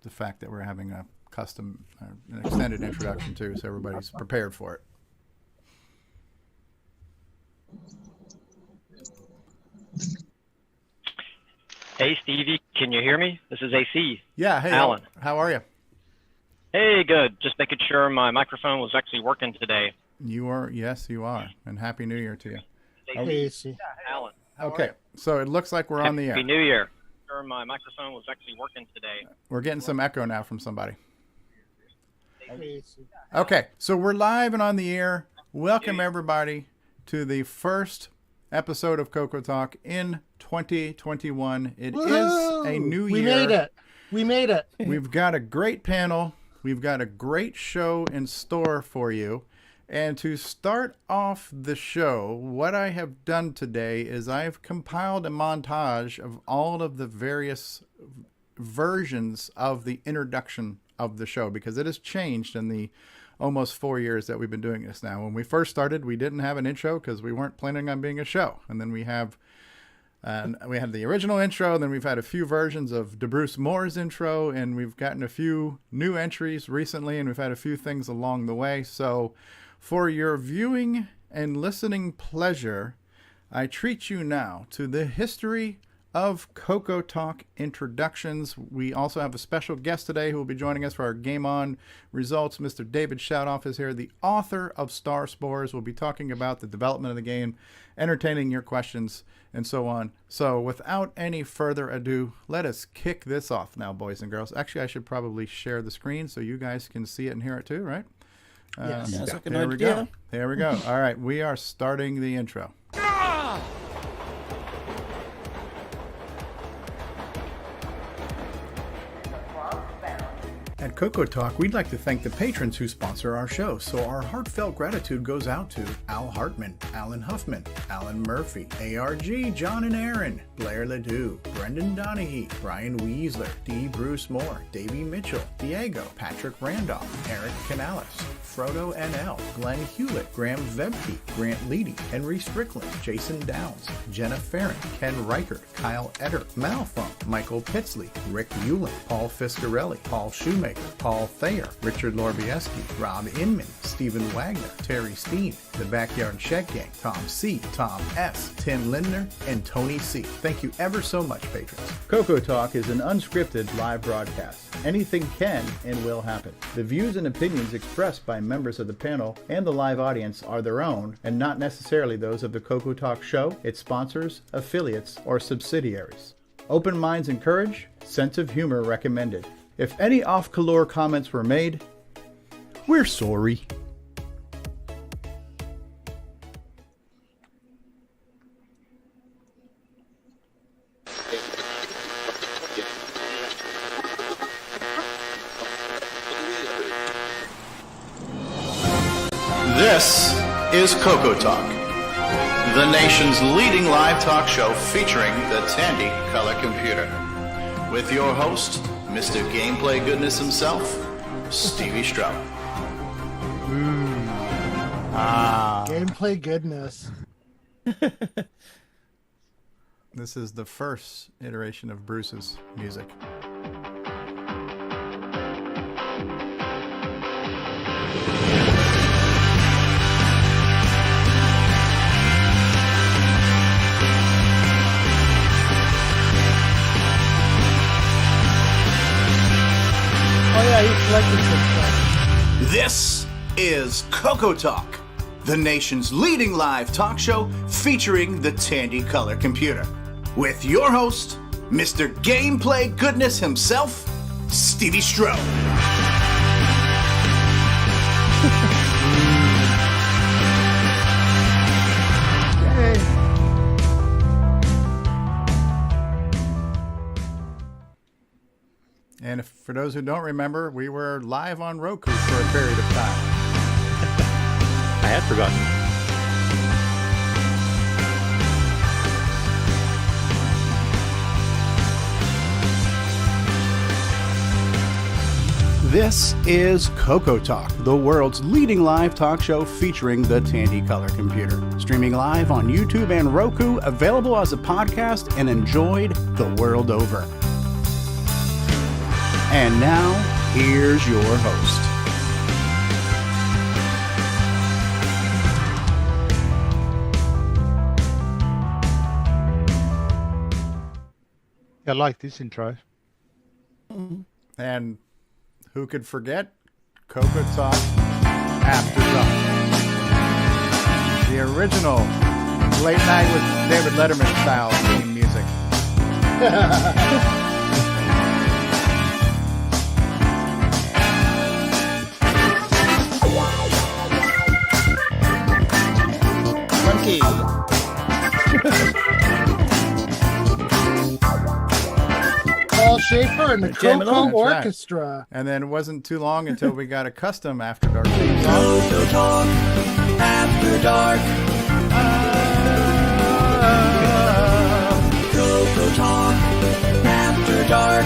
the fact that we're having a custom, an extended introduction too, so everybody's prepared for it. Hey, Stevie, can you hear me? This is AC. Yeah, hey, Alan. How are you? Hey, good. Just making sure my microphone was actually working today. You are, yes, you are, and Happy New Year to you. Hey, AC. Alan. Okay, so it looks like we're on the air. Happy New Year. Sure, my microphone was actually working today. We're getting some echo now from somebody. Hey, AC. Okay, so we're live and on the air. Welcome everybody to the first episode of CoCo Talk in 2021. It Woo-hoo! is a new year. We made it. We made it. We've got a great panel. We've got a great show in store for you. And to start off the show, what I have done today is I've compiled a montage of all of the various versions of the introduction of the show, because it has changed in the almost 4 years that we've been doing this now. When we first started, we didn't have an intro because we weren't planning on being a show. And then we had the original intro, and then we've had a few versions of DeBruce Moore's intro, and we've gotten a few new entries recently, and we've had a few things along the way. So for your viewing and listening pleasure, I treat you now to the history of CoCo Talk introductions. We also have a special guest today who will be joining us for our GameON results. Mr. David Shadoff is here, the author of Star Spores. We'll be talking about the development of the game, entertaining your questions, and so on. So without any further ado, let us kick this off now, boys and girls. Actually, I should probably share the screen so you guys can see it and hear it too, right? Yes. That's like an There we idea. go. There we go. All right, we are starting the intro. At CoCo Talk, we'd like to thank the patrons who sponsor our show, so our heartfelt gratitude goes out to Al Hartman, Alan Huffman, Alan Murphy, ARG, John and Aaron, Blair Ledoux, Brendan Donaghy, Brian Weasler, D. Bruce Moore, Davey Mitchell, Diego, Patrick Randolph, Eric Canales, Frodo NL, Glenn Hewlett, Graham Vebke, Grant Leedy, Henry Strickland, Jason Downs, Jenna Farron, Ken Reichert, Kyle Etter, Malfunk, Michael Pitsley, Rick Hewlin, Paul Fiscarelli, Paul Shoemaker, Paul Thayer, Richard Lorbieski, Rob Inman, Stephen Wagner, Terry Steen, The Backyard Shed Gang, Tom C., Tom S., Tim Lindner, and Tony C. Thank you ever so much, patrons. CoCo Talk is an unscripted live broadcast. Anything can and will happen. The views and opinions expressed by members of the panel and the live audience are their own and not necessarily those of the CoCo Talk show, its sponsors, affiliates, or subsidiaries. Open minds encouraged, sense of humor recommended. If any off-color comments were made, we're sorry. This is CoCo Talk, the nation's leading live talk show featuring the Tandy Color Computer. With your host, Mr. Gameplay Goodness himself, Stevie Stroud. Gameplay goodness. This is the first iteration of Bruce's music. Oh yeah, he collected some stuff. This is CoCo Talk, the nation's leading live talk show featuring the Tandy Color Computer. With your host, Mr. Gameplay Goodness himself, Stevie Stroh. And if, for those who don't remember, we were live on Roku for a period of time. I had forgotten. This is CoCo Talk, the world's leading live talk show featuring the Tandy Color Computer. Streaming live on YouTube and Roku, available as a podcast and enjoyed the world over. And now, here's your host. I like this intro. And who could forget CoCoTALK After Dark? The original late night with David Letterman style theme music. Funky. Paul Schaefer and the Jamming CoCo on. That's right. Orchestra. And then it wasn't too long until we got a custom After Dark theme song. CoCoTALK After Dark. CoCoTALK After Dark.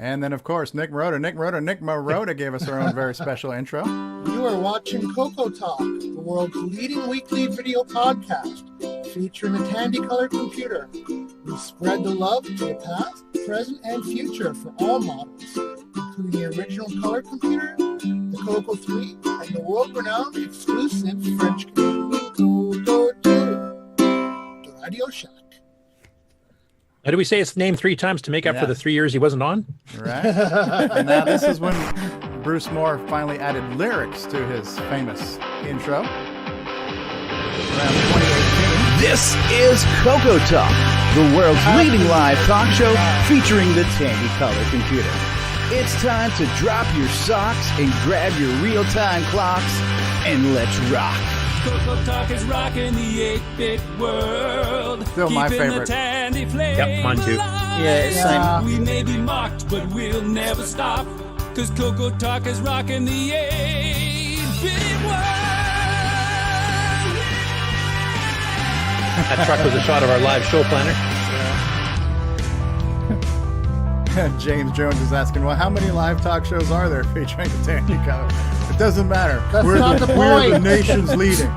And then, of course, Nick Marotta gave us our own very special intro. You are watching CoCoTALK, the world's leading weekly video podcast, featuring the Tandy Color computer. We spread the love to the past, present, and future for all models, including the original color computer, the CoCo 3, and the world-renowned exclusive French-Canadian CoCo 2, the Radio Shack. How do we say his name 3 times to make up for the 3 years he wasn't on? Right? And now this is when Bruce Moore finally added lyrics to his famous intro. Around 2018. This is CoCoTALK, the world's leading live talk show featuring the Tandy Color computer. It's time to drop your socks and grab your real-time clocks, and let's rock. CoCoTALK is rocking the 8-bit world. Still my Keeping favorite. The Tandy flame Yep, mine too. alive. Yeah, We may be mocked, but we'll never stop. Cause CoCoTALK is rocking the 8-bit world. That truck was a shot of our live show planner. James Jones is asking, well, how many live talk shows are there featuring the Tandy Color? It doesn't matter. That's we're not the we're the point. nation's leading.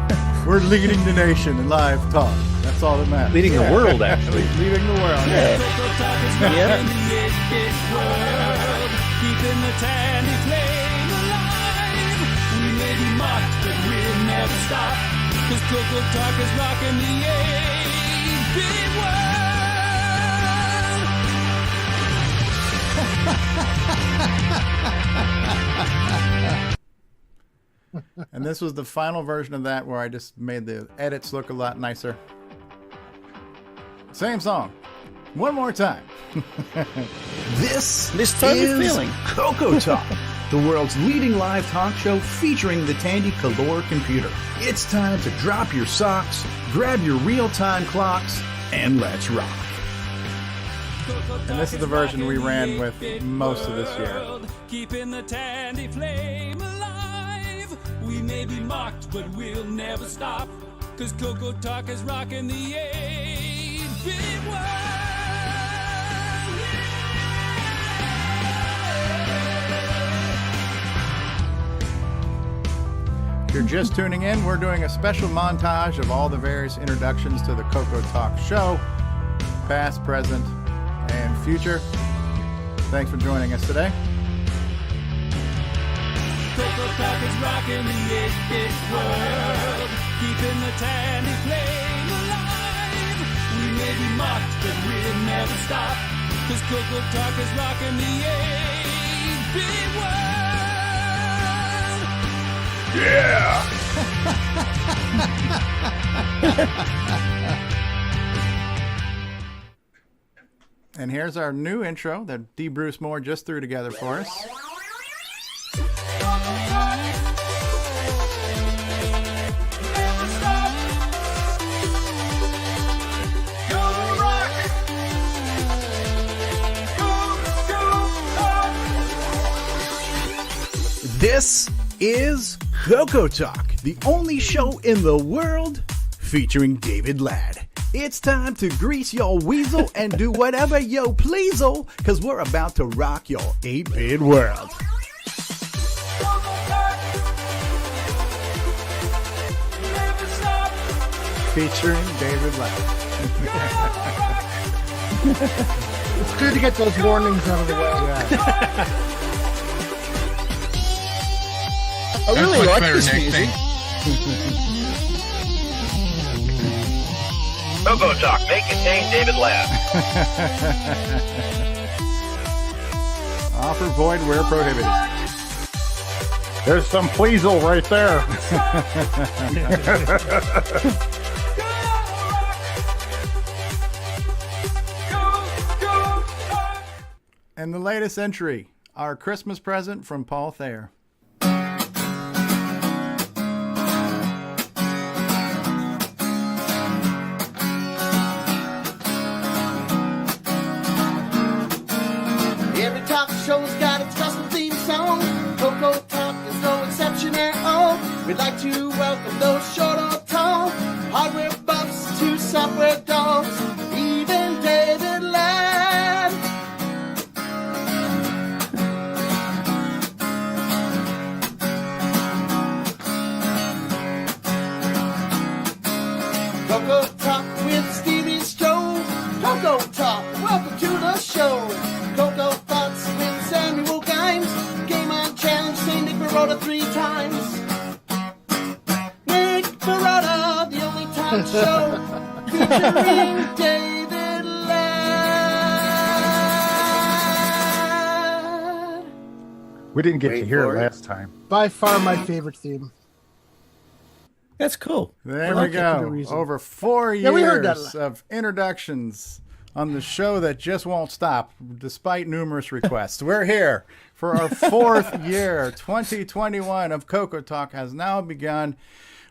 We're leading the nation in live talk. That's all that matters. Leading the world, actually. Leading the world. Yeah. CoCoTALK is rocking the 8-bit world. Keeping the Tandy flame alive. We may be mocked, but we'll never stop. Cause CoCoTALK is rocking the 8-bit world. And this was the final version of that where I just made the edits look a lot nicer. Same song. One more time. This is CoCoTALK, the world's leading live talk show featuring the Tandy Color computer. It's time to drop your socks, grab your real-time clocks, and let's rock. And this is the version we ran with most of this year. Keeping the Tandy flame alive. We may be mocked, but we'll never stop. Cause CoCoTALK is rocking the 8-bit world. If you're just tuning in, we're doing a special montage of all the various introductions to the CoCoTALK show, past, present, and future. Thanks for joining us today. CoCoTALK is rocking the 8-bit world, keeping the Tandy flame alive. We may be mocked, but we'll never stop. Cause CoCoTALK is rocking the 8-bit world. Yeah! And here's our new intro that D. Bruce Moore just threw together for us. This is CoCoTALK, the only show in the world featuring David Ladd. It's time to grease your weasel and do whatever yo please'll, cause we're about to rock your 8-bit world. Featuring David Ladd. It's good to get those warnings out of the way. I really like this music. CoCoTALK may contain David Ladd. Offer void where prohibited. There's some pleasel right there. And the latest entry, our Christmas present from Paul Thayer. Every talk show's got its custom theme song. CoCo Talk is no exception at all. We'd like to welcome those short or tall, hardware buffs to software dogs, even David Ladd. CoCo Talk with Stevie Stroh. CoCo Talk, welcome to the show. CoCo Thoughts with Samuel Gimes. GameON Challenge, say Nick Baroda 3 times. Nick Baroda, the only talk show featuring David Ladd. We didn't get to hear it last time. By far my favorite theme. That's cool. There like we it for the go. reason. Over 4 Yeah, we heard years that. of introductions on the show that just won't stop, despite numerous requests. We're here for our 4th year. 2021 of CoCo Talk has now begun.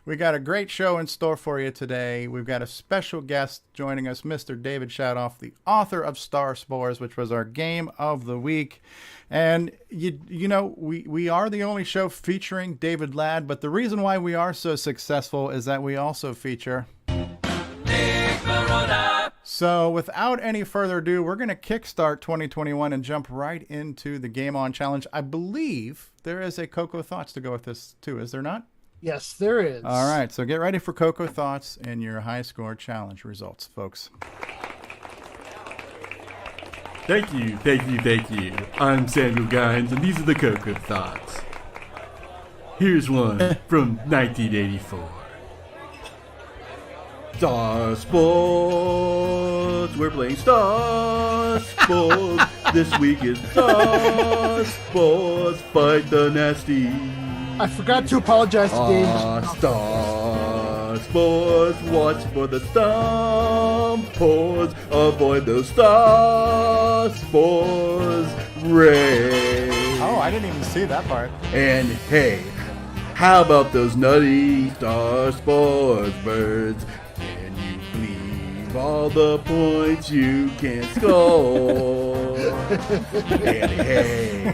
We got a great show in store for you today. We've got a special guest joining us, Mr. Dave Shadoff, the author of Star Spores, which was our game of the week. And you know, we are the only show featuring David Ladd, but the reason why we are so successful is that we also feature So without any further ado, we're going to kickstart 2021 and jump right into the GameON challenge. I believe there is a CoCo Thoughts to go with this too, is there not? Yes, there is. All right, so get ready for CoCo Thoughts and your high score challenge results, folks. Thank you. I'm Samuel Gines, and these are the CoCo Thoughts. Here's one from 1984. Star Spores! We're playing Star Spores! This week is Star Spores! Fight the nasty! I forgot to apologize to Dave. Star Spores! Watch for the stomp pores! Avoid those Star Spores! Race! Oh, I didn't even see that part. And hey, how about those nutty Star Spores birds? Can you believe all the points you can score? And hey,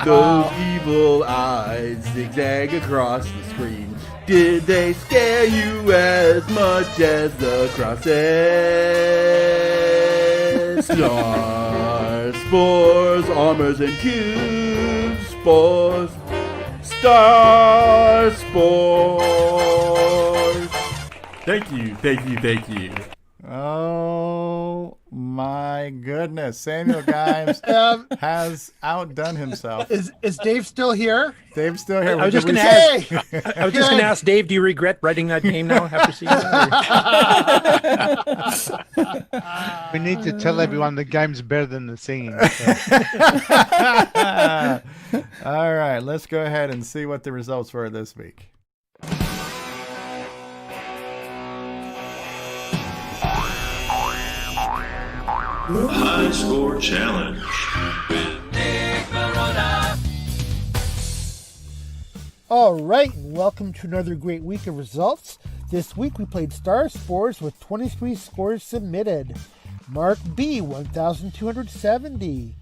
those evil eyes zigzag across the screen. Did they scare you as much as the crosses? Star Spores, armors and cube spores. Star Spores. Thank you. Oh my goodness. Samuel Gimes has outdone himself. Is Dave still here? Dave's still here. I was just going to ask Dave, do you regret writing that game now after seeing it? We need to tell everyone the game's better than the singing. So. All right, let's go ahead and see what the results were this week. High Score Challenge. All right, and welcome to another great week of results. This week we played Star Spores with 23 scores submitted. Mark B, 1,270.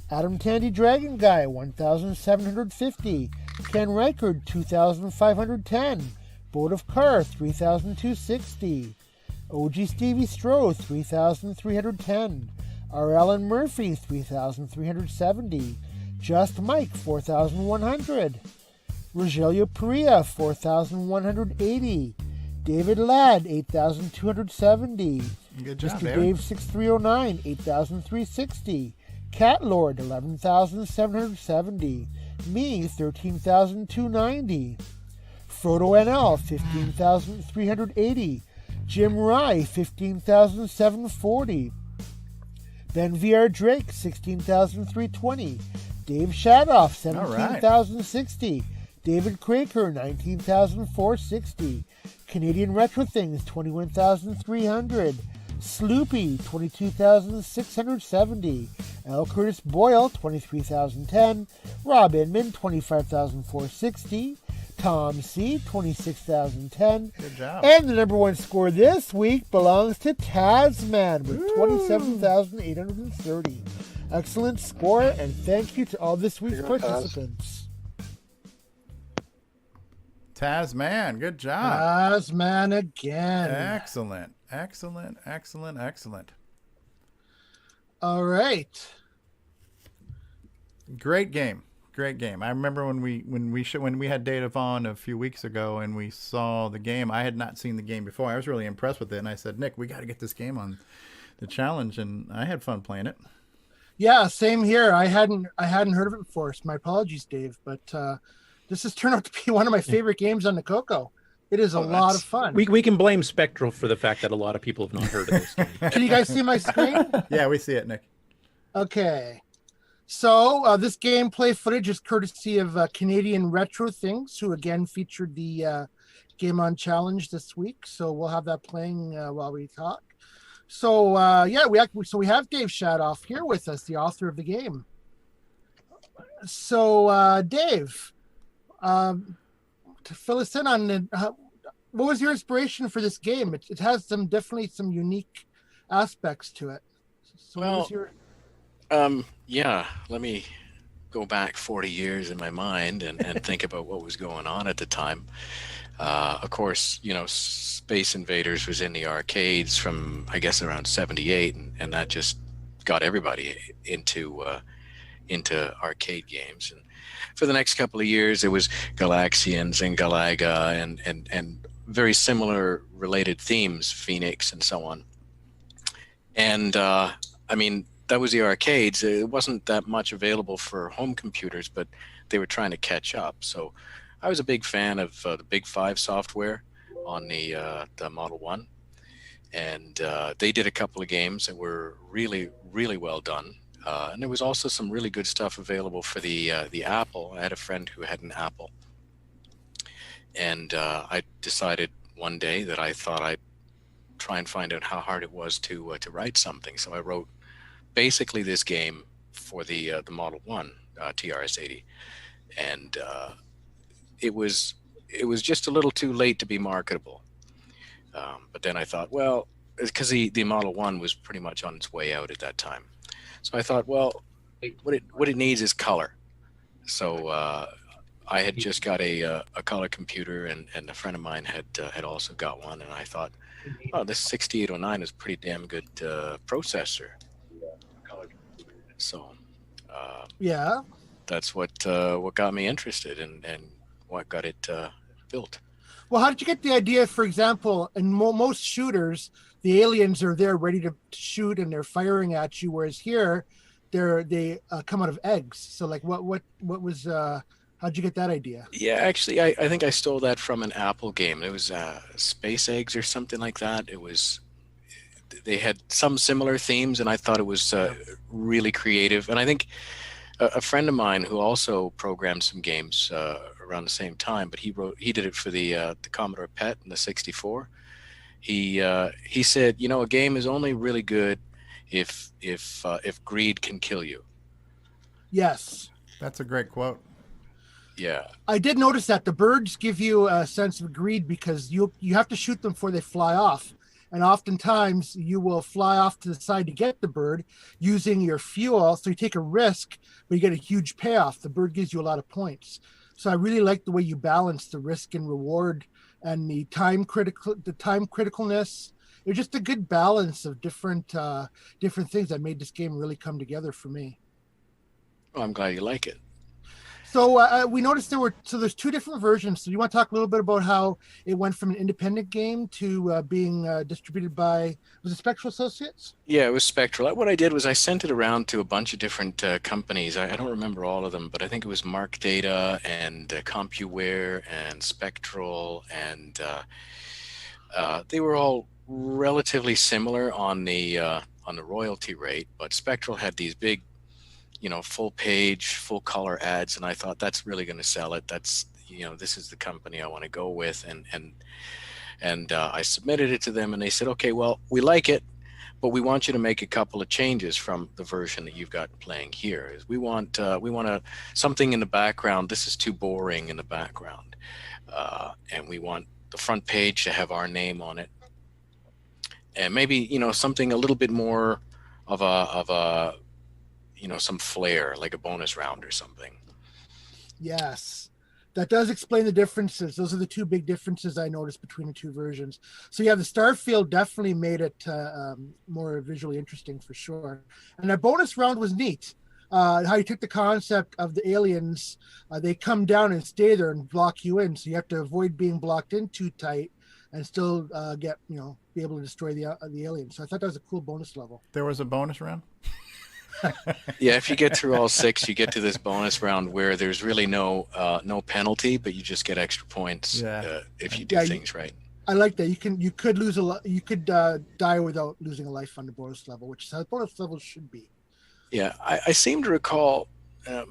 Adam Tandy Dragon Guy, 1,750. Ken Reichard, 2,510. Boat of Car, 3,260. OG Stevie Stroh, 3,310. R. Allen Murphy, 3,370. Just Mike, 4,100. Rogelio Perea, 4,180. David Ladd, 8,270. Good job, Mr. David. Dave 6309, 8,360. Cat Lord, 11,770. Me, 13,290. Frodo NL, 15,380. Jim Rye, 15,740. Ben VR Drake, 16,320. Dave Shadoff, 17,060. David Craker, 19,460. Canadian Retro Things, 21,300. Sloopy, 22,670. L. Curtis Boyle, 23,010. Rob Inman, 25,460. Tom C, 26,010. Good job. And the number one score this week belongs to Tasman with 27,830. Excellent score, and thank you to all this week's participants. Tasman, good job. Tasman again. Excellent, excellent, excellent, excellent. All right. Great game. Great game. I remember when we had Dave on a few weeks ago and we saw the game. I had not seen the game before. I was really impressed with it, and I said, Nick, we got to get this game on the challenge, and I had fun playing it. Yeah, same here. I hadn't heard of it before. So my apologies, Dave, but this has turned out to be one of my favorite games on the CoCo. It is a lot of fun. We can blame Spectral for the fact that a lot of people have not heard of this game. Can you guys see my screen? Yeah, we see it, Nick. Okay. So this gameplay footage is courtesy of Canadian Retro Things, who again featured the GameON challenge this week. So we'll have that playing while we talk. So we have Dave Shadoff here with us, the author of the game. So Dave, to fill us in on what was your inspiration for this game? It has definitely some unique aspects to it. So what was your... Yeah, let me go back 40 years in my mind and think about what was going on at the time. Of course, Space Invaders was in the arcades from, I guess, around 78, and that just got everybody into arcade games. And for the next couple of years, there was Galaxians and Galaga and very similar related themes, Phoenix and so on. And that was the arcades. It wasn't that much available for home computers, but they were trying to catch up. So I was a big fan of the Big Five software on the Model 1. And they did a couple of games that were really, really well done. And there was also some really good stuff available for the Apple. I had a friend who had an Apple. And I decided one day that I thought I'd try and find out how hard it was to write something. So I wrote basically this game for the Model 1 TRS-80, and it was just a little too late to be marketable. But then I thought, well, because the Model 1 was pretty much on its way out at that time, so I thought, well, what it needs is color. So I had just got a color computer, and a friend of mine had also got one, and I thought, oh, this 6809 is a pretty damn good processor. So, yeah, that's what got me interested and what got it built. Well, how did you get the idea? For example, in most shooters, the aliens are there ready to shoot and they're firing at you, whereas here, they come out of eggs. So, like, what was? How'd you get that idea? Yeah, actually, I think I stole that from an Apple game. It was Space Eggs or something like that. They had some similar themes, and I thought it was really creative. And I think a friend of mine who also programmed some games around the same time, but he did it for the Commodore PET and the 64. He said, a game is only really good if greed can kill you. Yes, that's a great quote. Yeah, I did notice that the birds give you a sense of greed because you have to shoot them before they fly off. And oftentimes you will fly off to the side to get the bird using your fuel. So you take a risk, but you get a huge payoff. The bird gives you a lot of points. So I really like the way you balance the risk and reward and the time criticalness It was just a good balance of different things that made this game really come together for me. Well, I'm glad you like it. So we noticed there's two different versions. So you want to talk a little bit about how it went from an independent game to being distributed by, was it Spectral Associates? Yeah, it was Spectral. What I did was I sent it around to a bunch of different companies. I don't remember all of them, but I think it was Mark Data and CompuWare and Spectral, and they were all relatively similar on the royalty rate. But Spectral had these big, full page, full color ads, and I thought that's really going to sell it. That's, this is the company I want to go with, and I submitted it to them, and they said, okay, well, we like it, but we want you to make a couple of changes from the version that you've got playing here. We want something in the background. This is too boring in the background, and we want the front page to have our name on it, and maybe something a little bit more of a some flair, like a bonus round or something. Yes, that does explain the differences. Those are the two big differences I noticed between the two versions. So yeah, the Starfield definitely made it more visually interesting for sure. And that bonus round was neat. How you took the concept of the aliens, they come down and stay there and block you in. So you have to avoid being blocked in too tight and still be able to destroy the aliens. So I thought that was a cool bonus level. There was a bonus round? Yeah, if you get through all 6, you get to this bonus round where there's really no penalty, but you just get extra points if you do things right. I like that. You could lose you could die without losing a life on the bonus level, which is how bonus levels should be. Yeah, I seem to recall,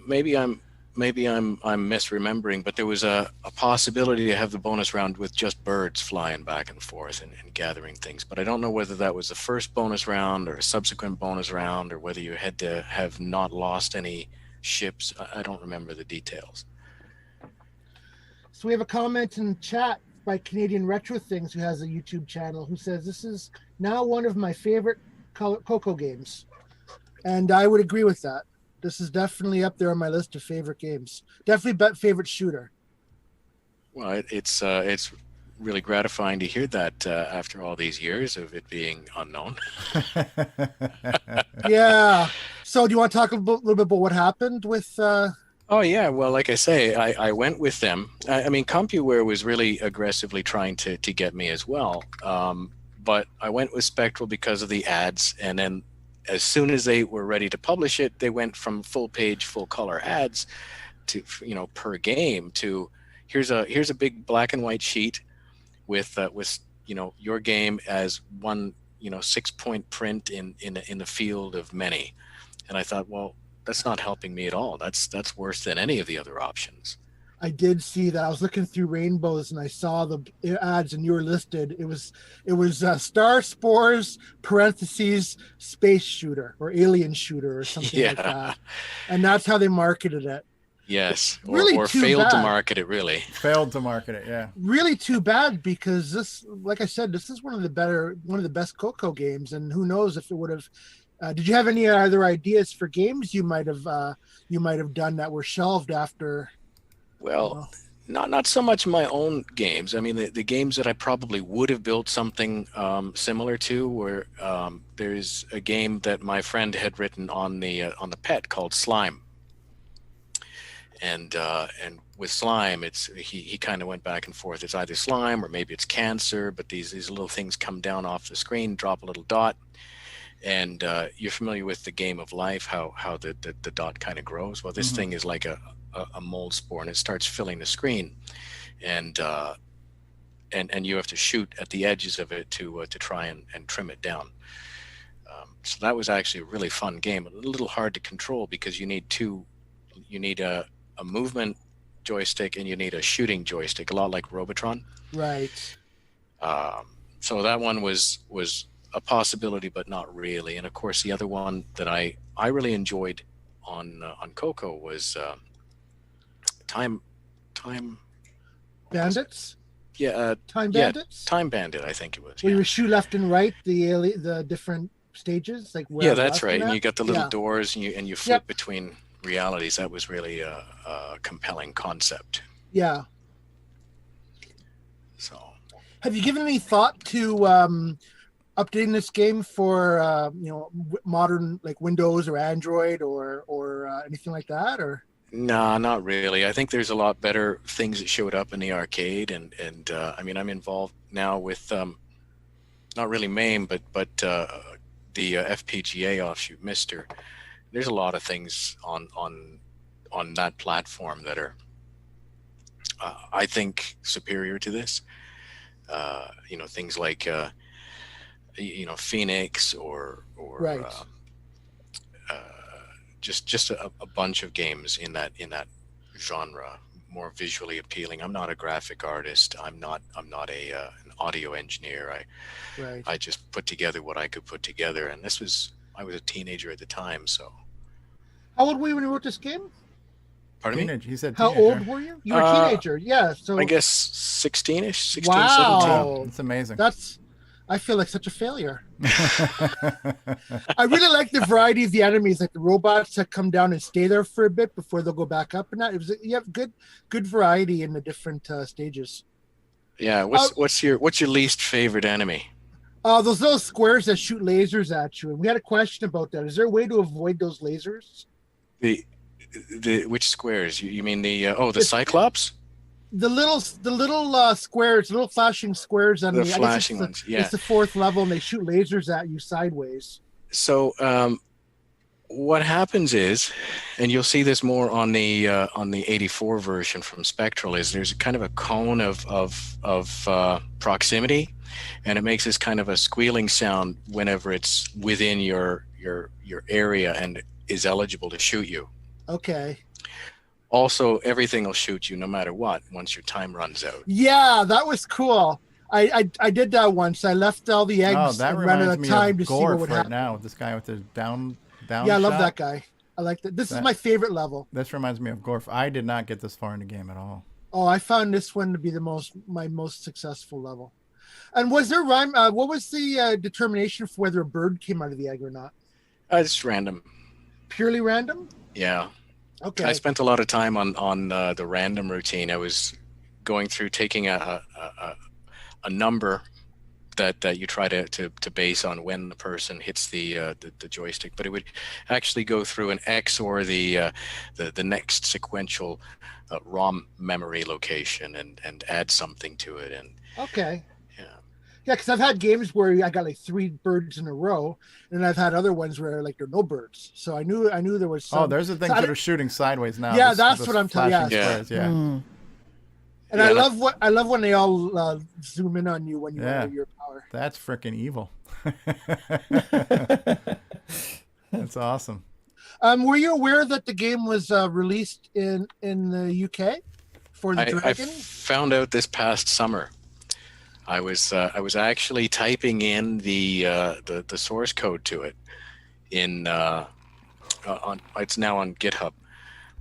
maybe I'm misremembering, but there was a possibility to have the bonus round with just birds flying back and forth and gathering things. But I don't know whether that was the first bonus round or a subsequent bonus round, or whether you had to have not lost any ships. I don't remember the details. So we have a comment in chat by Canadian Retro Things, who has a YouTube channel, who says, this is now one of my favorite CoCo games. And I would agree with that. This is definitely up there on my list of favorite games. Definitely favorite shooter. Well, it's really gratifying to hear that after all these years of it being unknown. Yeah. So do you want to talk a little bit about what happened with... Oh, yeah. Well, like I say, I went with them. I mean, CompuWare was really aggressively trying to get me as well. But I went with Spectral because of the ads, and then as soon as they were ready to publish it, they went from full page, full color ads to, per game, to here's a big black and white sheet with your game as one 6-point print in the field of many. And I thought, well, that's not helping me at all. That's worse than any of the other options. I did see that. I was looking through Rainbows and I saw the ads, and you were listed. It was Star Spores parentheses space shooter or alien shooter or something like that. And that's how they marketed it. Yes, really or failed to market it. Really failed to market it. Yeah, really too bad, because this, like I said, this is one of the best CoCo games, and who knows if it would have. Did you have any other ideas for games you might have done that were shelved after? Well, not so much my own games. I mean, the games that I probably would have built something similar to were there's a game that my friend had written on the PET called Slime, and with Slime, it's he kind of went back and forth. It's either slime or maybe it's cancer, but these little things come down off the screen, drop a little dot, and you're familiar with the game of life, how the dot kind of grows. Well, this thing is like a mold spore, and it starts filling the screen, and you have to shoot at the edges of it to try and trim it down. So that was actually a really fun game. A little hard to control because you need a movement joystick and you need a shooting joystick, a lot like Robotron. Right. So that one was a possibility, but not really. And of course, the other one that I really enjoyed on CoCo was Time Bandits. Yeah, Time Bandits. Time Bandit, I think it was. Where you shoot left and right the different stages, like where that's right. And you got the little doors, and you flip between realities. That was really a compelling concept. Yeah. So, have you given any thought to updating this game for modern like Windows or Android or anything like that, or? Nah, not really. I think there's a lot better things that showed up in the arcade, and I mean, I'm involved now with not really MAME, but the FPGA offshoot, Mister. There's a lot of things on that platform that are, I think, superior to this. Things like Phoenix or Right. Just a bunch of games in that genre, more visually appealing. I'm not a graphic artist. I'm not an audio engineer. Right. I just put together what I could put together, and I was a teenager at the time, so. How old were you when you wrote this game? Pardon Teenage. me? He said How teenager. old were you? You were a teenager, yeah. So I guess 16-ish, 16, wow, 17. That's amazing. I feel like such a failure. I really like the variety of the enemies, like the robots that come down and stay there for a bit before they'll go back up, and that you have good variety in the different stages. Yeah. What's your least favorite enemy? Those little squares that shoot lasers at you, and we had a question about that. Is there a way to avoid those lasers? The which squares? You mean the Cyclops? The little squares, little flashing squares on The I guess flashing ones, yeah. It's the fourth level, and they shoot lasers at you sideways. So what happens is, and you'll see this more on the 84 version from Spectral, is there's kind of a cone of proximity, and it makes this kind of a squealing sound whenever it's within your area and is eligible to shoot you. Okay. Also, everything will shoot you no matter what once your time runs out. Yeah, that was cool. I did that once. I left all the eggs that and ran out reminds of me time of to see what Gorf would right happen. now. This guy with his down. Yeah, I love shot. that guy. I like that. This is my favorite level. This reminds me of Gorf. I did not get this far in the game at all. Oh, I found this one to be my most successful level. And was there rhyme? What was the determination for whether a bird came out of the egg or not? It's random. Purely random? Yeah. Okay. I spent a lot of time on the random routine. I was going through taking a number that you try to base on when the person hits the joystick, but it would actually go through an X or the next sequential ROM memory location and add something to it. And okay. Yeah, because I've had games where I got like 3 birds in a row, and I've had other ones where like there are no birds. So I knew there was some. Oh, there's the things that are shooting sideways now. Yeah, that's what I'm telling you. Yeah. And yeah, I love when they all zoom in on you when you have your power. That's freaking evil. That's awesome. Were you aware that the game was released in the UK for the Dragon? I found out this past summer. I was actually typing in the source code to it in it's now on GitHub,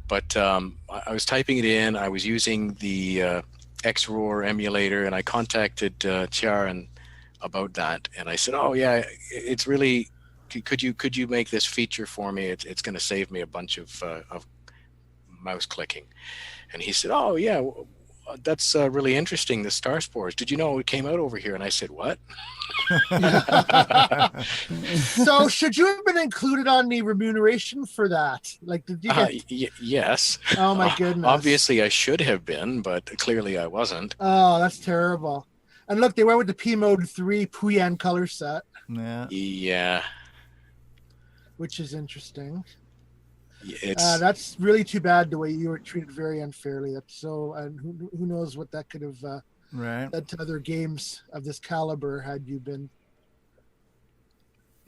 but I was typing it in. I was using the XRoar emulator, and I contacted Chiaran about that, and I said, "Oh yeah, it's really could you make this feature for me? It's going to save me a bunch of mouse clicking." And he said, "Oh yeah. That's really interesting, the Star Spores. Did you know it came out over here?" And I said, "What?" So should you have been included on the remuneration for that? Like, did you get... Yes. Oh my goodness. Obviously I should have been, but clearly I wasn't. Oh, that's terrible. And look, they went with the P Mode 3 Puyan color set. Yeah. Which is interesting. It's really too bad the way you were treated very unfairly. That's so, and who knows what that could have led to other games of this caliber had you been.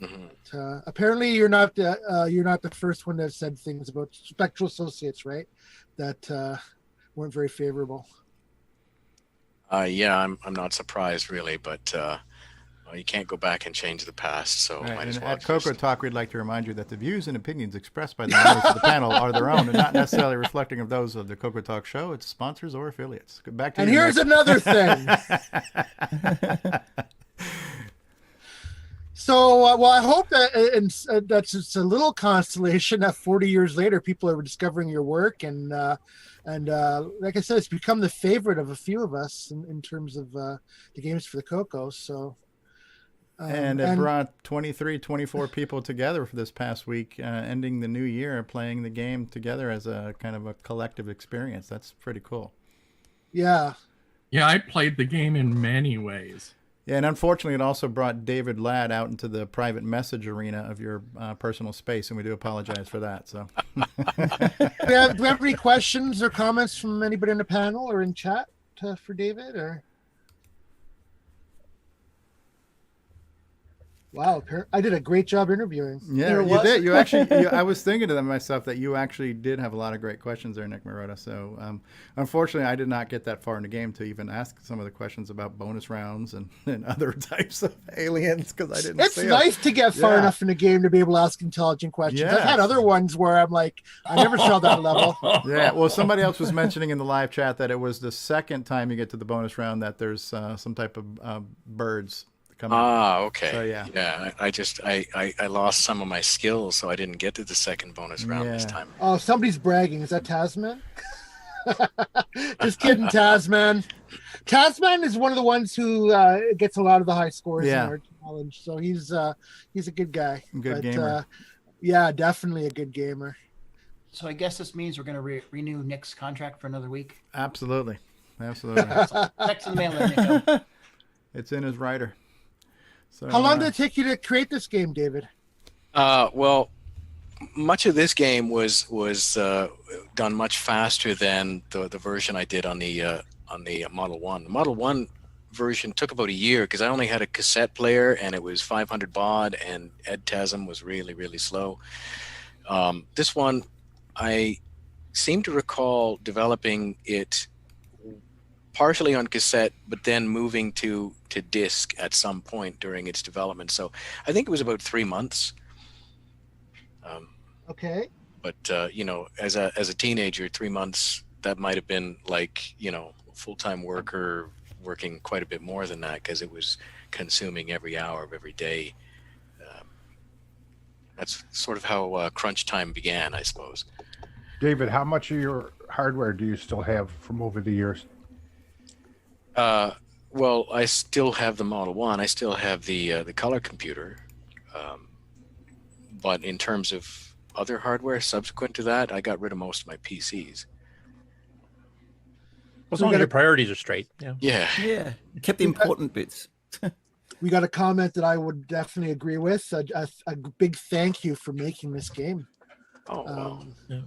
Mm-hmm. Apparently, you're not the first one that said things about Spectral Associates, right? That weren't very favorable. Yeah, I'm not surprised really, but you can't go back and change the past, so might as well. At CoCoTALK, we'd like to remind you that the views and opinions expressed by the members of the panel are their own and not necessarily reflecting of those of the CoCoTALK show, its sponsors, or affiliates. Back to and you, here's Nick. another thing. So, well, I hope that that's just a little consolation that 40 years later, people are discovering your work, and like I said, it's become the favorite of a few of us in terms of the games for the CoCo. So, And it brought 23, 24 people together for this past week, ending the new year, playing the game together as a kind of a collective experience. That's pretty cool. Yeah. Yeah, I played the game in many ways. Yeah, and unfortunately, it also brought David Ladd out into the private message arena of your personal space, and we do apologize for that. So, do we have any questions or comments from anybody in the panel or in chat for David? Or wow, I did a great job interviewing. Yeah, you did. You actually, I was thinking to myself that you actually did have a lot of great questions there, Nick Marotta. So, unfortunately, I did not get that far in the game to even ask some of the questions about bonus rounds and other types of aliens because I didn't. It's nice to get far enough in the game to be able to ask intelligent questions. Yes. I've had other ones where I'm like, I never saw that level. Yeah, well, somebody else was mentioning in the live chat that it was the second time you get to the bonus round that there's some type of birds. Okay. So, yeah. Yeah, I lost some of my skills, so I didn't get to the second bonus round this time. Oh, somebody's bragging. Is that Tasman? Just kidding, Tasman. Tasman is one of the ones who gets a lot of the high scores in our challenge, so he's a good guy. Good gamer. Yeah, definitely a good gamer. So I guess this means we're going to renew Nick's contract for another week. Absolutely. Check's in the mail there, Nico. It's in his writer. So, how long did it take you to create this game, David? Well, much of this game was done much faster than the version I did on the Model 1. The Model 1 version took about a year because I only had a cassette player and it was 500 baud and EdTASM was really, really slow. This one, I seem to recall developing it partially on cassette, but then moving to disc at some point during its development. So I think it was about 3 months. Okay. But as a teenager, 3 months, that might have been like, full-time worker working quite a bit more than that because it was consuming every hour of every day. That's sort of how crunch time began, I suppose. David, how much of your hardware do you still have from over the years? Well, I still have the Model 1. I still have the color computer. But in terms of other hardware subsequent to that, I got rid of most of my PCs. Well, as long as your priorities are straight. Yeah. Yeah. Kept the important bits. We got a comment that I would definitely agree with. A big thank you for making this game. Oh, wow. Yeah.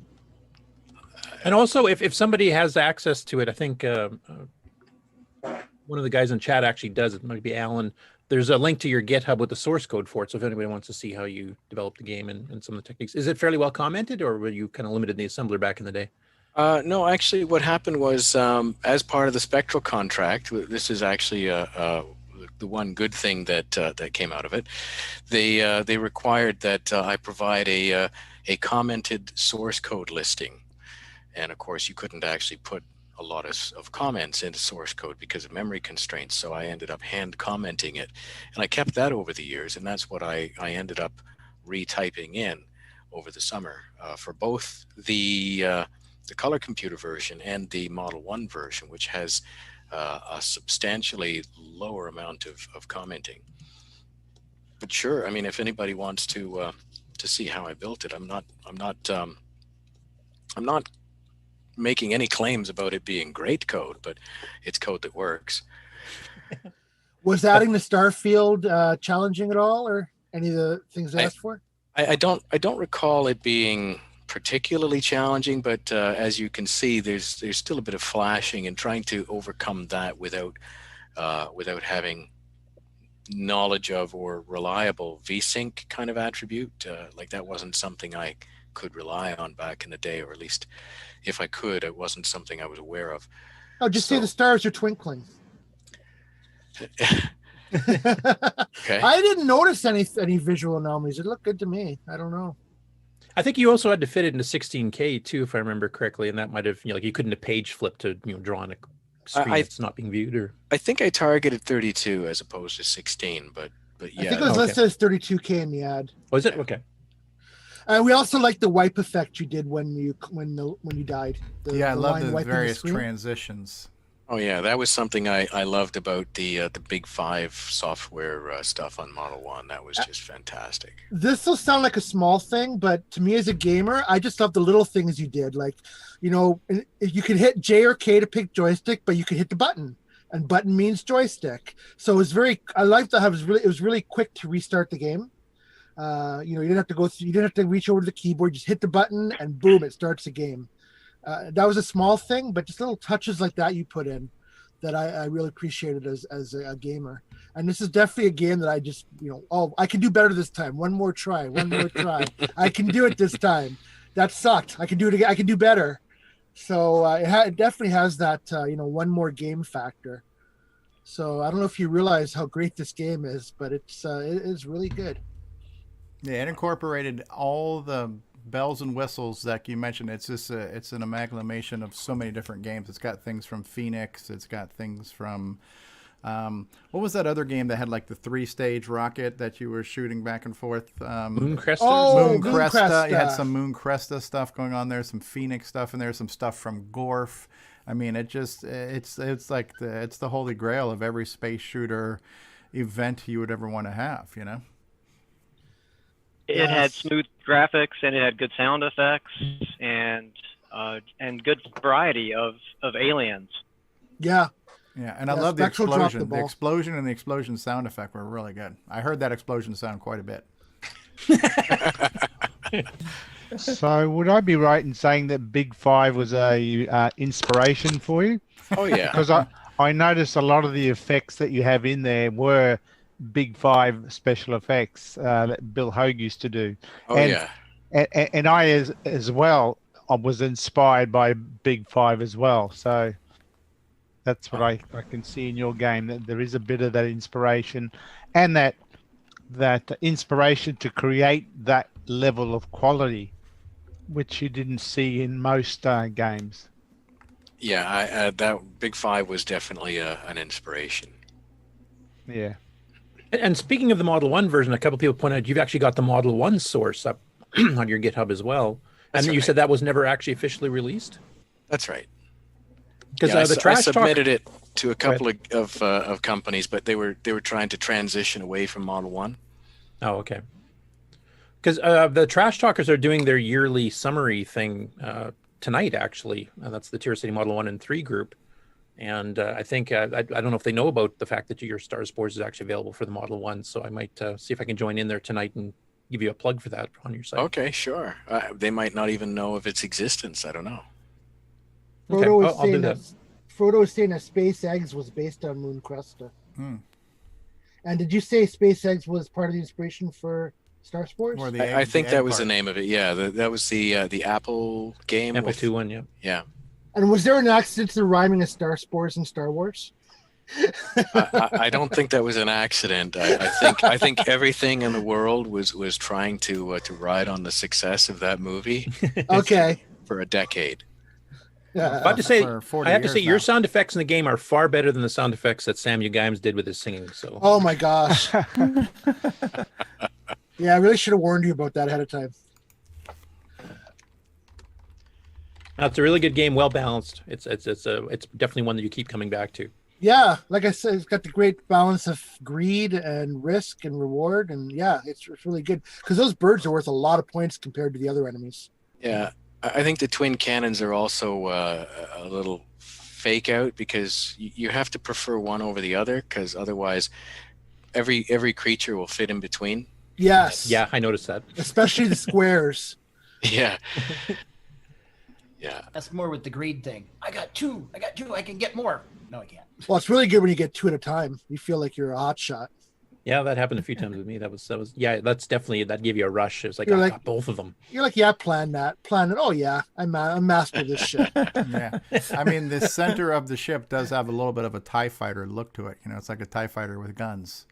And also, if somebody has access to it, I think one of the guys in chat actually does. It might be Alan. There's a link to your GitHub with the source code for it. So if anybody wants to see how you develop the game and some of the techniques, is it fairly well commented, or were you kind of limited in the assembler back in the day? No, actually, what happened was as part of the Spectral contract, this is actually the one good thing that came out of it. They required that I provide a commented source code listing, and of course, you couldn't actually put a lot of comments into source code because of memory constraints. So I ended up hand commenting it, and I kept that over the years, and that's what I ended up retyping in over the summer for both the color computer version and the Model 1 version, which has a substantially lower amount of commenting. But sure, I mean, if anybody wants to see how I built it, I'm not making any claims about it being great code, but it's code that works. Was adding the Starfield challenging at all, or any of the things I asked for? I don't recall it being particularly challenging, but as you can see, there's still a bit of flashing, and trying to overcome that without having knowledge of or reliable VSync kind of attribute, like that wasn't something I could rely on back in the day, or at least if I could, it wasn't something I was aware of. Oh, just say the stars are twinkling. Okay. I didn't notice any visual anomalies. It looked good to me. I don't know. I think you also had to fit it into 16K too, if I remember correctly, and that might have, like you couldn't have page flip to draw on a screen that's not being viewed. Or I think I targeted 32 as opposed to 16, but yeah. I think it was listed as 32K in the ad. Was it? Okay. We also like the wipe effect you did when you died. I love the various transitions. Oh yeah, that was something I loved about the Big Five software stuff on Model One. That was just fantastic. This will sound like a small thing, but to me as a gamer, I just love the little things you did. Like, you know, you can hit J or K to pick joystick, but you can hit the button, and button means joystick. So it was I liked that it was really quick to restart the game. You know, you didn't have to you didn't have to reach over to the keyboard, just hit the button and boom, it starts the game. That was a small thing, but just little touches like that you put in that I really appreciated as a gamer. And this is definitely a game that I just, you know, oh, I can do better this time. One more try. I can do it this time. That sucked. I can do it again. I can do better. So it definitely has that, you know, one more game factor. So I don't know if you realize how great this game is, but it is really good. Yeah, it incorporated all the bells and whistles that you mentioned. It's just it's an amalgamation of so many different games. It's got things from Phoenix. It's got things from what was that other game that had like the 3-stage rocket that you were shooting back and forth? Moon Cresta. Oh, Moon Cresta. You had some Moon Cresta stuff going on there. Some Phoenix stuff in there. Some stuff from Gorf. I mean, it's like it's the holy grail of every space shooter event you would ever want to have. You know. It had smooth graphics and it had good sound effects and good variety of aliens. Yeah. Yeah, and I love the explosion. The explosion and the explosion sound effect were really good. I heard that explosion sound quite a bit. So would I be right in saying that Big Five was a inspiration for you? Oh yeah. Because I noticed a lot of the effects that you have in there were Big Five special effects that Bill Hogue used to do. Oh and, yeah. And I as well, I was inspired by Big Five as well. So that's what I can see in your game, that there is a bit of that inspiration and that inspiration to create that level of quality, which you didn't see in most games. Yeah, that Big Five was definitely an inspiration. Yeah. And speaking of the Model 1 version, a couple people pointed out you've actually got the Model 1 source up on your GitHub as well. That's and you said that was never actually officially released? That's right. Because I submitted it to a couple of companies, but they were trying to transition away from Model 1. Oh, okay. Because the Trash Talkers are doing their yearly summary thing tonight, actually. That's the Tier City Model 1 and 3 group. And I think, I don't know if they know about the fact that your Star Spores is actually available for the Model 1, so I might see if I can join in there tonight and give you a plug for that on your site. Okay, sure. They might not even know of its existence. I don't know. Frodo was saying that Space Eggs was based on Moon Cresta. And did you say Space Eggs was part of the inspiration for Star Spores? I think that was the name of it. Yeah, that was the Apple game. Apple II one, yeah. Yeah. And was there an accident to the rhyming of Star Spores and Star Wars? I don't think that was an accident. I think everything in the world was trying to ride on the success of that movie. Okay. For a decade. Yeah. I have to say, your sound effects in the game are far better than the sound effects that Samuel Gimes did with his singing. So. Oh my gosh. Yeah, I really should have warned you about that ahead of time. It's a really good game, well balanced. It's definitely one that you keep coming back to. Yeah, like I said, it's got the great balance of greed and risk and reward, and yeah, it's really good because those birds are worth a lot of points compared to the other enemies. Yeah, I think the twin cannons are also a little fake out because you have to prefer one over the other because otherwise, every creature will fit in between. Yes. Yeah, I noticed that. Especially the squares. Yeah. Yeah. That's more with the greed thing. I got two. I can get more. No, I can't. Well, it's really good when you get two at a time. You feel like you're a hot shot. Yeah, that happened a few times with me. That was yeah. That's definitely, that gave you a rush. It was like, You're I like- got both of them. You're like, yeah, plan it. Oh yeah, I'm master of this shit. Yeah, I mean, the center of the ship does have a little bit of a TIE fighter look to it. You know, it's like a TIE fighter with guns.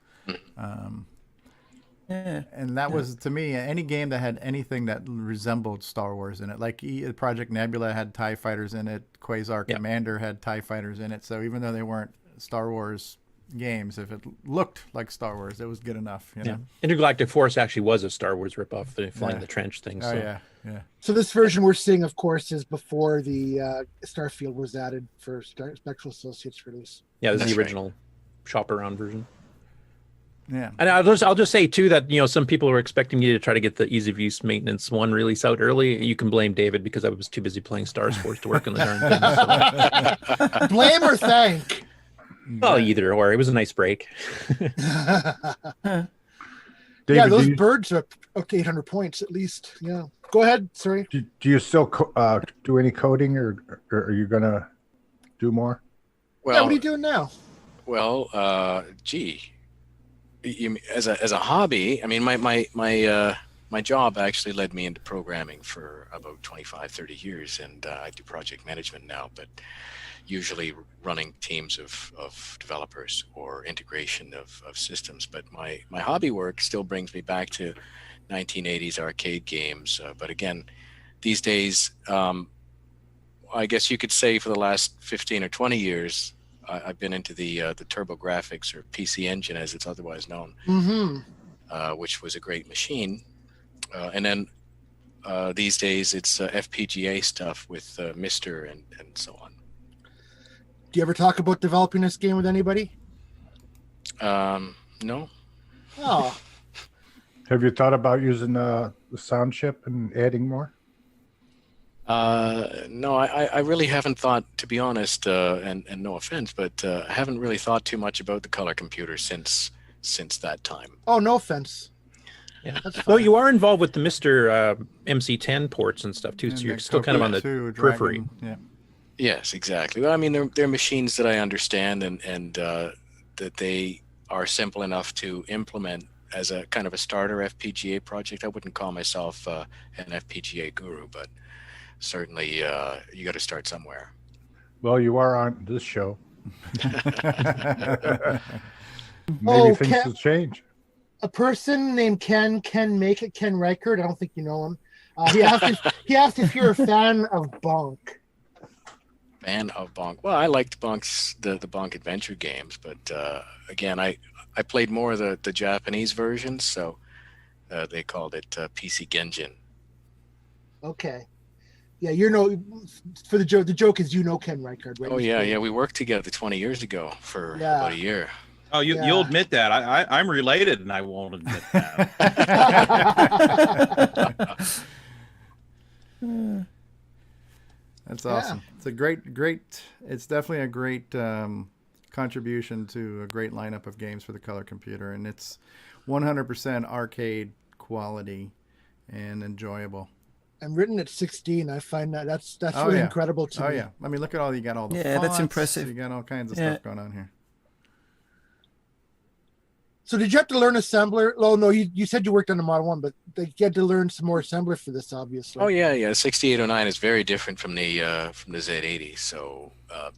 And that was, to me, any game that had anything that resembled Star Wars in it. Like Project Nebula had TIE fighters in it. Quasar Commander had TIE fighters in it. So even though they weren't Star Wars games. If it looked like Star Wars, it was good enough. You know? Intergalactic Force actually was a Star Wars ripoff, the flying Yeah. the trench thing. Oh So. yeah. So this version we're seeing, of course, is before the Starfield was added for Spectral Associates release. Yeah, this is That's the original shop around version. Yeah. And I'll just say too that some people were expecting me to try to get the ease of use maintenance 1 release out early. You can blame David because I was too busy playing Star Spores to work on the darn thing. So. Blame or thank? Well, either or. It was a nice break. David, yeah, those do you, birds are up to 800 points at least. Yeah. Go ahead. Sorry. do you still do any coding, or are you gonna do more? Well, Yeah, what are you doing now? Well, as a hobby, I mean, my job actually led me into programming for about 25, 30 years, and I do project management now, but usually running teams of developers or integration of systems. But my hobby work still brings me back to 1980s arcade games. But again, these days, I guess you could say for the last 15 or 20 years, I've been into the TurboGrafx, or PC Engine as it's otherwise known, which was a great machine. And then these days it's FPGA stuff with Mister and so on. Do you ever talk about developing this game with anybody? No. Oh. Have you thought about using the sound chip and adding more? No, I really haven't thought, to be honest, and no offense, but I haven't really thought too much about the color computer since that time. Oh, no offense. Yeah. Well, you are involved with the Mr. MC10 ports and stuff too, so you're still kind of on the periphery. Yeah. Yes, exactly. Well, I mean, they're machines that I understand, and that they are simple enough to implement as a kind of a starter FPGA project. I wouldn't call myself an FPGA guru, but certainly you got to start somewhere. Well, you are on this show. Maybe things will change. A person named Ken Make It, Ken Reichert. I don't think you know him. He asked if you're a fan of Bonk. Fan of Bonk. Well, I liked Bonk's the Bonk adventure games, but again, I played more of the Japanese versions, so they called it PC Genjin. Okay. Yeah, for the joke. The joke is Ken Reichert, right? Oh yeah, we worked together 20 years ago for about a year. Oh, you'll admit that. I'm related, and I won't admit that. That's awesome. It's a great. It's definitely a great contribution to a great lineup of games for the color computer, and it's 100% arcade quality and enjoyable. And written at 16, I find that's really incredible to me. Oh yeah, I mean, look at all you got all the Yeah, fonts, that's impressive. You got all kinds of stuff going on here. So did you have to learn assembler? Oh no, you said you worked on the Model 1, but you had to learn some more assembler for this, obviously. Oh yeah. 6809 is very different from the Z80. So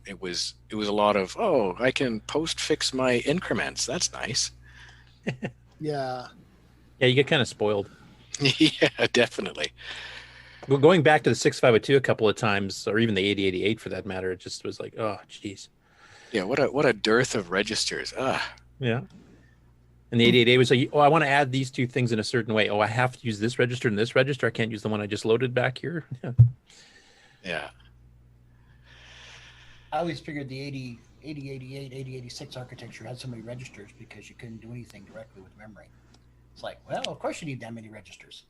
it was a lot of I can post fix my increments. That's nice. Yeah. Yeah, you get kind of spoiled. Yeah, definitely. Well, going back to the 6502 a couple of times, or even the 8088 for that matter, it just was like, oh, geez. Yeah, what a dearth of registers. Yeah. And the 8088 was like, I want to add these two things in a certain way. Oh, I have to use this register and this register. I can't use the one I just loaded back here. Yeah. I always figured the 8088, 8086 architecture had so many registers because you couldn't do anything directly with memory. It's like, well, of course you need that many registers.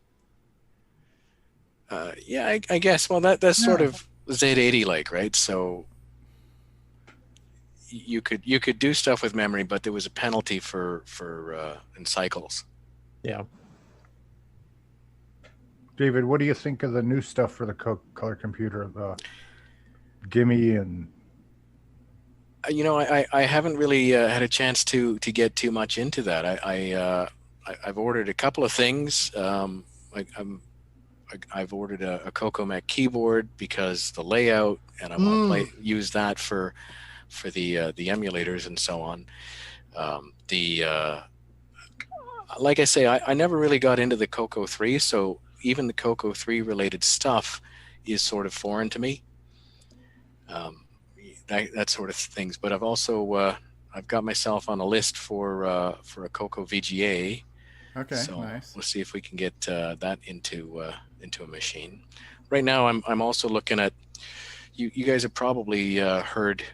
Yeah, I guess. Well, that's sort of Z80 like, right? So you could do stuff with memory, but there was a penalty for in cycles. Yeah. David, what do you think of the new stuff for the color computer, the Gimme and? I haven't really had a chance to get too much into that. I've ordered a couple of things. I've ordered a CoCo Mech keyboard because the layout, and I want to use that for the emulators and so on. Like I say, I never really got into the CoCo 3, so even the CoCo 3 related stuff is sort of foreign to me. That sort of things. But I've also I've got myself on a list for a CoCo VGA. Okay, so nice. We'll see if we can get that into a machine. Right now, I'm also looking at. You guys have probably heard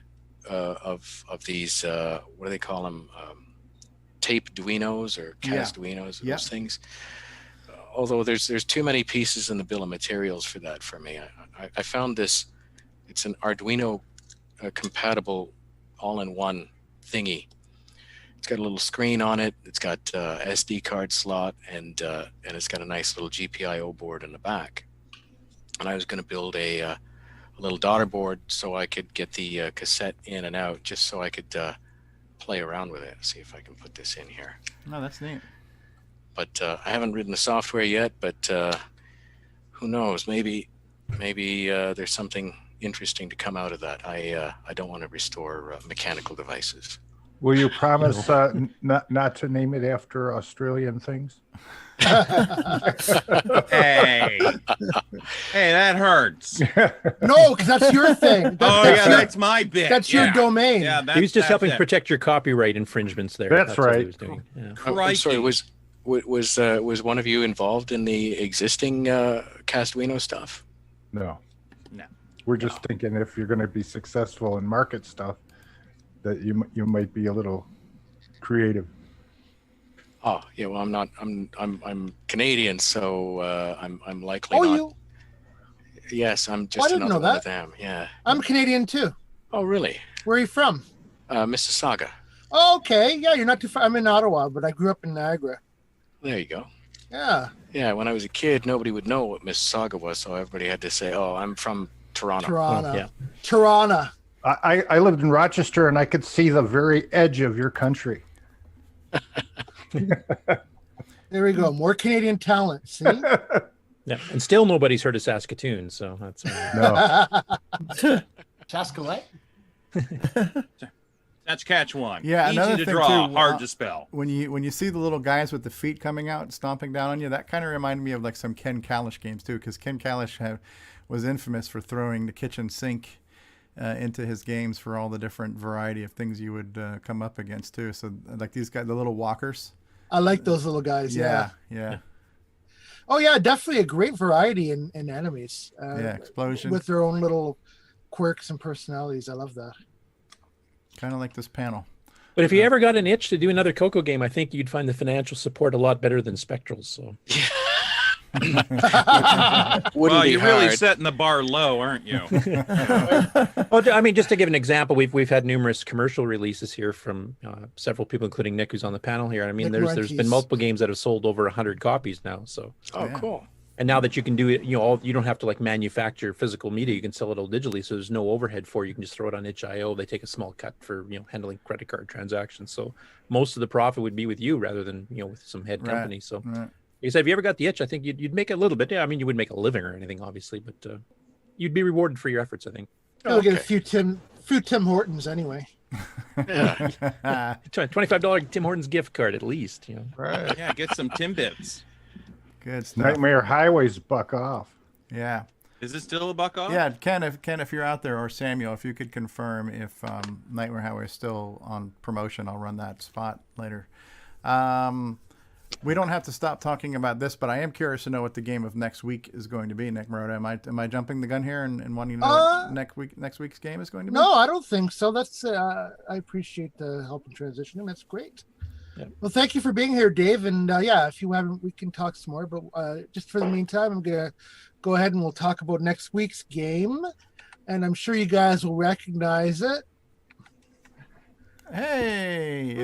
of these. What do they call them? Tape Duinos or cast Duinos, those things. Although there's too many pieces in the bill of materials for that for me. I found this. It's an Arduino compatible all-in-one thingy. It's got a little screen on it. It's got SD card slot and it's got a nice little GPIO board in the back. And I was going to build a little daughter board so I could get the cassette in and out, just so I could play around with it. See if I can put this in here. No, that's neat. But I haven't written the software yet. But who knows? Maybe there's something interesting to come out of that. I don't want to restore mechanical devices. Will you promise not to name it after Australian things? Hey, that hurts. No, because that's your thing. That's my bit. That's your domain. Yeah, he was just helping protect your copyright infringements there. That's right. What he was doing. Yeah. I'm sorry. Was one of you involved in the existing Castuino stuff? No. We're just thinking if you're going to be successful in market stuff, that you might be a little creative. Oh yeah, well I'm not. I'm Canadian, so I'm likely Oh, not. you? Yes, I'm I just didn't another know one that. of them. Yeah. I'm Canadian too. Oh really? Where are you from? Mississauga. Oh, okay. Yeah, you're not too far. I'm in Ottawa, but I grew up in Niagara. There you go. Yeah. Yeah, when I was a kid, nobody would know what Mississauga was, so everybody had to say, "Oh, I'm from Toronto." Toronto. Yeah. Toronto. I lived in Rochester and I could see the very edge of your country. There we go. More Canadian talent. See? Yeah, and still nobody's heard of Saskatoon, so that's Saskaway? That's catch one. Yeah, Easy another to thing draw, too, hard to spell. When you see the little guys with the feet coming out, stomping down on you, that kind of reminded me of like some Ken Kalish games too, because Ken Kalish was infamous for throwing the kitchen sink into his games for all the different variety of things you would come up against too. So like these guys, the little walkers. I like those little guys. Yeah. Oh yeah, definitely a great variety in enemies. Explosion with their own little quirks and personalities. I love that. Kind of like this panel. But if you ever got an itch to do another CoCo game, I think you'd find the financial support a lot better than Spectral's. So. Well, you're really setting the bar low, aren't you? Well, I mean, just to give an example, we've had numerous commercial releases here from several people, including Nick, who's on the panel here. I mean, there's been multiple games that have sold over 100 copies now. So. Oh, cool. And now that you can do it, you don't have to like manufacture physical media. You can sell it all digitally, so there's no overhead for it. You can just throw it on itch.io. They take a small cut for handling credit card transactions. So most of the profit would be with you rather than with some head company. So. Like I said, if you ever got the itch, I think you'd make a little bit. Yeah, I mean, you wouldn't make a living or anything, obviously, but you'd be rewarded for your efforts, I think. You'll get a few Tim Hortons anyway. Yeah. $25 Tim Hortons gift card at least. Right. Yeah, get some Timbits. Good stuff. Nightmare Highway's buck off. Yeah. Is it still a buck off? Yeah, Ken, if you're out there, or Samuel, if you could confirm if Nightmare Highway is still on promotion, I'll run that spot later. We don't have to stop talking about this, but I am curious to know what the game of next week is going to be, Nick Marotta. Am I jumping the gun here and wanting to know what next week's game is going to be? No, I don't think so. That's I appreciate the help in transitioning. That's great. Yeah. Well, thank you for being here, Dave. And if you haven't, we can talk some more. But just for the meantime, I'm gonna go ahead and we'll talk about next week's game, and I'm sure you guys will recognize it. Hey,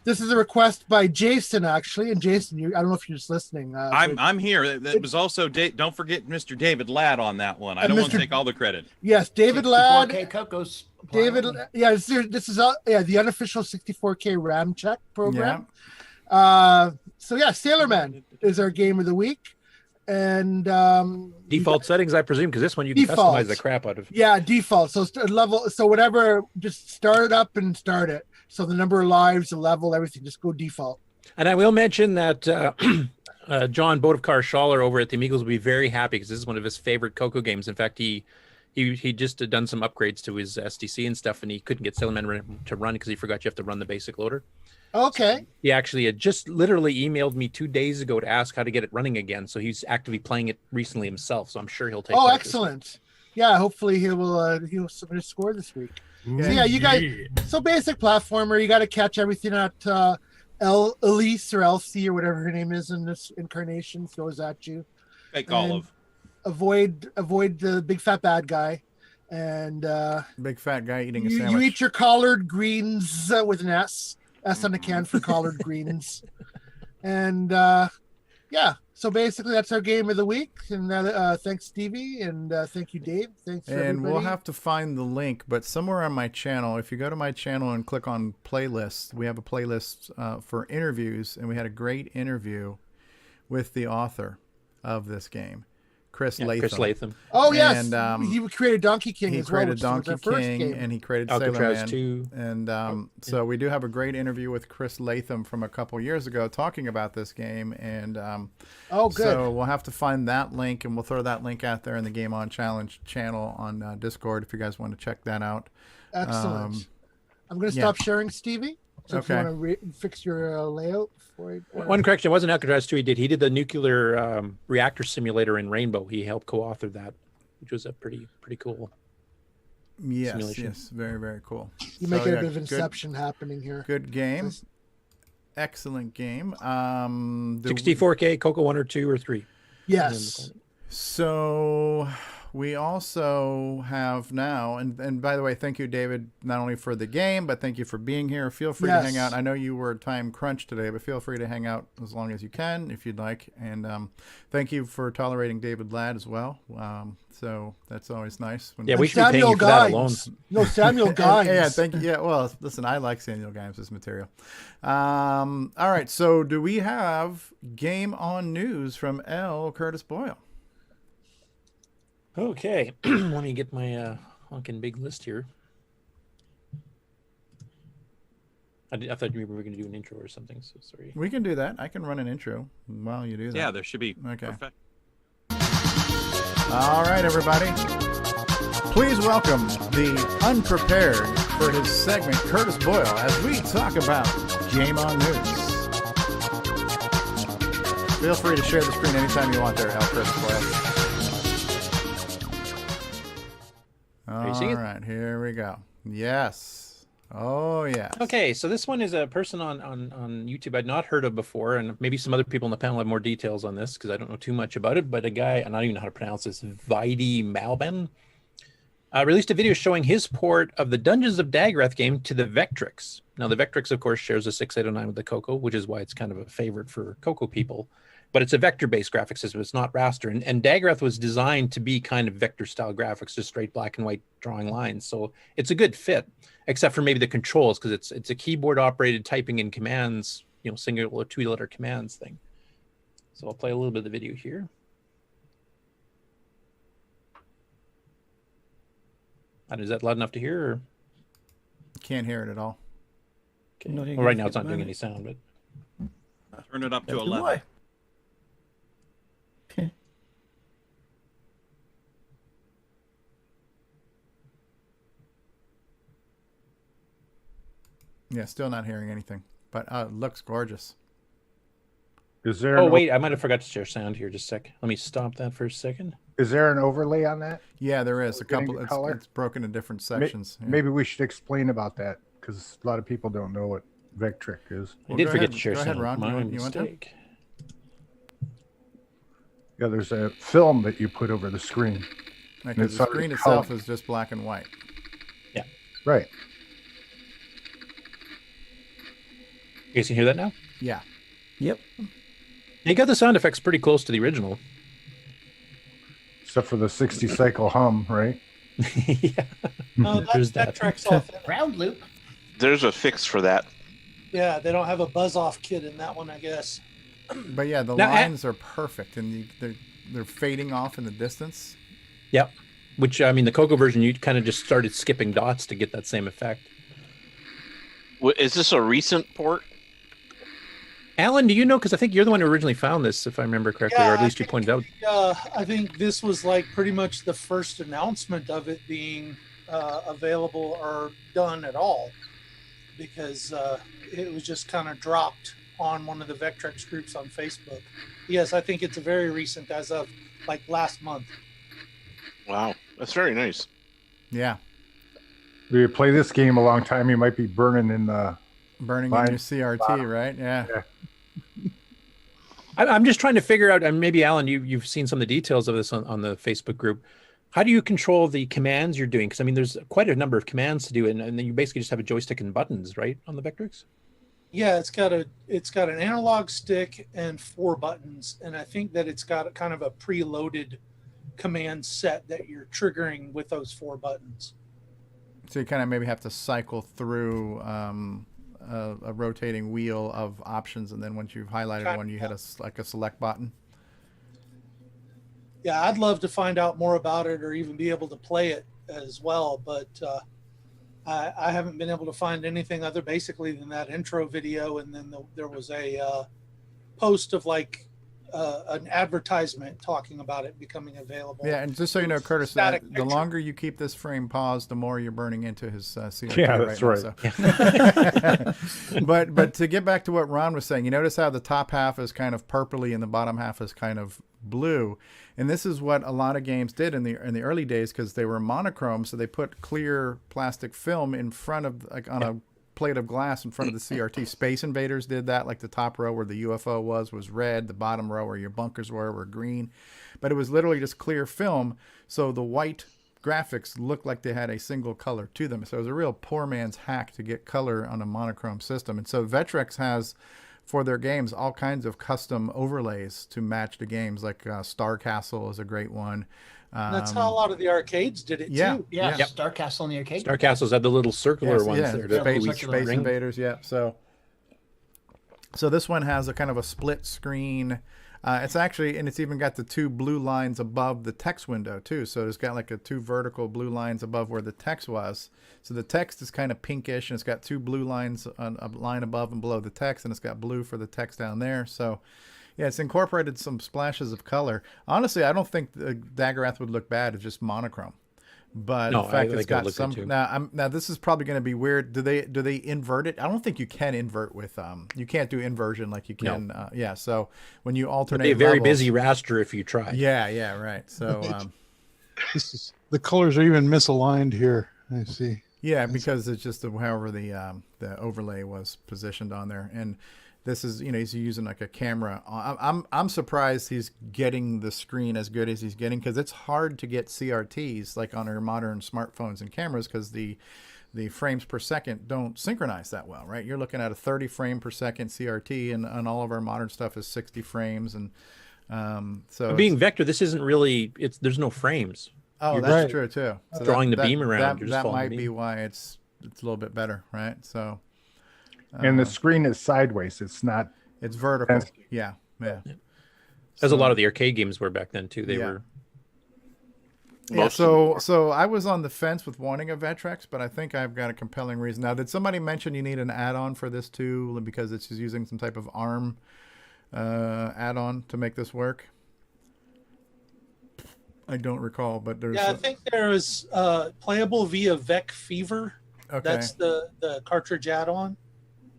this is a request by Jason, actually. And Jason, I don't know if you're just listening. I'm here. That was also don't forget Mr. David Ladd on that one. I don't want to take all the credit. Yes, David Ladd. CoCo's David, this is the unofficial 64K RAM check program. Yeah. Sailorman is our game of the week. And default settings, I presume, because this one you can customize the crap out of. Yeah, default. So whatever, just start it up and start it. So the number of lives, the level, everything, just go default. And I will mention that John Bodovkar Schaller over at the Amigos will be very happy because this is one of his favorite CoCo games. In fact, he he just had done some upgrades to his SDC and stuff, and he couldn't get Sailorman to run because he forgot you have to run the basic loader. Okay. He actually had just literally emailed me 2 days ago to ask how to get it running again. So he's actively playing it recently himself. So I'm sure he'll take. Oh, excellent! Yeah, hopefully he'll submit a score this week. So yeah, you guys. So basic platformer, you got to catch everything at Elise or Elsie or whatever her name is in this incarnation throws at you. Fake Olive. Avoid the big fat bad guy, and big fat guy eating a you sandwich. eat your collard greens with an S on the can for collard greens, and yeah. So basically, that's our game of the week. And thanks, Stevie, and thank you, Dave. Thanks for And everybody. we'll have to find the link, but somewhere on my channel, if you go to my channel and click on playlists, we have a playlist for interviews, and we had a great interview with the author of this game, Chris Latham. Chris Latham. Oh yes, and he created Donkey King as well. He Which created was Donkey our first King, game. and he created Alcatraz Sailor Man 2. And so we do have a great interview with Chris Latham from a couple years ago talking about this game. And oh, good. So we'll have to find that link, and we'll throw that link out there in the GameON Challenge channel on Discord if you guys want to check that out. Excellent. I'm going to stop sharing, Stevie. So if you Okay. want to fix your layout for it. One correction, it wasn't Alcatraz 2 he did. He did the nuclear reactor simulator in Rainbow. He helped co-author that, which was a pretty cool simulation. Yes, very, very cool. You make it a bit of Inception happening here. Good game. Excellent game. 64K, CoCo 1 or 2 or 3. Yes. So we also have now, and by the way, thank you, David, not only for the game, but thank you for being here. Feel free to hang out. I know you were time crunch today, but feel free to hang out as long as you can if you'd like. And thank you for tolerating David Ladd as well. So that's always nice. Yeah, we should be paying you for that alone. No, Samuel Guimes. Yeah, thank you. Yeah, well, listen, I like Samuel Guimes' material. All right, so do we have Game On news from L. Curtis Boyle? Okay, let me get my honking big list here. I thought we were going to do an intro or something, so sorry. We can do that. I can run an intro while you do that. Yeah, there should be. Okay. Perfect. All right, everybody. Please welcome the unprepared for his segment, Curtis Boyle, as we talk about Game On News. Feel free to share the screen anytime you want there, L. Curtis Boyle. All right, here we go. Yes. Oh, yes. Okay, so this one is a person on YouTube I'd not heard of before, and maybe some other people on the panel have more details on this because I don't know too much about it, but a guy, I don't even know how to pronounce this, Vidi Malben, released a video showing his port of the Dungeons of Daggerath game to the Vectrix. Now, the Vectrix, of course, shares a 6809 with the CoCo, which is why it's kind of a favorite for CoCo people. But it's a vector-based graphics system. It's not raster. And Daggerath was designed to be kind of vector-style graphics, just straight black and white drawing lines. So it's a good fit, except for maybe the controls, because it's a keyboard-operated typing in commands, single or two-letter commands thing. So I'll play a little bit of the video here. And is that loud enough to hear? Or? Can't hear it at all. Okay. Well, right now it's not doing any sound, but turn it up to 11. Okay. Yeah, still not hearing anything, but it looks gorgeous. Is there? Oh wait, I might have forgot to share sound here. Just a sec. Let me stop that for a second. Is there an overlay on that? Yeah, there is a couple. Color? It's broken in different sections. Maybe we should explain about that because a lot of people don't know what Vectric is. I did forget to share go sound. Ahead, Ron. My you want to? mistake. Yeah, there's a film that you put over the screen. Like, the screen itself is just black and white. Yeah. Right. You guys can hear that now? Yeah. Yep. You got the sound effects pretty close to the original. Except for the 60 cycle hum, right? Yeah. No, There's that that. track's off. Round loop. There's a fix for that. Yeah, they don't have a buzz off kit in that one, I guess. But yeah, the Now, lines are perfect, and they're fading off in the distance. Yep. Which, I mean, the CoCo version, you kind of just started skipping dots to get that same effect. Is this a recent port? Alan, do you know? Because I think you're the one who originally found this, if I remember correctly, or at least you pointed out. I think this was like pretty much the first announcement of it being available or done at all, because it was just kind of dropped on one of the Vectrex groups on Facebook. Yes, I think it's very recent, as of like last month. Wow, that's very nice. Yeah. If you play this game a long time, you might be burning in your CRT, right? Yeah. I'm just trying to figure out, and maybe Alan, you've seen some of the details of this on the Facebook group. How do you control the commands you're doing? Because I mean, there's quite a number of commands to do, and then you basically just have a joystick and buttons, right, on the Vectrex? Yeah, it's got an analog stick and 4 buttons, and I think that it's got kind of a preloaded command set that you're triggering with those 4 buttons. So you kind of maybe have to cycle through a rotating wheel of options, and then once you've highlighted one, you hit a select button. Yeah, I'd love to find out more about it or even be able to play it as well, but I haven't been able to find anything other basically than that intro video, and then there was a post of like an advertisement talking about it becoming available. Yeah, and just so you know, Curtis, the longer you keep this frame paused, the more you're burning into his CRT. Yeah, that's right. So. but to get back to what Ron was saying, you notice how the top half is kind of purpley and the bottom half is kind of blue, and this is what a lot of games did in the early days, because they were monochrome. So they put clear plastic film in front of, like, on a plate of glass in front of the CRT. Space Invaders did that, like the top row where the UFO was red, the bottom row where your bunkers were green, but it was literally just clear film, so the white graphics looked like they had a single color to them. So it was a real poor man's hack to get color on a monochrome system. And so Vectrex has, for their games, all kinds of custom overlays to match the games, like Star Castle is a great one. That's how a lot of the arcades did it too. Yeah, Star Castle in the arcade. Star Castles had the little circular ones. Yeah, Space Invaders. Yeah. So this one has a kind of a split screen. It's actually, and it's even got the 2 blue lines above the text window too. So it's got like 2 vertical blue lines above where the text was. So the text is kind of pinkish, and it's got 2 blue lines on a line above and below the text, and it's got blue for the text down there. So yeah, it's incorporated some splashes of color. Honestly, I don't think the Daggerath would look bad. It's just monochrome. But no, the fact it's got some now this is probably going to be weird. Do they invert it? I don't think you can invert with you can't do inversion like you can. No. So when you alternate, it'd be a very busy raster if you try. Yeah, right. So the colors are even misaligned here. I see. Yeah, because it's just however the overlay was positioned on there. And this is, he's using like a camera. I'm surprised he's getting the screen as good as he's getting, because it's hard to get CRTs like on our modern smartphones and cameras, because the frames per second don't synchronize that well, right? You're looking at a 30 frame per second CRT, and all of our modern stuff is 60 frames. And so being vector, this isn't really, there's no frames. Oh, that's true too. So drawing the beam around. That might be why it's a little bit better, right? So. And the screen is sideways. It's not. It's vertical. Yeah. As a lot of the arcade games were back then too. They were. Yeah. So I was on the fence with wanting a Vectrex, but I think I've got a compelling reason. Now, did somebody mention you need an add-on for this too, because it's just using some type of ARM add-on to make this work? I don't recall, but there's. Yeah, I think there is playable via Vec Fever. Okay. That's the cartridge add-on.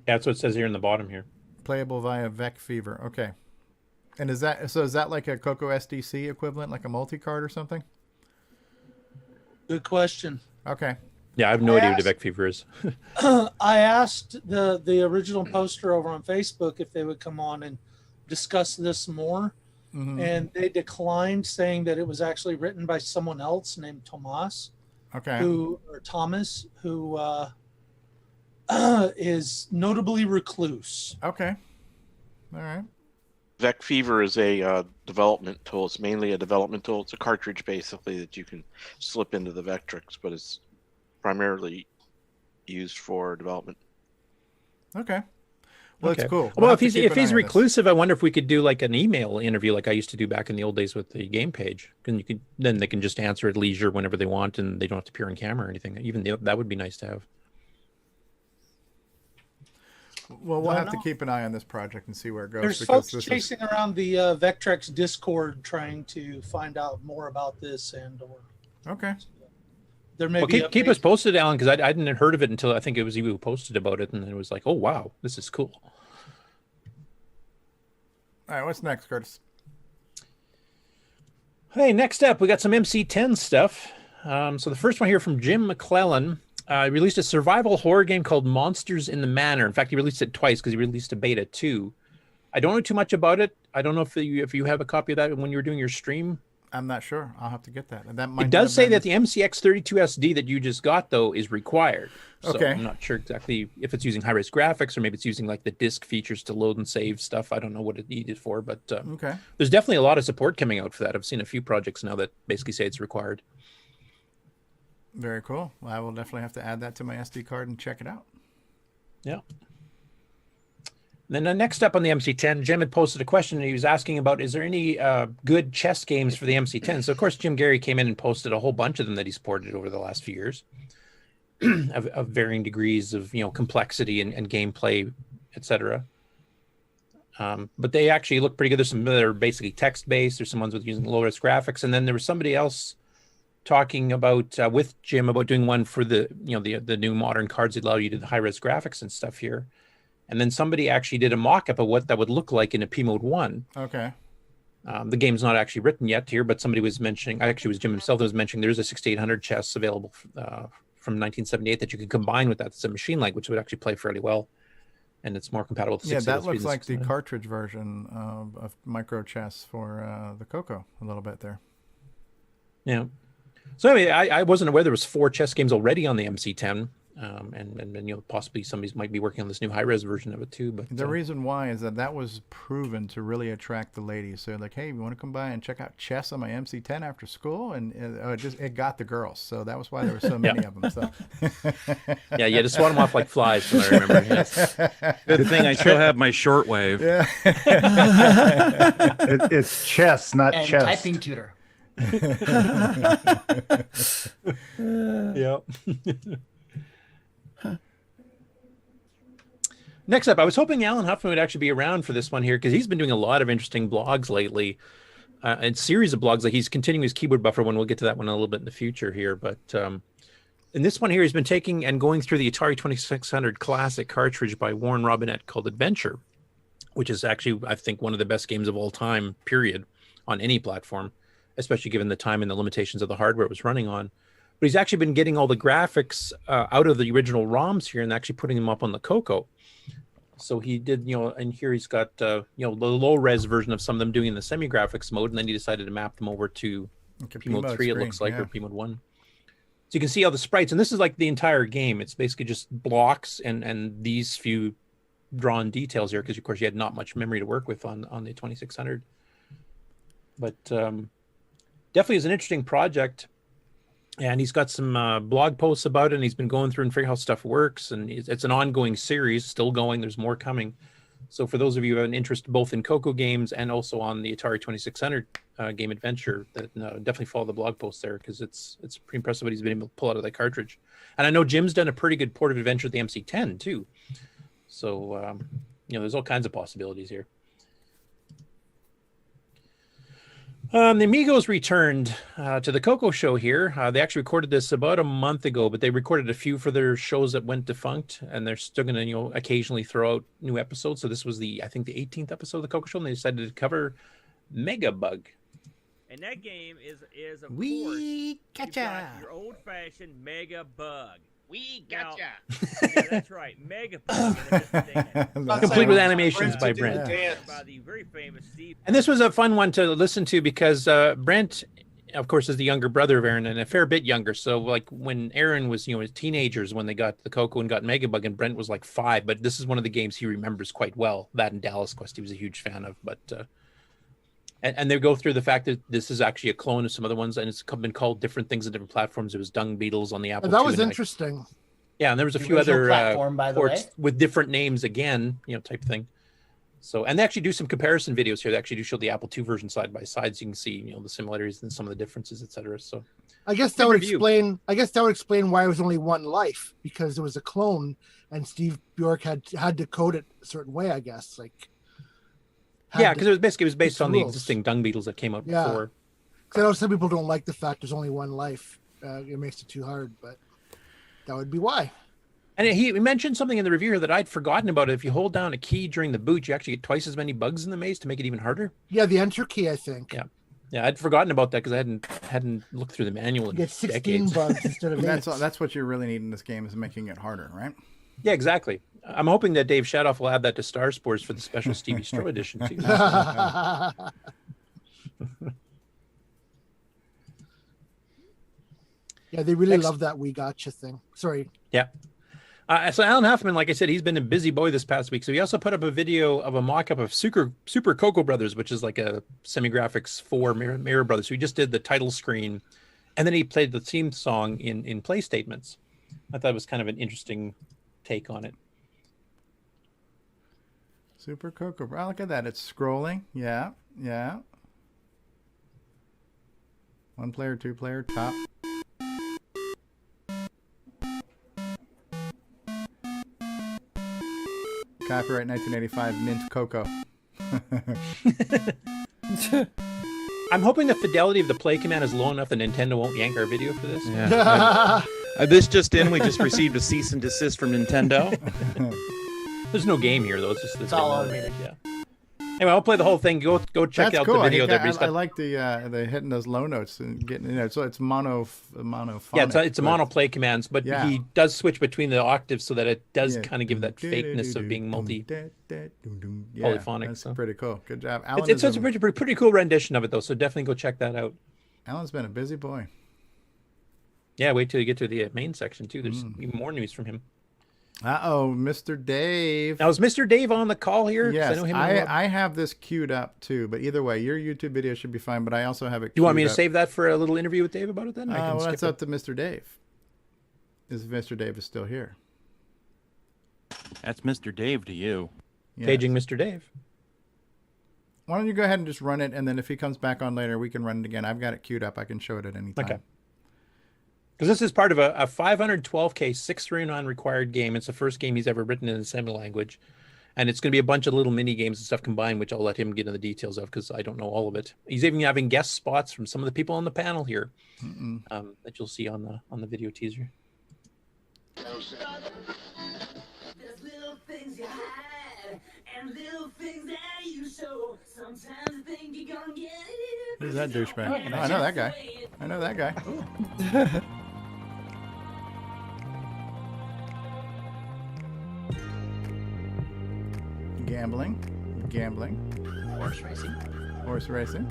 Yeah, that's what it says here in the bottom here. Playable via Vec Fever. Okay. And is that like a CoCo SDC equivalent, like a multi-card or something? Good question. Okay. Yeah, I have no idea what a Vec Fever is. I asked the original poster over on Facebook if they would come on and discuss this more, and they declined, saying that it was actually written by someone else named Thomas. Okay. Thomas, who is notably recluse. Okay. All right. Vec Fever is a development tool. It's mainly a development tool. It's a cartridge, basically, that you can slip into the Vectrex, but it's primarily used for development. Okay. Well, okay. It's cool. Well, if he's reclusive, I wonder if we could do like an email interview, like I used to do back in the old days with the game page. And then they can just answer at leisure whenever they want, and they don't have to appear on camera or anything. Even that would be nice to have. Well, we'll Don't have to know. keep an eye on this project and see where it goes. There's because folks this chasing around the Vectrex Discord trying to find out more about this or. Okay. There may Well, be keep us posted, Alan, because I hadn't heard of it until I think it was you who posted about it, and it was like, oh wow, this is cool. All right, what's next, Curtis? Hey, next up, we got some MC10 stuff. So the first one here from Jim McClellan. Released a survival horror game called Monsters in the Manor. In fact, he released it twice because he released a beta too. I don't know too much about it. I don't know if you have a copy of that when you were doing your stream. I'm not sure. I'll have to get that. That might It does have say been- that the MCX32SD that you just got, though, is required. So Okay. I'm not sure exactly if it's using high-res graphics or maybe it's using like the disk features to load and save stuff. I don't know what it needed for, but okay. There's definitely a lot of support coming out for that. I've seen a few projects now that basically say it's required. Very cool. Well, I will definitely have to add that to my SD card and check it out. Yeah. And then next up on the MC10, Jim had posted a question and he was asking about, is there any good chess games for the MC10? So, of course, Jim Gary came in and posted a whole bunch of them that he's ported over the last few years of varying degrees of, complexity and gameplay, etc. But they actually look pretty good. There's some that are basically text-based. There's some ones with using low-res graphics. And then there was somebody else talking about, with Jim, about doing one for the new modern cards that allow you to do the high-res graphics and stuff here. And then somebody actually did a mock-up of what that would look like in a P Mode 1. Okay. The game's not actually written yet here, but somebody was mentioning, actually it was Jim himself that was mentioning there's a 6800 chess available from 1978 that you could combine with that. It's a machine like, which would actually play fairly well. And it's more compatible with 6 that looks like the cartridge version of micro chess for the CoCo a little bit there. Yeah. So anyway, I wasn't aware there was 4 chess games already on the MC10. And possibly somebody might be working on this new high-res version of it too. But the reason why is that was proven to really attract the ladies. So like, hey, you want to come by and check out chess on my MC10 after school? And it got the girls. So that was why there were so many of them. So yeah, you had to swat them off like flies, from what I remember. Yes. Good thing I still have my shortwave. Yeah. It's chess, not And chess. typing tutor. Yep. Next up, I was hoping Alan Huffman would actually be around for this one here because he's been doing a lot of interesting blogs lately, and series of blogs. Like he's continuing his keyboard buffer one. We'll get to that one a little bit in the future here, but in this one here, he's been taking and going through the Atari 2600 classic cartridge by Warren Robinette called Adventure, which is actually, I think, one of the best games of all time, period, on any platform, especially given the time and the limitations of the hardware it was running on. But he's actually been getting all the graphics out of the original ROMs here and actually putting them up on the CoCo. So he did, and here he's got, the low res version of some of them doing in the semi graphics mode, and then he decided to map them over to P Mode 3, it looks like, or P Mode 1. So you can see all the sprites, and this is like the entire game. It's basically just blocks and these few drawn details here, because of course you had not much memory to work with on the 2600. But definitely is an interesting project. And he's got some blog posts about it, and he's been going through and figuring how stuff works. And it's an ongoing series, still going. There's more coming. So for those of you who have an interest both in CoCo games and also on the Atari 2600 game Adventure, that definitely follow the blog post there because it's pretty impressive what he's been able to pull out of that cartridge. And I know Jim's done a pretty good port of Adventure at the MC10 too. So there's all kinds of possibilities here. The Amigos returned to the CoCo show here. They actually recorded this about a month ago, but they recorded a few for their shows that went defunct, and they're still going to, occasionally throw out new episodes. So this was I think the 18th episode of the CoCo show, and they decided to cover Mega Bug. And that game is of course, We you've gotcha. got your old-fashioned Mega Bug. We Now- gotcha. Yeah, that's right, Mega Bug. Complete with animations by Brent. By the very famous Steve. And this was a fun one to listen to because Brent, of course, is the younger brother of Aaron and a fair bit younger. So like when Aaron was, teenagers when they got the CoCo and got Mega Bug, and Brent was like 5, but this is one of the games he remembers quite well. That and Dallas Quest he was a huge fan of. But and they go through the fact that this is actually a clone of some other ones, and it's been called different things on different platforms. It was Dung Beetles on the Apple II. That was and interesting. yeah, and there was a The few original other platform, by the ports way. with different names again, type thing. So, and they actually do some comparison videos here. They actually do show the Apple II version side by side, so you can see, the similarities and some of the differences, etc. So, I guess that would explain. I guess that would explain why it was only one life, because there was a clone, and Steve Bjork had to code it a certain way. I guess, because it was based on the existing dung beetles that came out before. Because I know some people don't like the fact there's only one life. It makes it too hard, but that would be why. And he mentioned something in the review here that I'd forgotten about. If you hold down a key during the boot, you actually get twice as many bugs in the maze to make it even harder. Yeah, the enter key, I think. Yeah, I'd forgotten about that because I hadn't looked through the manual in You get 16 decades. bugs instead of 8. That's what you really need in this game, is making it harder, right? Yeah, exactly. I'm hoping that Dave Shadoff will add that to Star Spores for the special Stevie Stroh edition too. Yeah, they really love that "we gotcha" thing. Sorry. Yeah. So Alan Huffman, like I said, he's been a busy boy this past week. So he also put up a video of a mock-up of Super CoCo Brothers, which is like a Semi-Graphics 4 Mirror Brothers. So he just did the title screen, and then he played the theme song in play statements. I thought it was kind of an interesting take on it. Super CoCo. Oh, look at that. It's scrolling. Yeah. One player, two player, top. Copyright 1985, Mint CoCo. I'm hoping the fidelity of the play command is low enough that Nintendo won't yank our video for this. Yeah. This just in, we just received a cease and desist from Nintendo. There's no game here, though. It's just It's all automated. Yeah. Anyway, I'll play the whole thing. Go check That's out cool. the video. I like the hitting those low notes and getting, so it's monophonic. Yeah, it's a mono play commands, but he does switch between the octaves so that it does kind of give that fakeness of being polyphonic. That's pretty cool. Good job, Alan. It's a pretty cool rendition of it, though. So definitely go check that out. Alan's been a busy boy. Yeah, wait till you get to the main section too. There's even more news from him. Mr. Dave. Now, is Mr. Dave on the call here? Yes, I know him. I have this queued up too, but either way, your YouTube video should be fine, but I also have it. You want me to save that for a little interview with Dave about it then? Well, that's up to Mr. Dave. Is Mr. Dave is still here? That's Mr. Dave to you. Yes. Paging Mr. Dave. Why don't you go ahead and just run it, and then if he comes back on later, we can run it again. I've got it queued up. I can show it at any time. Okay. Because this is part of a 512K 639 required game. It's the first game he's ever written in an assembly language. And it's going to be a bunch of little mini games and stuff combined, which I'll let him get into the details of because I don't know all of it. He's even having guest spots from some of the people on the panel here that you'll see on the video teaser. There's little things you hide and little things that you show. Sometimes I think you're gonna get it. Who's that douchebag? Oh, I know that guy. I know that guy. Gambling. Horse racing.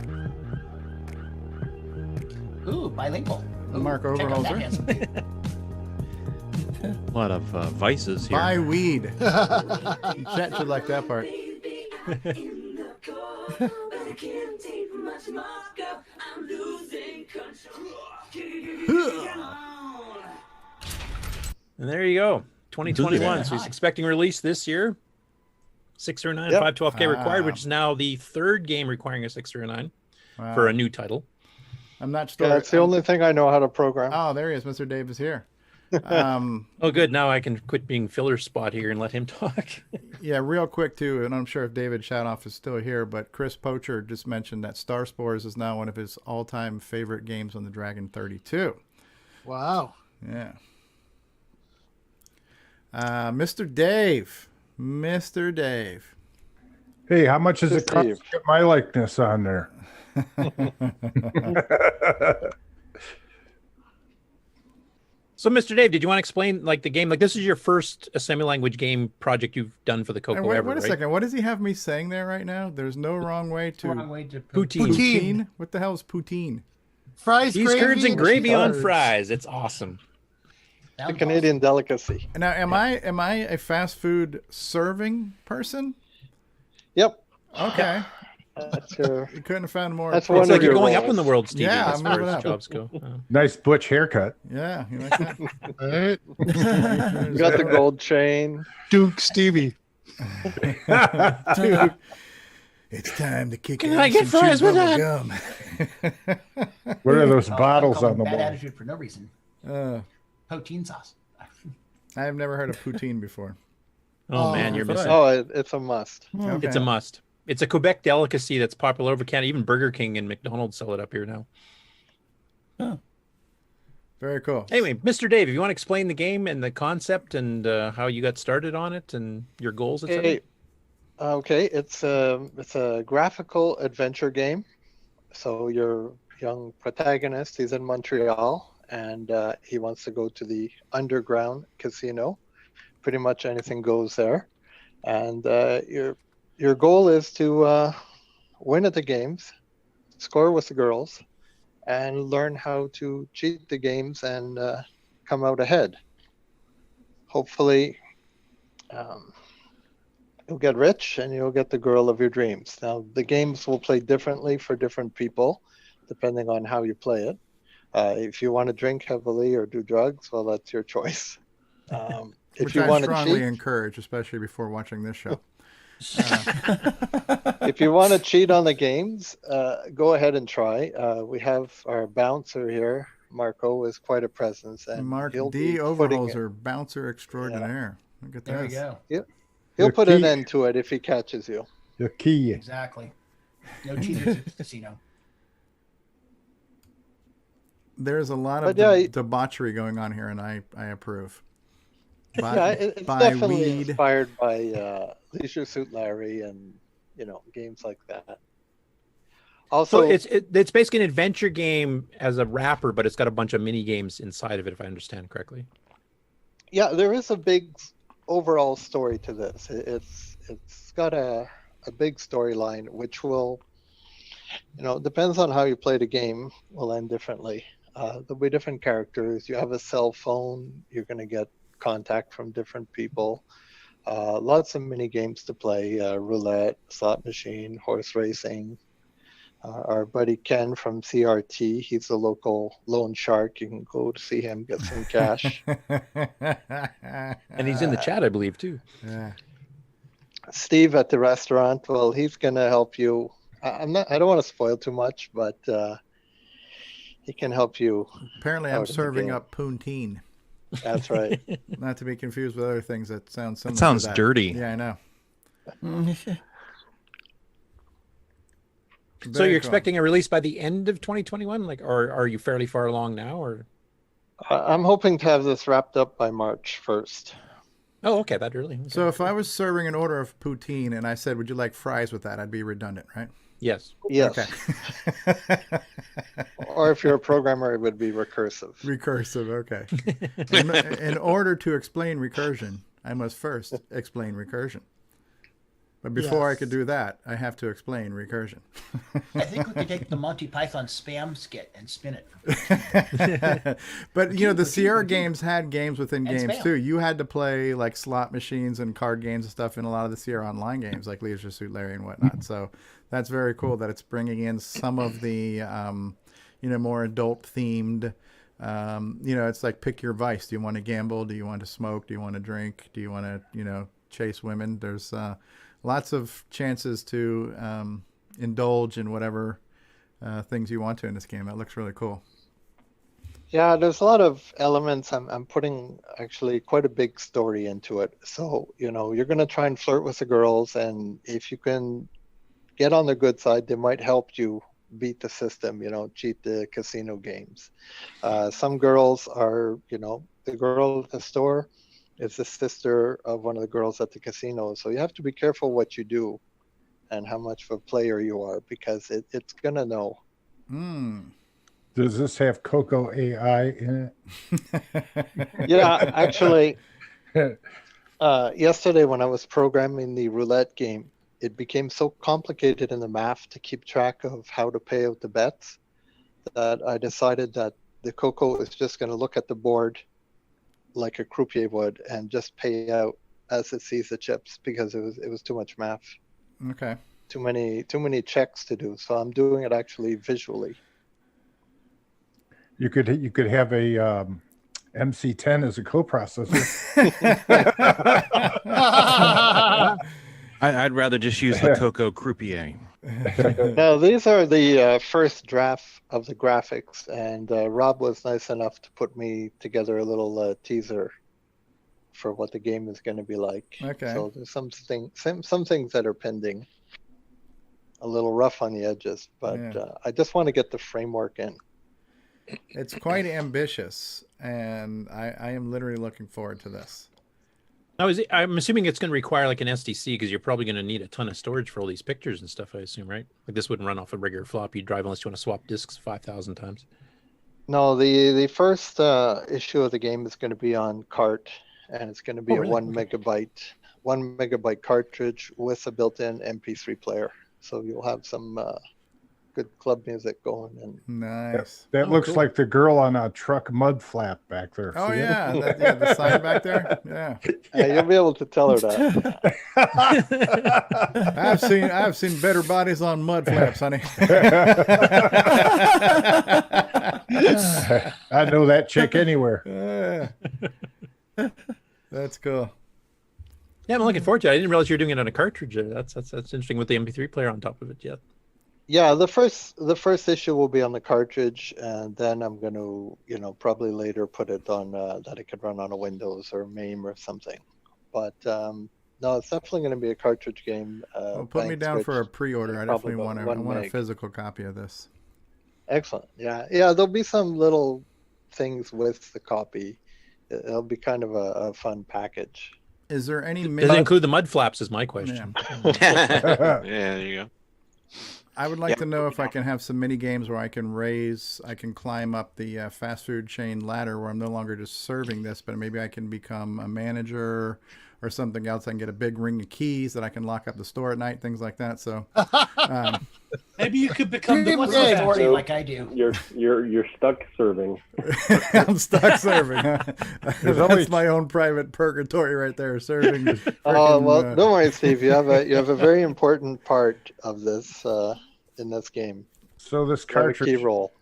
Ooh, bilingual. Mark Overholzer. A lot of vices here. Buy weed. Chet should like that part. And there you go. 2021. So he's expecting release this year. 609, 512K required, which is now the third game requiring a 609 for a new title. I'm not sure. Yeah, that's the only thing I know how to program. Oh, there he is. Mr. Dave is here. Oh, good. Now I can quit being filler spot here and let him talk. Yeah, real quick, too, and I'm sure if David Shadoff is still here, but Chris Poacher just mentioned that Star Spores is now one of his all-time favorite games on the Dragon 32. Wow. Yeah. Mr. Dave. Mr. Dave. Hey, how much does it cost to get my likeness on there? So, Mr. Dave, did you want to explain like the game? Like this is your first assembly language game project you've done for the CoCo wait, ever, wait a right? second. What does he have me saying there right now? There's no wrong way to poutine. Poutine. What the hell is poutine? Fries, cheese curds, and gravy on fries. It's awesome. The Canadian delicacy. Now, am I a fast food serving person? Yep. Okay. That's you couldn't have found more. That's one like you're going up in the world, Stevie. Yeah, as far as jobs go. Nice butch haircut. Yeah, you like that? You got the gold chain. Duke Stevie. Dude, it's time to kick Can ass I get and fries chew with bubble that? gum. What are those Oh, bottles I'm on the calling bad wall? attitude for no reason. Uh, Poutine sauce. I have never heard of poutine before. Oh man, you're missing. Oh, it's a must. Okay. It's a must. It's a Quebec delicacy that's popular over Canada. Even Burger King and McDonald's sell it up here now. Very cool. Anyway, Mr. Dave, if you want to explain the game and the concept and how you got started on it and your goals, etc. Okay, it's a graphical adventure game. So your young protagonist, he's in Montreal, and he wants to go to the underground casino. Pretty much anything goes there, and your goal is to win at the games, score with the girls, and learn how to cheat the games and come out ahead. Hopefully, you'll get rich and you'll get the girl of your dreams. Now, the games will play differently for different people, depending on how you play it. If you want to drink heavily or do drugs, well, that's your choice. If Which you I want to strongly cheat, encourage, especially before watching this show. if you want to cheat on the games, go ahead and try. We have our bouncer here. Marco is quite a presence, and Mark he'll D. be putting Overholzer, bouncer extraordinaire. Look at There this. you go. he'll The put an key- end to it if he catches you. The key. Exactly. No cheaters at the casino. There's a lot of But yeah, debauchery going on here, and I approve. Yeah, it's by definitely weed. inspired by Leisure Suit Larry and games like that. Also, So it's basically an adventure game as a wrapper, but it's got a bunch of mini games inside of it, if I understand correctly. yeah, there is a big overall story to this. It's got a big storyline, which will, depends on how you play the game, will end differently. There'll be different characters. You have a cell phone. You're going to get contact from different people. Lots of mini games to play: roulette, slot machine, horse racing. Our buddy Ken from CRT, he's a local loan shark. You can go to see him, get some cash. And he's in the chat, I believe, too. Yeah. Steve at the restaurant, well, he's gonna help you. I don't want to spoil too much, but he can help you. Apparently, out I'm in the serving game. up poutine. That's right. Not to be confused with other things that sound similar. sounds to that. dirty. Yeah, I know. So Very you're cool. expecting a release by the end of 2021, or are you fairly far along now? Or I'm hoping to have this wrapped up by March 1st. oh, okay, that early. Okay. So if I was serving an order of poutine and I said, "Would you like fries with that?" I'd be redundant, right? Yes. Yes. Okay. Or if you're a programmer, it would be recursive. Recursive. Okay. In order to explain recursion, I must first explain recursion. But before I could do that, I have to explain recursion. I think we could take the Monty Python spam skit and spin it. But the Sierra games had games within And games spam. too. You had to play like slot machines and card games and stuff in a lot of the Sierra Online games, like Leisure Suit Larry and whatnot. So that's very cool that it's bringing in some of the, more adult themed. It's like pick your vice. Do you want to gamble? Do you want to smoke? Do you want to drink? Do you want to, chase women? There's lots of chances to indulge in whatever things you want to in this game. It looks really cool. Yeah, there's a lot of elements. I'm putting actually quite a big story into it. So, you're going to try and flirt with the girls, and if you can get on the good side, they might help you beat the system, cheat the casino games. Some girls are, the girl at the store is the sister of one of the girls at the casino. So you have to be careful what you do and how much of a player you are, because it's going to know. Does this have CoCo AI in it? Yeah, actually, yesterday when I was programming the roulette game, it became so complicated in the math to keep track of how to pay out the bets that I decided that the CoCo is just going to look at the board like a croupier would and just pay out as it sees the chips, because it was too much math. Okay. Too many checks to do. So I'm doing it actually visually. You could have a MC10 is a coprocessor. I'd rather just use the CoCo Croupier. Now, these are the first draft of the graphics, and Rob was nice enough to put me together a little teaser for what the game is going to be like. Okay. So there's some things that are pending, a little rough on the edges, but I just want to get the framework in. It's quite ambitious, and I am literally looking forward to this. Now, I'm assuming it's going to require like an SDC because you're probably going to need a ton of storage for all these pictures and stuff, I assume, right? Like this wouldn't run off a regular floppy drive unless you want to swap disks 5,000 times. No, the first issue of the game is going to be on cart, and it's going to be a 1 megabyte cartridge with a built-in MP3 player. So you'll have some good club music going. And nice. That looks like the girl on a truck mud flap back there. Oh See it? yeah, the sign back there. Yeah. You'll be able to tell her that. I've seen better bodies on mud flaps, honey. I know that chick anywhere. That's cool. Yeah, I'm looking forward to it. I didn't realize you were doing it on a cartridge. That's interesting with the MP3 player on top of it. Yeah. Yeah, the first issue will be on the cartridge, and then I'm going to, probably later put it on that it could run on a Windows or MAME or something. But no, it's definitely going to be a cartridge game. Well, put me down for a pre-order. I definitely want a physical copy of this. Excellent. Yeah, there'll be some little things with the copy. It'll be kind of a fun package. Is there any? Does it include the mud flaps? Is my question. Yeah, there you go. I would like to know if I can have some mini games where I can climb up the fast food chain ladder where I'm no longer just serving this, but maybe I can become a manager or something else. I can get a big ring of keys that I can lock up the store at night, things like that. So maybe you could become the authority like I do. You're stuck serving. I'm stuck serving. Huh? That's my own private purgatory right there, serving. Oh well, don't worry, Steve. You have a very important part of this in this game. So this cartridge, key role.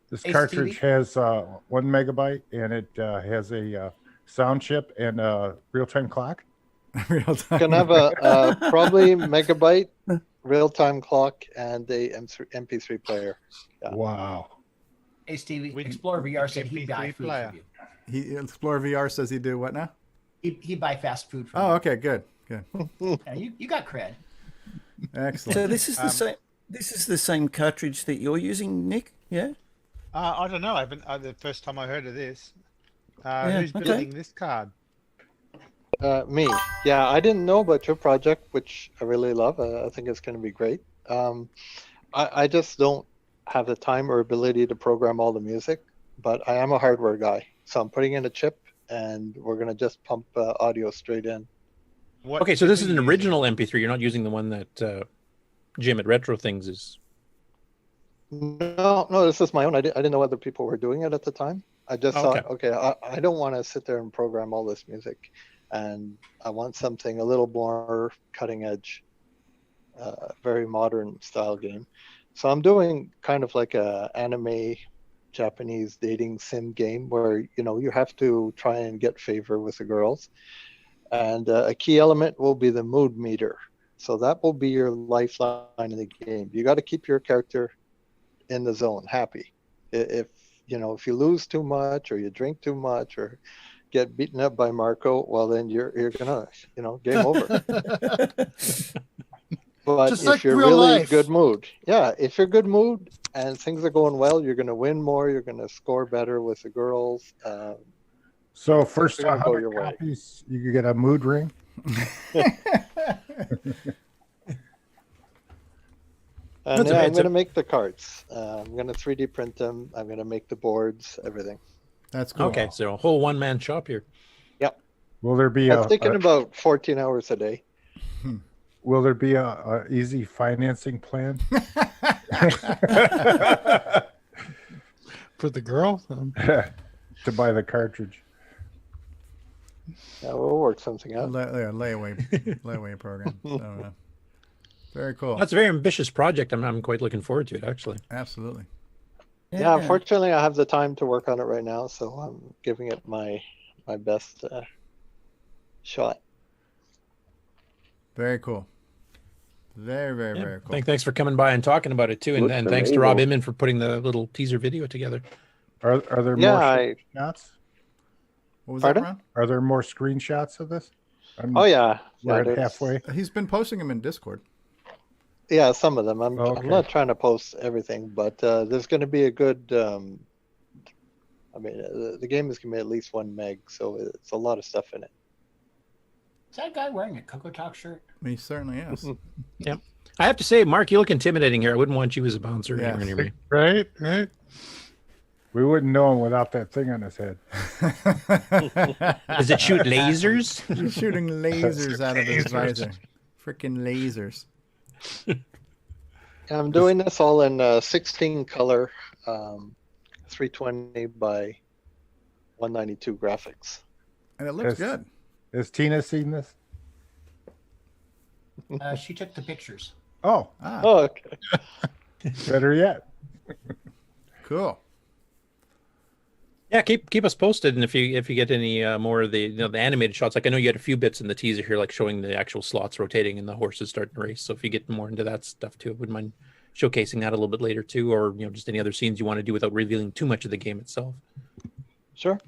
This cartridge has 1 megabyte, and it has a sound chip and a real-time clock. You can have a probably megabyte real-time clock and a MP3 player. Yeah. Wow. Hey, Stevie, Explorer VR said he'd buy food for you. Explorer VR says he'd do what now? He'd buy fast food for you. Oh, okay, good. Yeah, you got cred. Excellent. So this is the same. This is the same cartridge that you're using, Nick. Yeah. I don't know. The first time I heard of this. Who's building this card? Me. Yeah, I didn't know about your project, which I really love. I think it's going to be great. I just don't have the time or ability to program all the music, but I am a hardware guy. So I'm putting in a chip, and we're going to just pump audio straight in. Okay, so this is an original MP3. You're not using the one that Jim at Retro Things is. No, this is my own. I didn't know other people were doing it at the time. I just thought, okay, I don't want to sit there and program all this music, and I want something a little more cutting edge, very modern style game. So I'm doing kind of like a anime Japanese dating sim game where you have to try and get favor with the girls, and a key element will be the mood meter. So that will be your lifeline in the game. You got to keep your character in the zone, happy. If you lose too much or you drink too much or get beaten up by Marco, well then you're gonna game over. But Just if like you're real really life. good mood, if you're good mood and things are going well, you're gonna win more. You're gonna score better with the girls. So first It's gonna go your 100 way. copies, you could get a mood ring. And That's I'm going to make the cards. I'm going to 3D print them. I'm going to make the boards, everything. That's cool. Okay, so a whole one-man shop here. Yep. Will there be I'm thinking about 14 hours a day. Will there be a easy financing plan? For the girl? To buy the cartridge. Yeah, we'll work something out. Layaway program. So, very cool. That's a very ambitious project. I'm quite looking forward to it, actually. Absolutely. Yeah, unfortunately, I have the time to work on it right now, so I'm giving it my best shot. Very cool. Very cool. Thanks for coming by and talking about it too, and, Looks and thanks to Rob amazing. Inman for putting the little teaser video together. Are there Yeah, more I- screenshots? What was Pardon? that, Ron? Are there more screenshots of this? Oh yeah, We're yeah, at there's- halfway. He's been posting them in Discord. Yeah, some of them. I'm Okay. not trying to post everything, but there's going to be a good. I mean, the game is going to be at least 1 meg, so it's a lot of stuff in it. Is that guy wearing a CoCoTALK shirt? He certainly is. Yeah. I have to say, Mark, you look intimidating here. I wouldn't want you as a bouncer anywhere near me. Right. We wouldn't know him without that thing on his head. Does it shoot lasers? He's shooting lasers out of his visor. Freaking lasers. I'm doing this all in 16 color, 320 by 192 graphics. And it looks good. Has Tina seen this? She took the pictures. Oh. Oh, okay. Better yet. Cool. Yeah, keep us posted, and if you get any more of the the animated shots, like I know you had a few bits in the teaser here, like showing the actual slots rotating and the horses starting to race. So if you get more into that stuff too, I wouldn't mind showcasing that a little bit later too, or just any other scenes you want to do without revealing too much of the game itself. Sure.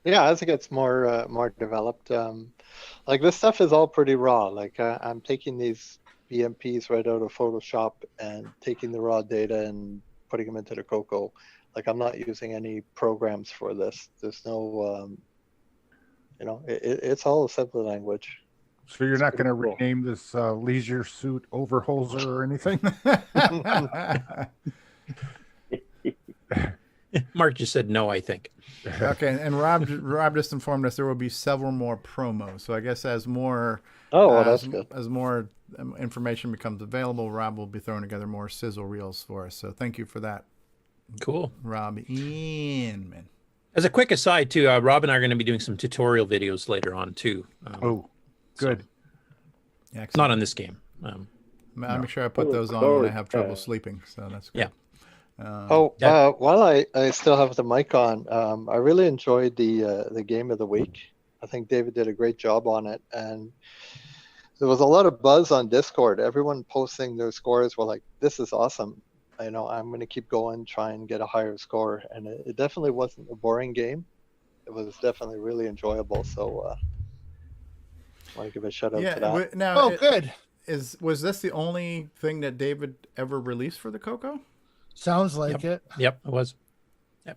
Yeah, as it gets more developed, like this stuff is all pretty raw. Like I'm taking these BMPs right out of Photoshop and taking the raw data and putting them into the CoCo. Like I'm not using any programs for this. There's no, it's all assembly language. So you're not pretty going to cool. rename this leisure suit overholzer or anything? Mark just said no, I think. Okay, and Rob just informed us there will be several more promos. So I guess as more that's good. As more information becomes available, Rob will be throwing together more sizzle reels for us. So thank you for that. Cool. Rob Inman. As a quick aside too, Rob and I are going to be doing some tutorial videos later on too. Good. Yeah, not on this game. I'll make sure I put those on when I have trouble sleeping. So that's good. Yeah. While I still have the mic on, I really enjoyed the game of the week. I think David did a great job on it, and there was a lot of buzz on Discord. Everyone posting their scores were like, "This is awesome." I'm going to keep going, try and get a higher score, and it definitely wasn't a boring game. It was definitely really enjoyable. So I want to give a shout out to that. Now, good. Was this the only thing that David ever released for the CoCo? Sounds like it. Yep, it was.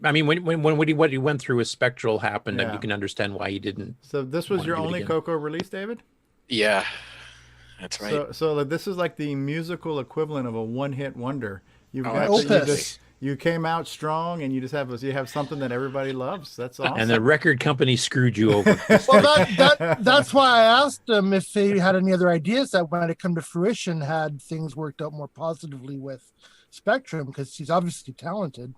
I mean, when what he went through with Spectral happened, and Yeah. you can understand why he didn't. So this was want to your do it only again. CoCo release, David? Yeah, that's right. So this is like the musical equivalent of a one-hit wonder. You've Oh, got absolutely. you came out strong, and you have something that everybody loves. That's awesome. And the record company screwed you over. Well, that's why I asked him if he had any other ideas that might have come to fruition had things worked out more positively with Spectrum, because he's obviously talented,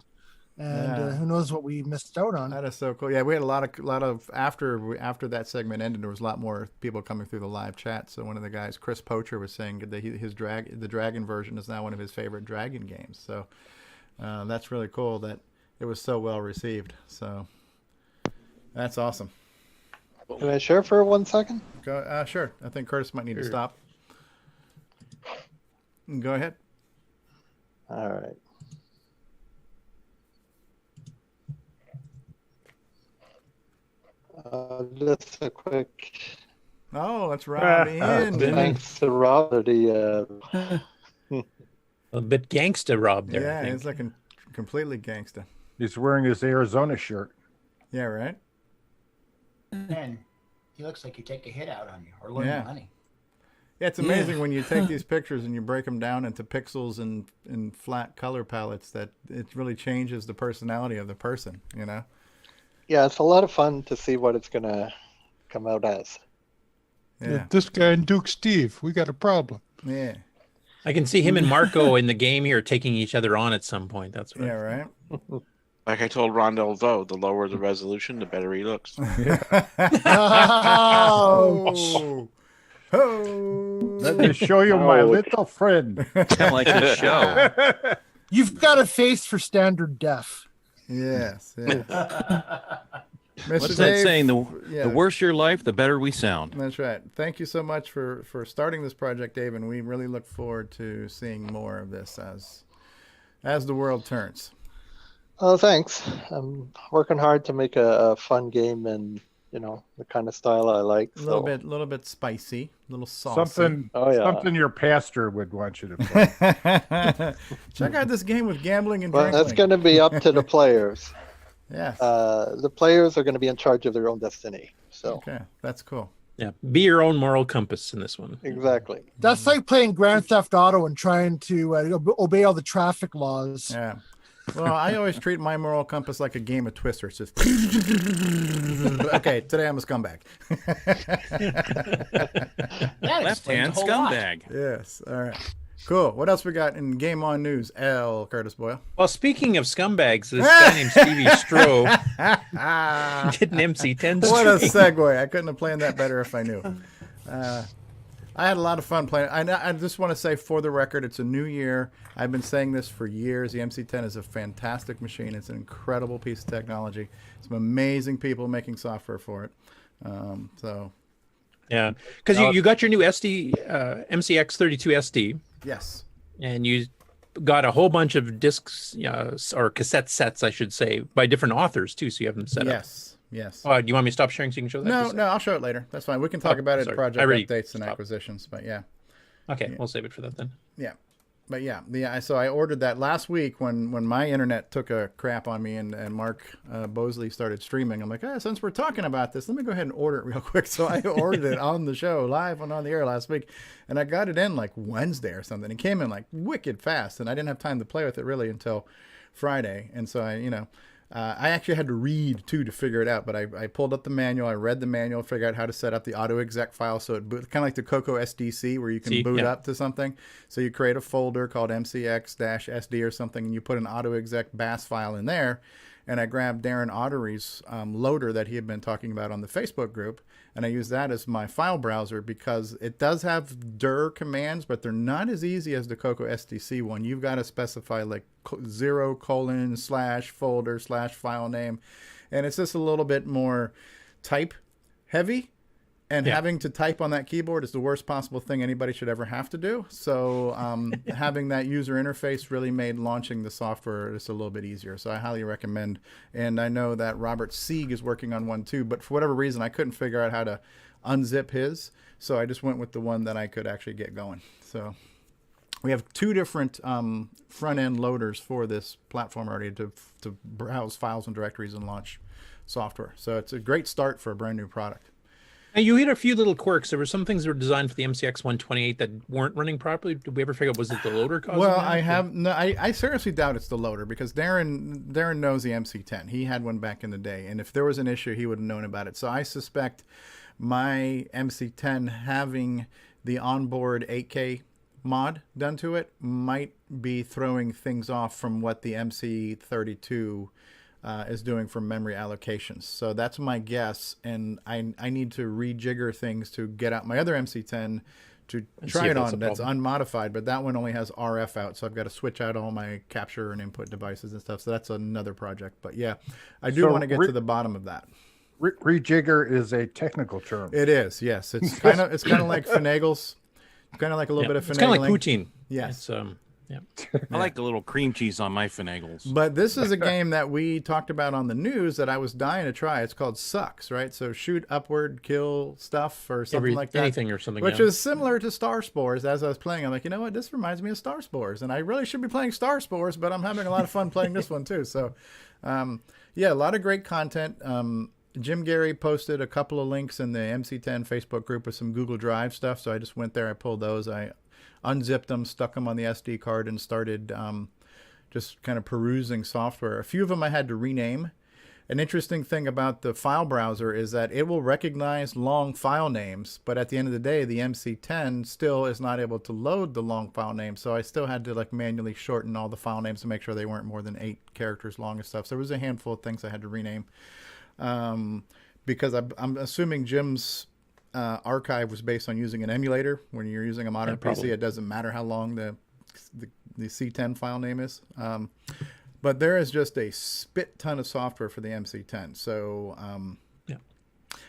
and Yeah. who knows what we missed out on. That is so cool. Yeah, we had a lot of after that segment ended, there was a lot more people coming through the live chat. So one of the guys, Chris Poacher, was saying that the Dragon version is now one of his favorite Dragon games. So that's really cool that it was so well received. So that's awesome. Can I share for 1 second? Go, sure. I think Curtis might need to stop. Go ahead. All right. Just a quick. Oh, that's Rob in. Thanks to Rob for the. A bit gangsta Rob there. I Yeah, think. he's looking completely gangsta. He's wearing his Arizona shirt. Yeah, right. And he looks like you take a hit out on you or loan you Yeah. money. Yeah, it's amazing when you take these pictures and you break them down into pixels and flat color palettes that it really changes the personality of the person, you know? Yeah, it's a lot of fun to see what it's gonna come out as. Yeah. This guy and Duke Steve, we got a problem. Yeah. I can see him and Marco in the game here taking each other on at some point. That's right. Yeah, right. Like I told Ron Delvaux, the lower the resolution, the better he looks. Oh. Oh. Let me show you my little friend. Kind of like this show. You've got a face for standard def. Yes. yes. What's that Dave, saying? yeah. The worse your life, the better we sound. That's right. Thank you so much for starting this project, Dave, and we really look forward to seeing more of this as the world turns. Oh, thanks. I'm working hard to make a fun game and, the kind of style I like. A little bit spicy, a little saucy. Something your pastor would want you to play. Check out this game with gambling and Well, drinking. that's going to be up to the players. Yes. The players are going to be in charge of their own destiny. So. Okay, that's cool. Yeah, be your own moral compass in this one. Exactly. That's like playing Grand Theft Auto and trying to obey all the traffic laws. Yeah. Well, I always treat my moral compass like a game of Twister. It's just okay. Today I'm a scumbag. Left-hand scumbag. Yes. All right. Cool. What else we got in GameON news? Curtis Boyle. Well, speaking of scumbags, this guy named Stevie Stroh did an MC10 What a stream. segue. I couldn't have planned that better if I knew. I had a lot of fun playing. I just want to say, for the record, it's a new year. I've been saying this for years. The MC10 is a fantastic machine. It's an incredible piece of technology. Some amazing people making software for it. Yeah, because you got your new SD MCX32 SD. Yes. And you got a whole bunch of discs or cassette sets, I should say, by different authors too. So you have them set up. Yes. Oh, do you want me to stop sharing so you can show that? No, I'll show it later. That's fine. We can talk about it in project updates and acquisitions. But yeah. Okay, we'll save it for that then. Yeah. But yeah. So I ordered that last week when my internet took a crap on me and Mark Bosley started streaming. I'm like, since we're talking about this, let me go ahead and order it real quick. So I ordered it on the show live and on the air last week, and I got it in like Wednesday or something. It came in like wicked fast, and I didn't have time to play with it really until Friday. And so I actually had to read too to figure it out, but I pulled up the manual, I read the manual, figured out how to set up the auto exec file so it kind of like the CoCo SDC where you can boot up to something. So you create a folder called MCX-SD or something, and you put an auto exec BAS file in there. And I grabbed Darren Ottery's loader that he had been talking about on the Facebook group, and I used that as my file browser because it does have dir commands, but they're not as easy as the CoCo SDC one. You've got to specify like 0:/folder/file name, and it's just a little bit more type heavy. And having to type on that keyboard is the worst possible thing anybody should ever have to do. So having that user interface really made launching the software just a little bit easier. So I highly recommend. And I know that Robert Sieg is working on one too, but for whatever reason, I couldn't figure out how to unzip his. So I just went with the one that I could actually get going. So we have two different front-end loaders for this platform already to browse files and directories and launch software. So it's a great start for a brand new product. And you had a few little quirks. There were some things that were designed for the MCX 128 that weren't running properly. Did we ever figure out, was it the loader causing Well, that? I seriously doubt it's the loader because Darren knows the MC10. He had one back in the day, and if there was an issue, he would have known about it. So I suspect my MC10 having the onboard 8K mod done to it might be throwing things off from what the MC32 is doing for memory allocations. So that's my guess, and I need to rejigger things to get out my other MC10 to try it on. That's unmodified, but that one only has RF out, so I've got to switch out all my capture and input devices and stuff. So that's another project. But yeah, I do want to get to the bottom of that. Rejigger is a technical term. It is, yes. It's kind of like finagles. Kind of like a little bit of finagling. It's kind of like poutine. Yes. I like a little cream cheese on my finagles. But this is a game that we talked about on the news that I was dying to try. It's called Sucks, right? So shoot upward, kill stuff or something like that. Anything or something. Which is similar to Star Spores. As I was playing, I'm like, you know what? This reminds me of Star Spores. And I really should be playing Star Spores, but I'm having a lot of fun playing this one too. So, yeah, a lot of great content. Jim Gary posted a couple of links in the MC10 Facebook group with some Google Drive stuff. So I just went there, I pulled those, I unzipped them, stuck them on the SD card, and started just kind of perusing software. A few of them I had to rename. An interesting thing about the file browser is that it will recognize long file names, but at the end of the day, the MC10 still is not able to load the long file names. So I still had to like manually shorten all the file names to make sure they weren't more than 8 characters long and stuff. So there was a handful of things I had to rename. Because I'm assuming Jim's archive was based on using an emulator. When you're using a modern PC, it doesn't matter how long the the C10 file name is. But there is just a spit ton of software for the MC10. So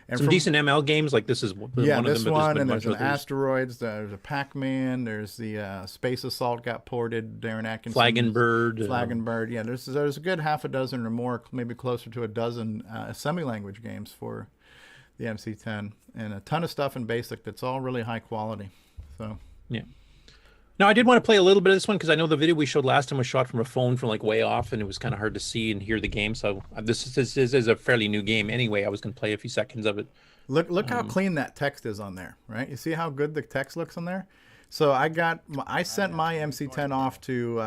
and some decent ML games, like this is one of them. This but one, been and a there's bunch an of others. Asteroids, there's a Pac-Man, there's the Space Assault got ported, Darren Atkinson. Flag and Bird. Yeah, there's a good half a dozen or more, maybe closer to a dozen semi-language games for the MC10, and a ton of stuff in BASIC that's all really high quality. So yeah. Now, I did want to play a little bit of this one because I know the video we showed last time was shot from a phone from like way off, and it was kind of hard to see and hear the game. So this is a fairly new game anyway. I was going to play a few seconds of it. Look how clean that text is on there, right? You see how good the text looks on there? So I sent my MC10 off to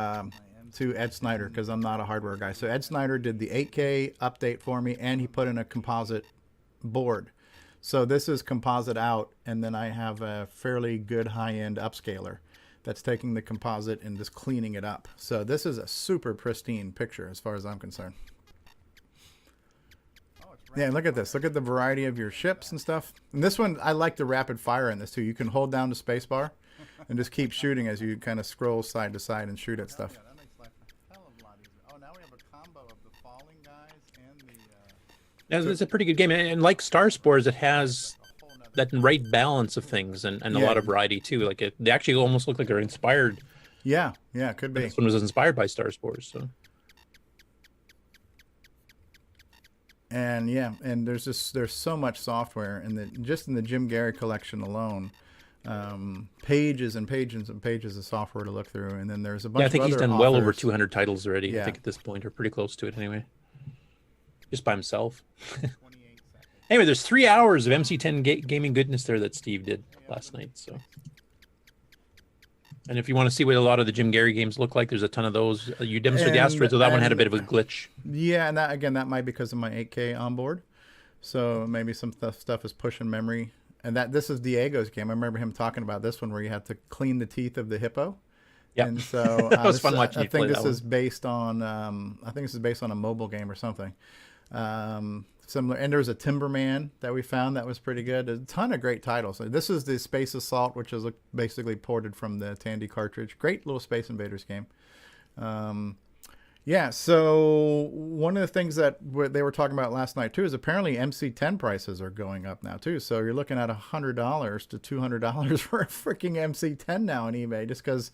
Ed Snyder because I'm not a hardware guy. So Ed Snyder did the 8K update for me, and he put in a composite board. So this is composite out, and then I have a fairly good high-end upscaler that's taking the composite and just cleaning it up. So this is a super pristine picture as far as I'm concerned. Yeah, look at this. Look at the variety of your ships and stuff. And this one, I like the rapid fire in this too. You can hold down the space bar and just keep shooting as you kind of scroll side to side and shoot at stuff. that makes life a hell of a lot easier. Oh, now we have a combo of the falling guys and the... It's a pretty good game, and like Star Spores, it has that right balance of things and a lot of variety too. Like they actually almost look like they're inspired. Yeah, it could be. This one was inspired by Star Spores. So. And and there's so much software in the Jim Gary collection alone. Pages and pages and pages of software to look through, and then there's a bunch. I think of he's other done authors. well over 200 titles already. Yeah. I think at this point, or pretty close to it anyway. Just by himself. Anyway, there's 3 hours of MC10 gaming goodness there that Steve did last night. So, and if you want to see what a lot of the Jim Gary games look like, there's a ton of those. You demonstrated the Asteroids, so that one had a bit of a glitch. Yeah, and that might be because of my 8K onboard. So maybe some stuff is pushing memory. And this is Diego's game. I remember him talking about this one where you have to clean the teeth of the hippo. Yeah, and so that was fun watching. I think this is based on a mobile game or something. Similar, and there was a Timberman that we found that was pretty good. A ton of great titles. This is the Space Assault, which is basically ported from the Tandy cartridge. Great little Space Invaders game. So one of the things that they were talking about last night too is apparently MC10 prices are going up now too. So you're looking at $100 to $200 for a freaking MC10 now on eBay, just because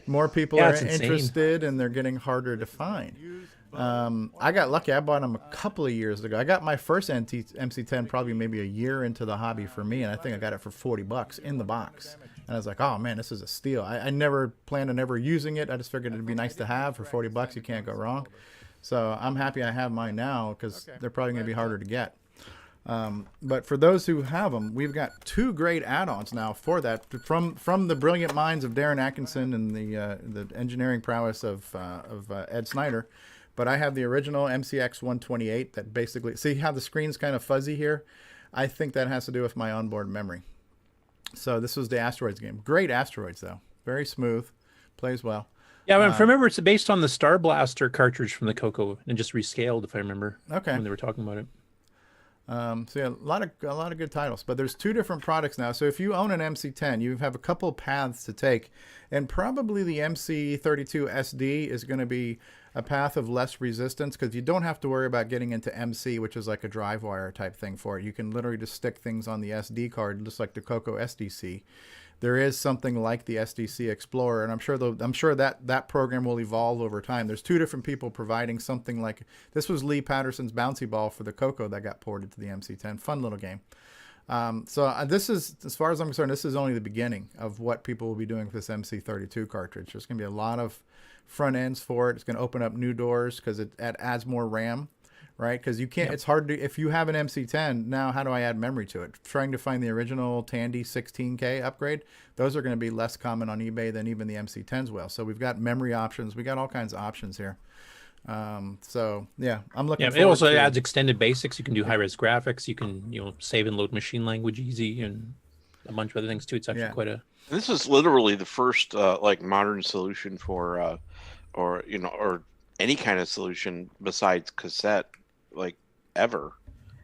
more people are interested and they're getting harder to find. I got lucky. I bought them a couple of years ago. I got my first MC10 probably maybe a year into the hobby for me, and I think I got it for $40 in the box. And I was like, oh man, this is a steal. I never planned on ever using it. I just figured it'd be nice to have for $40. You can't go wrong. So I'm happy I have mine now because they're probably going to be harder to get. But for those who have them, we've got 2 great add-ons now for that from the brilliant minds of Darren Atkinson and the engineering prowess of Ed Snyder. But I have the original MCX 128 that basically, see how the screen's kind of fuzzy here? I think that has to do with my onboard memory. So this was the Asteroids game. Great Asteroids, though. Very smooth. Plays well. Yeah, if I remember, it's based on the Star Blaster cartridge from the CoCo and just rescaled, if I remember. Okay. When they were talking about it. So yeah, a lot of good titles, but there's 2 different products now. So if you own an MC10, you have a couple paths to take, and probably the MC32 SD is going to be a path of less resistance because you don't have to worry about getting into MC, which is like a drive wire type thing for it. You can literally just stick things on the SD card, just like the CoCo SDC. There is something like the SDC Explorer, and I'm sure that program will evolve over time. There's 2 different people providing something like this. Was Lee Patterson's bouncy ball for the CoCo that got ported to the MC10. Fun little game. So this is, as far as I'm concerned, this is only the beginning of what people will be doing with this MC32 cartridge. There's going to be a lot of front ends for it. It's going to open up new doors because it adds more RAM. Right, because you can't. Yep. It's hard to, if you have an MC10 now. How do I add memory to it? Trying to find the original Tandy 16K upgrade. Those are going to be less common on eBay than even the MC10s will. So we've got memory options. We got all kinds of options here. So yeah, I'm looking. Yeah, it also adds extended basics. You can do high-res graphics. You can save and load machine language easy and a bunch of other things too. It's actually quite a. This is literally the first like modern solution for, or any kind of solution besides cassette. Like ever,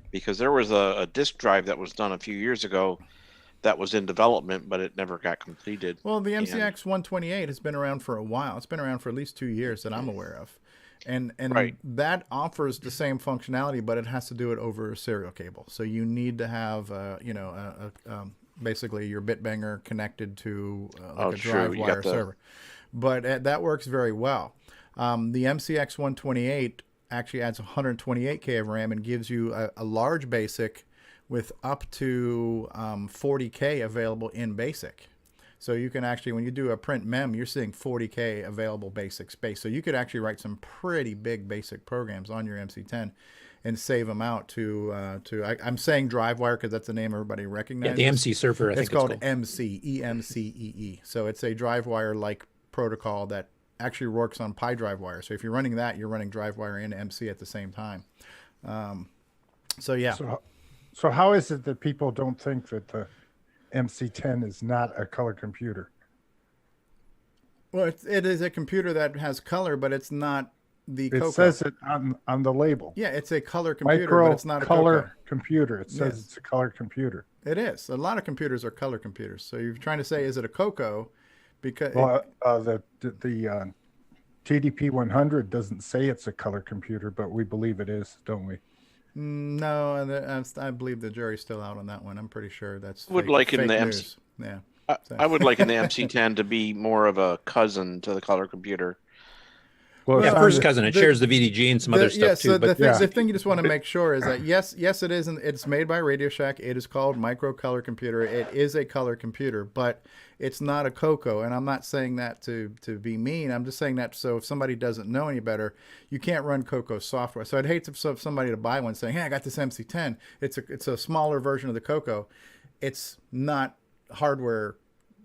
because there was a disk drive that was done a few years ago that was in development, but it never got completed. Well, the And- MCX 128 has been around for a while. It's been around for at least 2 years that I'm aware of. And that offers the same functionality, but it has to do it over a serial cable. So you need to have, basically your bitbanger connected to like a drive wire server. But that works very well. The MCX 128 actually adds 128K of RAM and gives you a large basic with up to 40K available in basic. So you can actually, when you do a print mem, you're seeing 40K available basic space. So you could actually write some pretty big basic programs on your MC10 and save them out to I'm saying DriveWire because that's the name everybody recognizes. Yeah, the MC server, I think it's called MC, EMCEE. So it's a DriveWire-like protocol that actually works on PyDriveWire. So if you're running that, you're running DriveWire and MC at the same time. So yeah. So how is it that people don't think that the MC10 is not a color computer? Well, it is a computer that has color, but it's not the CoCo. It says it on the label. Yeah, it's a color computer, Micro but it's not a color CoCo. computer. It says Yes. it's a color computer. It is. A lot of computers are color computers. So you're trying to say, is it a CoCo? Because Well, the TDP 100 doesn't say it's a color computer, but we believe it is, don't we? no, I believe the jury's still out on that one. I'm pretty sure that's Would fake, liken fake the news. Yeah. I would liken the MC10 to be more of a cousin to the color computer. Well, yeah, first cousin. It shares the VDG and some other stuff too. So But the thing you just want to make sure is that yes, it is. It's made by Radio Shack. It is called Micro Color Computer. It is a color computer, but it's not a CoCo. And I'm not saying that to be mean. I'm just saying that so if somebody doesn't know any better, you can't run CoCo software. So I'd hate for somebody to buy one saying, "Hey, I got this MC10. It's a smaller version of the CoCo." It's not hardware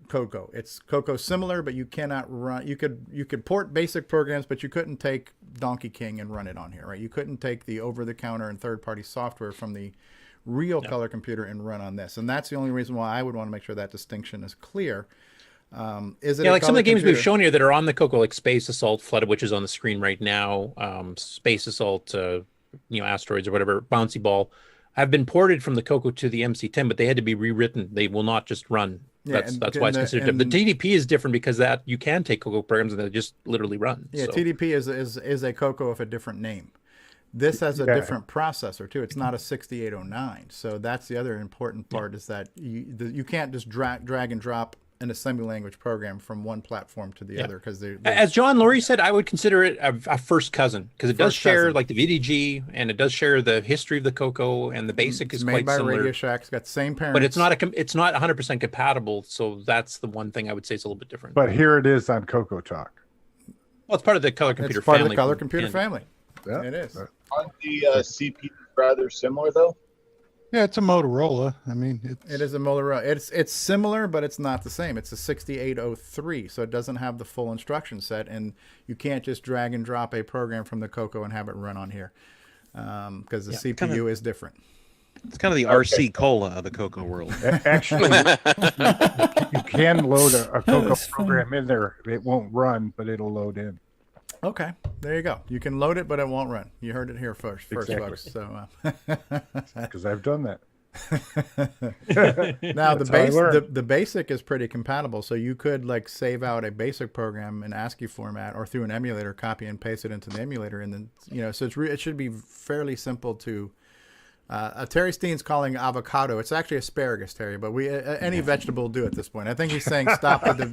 CoCo. It's CoCo similar, but you cannot run. You could port basic programs, but you couldn't take Donkey King and run it on here, right? You couldn't take the over-the-counter and third-party software from the real color computer and run on this. And that's the only reason why I would want to make sure that distinction is clear. Is it like some of the games computer? we've shown here that are on the CoCo, like Space Assault, Flooded, which is on the screen right now, Space Assault, Asteroids or whatever, Bouncy Ball, have been ported from the CoCo to the MC10, but they had to be rewritten. They will not just run. Yeah, That's why it's considered different. The TDP is different because that you can take CoCo programs and they just literally run. Yeah, so. TDP is a CoCo with a different name. This has a different processor too. It's not a 6809. So that's the other important part is that you can't just drag and drop an assembly language program from one platform to the other because As John Laurie said, I would consider it a first cousin because it does share like the VDG and it does share the history of the CoCo and the basic is made quite by similar. Radio Shack. It's got the same parents, But it's not 100% compatible. So that's the one thing I would say is a little bit different. But here it is on CoCoTALK. Well, it's part of the color computer It's part family. of the color computer family. Yeah, it is. Aren't the CPUs rather similar though? Yeah, it's a Motorola. I mean, It is a Motorola. It's similar, but it's not the same. It's a 6803, so it doesn't have the full instruction set, and you can't just drag and drop a program from the CoCo and have it run on here because the CPU is different. It's kind of the RC Cola of the CoCo world. Actually, you can load a CoCo program in there. It won't run, but it'll load in. Okay, there you go. You can load it, but it won't run. You heard it here first Exactly. folks. So, Because I've done that. now That's how I learned. the basic is pretty compatible, so you could like save out a basic program in ASCII format or through an emulator, copy and paste it into the emulator, and then so it should be fairly simple to. Terry Steen's calling avocado. It's actually asparagus, Terry, but any vegetable will do at this point. I think he's saying stop at the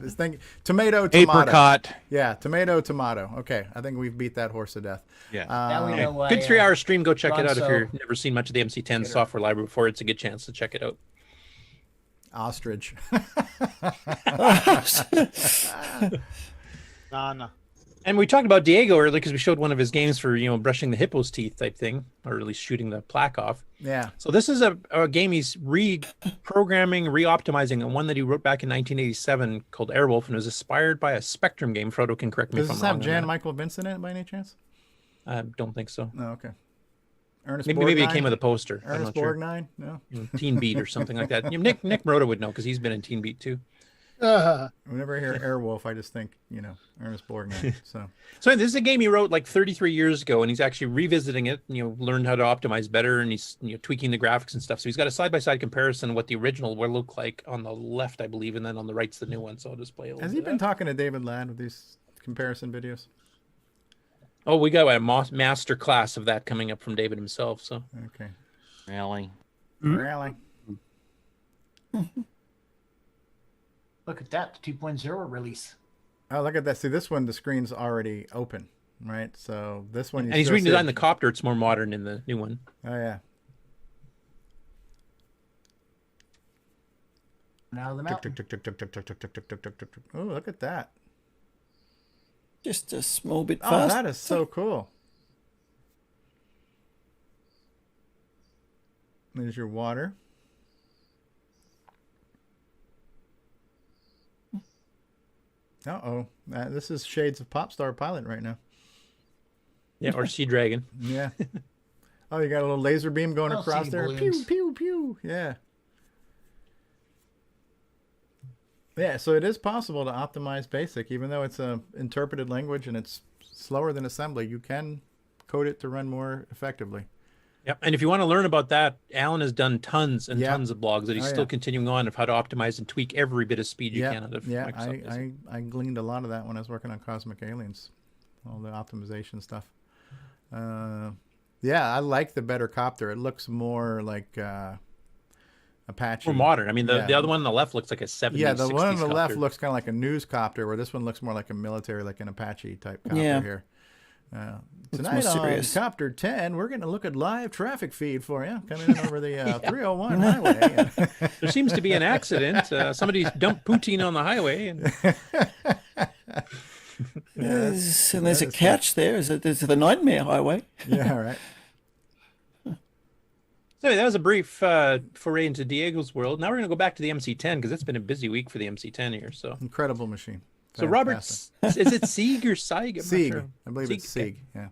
tomato, tomato. Apricot. Yeah, tomato, tomato. Okay, I think we've beat that horse to death. Yeah. Now we know why, Good 3-hour stream. Go check it out if Ronso- you've never seen much of the MC10 software library before. It's a good chance to check it out. Ostrich. nah. And we talked about Diego earlier because we showed one of his games for brushing the hippo's teeth type thing, or at least shooting the plaque off. Yeah. So this is a game he's reprogramming, re-optimizing, and one that he wrote back in 1987 called Airwolf, and it was inspired by a Spectrum game. Frodo can correct me Does if I'm this wrong. have on Jan that. Michael Vincent in it by any chance? I don't think so. No, okay. Ernest Maybe it Borgnine? came with a poster. I'm Ernest not sure. Borgnine? No. Teen Beat or something like that. Nick Moroda would know because he's been in Teen Beat too. Whenever I hear Airwolf, I just think, Ernest Borgnine. So this is a game he wrote like 33 years ago, and he's actually revisiting it. Learned how to optimize better, and he's tweaking the graphics and stuff. So he's got a side-by-side comparison of what the original will look like on the left, I believe, and then on the right's the new one. So I'll just play a little. Has he been talking to David Ladd with these comparison videos? Oh, we got a master class of that coming up from David himself. So okay, really. Look at that, the 2.0 release. Oh, look at that. See, this one, the screen's already open, right? So this one... And he's redesigned the copter. It's more modern in the new one. Oh, yeah. Now the mountain. Oh, look at that. Just a small bit Oh, fast. that is so cool. There's your water. Uh-oh. This is shades of Popstar Pilot right now. Yeah, or Sea Dragon. Yeah. Oh, you got a little laser beam going across there. Balloons. Pew, pew, pew. Yeah. Yeah, so it is possible to optimize BASIC, even though it's a interpreted language and it's slower than assembly. You can code it to run more effectively. Yep. And if you want to learn about that, Alan has done tons and tons of blogs that he's still continuing on of how to optimize and tweak every bit of speed you can out of Microsoft. I gleaned a lot of that when I was working on Cosmic Aliens, all the optimization stuff. Yeah, I like the better copter. It looks more like Apache. More modern. I mean, the other one on the left looks like a 70s, Yeah, the one on the 60s left copter. looks kind of like a news copter, where this one looks more like a military, like an Apache type copter here. Tonight on Copter 10, we're going to look at live traffic feed for you, coming in over the 301 highway. There seems to be an accident. Somebody dumped poutine on the highway. And... there's a couch there. There's the Nightmare Highway. Yeah, right. So that was a brief foray into Diego's world. Now we're going to go back to the MC10 because it's been a busy week for the MC10 here. So incredible machine. So Robert's, is it Sieg or Sieg? I'm Sieg. not sure. I believe it's Sieg. Yeah.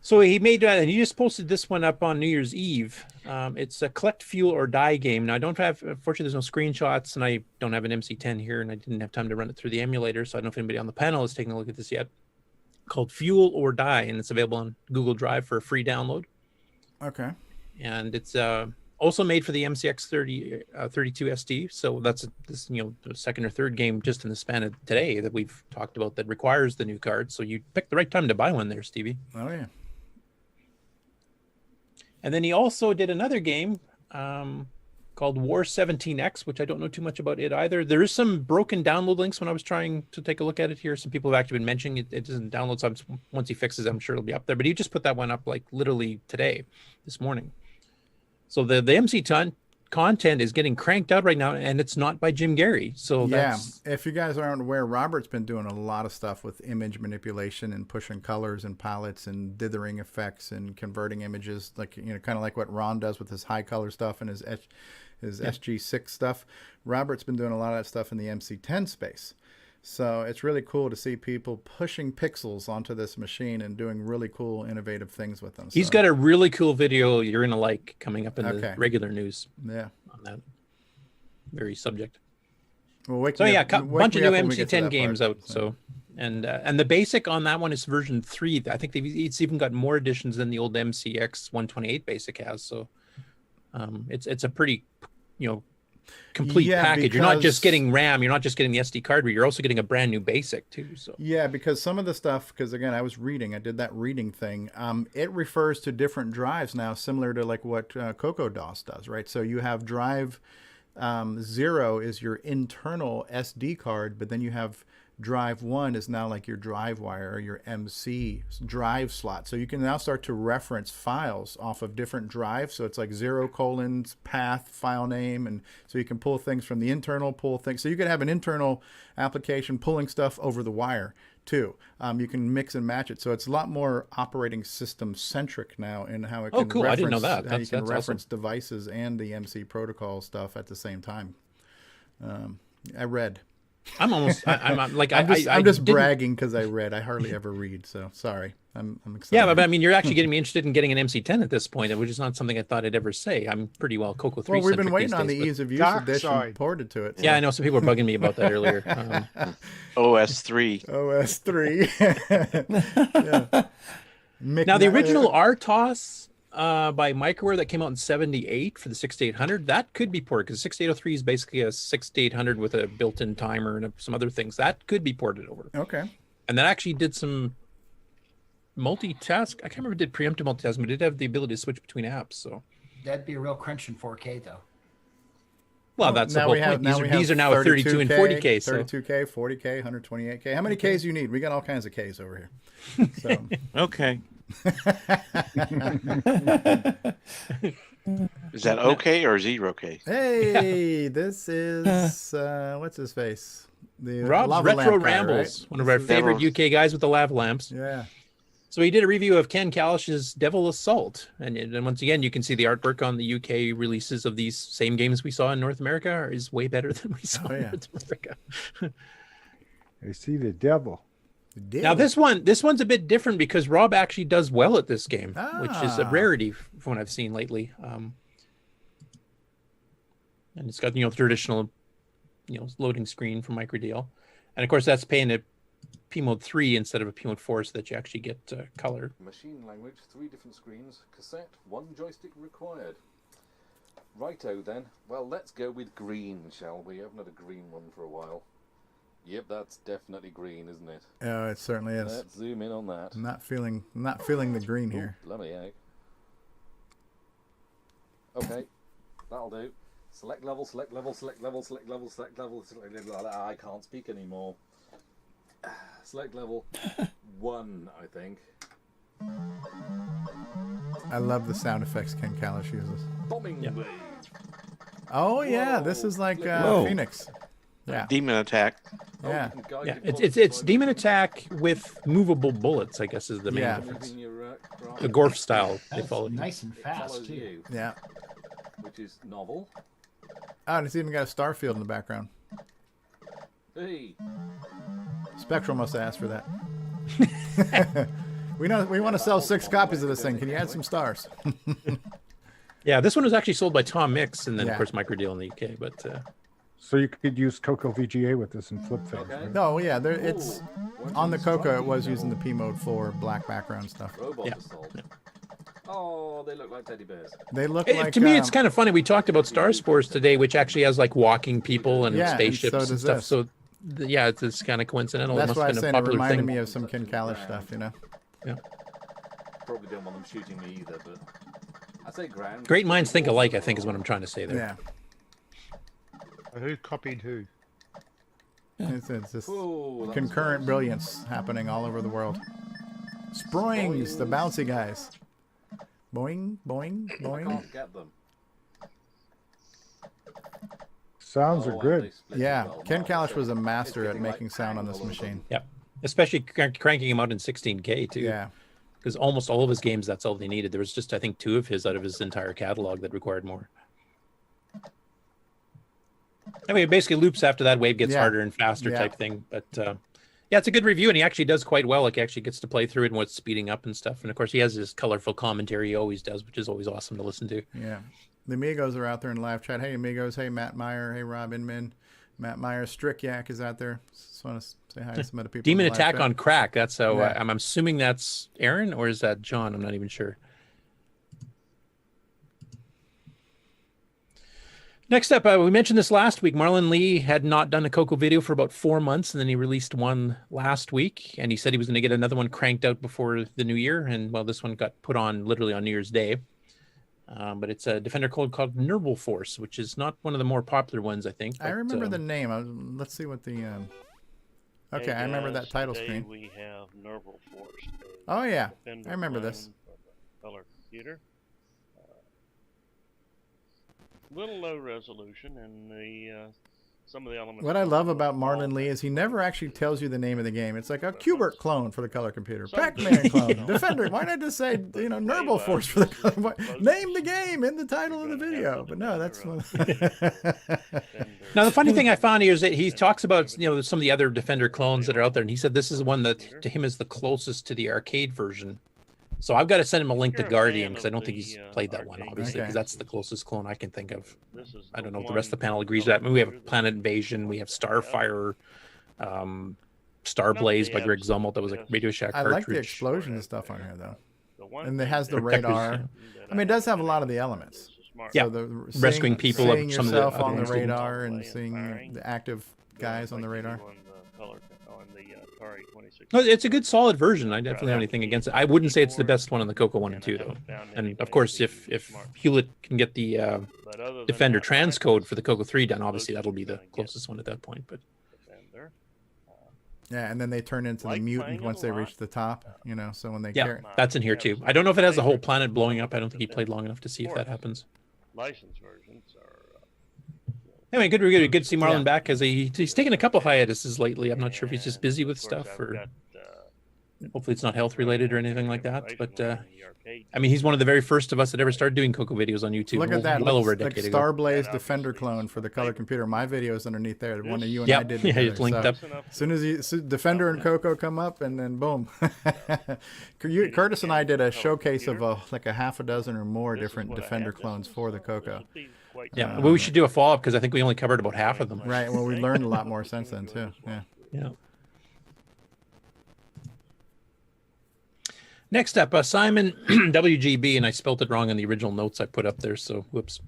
So he made and he just posted this one up on New Year's Eve. It's a collect, fuel, or die game. Now I don't have, unfortunately, there's no screenshots, and I don't have an MC10 here, and I didn't have time to run it through the emulator, so I don't know if anybody on the panel is taking a look at this yet. Called Fuel or Die, and it's available on Google Drive for a free download. Okay. And it's also made for the MCX 32 SD. So that's this the second or third game just in the span of today that we've talked about that requires the new card. So you picked the right time to buy one there, Stevie. Oh yeah. And then he also did another game called War 17X, which I don't know too much about it either. There is some broken download links when I was trying to take a look at it here. Some people have actually been mentioning it. It doesn't download. So once he fixes it, I'm sure it'll be up there. But he just put that one up like literally today, this morning. So the MC10 content is getting cranked out right now, and it's not by Jim Gary. So that's... if you guys aren't aware, Robert's been doing a lot of stuff with image manipulation and pushing colors and palettes and dithering effects and converting images, like kind of like what Ron does with his high color stuff and his SG6 stuff. Robert's been doing a lot of that stuff in the MC10 space. So it's really cool to see people pushing pixels onto this machine and doing really cool, innovative things with them. He's got a really cool video you're going to like coming up in the regular news. Yeah. On that very subject. Well, so yeah, a bunch of new MC10 games out. So, and the basic on that one is version 3. I think it's even got more editions than the old MCX 128 basic has. So, it's a pretty, complete package. You're not just getting RAM, you're not just getting the SD card reader, you're also getting a brand new basic too. So yeah, because some of the stuff, because again, I did that reading thing, it refers to different drives now, similar to like what CoCo DOS does, right? So you have drive 0 is your internal SD card, but then you have drive 1 is now like your drive wire or your MC drive slot. So you can now start to reference files off of different drives. So it's like 0 : path file name. And so you can pull things from the internal, pull things. So you could have an internal application pulling stuff over the wire too. You can mix and match it. So it's a lot more operating system centric now in how it can cool. I didn't know that. How you can reference devices and the MC protocol stuff at the same time. I read. I'm like, I'm just, I I'm just didn't- bragging because I read. I hardly ever read, so sorry. I'm excited. Yeah, but I mean, you're actually getting me interested in getting an MC10 at this point, which is not something I thought I'd ever say. I'm pretty well CoCo 3 Well, we've been centric waiting these on days, the but- ease of use Dark edition side. ported to it. Yeah, I know some people were bugging me about that earlier. OS 3. OS 3. Yeah. Now, the original RTOS by Microware that came out in '78 for the 6800, that could be ported because 6803 is basically a 6800 with a built-in timer and some other things. That could be ported over. Okay. And that actually did some multitask. I can't remember if it did preemptive multitasking, but it did have the ability to switch between apps. So, That'd be a real crunch in 4K though. well, that's the now whole we have, point. These are now 32 and 40K. So, 32K, 40K, 128K. How many Ks do you need? We got all kinds of Ks over here. So. Okay. Is that okay or 0K? Hey, this is what's his face? The Rob's lava Retro lamp guy, Rambles, right? one of our favorite UK guys with the lava lamps. Yeah. So he did a review of Ken Kalish's Devil Assault, and once again, you can see the artwork on the UK releases of these same games we saw in North America is way better than we saw in North America. I see the devil. Now this one's a bit different because Rob actually does well at this game, which is a rarity from what I've seen lately. And it's got traditional, loading screen from Microdeal, and of course that's paying a P mode 3 instead of a P mode 4 so that you actually get color. Machine language, 3 different screens, cassette, 1 joystick required. Righto then. Well, let's go with green, shall we? I haven't had a green one for a while. Yep, that's definitely green, isn't it? Oh, it certainly is. Let's zoom in on that. I'm not feeling the green here. Bloody heck. Okay, that'll do. Select level, select level, select level, select level, select level, select level. I can't speak anymore. Select level 1, I think. I love the sound effects Ken Kalish uses. Bombing wave. Oh yeah, this is like Phoenix. Yeah. Demon attack. Yeah. Yeah, it's Demon Attack with movable bullets, I guess is the main Yeah. difference. The Gorf style they follow. Nice and fast too. Yeah. Which is novel. Oh, and it's even got a star field in the background. Hey. Spectral must have asked for that. we want to sell 6 copies of this thing. Can you add some stars? Yeah, this one was actually sold by Tom Mix and then Yeah. of course Microdeal in the UK, but So you could use CoCo VGA with this and flip things. Right? No, yeah, it's on the CoCo. It was using the P mode 4 black background stuff. Robot assault. Oh, they look like teddy bears. They look Hey, like. to me, it's kind of funny. We talked about Star Spores today, which actually has like walking people and Yeah, and spaceships so and does stuff. this. So, yeah, it's kind of coincidental. That's it why I must was have been saying a it popular reminded thing. me of some Ken Kalish stuff, Yeah. Probably don't want them shooting me either, but I say grand. Great minds think alike, I think, is what I'm trying to say there. Yeah. Who copied who? It's this Ooh, that concurrent was brilliance happening all over the world. Sproings, the bouncy guys. Boing, boing, I boing. can't get them. Sounds Oh, are good. they split Yeah, well. Ken No, Kalish so was a master it's at getting, making like, sound on this all over them. machine. Yep. Especially cranking him out in 16K too. Yeah. Because almost all of his games, that's all they needed. There was just, I think, 2 of his out of his entire catalog that required more. I mean, it basically loops after that. Wave gets Yeah. harder and faster Yeah. type thing. But yeah, it's a good review, and he actually does quite well. Like, he actually gets to play through it and what's speeding up and stuff. And of course, he has his colorful commentary he always does, which is always awesome to listen to. Yeah. The amigos are out there in live chat. Hey, amigos. Hey, Matt Meyer. Hey, Rob Inman. Matt Meyer. Strickyak is out there. Just want to say hi to some other people. Demon in the live Attack chat. on Crack. That's how Yeah. I'm assuming that's Aaron, or is that John? I'm not even sure. Next up, we mentioned this last week. Marlon Lee had not done a CoCo video for about 4 months, and then he released one last week, and he said he was going to get another one cranked out before the new year. And well, this one got put on literally on New Year's Day. But it's a Defender code called Nerval Force, which is not one of the more popular ones, I think. I but, remember the name. Let's see what the. Okay, I remember that title today screen. We have Nerval Force. Oh yeah, Defender I remember this. clone from a color computer. Little low resolution, and the some of the elements. What I love about Marlon Lee is he never actually tells you the name of the game. It's like a Qbert clone for the color computer, Pac-Man clone, Defender. Why not just say, Nurble Force for the color? Name the game in the title of the video. But no, that's one. Now, the funny thing I found here is that he talks about, some of the other Defender clones that are out there, and he said this is one that to him is the closest to the arcade version. So I've got to send him a link to Guardian because I don't think he's played that one, obviously, because that's the closest clone I can think of. I don't know if the rest of the panel agrees with that. I mean, we have Planet Invasion, we have Starfire, Star Blaze by Greg Zumwalt. That was a Radio Shack cartridge. I like the explosion stuff on here, though. And it has the radar. I mean, it does have a lot of the elements. Yeah, so rescuing people, seeing some yourself of the on the radar and seeing the active guys on the radar. No, it's a good, solid version. I definitely have anything against it. I wouldn't say it's the best one in the CoCo 1 and 2, though. And of course, if Hewlett can get the Defender transcode for the CoCo 3 done, obviously that'll be the closest one at that point. But yeah, and then they turn into the mutant once they reach the top. So when they that's in here too. I don't know if it has the whole planet blowing up. I don't think he played long enough to see if that happens. License versions are. Anyway, good to see Marlon back because he's taken a couple hiatuses lately. I'm not sure if he's just busy with stuff or hopefully it's not health related or anything like that. But I mean, he's one of the very first of us that ever started doing CoCo videos on YouTube. Look at that, well over a decade like ago. Star Blaze Defender clone for the color computer. My video is underneath there. The one that you and I did together. Yeah, it's linked up. As soon as Defender and CoCo come up, and then boom. Curtis and I did a showcase of like a half a dozen or more different Defender clones for the CoCo. Yeah, well, we should do a follow-up because I think we only covered about half of them. Right. Well, we learned a lot more since then too. Yeah. Next up, Simon WGB, and I spelt it wrong in the original notes I put up there, so whoops.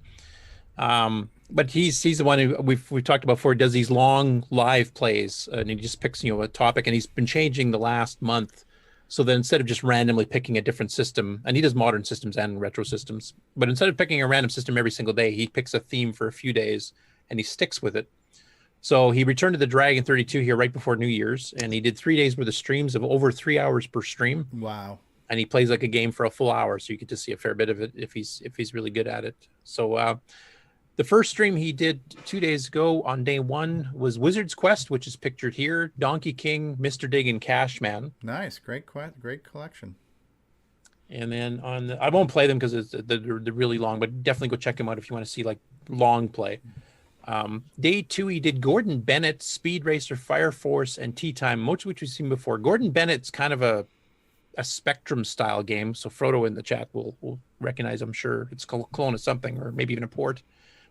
But he's the one who we've talked about before. He does these long live plays, and he just picks a topic, and he's been changing the last month. So that instead of just randomly picking a different system, and he does modern systems and retro systems, but instead of picking a random system every single day, he picks a theme for a few days and he sticks with it. So he returned to the Dragon 32 here right before New Year's, and he did 3 days worth of streams of over 3 hours per stream. Wow. And he plays like a game for a full hour, so you get to see a fair bit of it if he's really good at it. So the first stream he did 2 days ago on day 1 was Wizard's Quest, which is pictured here, Donkey King, Mr. Dig, and Cashman. Nice, great collection. And then I won't play them because they're really long, but definitely go check them out if you want to see like long play. Day 2, he did Gordon Bennett, Speed Racer, Fire Force, and Tea Time, most of which we've seen before. Gordon Bennett's kind of a Spectrum style game, so Frodo in the chat will recognize, I'm sure it's a clone of something or maybe even a port.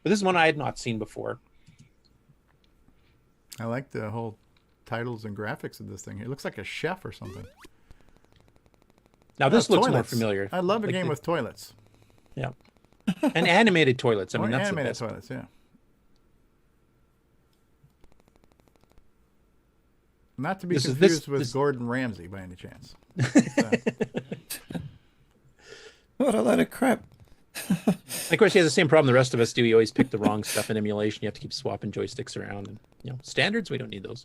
But this is one I had not seen before. I like the whole titles and graphics of this thing. It looks like a chef or something. Now this looks toilets. more familiar. I love a game with toilets. Yeah. And animated toilets. I mean, that's animated the best. toilets, yeah. Not to be confused with Gordon Ramsay by any chance. What a load of crap. Of course, he has the same problem the rest of us do. You always pick the wrong stuff in emulation. You have to keep swapping joysticks around. And standards, we don't need those.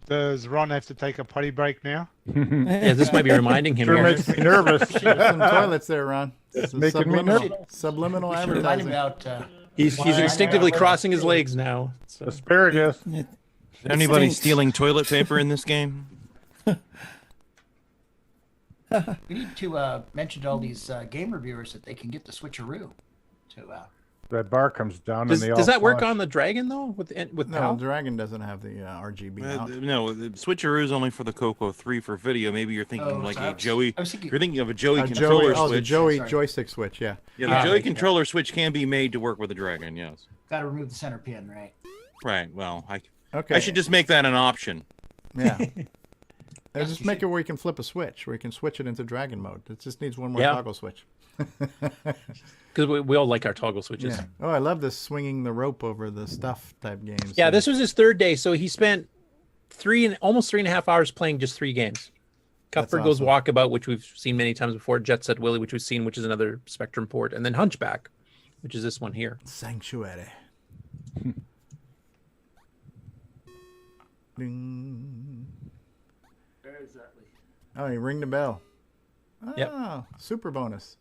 Does Ron have to take a potty break now? Yeah, this might be reminding him. Sure makes me nervous. Some toilets there, Ron. It's making me nervous. Subliminal Remind him advertising. about, He's instinctively crossing his legs now. So. Asparagus. Anybody stealing toilet paper in this game? we need to mention to all these game reviewers that they can get the switcheroo. That bar comes down Does and they all that work flush. on the Dragon though? With No, PAL? the Dragon doesn't have the RGB out. No, the switcheroo is only for the CoCo 3 for video. Maybe you're thinking like a Joey. I was thinking, You're thinking of a Joey controller switch. The Joey joystick switch, yeah. Yeah, the Joey controller switch can be made to work with the Dragon. Yes. got to remove the center pin, right? Right. Well, Okay. I should just make that an option. Yeah. Just make it where you can flip a switch, where you can switch it into Dragon mode. It just needs one more toggle switch. Because we all like our toggle switches. Yeah. Oh, I love this swinging the rope over the stuff type games. Yeah, this was his third day, so he spent almost 3.5 hours playing just 3 games. Cuthbert Goes Walkabout, which we've seen many times before. Jet Set Willie, which we've seen, which is another Spectrum port, and then Hunchback, which is this one here. Sanctuary. Ding. Exactly. Oh, you ring the bell. Yep. Super bonus.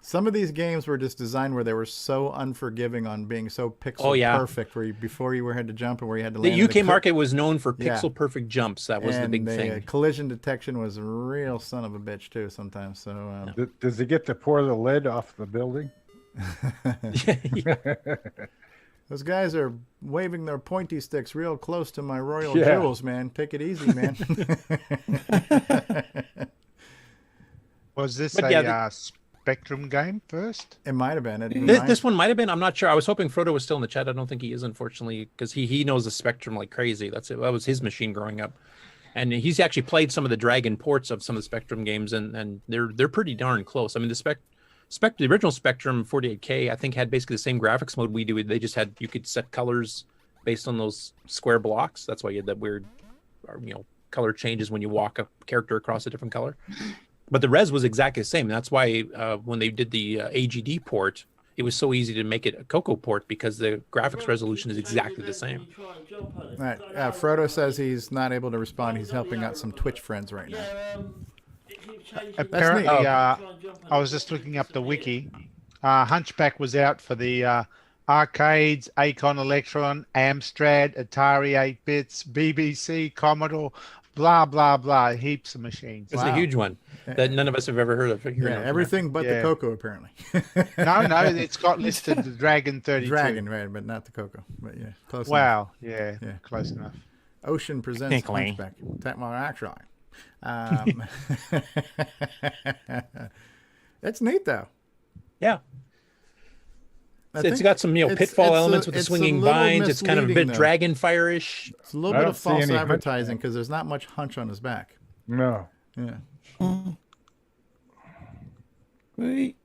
Some of these games were just designed where they were so unforgiving on being so pixel perfect, where before you had to jump and where you had to land. The UK market was known for pixel perfect jumps. That was the big thing. Collision detection was a real son of a bitch too sometimes. So does he get to pour the lid off the building? Those guys are waving their pointy sticks real close to my royal jewels, man. Take it easy, man. Was this a Spectrum game first? It might have been. This one might have been. I'm not sure. I was hoping Frodo was still in the chat. I don't think he is, unfortunately, because he knows the Spectrum like crazy. That was his machine growing up, and he's actually played some of the Dragon ports of some of the Spectrum games, and they're pretty darn close. I mean, the original Spectrum 48K, I think, had basically the same graphics mode we do. They just had, you could set colors based on those square blocks. That's why you had that weird, color changes when you walk a character across a different color. But the res was exactly the same. That's why when they did the AGD port, it was so easy to make it a CoCo port because the graphics resolution is exactly the same. All right. Frodo says he's not able to respond. He's helping out some Twitch friends right now. Apparently, I was just looking up the wiki. Hunchback was out for the arcades, Acon Electron, Amstrad, Atari 8-bits, BBC, Commodore, blah, blah, blah, heaps of machines. It's a huge one that none of us have ever heard of. Everything but the CoCo, apparently. No, it's got listed the Dragon 32. Dragon, right, but not the CoCo. But yeah, close enough. Yeah, close enough. Ocean presents Hunchback. Well, actually. It's neat, though. Yeah. It's got some pitfall elements with the swinging vines. It's kind of a bit Dragon Fire-ish. It's a little bit of false advertising because there's not much hunch on his back. No. Yeah. Wait.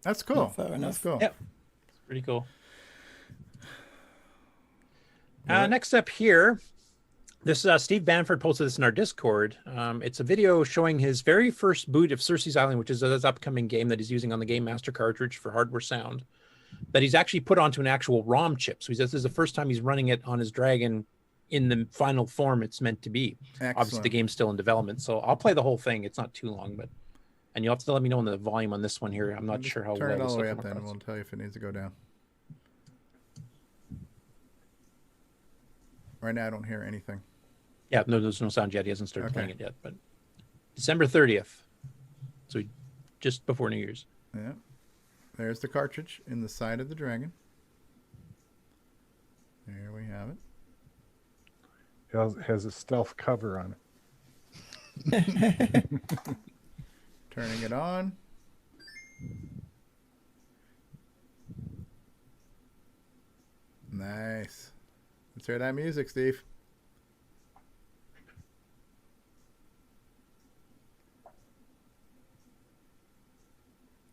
That's cool. Not far enough. That's cool. Yep. Pretty cool. Next up here, this Steve Banford posted this in our Discord. It's a video showing his very first boot of Cersei's Island, which is his upcoming game that he's using on the Game Master cartridge for hardware sound, that he's actually put onto an actual ROM chip. So he says this is the first time he's running it on his Dragon in the final form it's meant to be. Excellent. Obviously, the game's still in development, so I'll play the whole thing. It's not too long, and you'll have to let me know on the volume on this one here. I'm not sure how turn it well all the way this up, will then, come and we'll across. tell you if it needs to go down. Right now, I don't hear anything. Yeah, no, there's no sound yet. He hasn't started Okay. playing it yet, but December 30th, so just before New Year's. Yeah. There's the cartridge in the side of the Dragon. There we have it. Has a stealth cover on it. Turning it on. Nice. Let's hear that music, Steve.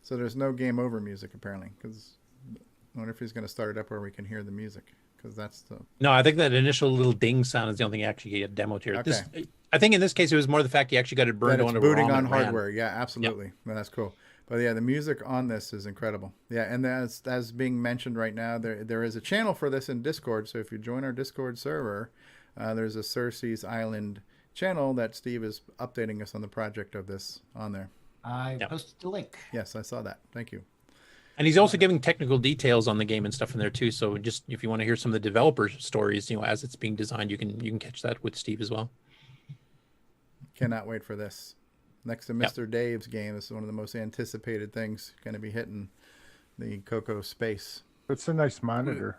So there's no game over music apparently, because I wonder if he's going to start it up where we can hear the music, because that's the. No, I think that initial little ding sound is the only thing actually get demoed here. Okay. I think in this case it was more the fact he actually got it burned That onto it's booting ROM on and ran. hardware. Yeah, absolutely. Yep. Well, that's cool. But yeah, the music on this is incredible. Yeah, and as being mentioned right now, there is a channel for this in Discord. So if you join our Discord server, there's a Cersei's Island channel that Steve is updating us on the project of this on there. I posted the link. Yes, I saw that. Thank you. And he's also giving technical details on the game and stuff in there too. So just if you want to hear some of the developer stories, as it's being designed, you can catch that with Steve as well. Cannot wait for this. Next to Mr. Dave's game, this is one of the most anticipated things going to be hitting the CoCo space. It's a nice monitor.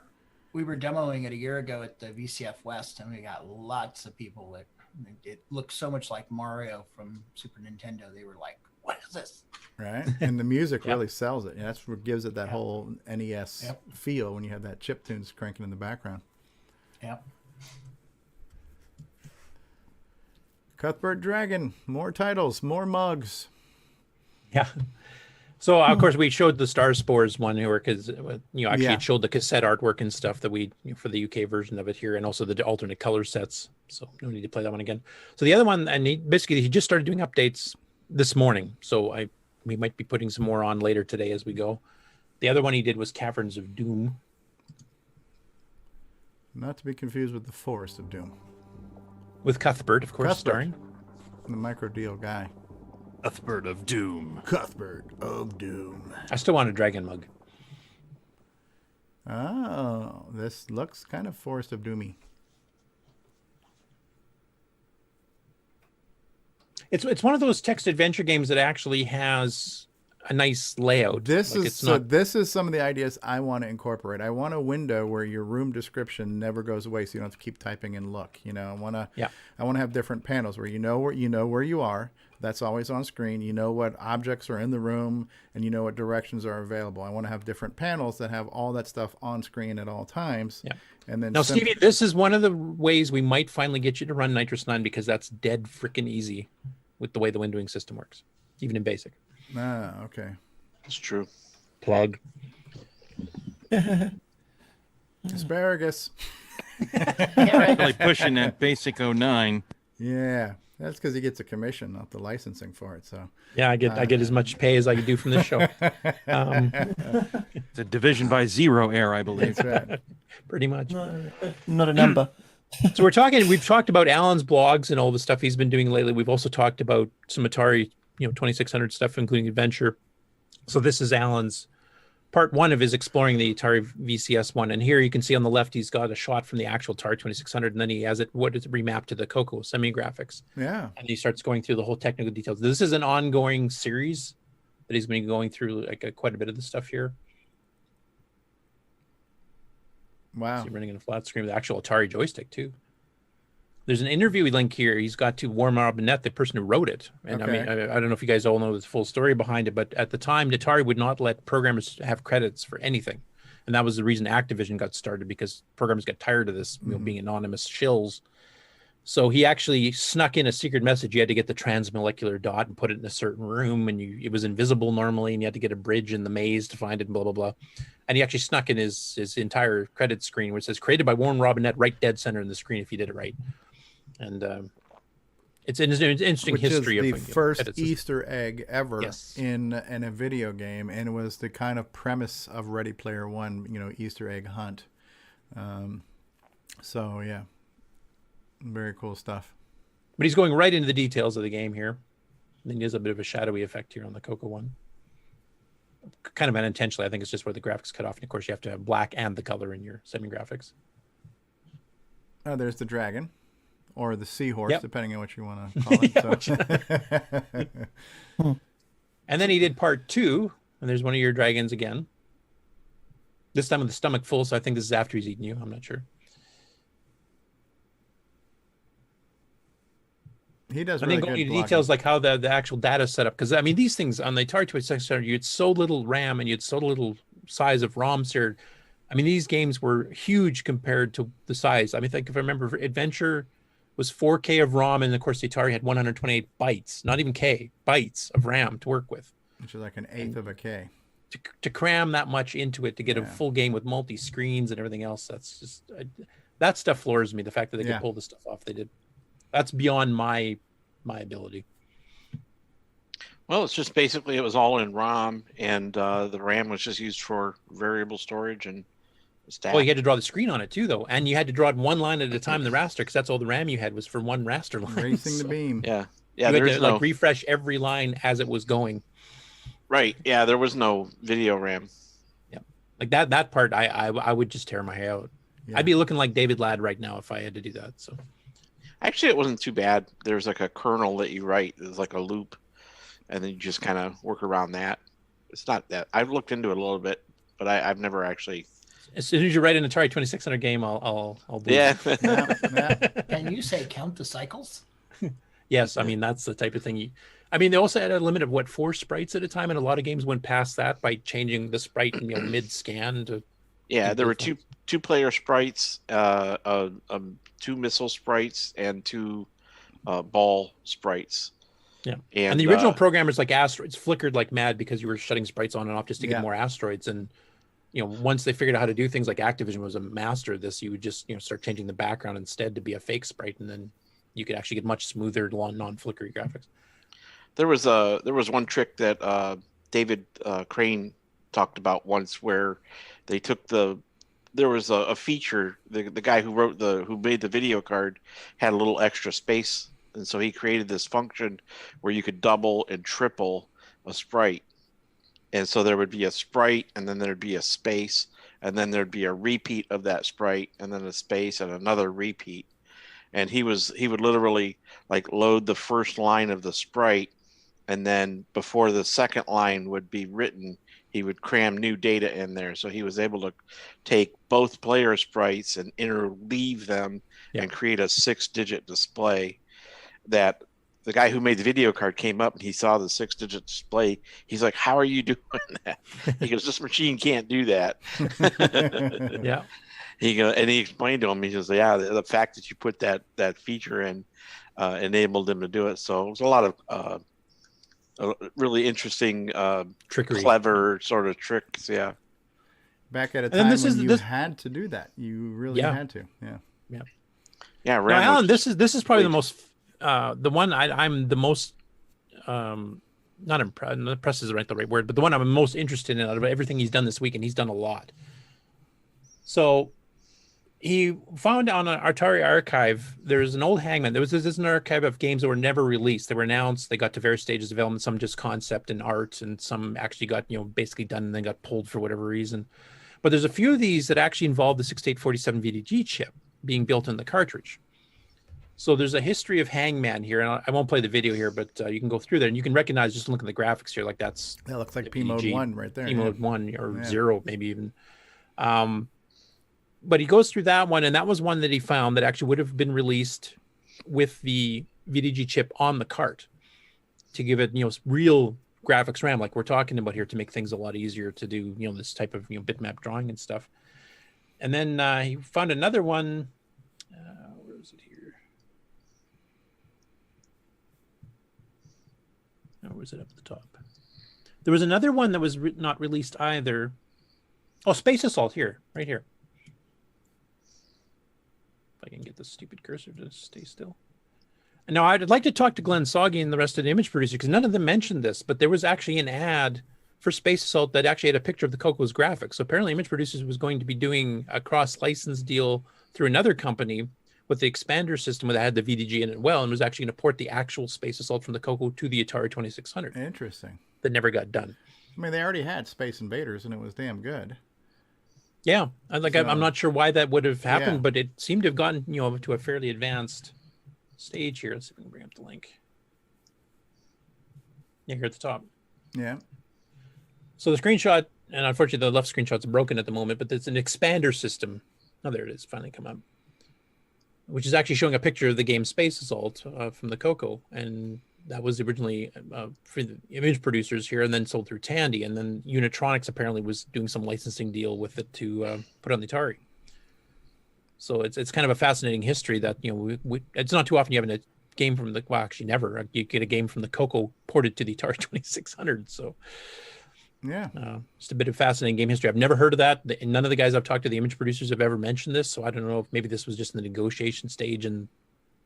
We were demoing it a year ago at the VCF West, and we got lots of people that it looked so much like Mario from Super Nintendo. They were like, "What is this?" Right, and the music really sells it. That's what gives it that whole NES feel when you have that chip tunes cranking in the background. Yep. Cuthbert Dragon, more titles, more mugs. Yeah. So of course we showed the Star Spores one here because actually it showed the cassette artwork and stuff that we for the UK version of it here, and also the alternate color sets. So no need to play that one again. So the other one, and he just started doing updates this morning. So we might be putting some more on later today as we go. The other one he did was Caverns of Doom. Not to be confused with the Forest of Doom. With Cuthbert, of course, starring. The micro deal guy. Cuthbert of Doom. Cuthbert of Doom. I still want a dragon mug. Oh, this looks kind of Forest of Doomy. It's one of those text adventure games that actually has a nice layout. This Like, is this is some of the ideas I want to incorporate. I want a window where your room description never goes away, so you don't have to keep typing in look. You know, I want to have different panels where you know where you are. That's always on screen. You know what objects are in the room, and you know what directions are available. I want to have different panels that have all that stuff on screen at all times. Yeah. And then now, Stevie, this is one of the ways we might finally get you to run Nitrous 9 because that's dead freaking easy with the way the windowing system works, even in basic. Ah, okay. It's true. Plug. Asparagus. Really pushing that basic 09. Yeah, that's because he gets a commission, not the licensing for it. So yeah, I get as much pay as I could do from this show. It's a division by zero error, I believe. That's right. Pretty much. Not a number. So we've talked about Alan's blogs and all the stuff he's been doing lately. We've also talked about some Atari, 2600 stuff, including Adventure. So this is Alan's part one of his exploring the Atari VCS one. And here you can see on the left, he's got a shot from the actual Atari 2600, and then he has it remapped to the CoCo semi-graphics. Yeah. And he starts going through the whole technical details. This is an ongoing series that he's been going through, quite a bit of the stuff here. Wow. So you're running in a flat screen with the actual Atari joystick too. There's an interview link here. He's got to Warren Robinette, the person who wrote it. And Okay. I mean, I don't know if you guys all know the full story behind it, but at the time, Atari would not let programmers have credits for anything. And that was the reason Activision got started, because programmers got tired of this, being anonymous shills. So he actually snuck in a secret message. You had to get the transmolecular dot and put it in a certain room, and it was invisible normally, and you had to get a bridge in the maze to find it, and blah, blah, blah. And he actually snuck in his entire credit screen, which says created by Warren Robinette, right dead center in the screen if you did it right. And it's an interesting Which history is of the first credits. Easter egg ever Yes. in a video game, and it was the kind of premise of Ready Player One, Easter egg hunt. So yeah, very cool stuff. But he's going right into the details of the game here. And then he does a bit of a shadowy effect here on the CoCo one. Kind of unintentionally, I think it's just where the graphics cut off. And of course, you have to have black and the color in your semi-graphics. Oh, there's the dragon, or the seahorse, Yep. depending on what you want to call it. And then he did part two, and there's one of your dragons again. This time with the stomach full, so I think this is after he's eaten you. I'm not sure. He does And really then going good into blocking. details like how the actual data set up, because I mean these things on the Atari 2600, you had so little RAM and you had so little size of ROMs here. I mean these games were huge compared to the size. I mean, if I remember, Adventure was 4K of ROM, and of course the Atari had 128 bytes, not even K, bytes of RAM to work with. Which is like an eighth of a K. To cram that much into it to get a full game with multi screens and everything else, that's just that stuff floors me. The fact that they Yeah. could pull the stuff off they did, that's beyond my ability. Well, it's just basically it was all in ROM, and the RAM was just used for variable storage and stat. Well, you had to draw the screen on it too, though, and you had to draw it one line at a time in the raster, because that's all the RAM you had was for one raster line. Racing the beam. Yeah, You had there's to no refresh every line as it was going. right. Yeah, there was no video RAM. Yeah, like that part, I would just tear my hair out. Yeah. I'd be looking like David Ladd right now if I had to do that. So Actually, it wasn't too bad. There's like a kernel that you write. There's like a loop, and then you just kind of work around that. It's not that I've looked into it a little bit, but I've never actually. as soon as you write an Atari 2600 game, I'll do Yeah. it. Can you say count the cycles? Yes, I mean that's the type of thing. I mean, they also had a limit of 4 sprites at a time, and a lot of games went past that by changing the sprite mid scan to. Yeah, there were two player sprites, 2 missile sprites, and 2 ball sprites. Yeah, and, and the original programmers like asteroids flickered like mad because you were shutting sprites on and off just to Yeah. get more asteroids. And once they figured out how to do things, like Activision was a master of this, you would just start changing the background instead to be a fake sprite, and then you could actually get much smoother, non-flickery graphics. There was one trick that David Crane talked about once where they took there was a feature, the guy who made the video card had a little extra space And so he created this function where you could double and triple a sprite. And so there would be a sprite, and then there'd be a space, and then there'd be a repeat of that sprite, and then a space and another repeat. And he would literally like load the first line of the sprite, and then before the second line would be written, he would cram new data in there. So he was able to take both player sprites and interleave them and create a 6-digit display that the guy who made the video card came up and he saw the 6-digit display. He's like, "How are you doing that?" He goes, "This machine can't do that." Yeah. He explained to him, he says, "Yeah, the fact that you put that feature in enabled him to do it." So it was a lot of really interesting, trickery, clever sort of tricks. Yeah. Back at a time when you had to do that, you really had to. Yeah. Yeah. Yeah. Now, Alan, this is probably the most the one I'm the most not impressed is the right word, but the one I'm most interested in out of everything he's done this week, and he's done a lot. So he found on an Atari archive, there's an old Hangman. There's an archive of games that were never released. They were announced. They got to various stages of development, some just concept and art, and some actually got, basically done and then got pulled for whatever reason. But there's a few of these that actually involve the 6847 VDG chip being built in the cartridge. So there's a history of Hangman here, and I won't play the video here, but you can go through there and you can recognize, just looking at the graphics here, like that looks like P mode 1 right there. P mode 1 or 0 maybe even. But he goes through that one, and that was one that he found that actually would have been released with the VDG chip on the cart to give it, real graphics RAM like we're talking about here, to make things a lot easier to do, this type of, bitmap drawing and stuff. And then he found another one. Where is it here? Or was it up at the top? There was another one that was not released either. Oh, Space Assault here, right here. If I can get this stupid cursor to stay still. And now I'd like to talk to Glenn Soggy and the rest of the image producer, because none of them mentioned this, but there was actually an ad for Space Assault that actually had a picture of the CoCo's graphics. So apparently Image Producers was going to be doing a cross-license deal through another company with the expander system that had the VDG in it and was actually going to port the actual Space Assault from the CoCo to the Atari 2600. Interesting. That never got done. I mean, they already had Space Invaders, and it was damn good. Yeah, I'm not sure why that would have happened, but it seemed to have gotten to a fairly advanced stage here. Let's see if we can bring up the link. Yeah, here at the top. Yeah. So the screenshot, and unfortunately the left screenshot's broken at the moment, but it's an expander system. Oh, there it is. Finally come up. Which is actually showing a picture of the game Space Assault from the CoCo, and that was originally for the image producers here, and then sold through Tandy, and then Unitronics apparently was doing some licensing deal with it to put on the Atari. So it's kind of a fascinating history that it's not too often you have a game from actually never. You get a game from the CoCo ported to the Atari 2600. So yeah, just a bit of fascinating game history. I've never heard of that. None of the guys I've talked to, the image producers, have ever mentioned this. So I don't know if maybe this was just in the negotiation stage and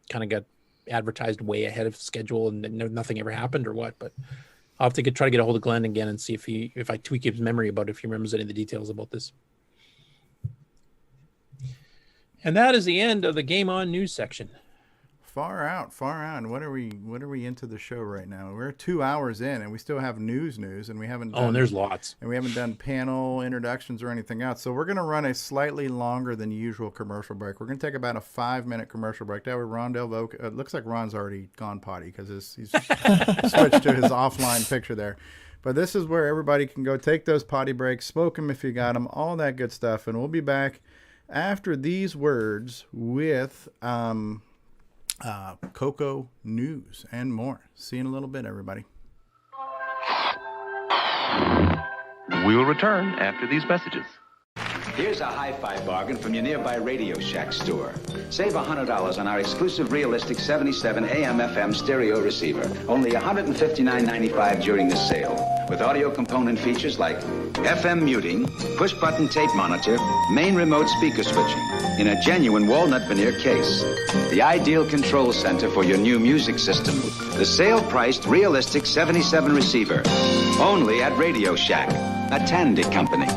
kind of got advertised way ahead of schedule and nothing ever happened or what. But I'll have to try to get a hold of Glenn again and see if I tweak his memory about if he remembers any of the details about this. And that is the end of the GameON news section. Far out. What are we into the show right now? We're 2 hours in, and we still have news, and we haven't done, and there's lots. And we haven't done panel introductions or anything else. So we're going to run a slightly longer than usual commercial break. We're going to take about a 5-minute commercial break. That way Ron Delvaux, it looks like Ron's already gone potty because he's switched to his offline picture there. But this is where everybody can go take those potty breaks, smoke them if you got them, all that good stuff. And we'll be back after these words with CoCo news and more. See you in a little bit, everybody. We will return after these messages. Here's a hi-fi bargain from your nearby Radio Shack store. Save $100 on our exclusive realistic 77 AM/FM stereo receiver. Only $159.95 during the sale. With audio component features like FM muting, push-button tape monitor, main remote speaker switching, in a genuine walnut veneer case. The ideal control center for your new music system. The sale-priced realistic 77 receiver. Only at Radio Shack, a Tandy company.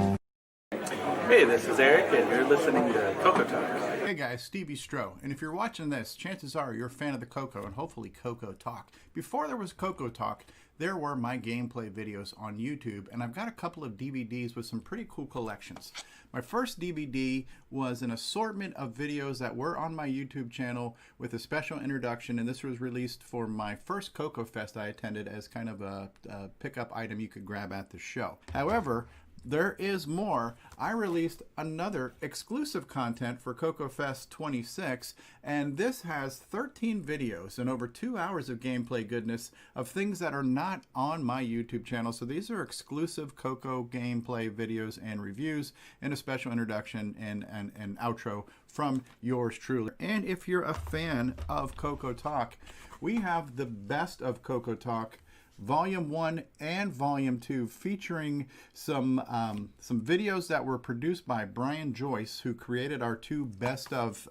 Hey, this is Eric, and you're listening to CoCoTALK. Hey guys, Stevie Stroh, and if you're watching this, chances are you're a fan of the CoCo and hopefully CoCoTALK. Before there was CoCoTALK, there were my gameplay videos on YouTube, and I've got a couple of DVDs with some pretty cool collections. My first DVD was an assortment of videos that were on my YouTube channel with a special introduction, and this was released for my first CoCo Fest I attended as kind of a pickup item you could grab at the show. However, there is more. I released another exclusive content for CoCo Fest 26, and this has 13 videos and over 2 hours of gameplay goodness of things that are not on my YouTube channel. So these are exclusive CoCo gameplay videos and reviews, and a special introduction and outro from yours truly. And if you're a fan of CoCoTALK, we have the best of CoCoTALK Volume 1 and Volume 2, featuring some videos that were produced by Brian Joyce, who created our two best of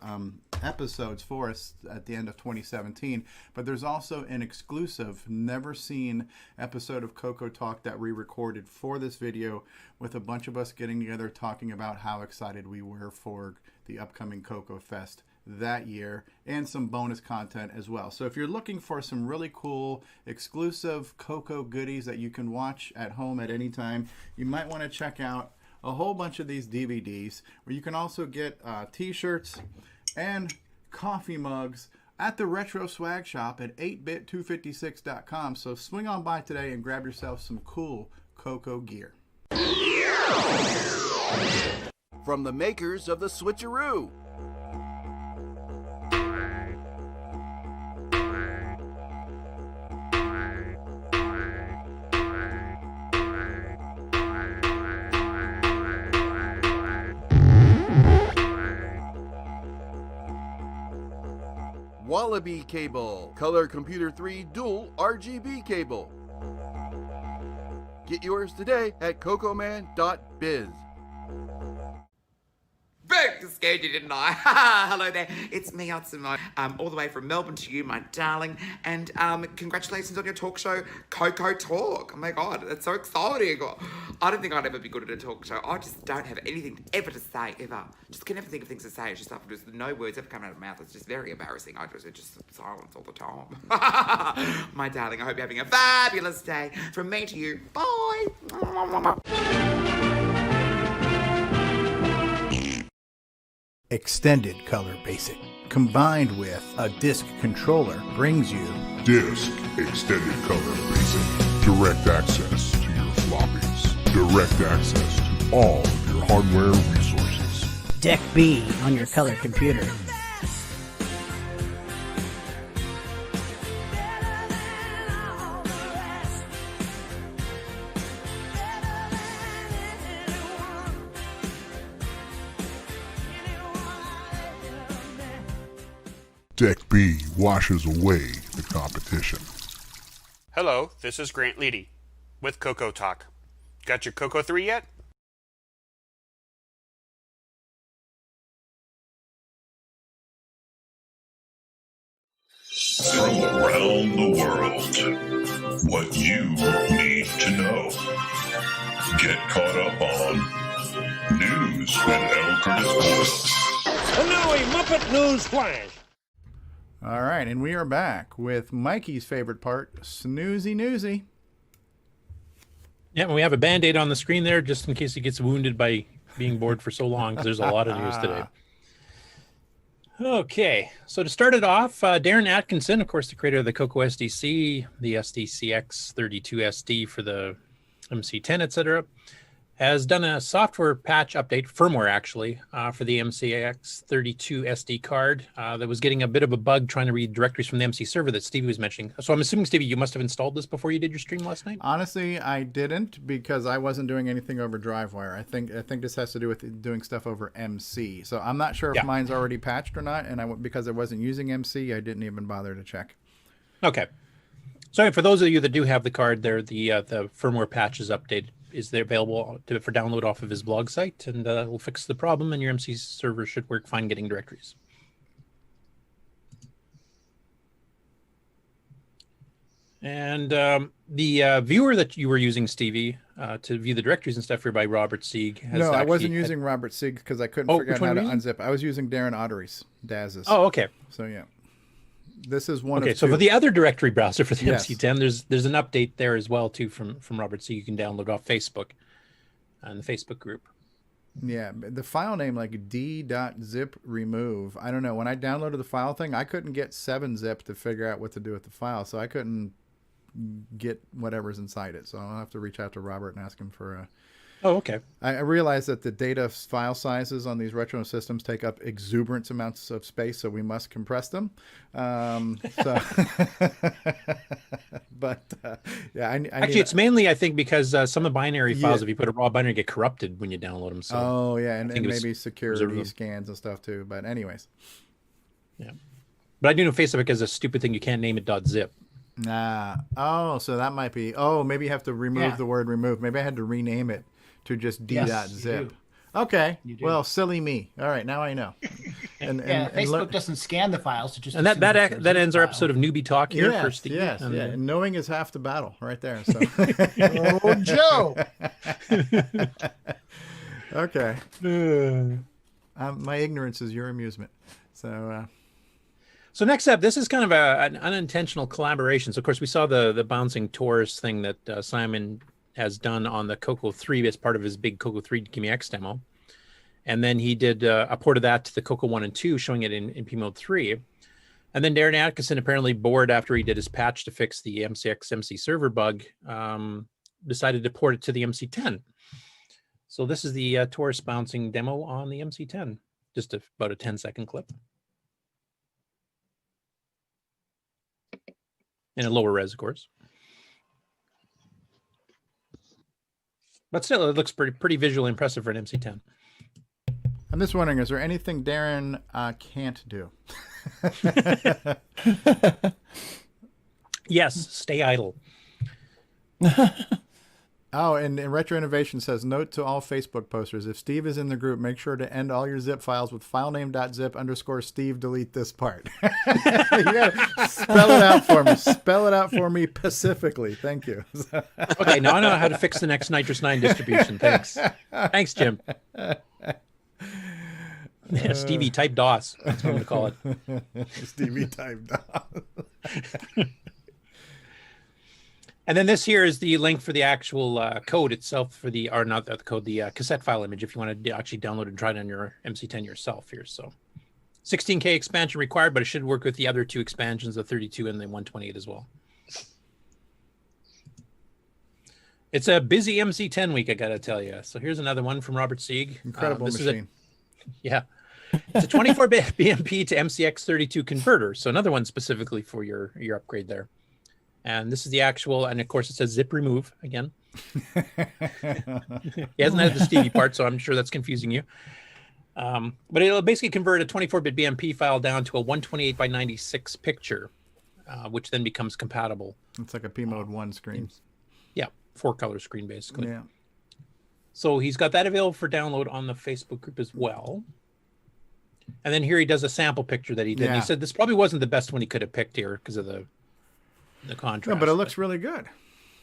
episodes for us at the end of 2017. But there's also an exclusive, never seen episode of CoCoTALK that we recorded for this video, with a bunch of us getting together talking about how excited we were for the upcoming CoCo Fest that year, and some bonus content as well. So if you're looking for some really cool exclusive CoCo goodies that you can watch at home at any time, you might want to check out a whole bunch of these DVDs, where you can also get t-shirts and coffee mugs at the Retro Swag Shop at 8bit256.com. So swing on by today and grab yourself some cool CoCo gear. From the makers of the Switcheroo, Wallaby Cable, Color Computer 3 Dual RGB Cable. Get yours today at cocoman.biz. Boom! Scared you, didn't I? Hello there, it's me, Atsumo, all the way from Melbourne to you, my darling, and congratulations on your talk show, CoCoTALK. Oh my God, that's so exciting. I don't think I'd ever be good at a talk show. I just don't have anything ever to say, ever. Just can never think of things to say. It's just just no words ever come out of my mouth. It's just very embarrassing. It's just silence all the time. My darling, I hope you're having a fabulous day. From me to you, bye. Extended Color Basic, combined with a disc controller, brings you Disc Extended Color Basic. Direct access to your floppies. Direct access to all of your hardware resources. Deck B on your color computer. Deck B washes away the competition. Hello, this is Grant Leedy with CoCoTALK. Got your CoCo 3 yet? From around the world, what you need to know. Get caught up on news with L. Curtis Boyle. And now a Muppet News Flash. All right, and we are back with Mikey's favorite part, Snoozy Newsy. Yeah, and we have a Band-Aid on the screen there just in case he gets wounded by being bored for so long, because there's a lot of news today. Okay, so to start it off, Darren Atkinson, of course, the creator of the CoCo SDC, the SDCX32SD for the MC10, etc., has done a software patch update, firmware actually, for the MCX32 SD card that was getting a bit of a bug trying to read directories from the MC server that Stevie was mentioning. So I'm assuming, Stevie, you must have installed this before you did your stream last night? Honestly, I didn't, because I wasn't doing anything over DriveWire. I think this has to do with doing stuff over MC. So I'm not sure if mine's already patched or not, and because I wasn't using MC, I didn't even bother to check. Okay. So for those of you that do have the card there, the firmware patch is updated. Is there available for download off of his blog site, and it'll fix the problem, and your MC server should work fine getting directories. And the viewer that you were using, Stevie, to view the directories and stuff here by Robert Sieg. No, I wasn't using Robert Sieg because I couldn't figure out how to unzip. I was using Darren Ottery's Daz's. Oh, okay. So yeah, this is one. Okay, of so two. for the other directory browser for the Yes. MC10, there's an update there as well too from Robert Sieg. You can download off Facebook, and the Facebook group. Yeah, the file name like d.zip remove. I don't know. When I downloaded the file thing, I couldn't get 7-zip to figure out what to do with the file, so I couldn't get whatever's inside it. So I'll have to reach out to Robert and ask him for a... Oh, okay. I realize that the data file sizes on these retro systems take up exuberant amounts of space, so we must compress them. But yeah, Actually, it's mainly, I think, because some of the binary files, if you put a raw binary, get corrupted when you download them. So oh yeah, and it was maybe security scans and stuff too. But anyways, yeah. But I do know Facebook has a stupid thing. You can't name it .zip. Nah. Oh, so that might be. Oh, maybe you have to remove the word remove. Maybe I had to rename it to just d.zip. Okay. Well, silly me. All right, now I know. And Facebook doesn't scan the files to just. And that ends our episode of Newbie Talk here yes, for Steve. Yes, and, And knowing is half the battle, right there. So. Oh, Joe. Okay. My ignorance is your amusement. So. So next up, this is kind of an unintentional collaboration. So of course we saw the bouncing Taurus thing that Simon has done on the CoCo 3 as part of his big CoCo 3 Gimme X demo. And then he did a port of that to the CoCo 1 and 2, showing it in P mode 3. And then Darren Atkinson, apparently bored after he did his patch to fix the MCX MC server bug, decided to port it to the MC10. So this is the Taurus bouncing demo on the MC10. Just about a 10-second clip. In a lower res, of course. But still, it looks pretty visually impressive for an MC10. I'm just wondering, is there anything Darren can't do? Yes, stay idle. Oh, and Retro Innovation says, note to all Facebook posters, if Steve is in the group, make sure to end all your zip files with filename.zip_Steve, delete this part. You gotta spell it out for me. Spell it out for me pacifically. Thank you. Okay, now I know how to fix the next Nitrous 9 distribution. Thanks. Thanks, Jim. Yeah, Stevie type DOS. That's what I'm going to call it. Stevie type DOS. And then this here is the link for the actual code itself for the, or not the code, the cassette file image if you want to actually download and try it on your MC10 yourself here. So 16K expansion required, but it should work with the other two expansions, the 32 and the 128 as well. It's a busy MC10 week, I got to tell you. So here's another one from Robert Sieg. Incredible machine. Yeah. It's a 24-bit BMP to MCX32 converter. So another one specifically for your upgrade there. And this is the actual, and of course it says zip remove again. He hasn't had the Stevie part, so I'm sure that's confusing you. But it'll basically convert a 24-bit BMP file down to a 128 by 96 picture, which then becomes compatible. It's like a P mode 1 screen. Yeah, 4-color screen basically. Yeah. So he's got that available for download on the Facebook group as well. And then here he does a sample picture that he did. Yeah. He said this probably wasn't the best one he could have picked here because of the contrast. No, but it looks really good.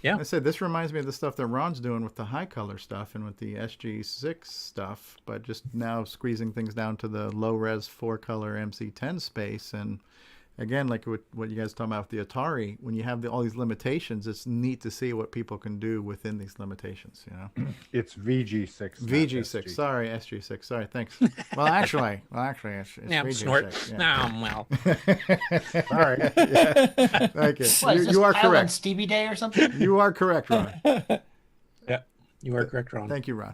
Yeah. I said this reminds me of the stuff that Ron's doing with the high color stuff and with the SG6 stuff, but just now squeezing things down to the low res 4-color MC10 space. And again, like what you guys talking about with the Atari, when you have all these limitations, it's neat to see what people can do within these limitations, you know? It's VG6. VG6. Sorry, SG6. Sorry, thanks. Well, actually, it's yeah, VG6. snort. Yeah. Oh, well. Sorry. Yeah. Thank you. What, is You are this Island correct. Stevie Day or something? You are correct, Ron. Yeah, you are correct, Ron. Thank you, Ron.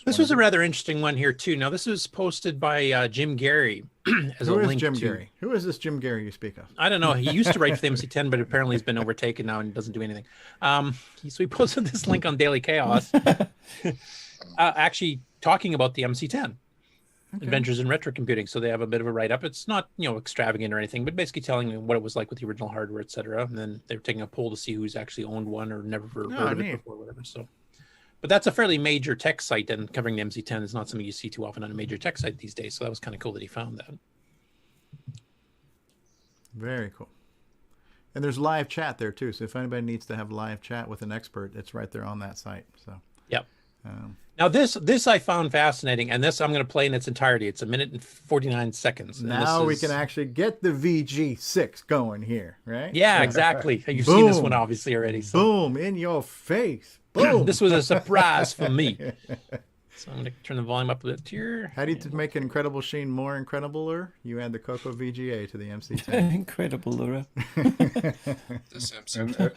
This was a rather interesting one here, too. Now, this was posted by Jim Gary as a Who is link Jim to... Gary? Who is this Jim Gary you speak of? I don't know. He used to write for the MC10, but apparently he's been overtaken now and doesn't do anything. So he posted this link on Daily Chaos, actually talking about the MC10, Adventures in Retro Computing. So they have a bit of a write-up. It's not, extravagant or anything, but basically telling me what it was like with the original hardware, etc. And then they're taking a poll to see who's actually owned one or never heard of it before, whatever. So. But that's a fairly major tech site, and covering the MC10 is not something you see too often on a major tech site these days. So that was kind of cool that he found that. Very cool. And there's live chat there too. So if anybody needs to have live chat with an expert, it's right there on that site. So. Yep. Now this I found fascinating, and this I'm going to play in its entirety. It's 1 minute and 49 seconds. And now we can actually get the VG6 going here, right? Yeah, exactly. You've seen this one obviously already. So. Boom, in your face. Boom. This was a surprise for me. So I'm going to turn the volume up a bit here. How do you make an Incredible Sheen more incredibler? You add the CoCo VGA to the MC10. Incredibler. This MC10.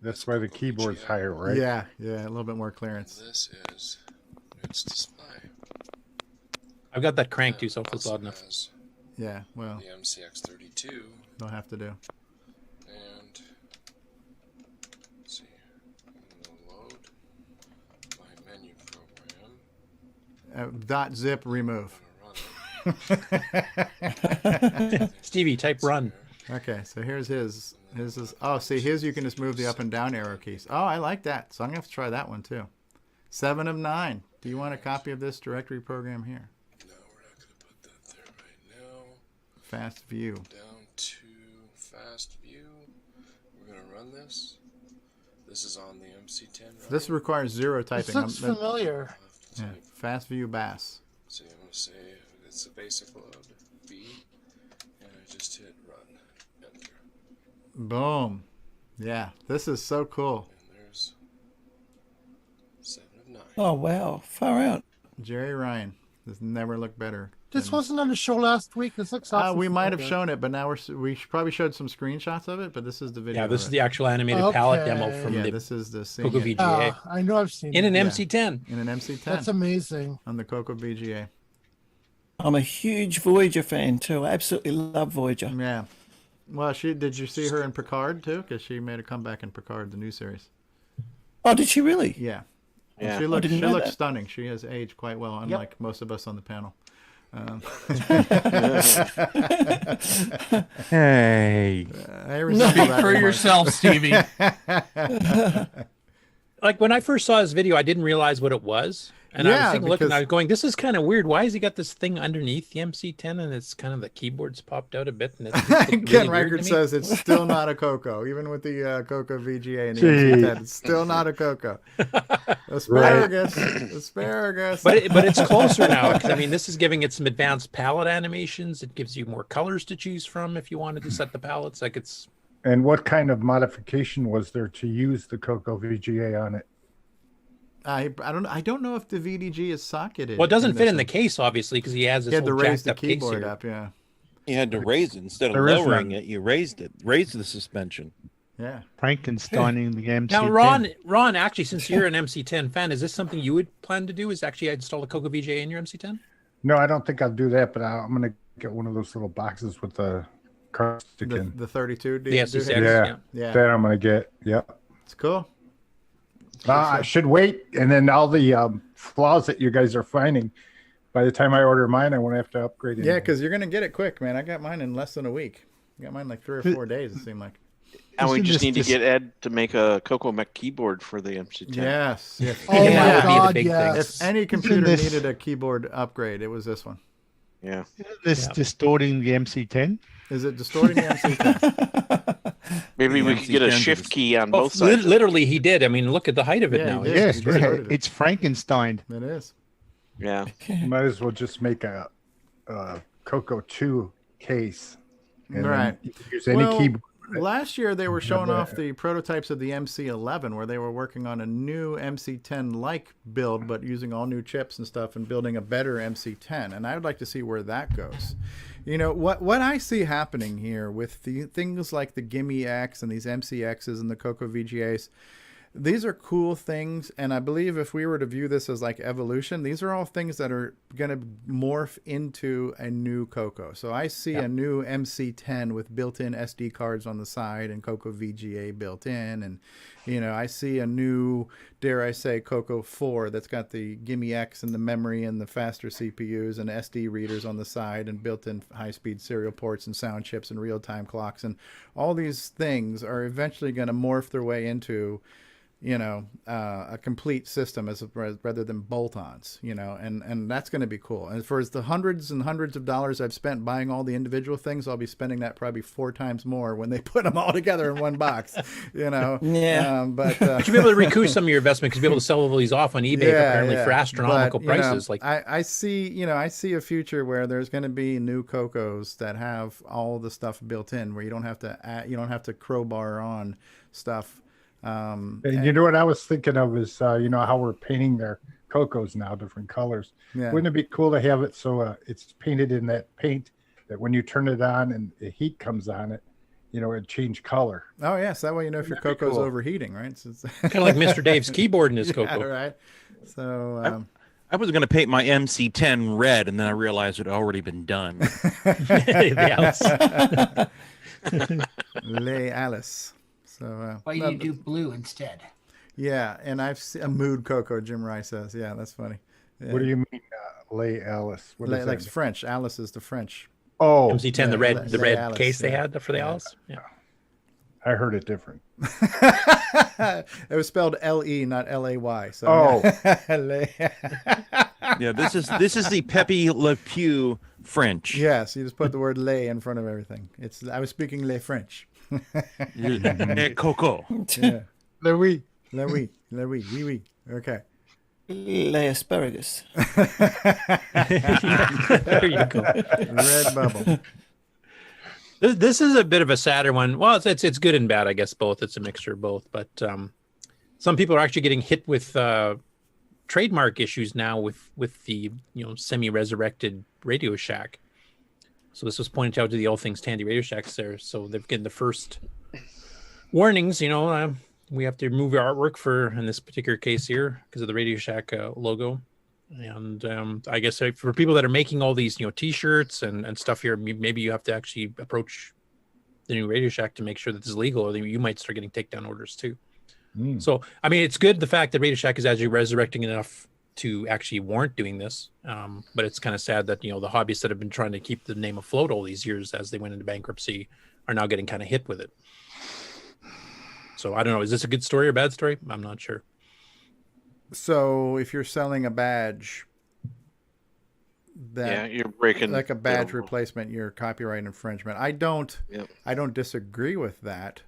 That's why the keyboard's higher, right? Yeah, a little bit more clearance. This is its display. I've got that crank too, so if it's loud enough. Yeah, well. The MCX32. Don't have to do. And let's see. I'm gonna load my menu program. .zip remove. Stevie, type run. Okay, so here's his. His is, oh, see, his you can just move the up and down arrow keys. Oh, I like that. So I'm going to have to try that one too. 7 of 9. Do you want a copy of this directory program here? No, we're not going to put that there right now. Fast view. Down to fast view. We're going to run this. This is on the MC10. Right? This requires 0 typing. This looks familiar. Yeah, fast view bass. So I'm going to say it's a basic load. B. And I just hit run. Enter. Boom. Yeah, this is so cool. And there's 7 of 9. Oh, wow. Far out. Jerry Ryan. This never looked better. This wasn't on the show last week. This looks awesome. We might have shown it, but now we probably showed some screenshots of it, but this is the video. Yeah, this is the actual animated palette demo from the this is the CoCo VGA. I know I've seen in it. an MC10. In an MC10. That's amazing. On the CoCo VGA. I'm a huge Voyager fan too. I absolutely love Voyager. Yeah. Well, did you see her in Picard too? Because she made a comeback in Picard, the new series. Oh, did she really? Yeah. Yeah. She looks that. stunning. She has aged quite well, unlike most of us on the panel. Hey. Speak for yourself, Stevie. Like when I first saw this video, I didn't realize what it was. And I was thinking, looking, I was going, this is kind of weird. Why has he got this thing underneath the MC10 and it's kind of the keyboard's popped out a bit? And it's really Ken Reichert says it's still not a CoCo, even with the CoCo VGA and the MC10. It's still not a CoCo. Asparagus, asparagus. But it's closer now. 'Cause, I mean, this is giving it some advanced palette animations. It gives you more colors to choose from if you wanted to set the palettes. Like it's. And what kind of modification was there to use the CoCo VGA on it? I don't know if the VDG is socketed. Well, it doesn't fit in the case, obviously, because he has this whole jacked up case here. Up, yeah. You had to raise it instead of lowering it. You raised the suspension. Yeah. Frankensteining the MC10. Now, Ron, actually, since you're an MC10 fan, is this something you would plan to do? Is actually install a CoCo VGA in your MC10? No, I don't think I'll do that, but I'm going to get one of those little boxes with the card stick in. The 32? The SC6, yeah. That I'm going to get. Yep. It's cool. I should wait, and then all the flaws that you guys are finding, by the time I order mine, I won't have to upgrade it. Yeah, because you're going to get it quick, man. I got mine in less than a week. I got mine like 3 or 4 days, it seemed like. And we just need to get Ed to make a CoCo Mech keyboard for the MC10. Yes. Oh my God, yes. If any computer needed a keyboard upgrade, it was this one. Yeah. This distorting the MC10? Is it distorting the MC10? Maybe we could get a shift key on both sides. Literally, he did. I mean, look at the height of it now. Yes, it's Frankenstein. It is. Yeah. You might as well just make a CoCo 2 case. And right. You can use any keyboard. Last year, they were showing off the prototypes of the MC11, where they were working on a new MC10-like build, but using all new chips and stuff and building a better MC10. And I would like to see where that goes. You know, what I see happening here with the things like the Gimme X and these MCXs and the CoCo VGAs, these are cool things, and I believe if we were to view this as like evolution, these are all things that are going to morph into a new CoCo. So I see a new MC10 with built-in SD cards on the side and CoCo VGA built in, and you know, I see a new, dare I say, CoCo 4 that's got the Gimme X and the memory and the faster CPUs and SD readers on the side and built-in high-speed serial ports and sound chips and real-time clocks, and all these things are eventually going to morph their way into, a complete system rather than bolt-ons, and that's going to be cool. And for the hundreds and hundreds of dollars I've spent buying all the individual things, I'll be spending that probably 4 times more when they put them all together in one box, Yeah. But you'll be able to recoup some of your investment because you'll be able to sell all these off on eBay apparently for astronomical prices. I see, I see a future where there's going to be new CoCos that have all the stuff built in, where you don't have to crowbar on stuff. And you know what I was thinking of is, how we're painting their CoCos now, different colors. Yeah. Wouldn't it be cool to have it so it's painted in that paint that when you turn it on and the heat comes on it, it change color. Oh yes, that way if your CoCo's overheating, right? So kind of like Mr. Dave's keyboard in his CoCo. Yeah, right. So I was going to paint my MC10 red, and then I realized it had already been done. Lay Alice. So why you do blue instead? Yeah, and I've seen a mood CoCo. Jim Rice says, yeah, that's funny. Yeah. What do you mean, Lay Alice? What like French. Alice is the French. Oh, MC10, the red Alice, case they had for the Alice. Yeah, I heard it different. It was spelled L-E, not L-A-Y. So yeah, this is the Pepe Le Pew French. Yes, you just put the word "lay" in front of everything. I was speaking Le French. Coco. Yeah. Oui. Oui. Oui. Okay. Lay asparagus. There you go. Red bubble. This is a bit of a sadder one. Well, it's good and bad, I guess. Both. It's a mixture of both. But some people are actually getting hit with trademark issues now with the semi-resurrected Radio Shack. So this was pointed out to the All Things Tandy Radio Shacks there. So they've getting the first warnings. We have to remove our artwork in this particular case here because of the Radio Shack logo. And I guess for people that are making all these T-shirts and stuff here, maybe you have to actually approach the new Radio Shack to make sure that this is legal, or you might start getting takedown orders too. So I mean, it's good the fact that Radio Shack is actually resurrecting enough to actually warrant doing this, but it's kind of sad that the hobbyists that have been trying to keep the name afloat all these years as they went into bankruptcy are now getting kind of hit with it. So I don't know, is this a good story or bad story? I'm not sure. So if you're selling a badge that you're breaking like a badge replacement, you're copyright infringement. I don't disagree with that,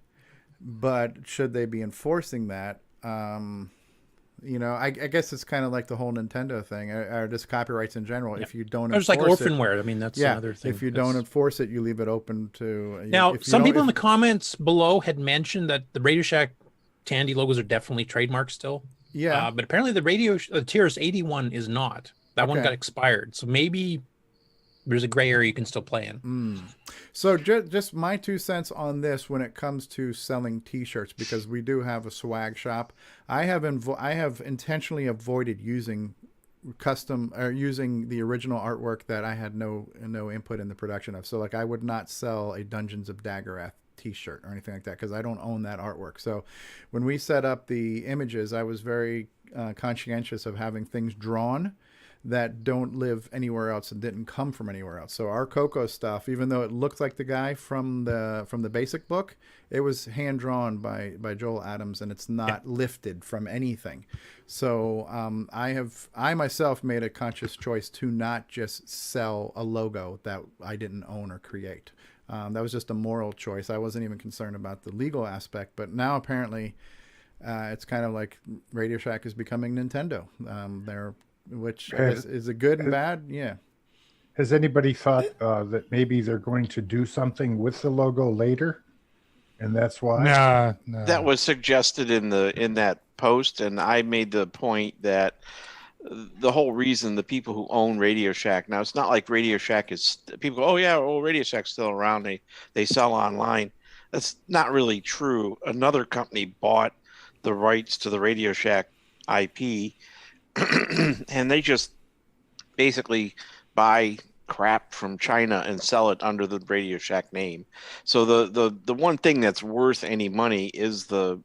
but should they be enforcing that? I guess it's kind of like the whole Nintendo thing, or just copyrights in general. If you don't enforce like orphanware. I mean, that's another thing. If you don't enforce it, you leave it open to... Now, some people in the comments below had mentioned that the Radio Shack Tandy logos are definitely trademarked still. Yeah. But apparently the Tiers 81 is not. That one got expired. So maybe there's a gray area you can still play in. So just my 2 cents on this when it comes to selling T-shirts, because we do have a swag shop. I have intentionally avoided using custom or using the original artwork that I had no input in the production of. So like I would not sell a Dungeons of Daggorath T-shirt or anything like that because I don't own that artwork. So when we set up the images, I was very conscientious of having things drawn that don't live anywhere else and didn't come from anywhere else. So our CoCo stuff, even though it looked like the guy from the basic book, it was hand drawn by Joel Adams, and it's not lifted from anything. So I myself made a conscious choice to not just sell a logo that I didn't own or create. That was just a moral choice. I wasn't even concerned about the legal aspect, but now apparently it's kind of like Radio Shack is becoming Nintendo. Which is a good and bad, yeah. Has anybody thought that maybe they're going to do something with the logo later, and that's why? No. That was suggested in that post, and I made the point that the whole reason the people who own Radio Shack now, it's not like Radio Shack is people go, oh yeah, Radio Shack's still around. They sell online. That's not really true. Another company bought the rights to the Radio Shack IP. And they just basically buy crap from China and sell it under the Radio Shack name. So the one thing that's worth any money is the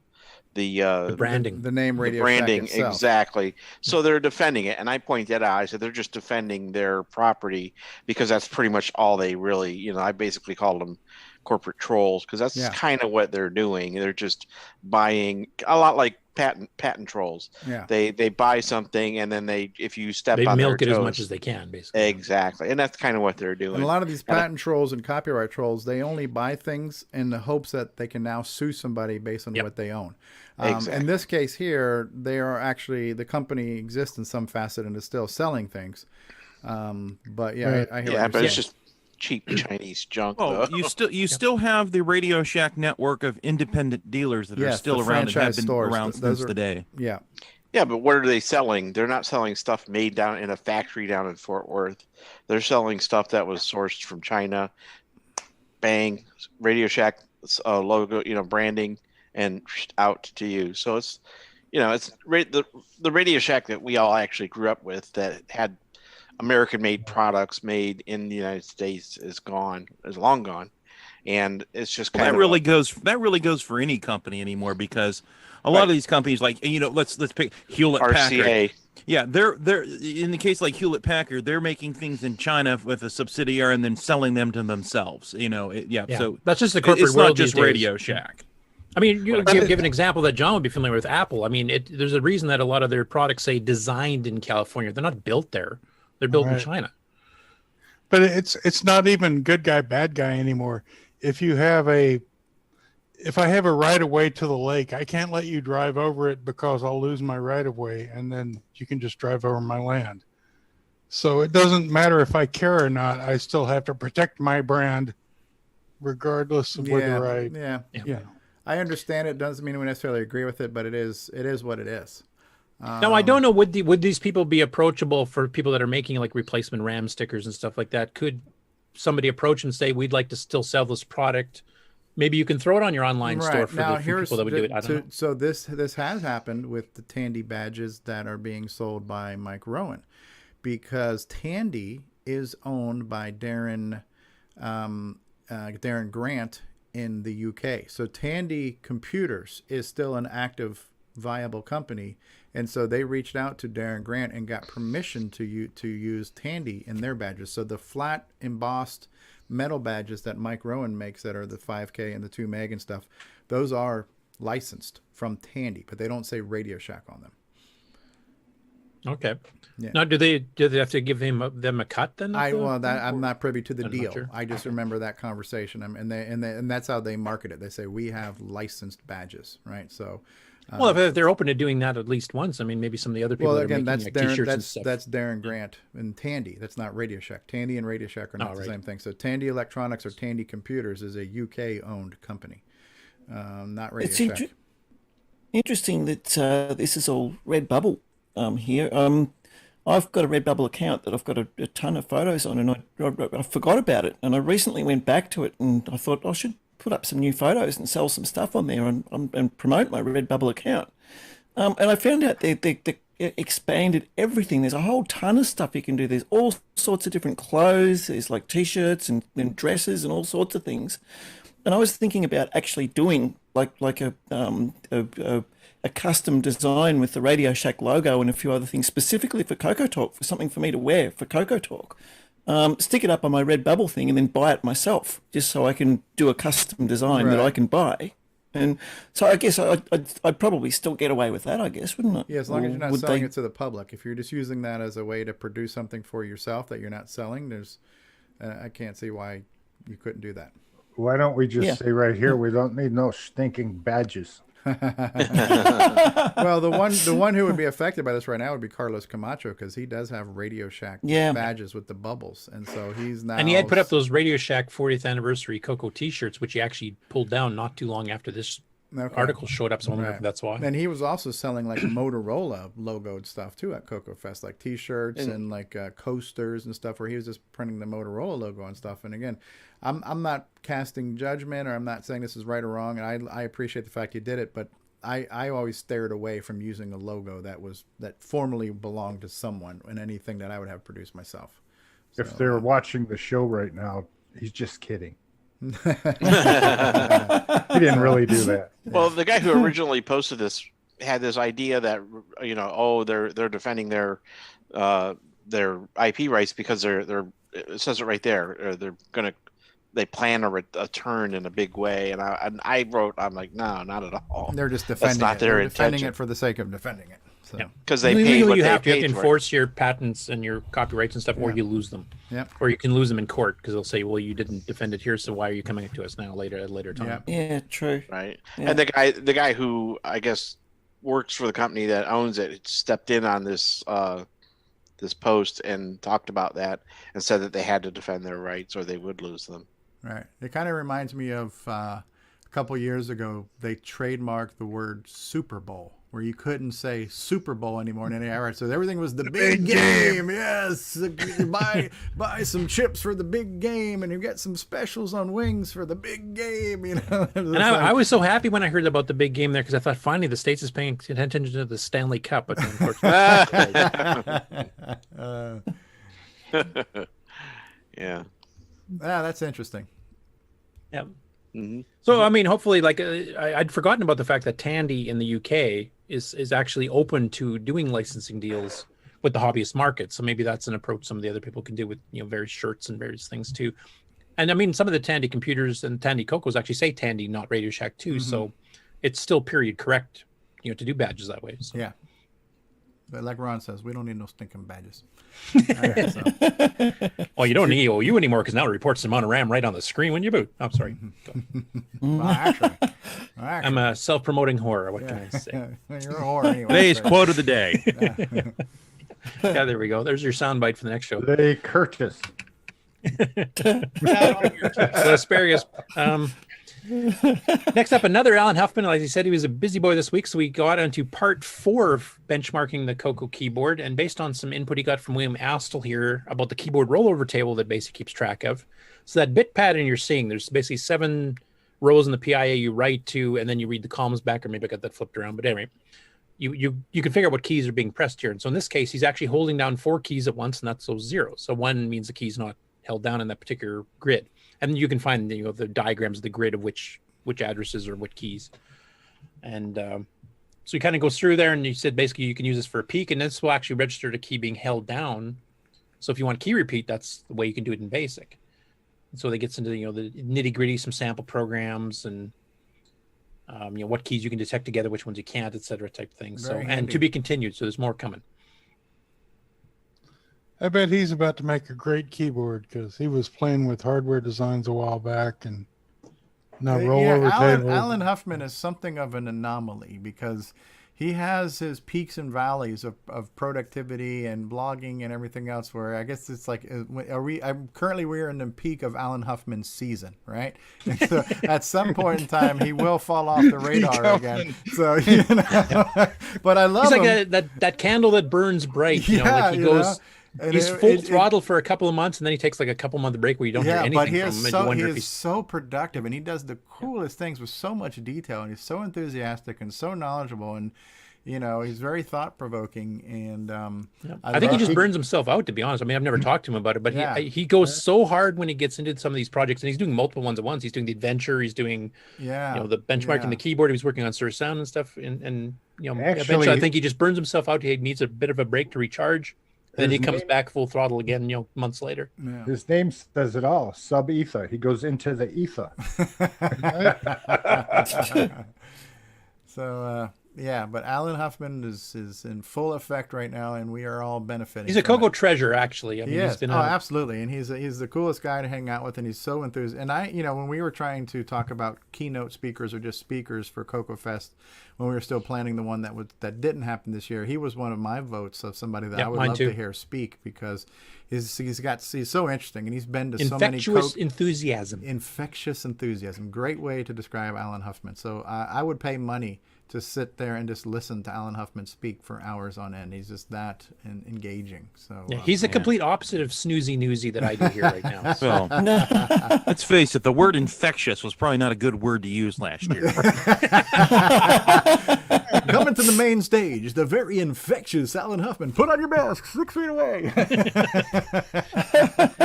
branding, the name Radio branding, Shack itself. Exactly. So they're defending it, and I pointed that out. I said they're just defending their property because that's pretty much all they really. I basically called them corporate trolls, because that's Yeah. kind of what they're doing. They're just buying a lot like patent trolls. Yeah. They buy something, and then if you step They on their milk it as toes- much as they can, basically. Exactly, and that's kind of what they're doing. And a lot of these And I- patent trolls and copyright trolls, they only buy things in the hopes that they can now sue somebody based on what they own. Exactly. In this case here, they are actually, the company exists in some facet and is still selling things. But yeah, Right. I hear yeah, what but you're it's saying. just cheap Chinese junk. Well, though. you still have the Radio Shack network of independent dealers that are Yes, still the around and have franchise been stores. around Those since are- the day. Yeah. Yeah, but what are they selling? They're not selling stuff made down in a factory down in Fort Worth. They're selling stuff that was sourced from China. Bang, Radio Shack logo, branding, and out to you. So it's, it's the Radio Shack that we all actually grew up with that had American-made products made in the United States is long gone, and it's just kind Well, of that really goes for any company anymore, because a lot of these companies, like let's pick Hewlett Packard. RCA. Yeah, they're in the case like Hewlett Packard, they're making things in China with a subsidiary and then selling them to themselves. So that's just the corporate It's world not just these days. Radio Shack. I mean, give an example that John would be familiar with. Apple. I mean, there's a reason that a lot of their products say designed in California. They're not built there. They're built in Right. China. But it's not even good guy, bad guy anymore. If I have a right of way to the lake, I can't let you drive over it because I'll lose my right of way, and then you can just drive over my land. So it doesn't matter if I care or not. I still have to protect my brand, regardless of whether yeah. I understand it. Doesn't mean we necessarily agree with it, but it is what it is. Now, I don't know, would these people be approachable for people that are making like replacement RAM stickers and stuff like that? Could somebody approach and say, we'd like to still sell this product? Maybe you can throw it on your online store for now, the few people that would do it. I don't know. So this has happened with the Tandy badges that are being sold by Mike Rowan, because Tandy is owned by Darren Grant in the UK. So Tandy Computers is still an active, viable company, and so they reached out to Darren Grant and got permission to use Tandy in their badges. So the flat embossed metal badges that Mike Rowan makes that are the 5K and the 2 meg and stuff, those are licensed from Tandy, but they don't say Radio Shack on them. Okay. Yeah. Now, do they have to give them a cut then? I'm not privy to the I'm not deal. sure. I just remember that conversation, and that's how they market it. They say we have licensed badges, right? So, Well, if they're open to doing that at least once, I mean, maybe some of the other people well, that again, are that's making like, Darren. t-shirts and stuff. That's Darren Grant and Tandy. That's not Radio Shack. Tandy and Radio Shack are not the same thing. So Tandy Electronics or Tandy Computers is a UK owned company, not Radio Shack. Interesting that this is all Redbubble here. I've got a Redbubble account that I've got a ton of photos on, and I forgot about it. And I recently went back to it, and I thought I should put up some new photos and sell some stuff on there and promote my Redbubble account. And I found out they expanded everything. There's a whole ton of stuff you can do. There's all sorts of different clothes. There's like T-shirts and dresses and all sorts of things. And I was thinking about actually doing like a custom design with the Radio Shack logo and a few other things specifically for CoCoTALK, for something for me to wear for CoCoTALK. Stick it up on my Redbubble thing and then buy it myself, just so I can do a custom design that I can buy. And so I guess I'd probably still get away with that, I guess, wouldn't I? Yeah, as long as you're not selling it to the public. If you're just using that as a way to produce something for yourself that you're not selling, I can't see why you couldn't do that. Why don't we just say right here, we don't need no stinking badges. Well, the one who would be affected by this right now would be Carlos Camacho, because he does have Radio Shack badges with the bubbles, and so he's now. And he had put up those Radio Shack 40th anniversary CoCo T-shirts, which he actually pulled down not too long after this article showed up. So I wonder if that's why. And he was also selling like Motorola logoed stuff too at CoCo Fest, like T-shirts and like coasters and stuff, where he was just printing the Motorola logo and stuff. And again, I'm not casting judgment, or I'm not saying this is right or wrong, and I appreciate the fact he did it, but I always stared away from using a logo that formerly belonged to someone in anything that I would have produced myself. So, If they're watching the show right now, he's just kidding. He didn't really do that. Well, the guy who originally posted this had this idea that they're defending their IP rights because they're it says it right there, they're going to they plan a turn in a big way, and I wrote, I'm like, no, not at all. They're just That's defending not it. their They're defending intention. it for the sake of defending it. So. Because they Legally paid what you they have to paid for it. enforce your patents and your copyrights and stuff, or Yeah. you lose them. Yep. Or you can lose them in court because they'll say, "Well, you didn't defend it here, so why are you coming to us now later at a later time?" Yeah, true. Right. Yeah. And the guy who I guess works for the company that owns it stepped in on this this post and talked about that and said that they had to defend their rights or they would lose them. Right. It kind of reminds me of a couple years ago, they trademarked the word Super Bowl, where you couldn't say Super Bowl anymore in any era. So everything was the big game. Yes. buy some chips for the big game, and you get some specials on wings for the big game. You know. And I was so happy when I heard about the big game there because I thought finally the States is paying attention to the Stanley Cup, but unfortunately. Yeah. That's interesting. Yeah. Mm-hmm. So I mean, hopefully, like I'd forgotten about the fact that Tandy in the UK is actually open to doing licensing deals with the hobbyist market. So maybe that's an approach some of the other people can do with various shirts and various things too. And I mean, some of the Tandy computers and Tandy CoCos actually say Tandy, not Radio Shack 2. So it's still period correct, to do badges that way. So. Yeah. But like Ron says, we don't need no stinking badges. Well, you don't need OU anymore because now it reports the amount of RAM right on the screen when you boot. I'm sorry. Well, actually, I'm a self-promoting whore. What can I say? You're a whore anyway. Today's quote of the day. Yeah, there we go. There's your soundbite for the next show. They Curtis. So asparagus. Next up, another Alan Huffman. Like he said, he was a busy boy this week, so we got into part 4 of benchmarking the CoCo keyboard. And based on some input he got from William Astle here about the keyboard rollover table that BASIC keeps track of. So that bit pattern you're seeing, there's basically 7 rows in the PIA you write to, and then you read the columns back, or maybe I got that flipped around. But anyway, you can figure out what keys are being pressed here. And so in this case, he's actually holding down 4 keys at once, and that's those zeros. So 1 means the key's not held down in that particular grid. And you can find the diagrams of the grid of which addresses or what keys. And so he kind of goes through there, and he said basically you can use this for a peak, and this will actually register the key being held down. So if you want key repeat, that's the way you can do it in BASIC. And so they gets into the nitty gritty, some sample programs, and what keys you can detect together, which ones you can't, etc. type things. Very So handy. and to be continued. So there's more coming. I bet he's about to make a great keyboard because he was playing with hardware designs a while back and now rollover table. Alan Huffman is something of an anomaly because he has his peaks and valleys of productivity and blogging and everything else. Where I guess it's like, we're in the peak of Alan Huffman's season, right? And so at some point in time, he will fall off the radar again. So but I love He's him. like that candle that burns bright. Like he goes. And he's full throttle for a couple of months, and then he takes like a couple month break where you don't hear anything but he from is him. he is so productive, and he does the coolest things with so much detail, and he's so enthusiastic and so knowledgeable, and he's very thought provoking. And I think he just burns himself out, to be honest. I mean, I've never talked to him about it, but he goes so hard when he gets into some of these projects, and he's doing multiple ones at once. He's doing the adventure, he's doing the benchmarking the keyboard. He was working on Surface Sound and stuff, and eventually I think he just burns himself out. He needs a bit of a break to recharge. Then he comes back full throttle again, months later. Yeah. His name says it all. Sub-ether. He goes into the ether. So, but Alan Huffman is in full effect right now, and we are all benefiting. He's a CoCo treasure, actually. I mean, he's been absolutely, and he's the coolest guy to hang out with, and he's so enthusiastic. And when we were trying to talk about keynote speakers or just speakers for CoCo Fest, when we were still planning the one that didn't happen this year, he was one of my votes of somebody that I would love to hear speak because he's so interesting, and he's been to so many infectious enthusiasm. Great way to describe Alan Huffman. So I would pay money to sit there and just listen to Alan Huffman speak for hours on end. He's just that engaging. So he's the complete opposite of snoozy newsy that I do here right now. So let's face it, the word infectious was probably not a good word to use last year. Coming to the main stage, the very infectious Alan Huffman. Put on your mask, 6 feet away.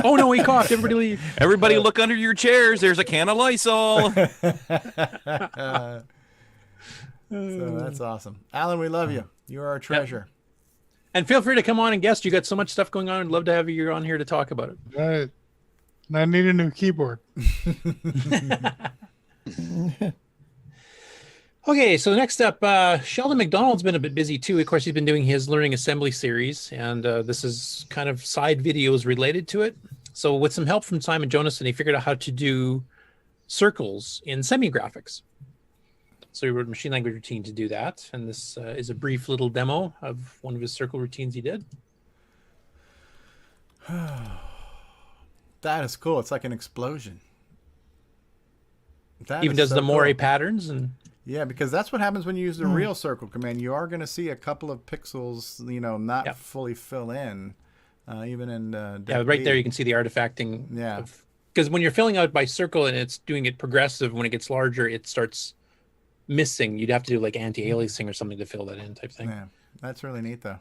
Oh no, he coughed. Everybody leave. Everybody look under your chairs. There's a can of Lysol. So that's awesome. Alan, we love you. You are our treasure. And feel free to come on and guest. You got so much stuff going on. I'd love to have you on here to talk about it. Right. And I need a new keyboard. Okay, so next up, Sheldon McDonald's been a bit busy too. Of course, he's been doing his learning assembly series, and this is kind of side videos related to it. So with some help from Simon Jonasson, he figured out how to do circles in semi-graphics. So he wrote a machine language routine to do that, and this is a brief little demo of one of his circle routines he did. That is cool. It's like an explosion. That Even is does so the moire cool. patterns and. Yeah, because that's what happens when you use the real circle command. You are going to see a couple of pixels, not fully fill in, even in. Yeah, right there you can see the artifacting. Yeah. Because when you're filling out by circle and it's doing it progressive, when it gets larger, it starts missing. You'd have to do like anti-aliasing or something to fill that in, type thing. Yeah, that's really neat though.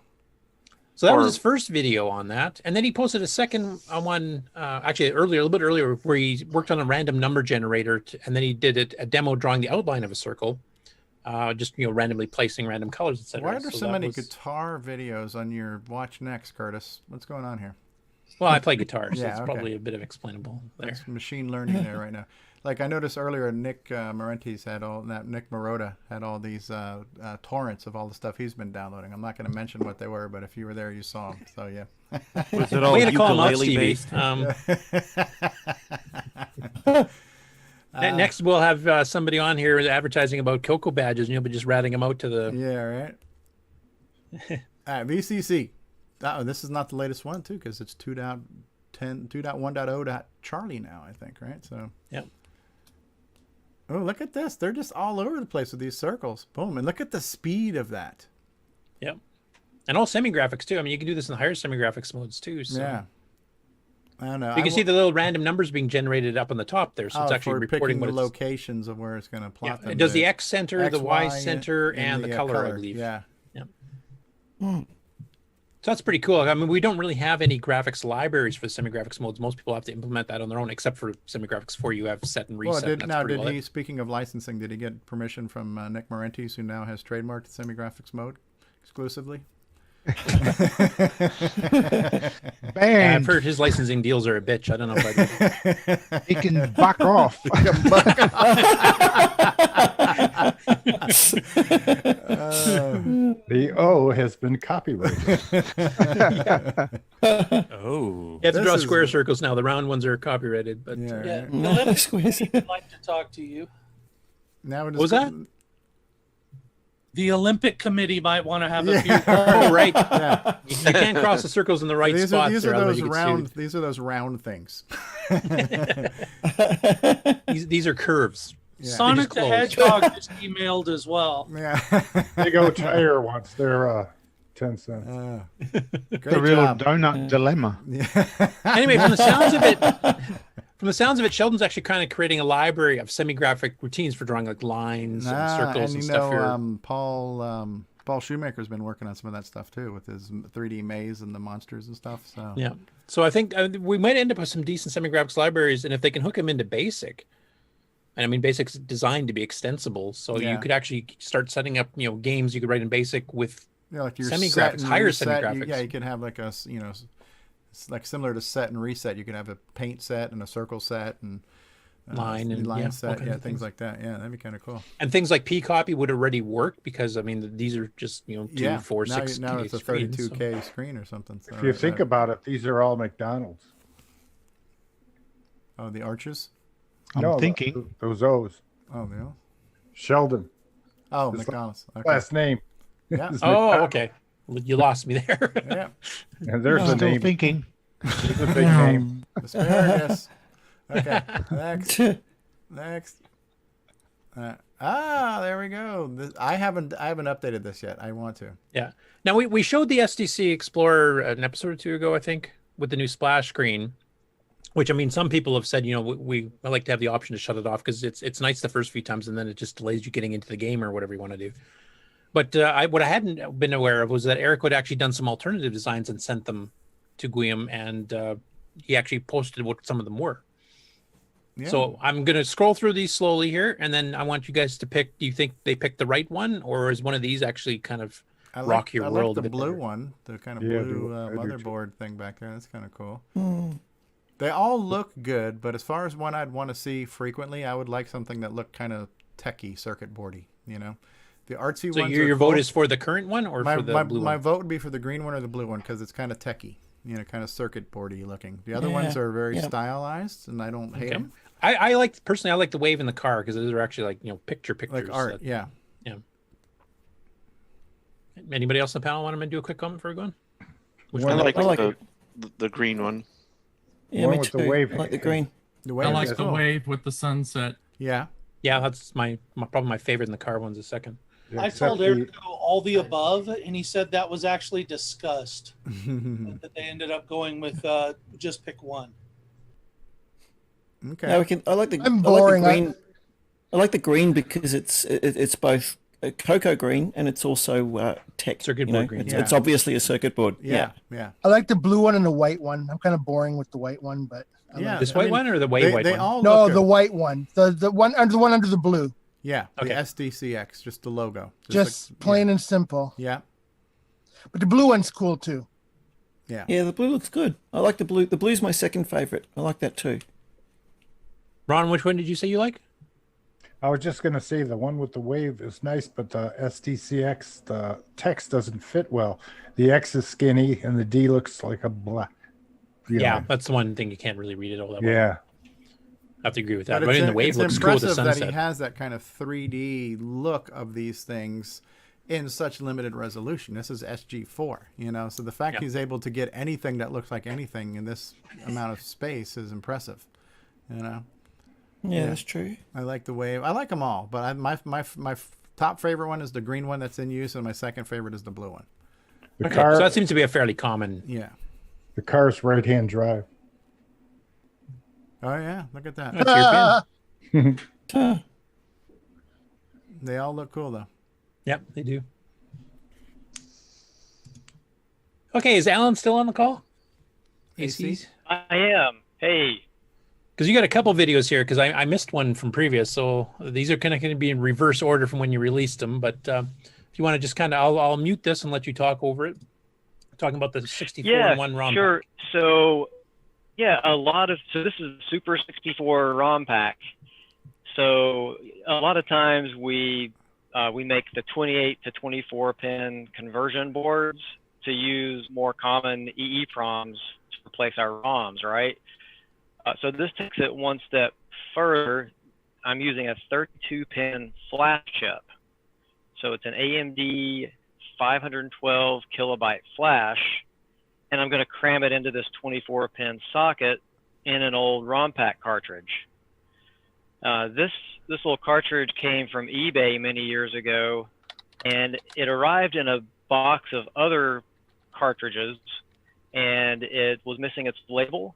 So that was his first video on that, and then he posted a second one, actually a little bit earlier, where he worked on a random number generator, and then he did a demo drawing the outline of a circle, just randomly placing random colors, etc. Why are there so many guitar videos on your Watch Next, Curtis? What's going on here? Well, I play guitar, so Yeah, it's okay. probably a bit of explainable there. That's machine learning there right now. Like I noticed earlier, Nick Marentes had Nick Marotta had all these torrents of all the stuff he's been downloading. I'm not going to mention what they were, but if you were there, you saw them. So yeah. Was it all ukulele based? Next, we'll have somebody on here advertising about CoCo badges, and you'll be just ratting them out to the. Yeah, right. All right, VCC. Oh, this is not the latest one too, because it's 2.1.0. Charlie now, I think, right? So. Yeah. Oh, look at this. They're just all over the place with these circles. Boom. And look at the speed of that. Yep. And all semi-graphics, too. I mean, you can do this in the higher semi-graphics modes, too. So. Yeah. I don't know. You can see the little random numbers being generated up on the top there. So it's actually reporting the what locations of where it's going to plot them. It does the X center, X, the Y Y, center, and the color, I believe. Yeah. Yep. So that's pretty cool. I mean, we don't really have any graphics libraries for the semi-graphics modes. Most people have to implement that on their own, except for semi-graphics 4. You have set and reset. Well, speaking of licensing, did he get permission from Nick Marentes, who now has trademarked the semi-graphics mode exclusively? I've heard his licensing deals are a bitch. I don't know about that. He can buck off. The O has been copyrighted. Oh. You have to draw square circles now. The round ones are copyrighted. But Yeah, the Olympic Committee would like to talk to you. Now what was that? The Olympic Committee might want to have a few. Oh, right. Yeah. You can't cross the circles in the right spots. These are those round things. these are curves. Yeah. Sonic the Hedgehog just emailed as well. Yeah. Big O tire wants their 10 cents. The real donut dilemma. Anyway, from the sounds of it, Sheldon's actually kind of creating a library of semi-graphic routines for drawing like lines and circles and stuff here. Paul Shoemaker's been working on some of that stuff too, with his 3D maze and the monsters and stuff. So yeah, so I think we might end up with some decent semi-graphics libraries, and if they can hook them into BASIC, and I mean BASIC's designed to be extensible, so you could actually start setting up games you could write in BASIC with like your semi-graphics, higher semi-graphics. You could have like a like similar to set and reset. You could have a paint set and a circle set and line set, things like that. Yeah, that'd be kind of cool. And things like P-copy would already work because I mean these are just 2, 4, 6. Now it's a 32K screen or something. So if you think about it, these are all McDonald's. Oh, the arches. I'm thinking those O's. Oh, yeah. Sheldon. Oh, McDonald's. Okay. Last name. Yeah. Oh, okay. You lost me there. Yeah. And there's I'm a still name. thinking. There's a big name. Asparagus. Okay. Next. There we go. I haven't updated this yet. I want to. Yeah. Now we showed the SDC Explorer an episode or 2 ago, I think, with the new splash screen. Which I mean, some people have said, we like to have the option to shut it off because it's nice the first few times, and then it just delays you getting into the game or whatever you want to do. But what I hadn't been aware of was that Eric had actually done some alternative designs and sent them to Guillaume, and he actually posted what some of them were. Yeah. So I'm going to scroll through these slowly here, and then I want you guys to pick. Do you think they picked the right one, or is one of these actually kind of rock your world? I like the blue one, the kind of blue motherboard thing back there. That's kind of cool. They all look good, but as far as one I'd want to see frequently, I would like something that looked kind of techie, circuit boardy. You know, the artsy So ones. your vote is for the current one or for the blue my one? vote would be for the green one or the blue one because it's kind of techie. You know, kind of circuit boardy looking. The other ones are very stylized, and I don't hate them. I like personally. I like the wave in the car because those are actually like pictures. Like art. Yeah. Yeah. Anybody else on the panel want to do a quick comment before we go on? I like the green one. Yeah, me too. I like the green. The I like the wave with the sunset. Yeah. Yeah, that's probably my favorite in the car one's the second. I told Eric to go all the above, and he said that was actually discussed. That they ended up going with just pick one. Okay. No, I like the. I'm boring. I like the green because it's both CoCo green and it's also tech circuit board green. It's obviously a circuit board. Yeah. I like the blue one and the white one. I'm kind of boring with the white one, but this white one or the white one? The white one. The one under the blue. Yeah, the SDCX, just the logo. Just like, plain and simple. Yeah. But the blue one's cool too. Yeah. Yeah, the blue looks good. I like the blue. The blue's my second favorite. I like that too. Ron, which one did you say you like? I was just going to say the one with the wave is nice, but the SDCX, the text doesn't fit well. The X is skinny and the D looks like a black. Yeah, that's the one thing you can't really read it all that well. Yeah. I have to agree with that. But in the wave looks cool with the sunset. That he has that kind of 3D look of these things in such limited resolution. This is SG4, so the fact he's able to get anything that looks like anything in this amount of space is impressive, Yeah, that's true. I like the wave. I like them all, but my top favorite one is the green one that's in use, and my second favorite is the blue one. The car, so that seems to be a fairly common. Yeah. The car's right-hand drive. Oh yeah, look at that. That's your pin. They all look cool though. Yep, they do. Okay, is Alan still on the call? ACs? I am. Hey. Because you got a couple videos here, because I missed one from previous, so these are kind of going to be in reverse order from when you released them. But if you want to just kind of, I'll mute this and let you talk over it. Talking about the 64-1 ROM. Sure. So, so this is Super 64 ROM pack. So a lot of times we make the 28 to 24 pin conversion boards to use more common EEPROMs to replace our ROMs, right? So this takes it one step further. I'm using a 32 pin flash chip. So it's an AMD 512 kilobyte flash, and I'm going to cram it into this 24 pin socket in an old ROM pack cartridge. This little cartridge came from eBay many years ago, and it arrived in a box of other cartridges, and it was missing its label.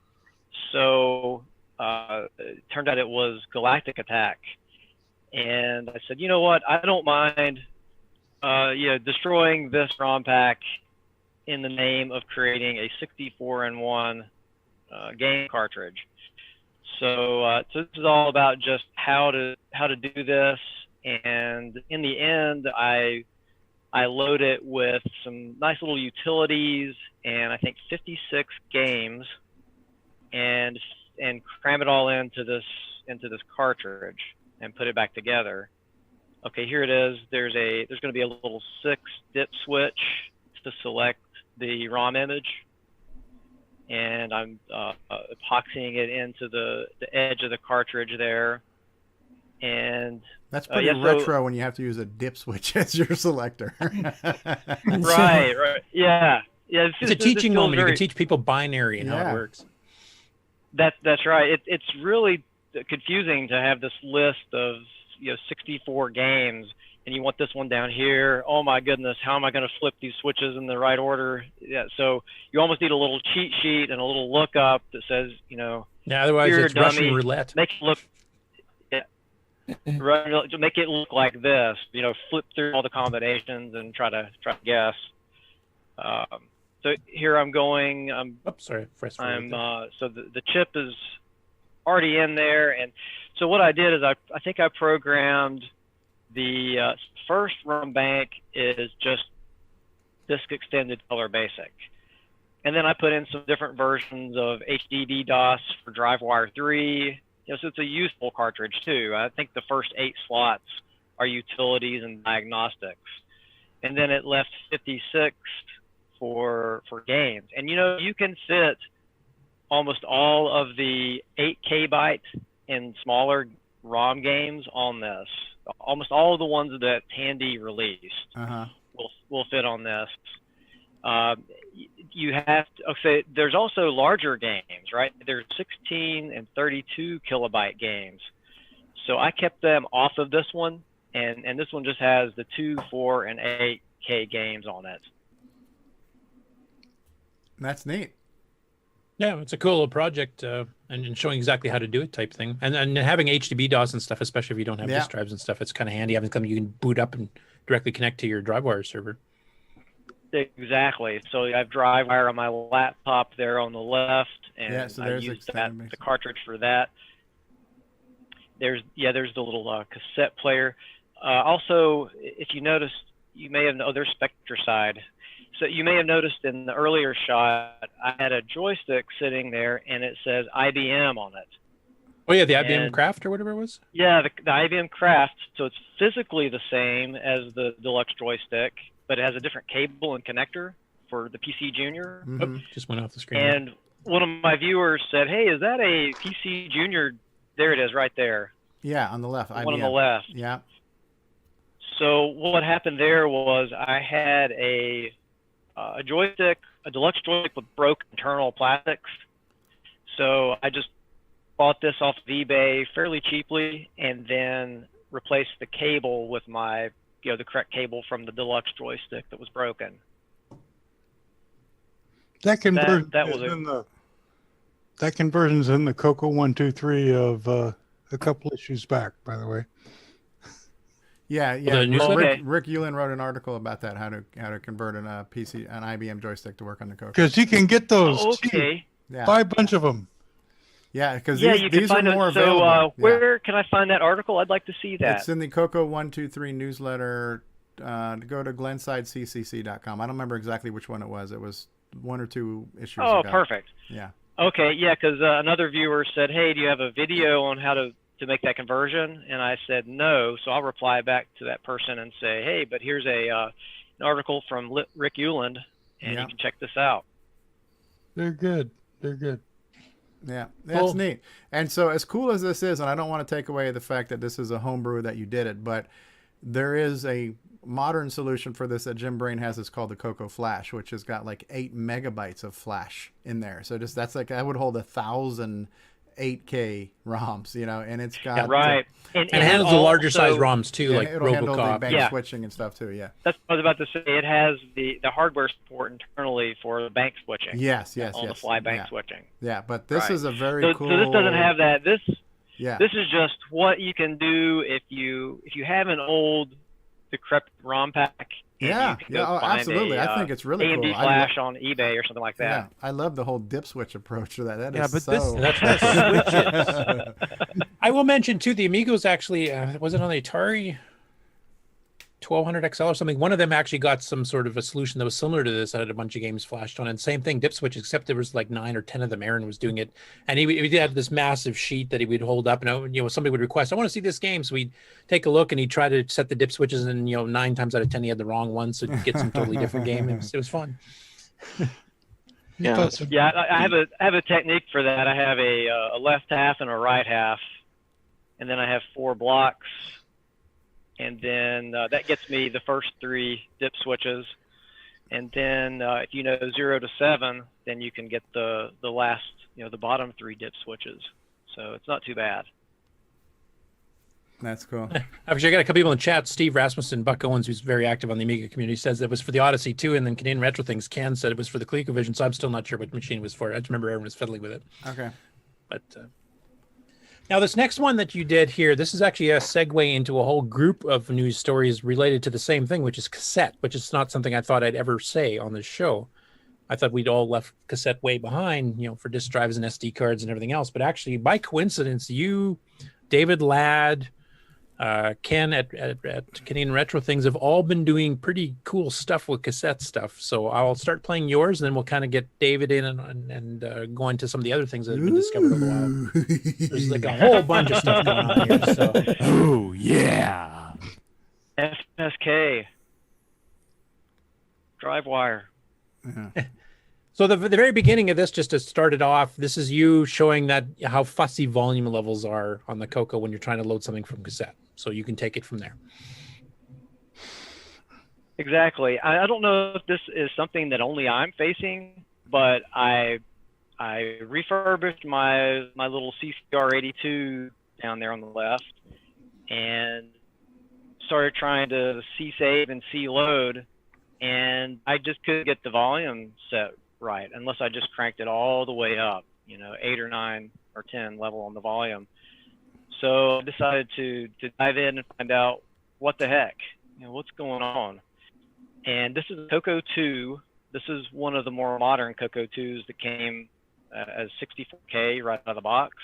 So it turned out it was Galactic Attack. And I said, you know what? I don't mind destroying this ROM pack in the name of creating a 64-in-1 game cartridge. So this is all about just how to do this. And in the end, I load it with some nice little utilities and I think 56 games, and cram it all into this cartridge and put it back together. Okay, here it is. There's going to be a little 6-dip switch to select the ROM image, and I'm epoxying it into the edge of the cartridge there. And that's pretty retro when you have to use a dip switch as your selector. Right. Yeah. It's a teaching moment. You can teach people binary and how it works. That's right. It's really confusing to have this list of 64 games, and you want this one down here. Oh my goodness, how am I going to flip these switches in the right order? Yeah, so you almost need a little cheat sheet and a little lookup that says, otherwise it's dummy, Russian roulette. Make it look, make it look like this. Flip through all the combinations and try to guess. So here I'm going. So the chip is already in there, and so what I did is I think I programmed the first ROM bank is just disk extended color basic. And then I put in some different versions of HDD DOS for DriveWire 3. So it's a useful cartridge too. I think the first 8 slots are utilities and diagnostics. And then it left 56 for games. And you can fit almost all of the 8K byte and smaller ROM games on this. Almost all of the ones that Tandy released will fit on this. You have to, okay, there's also larger games, right? There's 16 and 32 kilobyte games. So I kept them off of this one, and this one just has the 2, 4, and 8K games on it. That's neat. Yeah, it's a cool little project, and showing exactly how to do it type thing. And having HDB DOS and stuff, especially if you don't have disk drives and stuff, it's kind of handy. Having something you can boot up and directly connect to your DriveWire server. Exactly. So I have DriveWire on my laptop there on the left, and so I there's use the cartridge for that. There's the little cassette player. Also, if you noticed, you may have there's Spectracide. So you may have noticed in the earlier shot, I had a joystick sitting there, and it says IBM on it. Oh yeah, the IBM Craft or whatever it was. Yeah, the IBM Craft. So it's physically the same as the deluxe joystick, but it has a different cable and connector for the PC Junior. Just went off the screen. And one of my viewers said, "Hey, is that a PC Junior?" There it is, right there. Yeah, on the left. One on the left. Yeah. So what happened there was I had a joystick, a deluxe joystick with broken internal plastics. So I just bought this off of eBay fairly cheaply, and then replaced the cable with my, the correct cable from the deluxe joystick that was broken. That conversion that was that conversion's in the CoCo 123 of a couple issues back, by the way. Yeah. Well, Rick Ulan wrote an article about that, how to convert an IBM joystick to work on the CoCo. Because you can get those. Okay. Yeah. Buy a bunch of them. Yeah, because you can these are find more them. available. So where can I find that article? I'd like to see that. It's in the CoCo 123 newsletter. Go to glensideccc.com. I don't remember exactly which one it was. It was 1 or 2 issues ago. Oh, perfect. Yeah. Okay, yeah, because another viewer said, "Hey, do you have a video on how to make that conversion?" And I said no. So I'll reply back to that person and say, "Hey, but here's an article from Rick Uland, and you can check this out." They're good. They're good. Yeah, that's neat. And so as cool as this is, and I don't want to take away the fact that this is a homebrew that you did it, but there is a modern solution for this that Jim Brain has. It's called the CoCo Flash, which has got like 8 megabytes of flash in there. So that would hold 1,000 8K ROMs, and it's got right. And it handles the larger size ROMs too, like it'll handle the RoboCop. bank switching and stuff too. Yeah, that's what I was about to say. It has the hardware support internally for the bank switching. Yes, on the fly bank switching. Yeah, but this is a very cool. So this doesn't have that. This Yeah. This is just what you can do if you have an old decrepit ROM pack. Yeah, absolutely. I think it's really AMD cool. Flash on eBay or something like that. Yeah, I love the whole dip switch approach to that. That Yeah, is but so... that's switches. I will mention too, the Amigos actually was it on the Atari 1200 XL or something? One of them actually got some sort of a solution that was similar to this. That had a bunch of games flashed on, and same thing, dip switch, except there was like 9 or 10 of them. Aaron was doing it, and he had this massive sheet that he would hold up, and somebody would request, "I want to see this game," so we'd take a look, and he'd try to set the dip switches, and 9 times out of 10 he had the wrong one, so he'd get some totally different game. It was fun. Yeah, I have a technique for that. I have a left half and a right half, and then I have 4 blocks. And then that gets me the first 3 dip switches. And then if 0 to 7, then you can get the last, the bottom 3 dip switches. So it's not too bad. That's cool. Actually, I got a couple people in the chat. Steve Rasmussen, Buck Owens, who's very active on the Amiga community, says it was for the Odyssey 2, and then Canadian Retro Things, Ken said it was for the ColecoVision, so I'm still not sure what machine it was for. I just remember everyone was fiddling with it. Okay. But... now, this next one that you did here, this is actually a segue into a whole group of news stories related to the same thing, which is cassette, which is not something I thought I'd ever say on this show. I thought we'd all left cassette way behind, for disk drives and SD cards and everything else. But actually, by coincidence, you, David Ladd, Ken at Canadian Retro Things have all been doing pretty cool stuff with cassette stuff. So I'll start playing yours, and then we'll kind of get David in and go into some of the other things that have been discovered over the while. There's like a whole bunch of stuff going on here. So, oh yeah, FSK, drive wire. Yeah. So the very beginning of this, just to start it off, this is you showing that how fussy volume levels are on the CoCo when you're trying to load something from cassette. So you can take it from there. Exactly. I don't know if this is something that only I'm facing, but I refurbished my little CCR82 down there on the left and started trying to C-save and C-load, and I just couldn't get the volume set right unless I just cranked it all the way up, 8 or 9 or 10 level on the volume. So I decided to dive in and find out what the heck, what's going on. And this is CoCo 2. This is one of the more modern CoCo 2s that came as 64K right out of the box.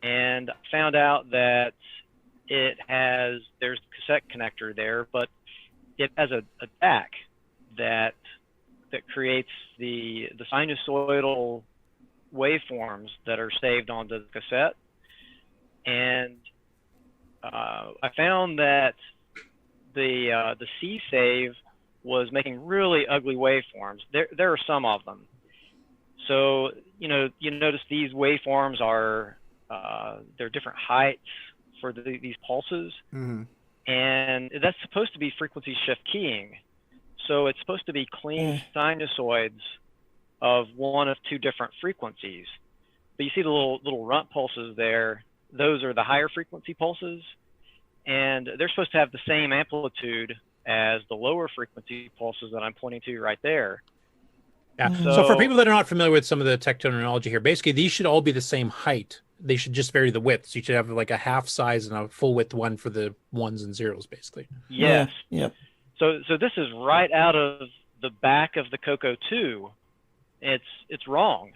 And I found out that there's the cassette connector there, but it has a DAC that creates the sinusoidal waveforms that are saved onto the cassette. And I found that the C save was making really ugly waveforms. There are some of them. So you notice these waveforms are they're different heights for these pulses, Mm-hmm. and that's supposed to be frequency shift keying. So it's supposed to be clean sinusoids of one of two different frequencies. But you see the little runt pulses there. Those are the higher frequency pulses, and they're supposed to have the same amplitude as the lower frequency pulses that I'm pointing to right there. Yeah. So for people that are not familiar with some of the tech terminology here, basically these should all be the same height. They should just vary the width. So you should have like a half size and a full width one for the ones and zeros, basically. Yes. Yeah. So this is right out of the back of the CoCo 2. It's wrong,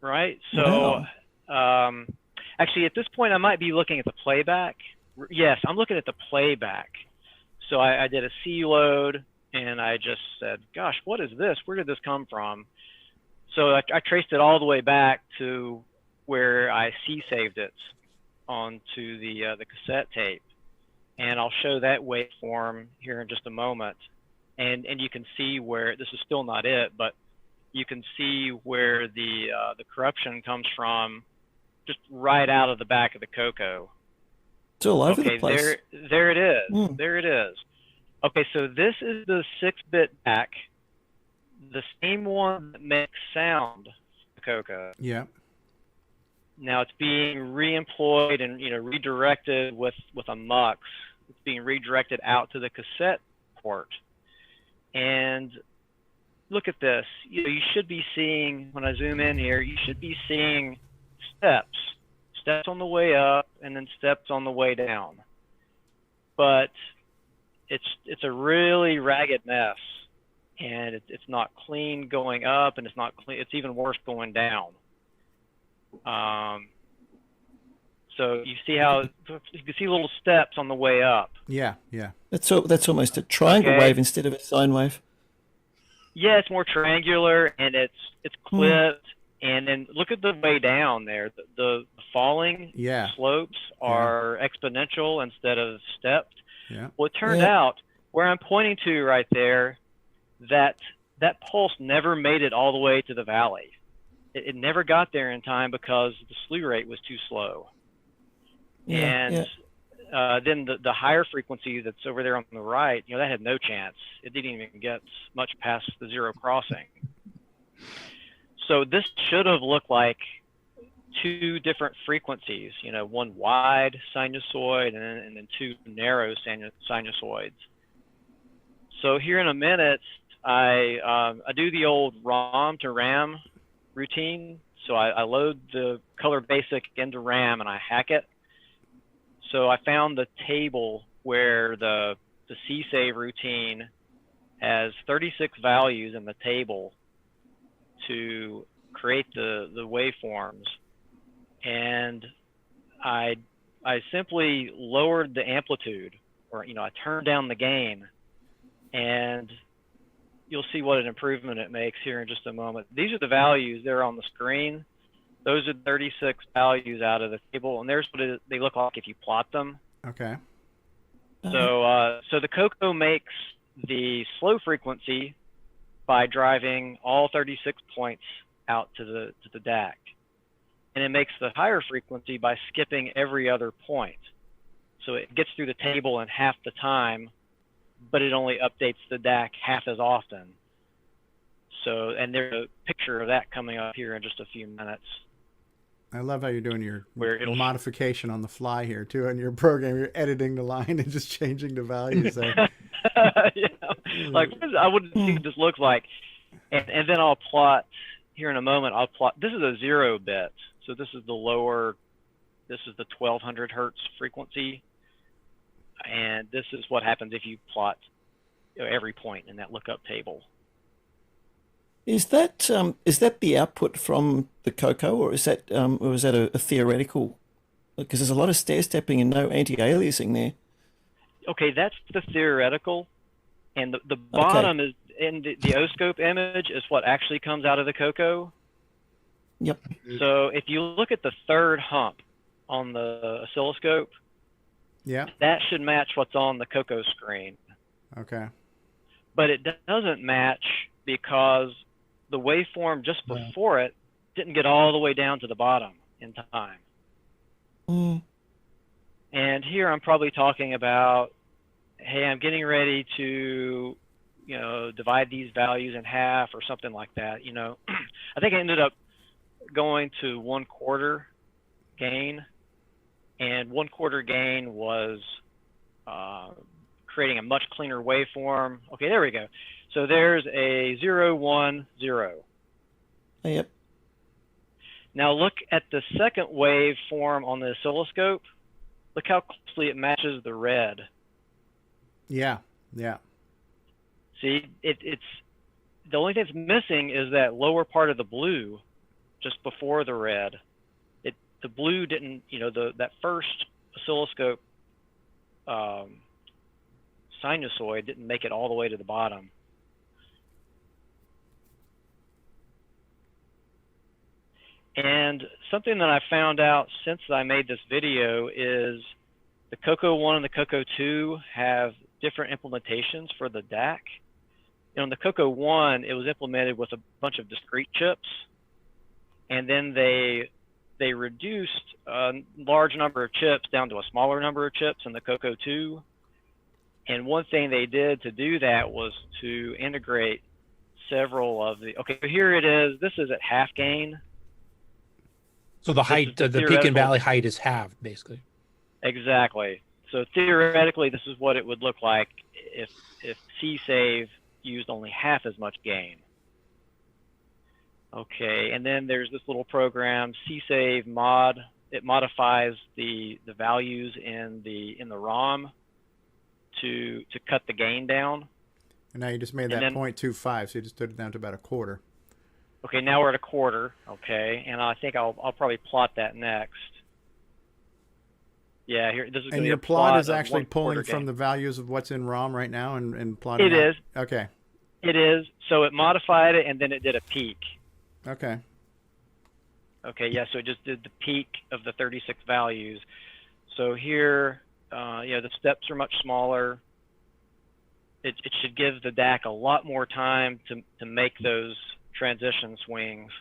right? So actually at this point I might be looking at the playback. Yes, I'm looking at the playback. So I did a C load and I just said, gosh, what is this? Where did this come from? So I traced it all the way back to where I C saved it onto the cassette tape. And I'll show that waveform here in just a moment. And you can see where, this is still not it, but you can see where the corruption comes from just right out of the back of the CoCo. It's all over the place. There it is. There it is. Okay, so this is the 6-bit DAC, the same one that makes sound, CoCo. Yeah. Now it's being reemployed and redirected with a MUX. It's being redirected out to the cassette port. And look at this. You should be seeing, when I zoom in here, you should be seeing steps on the way up and then steps on the way down. But it's a really ragged mess, and it's not clean going up, and it's not clean. It's even worse going down. So you see how you can see little steps on the way up. Yeah, yeah. That's almost a triangle wave instead of a sine wave. Yeah, it's more triangular and it's clipped. And then look at the way down there. The falling slopes are exponential instead of stepped. Yeah. Well, it turned out where I'm pointing to right there, that pulse never made it all the way to the valley. It never got there in time because the slew rate was too slow. Then the higher frequency that's over there on the right, that had no chance. It didn't even get much past the zero crossing. So this should have looked like two different frequencies, one wide sinusoid and then two narrow sinusoids. So here in a minute, I do the old ROM to RAM routine. So I load the color basic into RAM and I hack it. So I found the table where the C save routine has 36 values in the table to create the waveforms. And I I simply lowered the amplitude, or I turned down the gain, and you'll see what an improvement it makes here in just a moment. These are the values there on the screen. Those are 36 values out of the table, and there's what they look like if you plot them. Okay. So the CoCo makes the slow frequency by driving all 36 points out to the DAC, and it makes the higher frequency by skipping every other point. So it gets through the table in half the time, but it only updates the DAC half as often. So, and there's a picture of that coming up here in just a few minutes. I love how you're doing your it'll modification on the fly here too in your program. You're editing the line and just changing the values there. Yeah. Like I wouldn't see what this looks like, and then I'll plot here in a moment. I'll plot. This is a 0 bit, so this is the lower. This is the 1200 hertz frequency, and this is what happens if you plot every point in that lookup table. Is that the output from the CoCo, or is that a theoretical? Because there's a lot of stair stepping and no anti-aliasing there. Okay, that's the theoretical, and the bottom is in the O-scope image is what actually comes out of the CoCo. Yep. So if you look at the third hump on the oscilloscope, yeah, that should match what's on the CoCo screen. Okay. But it doesn't match because the waveform just before it didn't get all the way down to the bottom in time. And here I'm probably talking about, hey, I'm getting ready to, divide these values in half or something like that. I think I ended up going to 1/4 gain, and 1/4 gain was creating a much cleaner waveform. Okay, there we go. So there's a 0, 1, 0. Yep. Now look at the second waveform on the oscilloscope. Look how closely it matches the red. Yeah, yeah. See, it's the only thing that's missing is that lower part of the blue, just before the red. The blue didn't, that first oscilloscope sinusoid didn't make it all the way to the bottom. And something that I found out since I made this video is the CoCo 1 and the CoCo 2 have different implementations for the DAC. In the CoCo 1, it was implemented with a bunch of discrete chips, and then they reduced a large number of chips down to a smaller number of chips in the CoCo 2. And one thing they did to do that was to integrate several of the, okay, here it is. This is at half gain. So the height, the peak and valley height is halved, basically. Exactly. So theoretically, this is what it would look like if C-Save used only half as much gain. Okay, and then there's this little program, C-Save mod. It modifies the values in the ROM to cut the gain down. And now you just made that 0.25, so you just took it down to about 1/4. Okay, now we're at 1/4. Okay, and I think I'll probably plot that next. Yeah, here this is. And your plot is actually pulling from the values of what's in ROM right now and plotting. It is. Okay. It is. So it modified it and then it did a peak. Okay. Okay, yeah. So it just did the peak of the 36 values. So here, the steps are much smaller. It should give the DAC a lot more time to make those transition swings.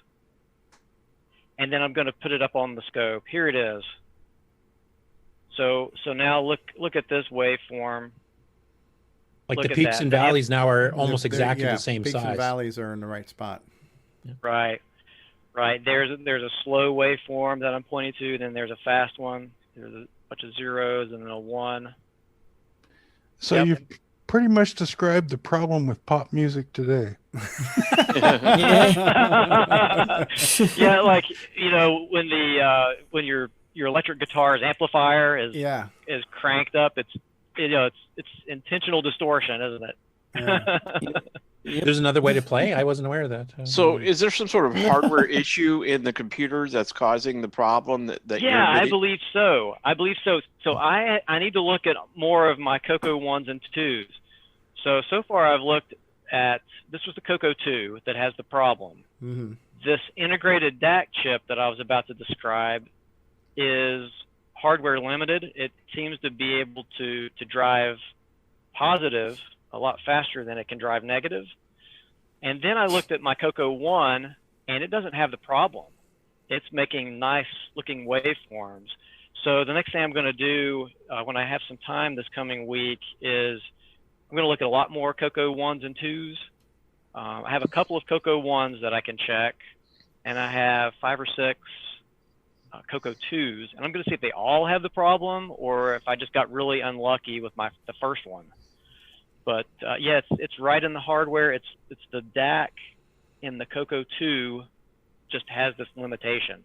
And then I'm going to put it up on the scope. Here it is. So now look at this waveform. Like the peaks and valleys now are almost exactly the same peaks size. And valleys are in the right spot. Right. There's a slow waveform that I'm pointing to. Then there's a fast one. There's a bunch of zeros and then a 1. So you've pretty much described the problem with pop music today. Yeah, like when your electric guitar's amplifier is cranked up, it's intentional distortion, isn't it? Yeah. There's another way to play. I wasn't aware of that. So, is there some sort of hardware issue in the computers that's causing the problem that you're Yeah, I admitting? believe so. I believe so. So I need to look at more of my CoCo 1s and 2s. So far I've looked at, this was the CoCo 2 that has the problem. Mm-hmm. This integrated DAC chip that I was about to describe is hardware limited. It seems to be able to drive positive a lot faster than it can drive negative. And then I looked at my CoCo 1, and it doesn't have the problem. It's making nice looking waveforms. So the next thing I'm going to do when I have some time this coming week is I'm going to look at a lot more CoCo 1s and 2s. I have a couple of CoCo 1s that I can check, and I have 5 or 6 CoCo 2s, and I'm going to see if they all have the problem or if I just got really unlucky with the first one. But yeah, it's right in the hardware. It's the DAC in the CoCo 2 just has this limitation.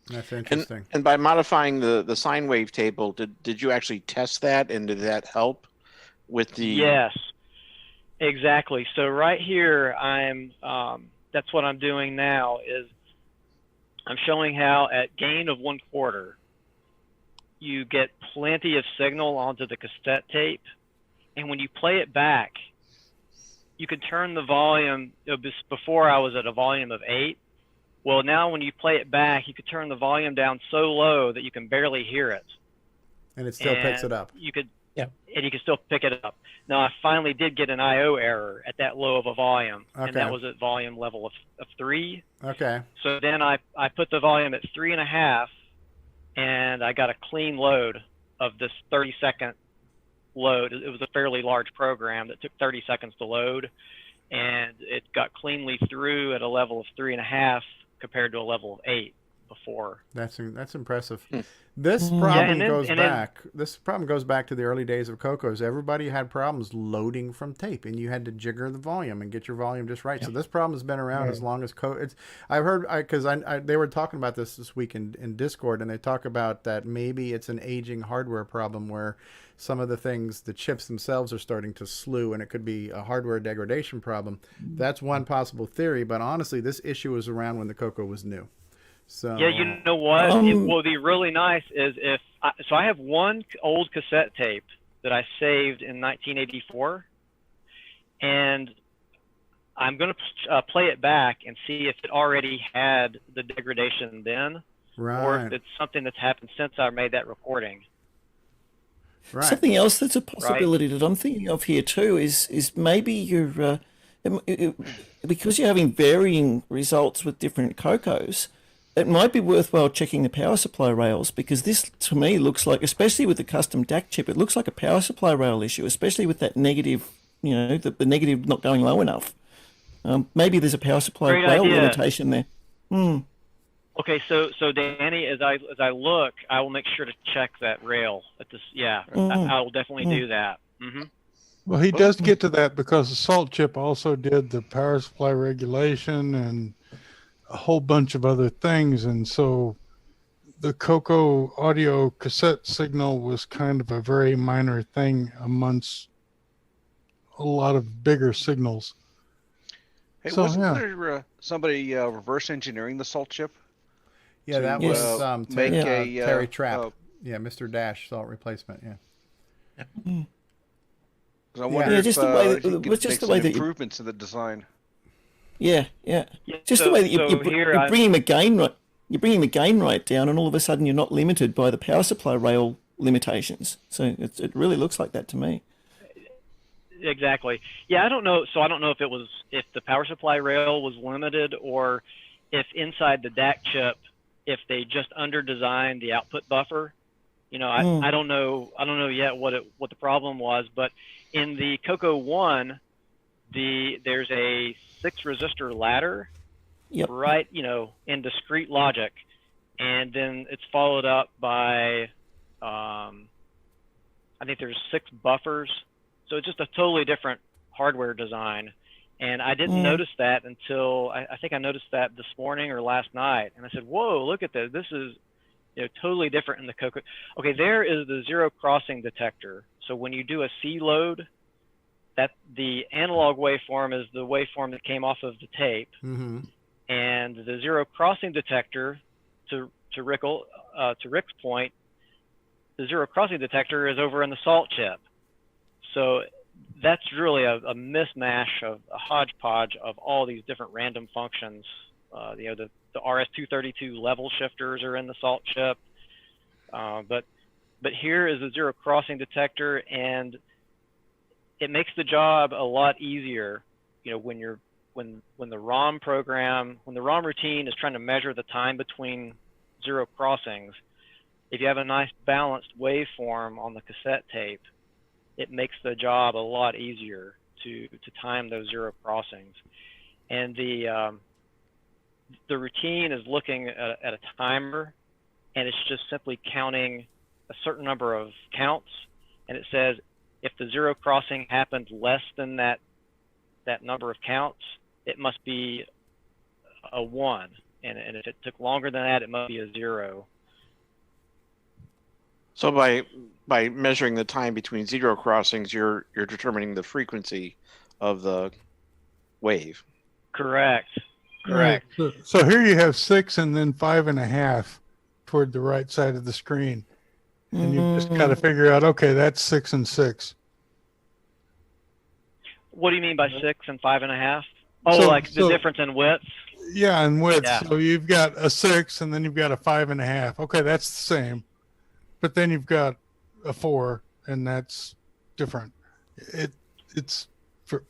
That's interesting. And by modifying the sine wave table, did you actually test that, and did that help with the? Yes, exactly. So right here, that's what I'm doing now is I'm showing how at gain of 1/4, you get plenty of signal onto the cassette tape. And when you play it back, you can turn the volume. Before I was at a volume of 8. Well, now when you play it back, you could turn the volume down so low that you can barely hear it. And it still picks it up. You could, and you can still pick it up. Now, I finally did get an I/O error at that low of a volume, and that was at volume level of 3. Okay. So then I put the volume at 3.5, and I got a clean load of this 30-second load. It was a fairly large program that took 30 seconds to load, and it got cleanly through at a level of 3.5 compared to a level of 8 before. That's impressive. This problem This problem goes back to the early days of CoCo's. Everybody had problems loading from tape, and you had to jigger the volume and get your volume just right. So this problem has been around as long as I've heard, because they were talking about this week in Discord, and they talk about that maybe it's an aging hardware problem where some of the chips themselves are starting to slew, and it could be a hardware degradation problem. That's one possible theory, but honestly, this issue was around when the CoCo was new. So yeah, you know what? It will be really nice is so I have one old cassette tape that I saved in 1984, and I'm going to play it back and see if it already had the degradation then, or if it's something that's happened since I made that recording. Right. Something else that's a possibility that I'm thinking of here too is maybe you're because you're having varying results with different CoCos. It might be worthwhile checking the power supply rails, because this to me looks like, especially with the custom DAC chip, it looks like a power supply rail issue, especially with that negative, the negative not going low enough. Maybe there's a power supply rail limitation there. Okay, so Danny, as I look, I will make sure to check that rail at this. Yeah, I will definitely do that. Well, he does get to that because the salt chip also did the power supply regulation and a whole bunch of other things, and so the CoCo audio cassette signal was kind of a very minor thing amongst a lot of bigger signals. Hey, wasn't there somebody reverse engineering the salt chip? Yeah, that was Terry Trapp. Mr. Dash salt replacement. Yeah. I wonder if he could make some improvements in the design. Yeah. Just the way that you're bringing the gain right. You're bringing the gain right down, and all of a sudden you're not limited by the power supply rail limitations. So it really looks like that to me. Exactly. Yeah, I don't know. So I don't know if the power supply rail was limited, or if inside the DAC chip, if they just under-designed the output buffer. I don't know. I don't know yet what the problem was, but in the CoCo 1, there's a 6 resistor ladder, right? In discrete logic, and then it's followed up by I think there's 6 buffers. So it's just a totally different hardware design. And I didn't notice that until I think I noticed that this morning or last night. And I said, whoa, look at this. This is totally different in the CoCo. Okay, there is the zero crossing detector. So when you do a C load, that the analog waveform is the waveform that came off of the tape, Mm-hmm. and the zero crossing detector, to Rick's point, the zero crossing detector is over in the salt chip. So that's really a mismatch of a hodgepodge of all these different random functions. The RS-232 level shifters are in the salt chip, but here is a zero crossing detector, and it makes the job a lot easier. When the ROM routine is trying to measure the time between zero crossings, if you have a nice balanced waveform on the cassette tape, it makes the job a lot easier to time those zero crossings. And the routine is looking at a timer, and it's just simply counting a certain number of counts, and it says if the zero crossing happened less than that number of counts, it must be a 1, and if it took longer than that, it must be a 0. So by measuring the time between zero crossings, you're determining the frequency of the wave. Correct. Right. So here you have 6 and then 5.5 toward the right side of the screen. And you just got to figure out, okay, that's 6 and 6. What do you mean by 6 and 5.5? Oh, the difference in width? Yeah, in width. Yeah. So you've got a 6 and then you've got a 5.5. Okay, that's the same. But then you've got a 4, and that's different. It's for,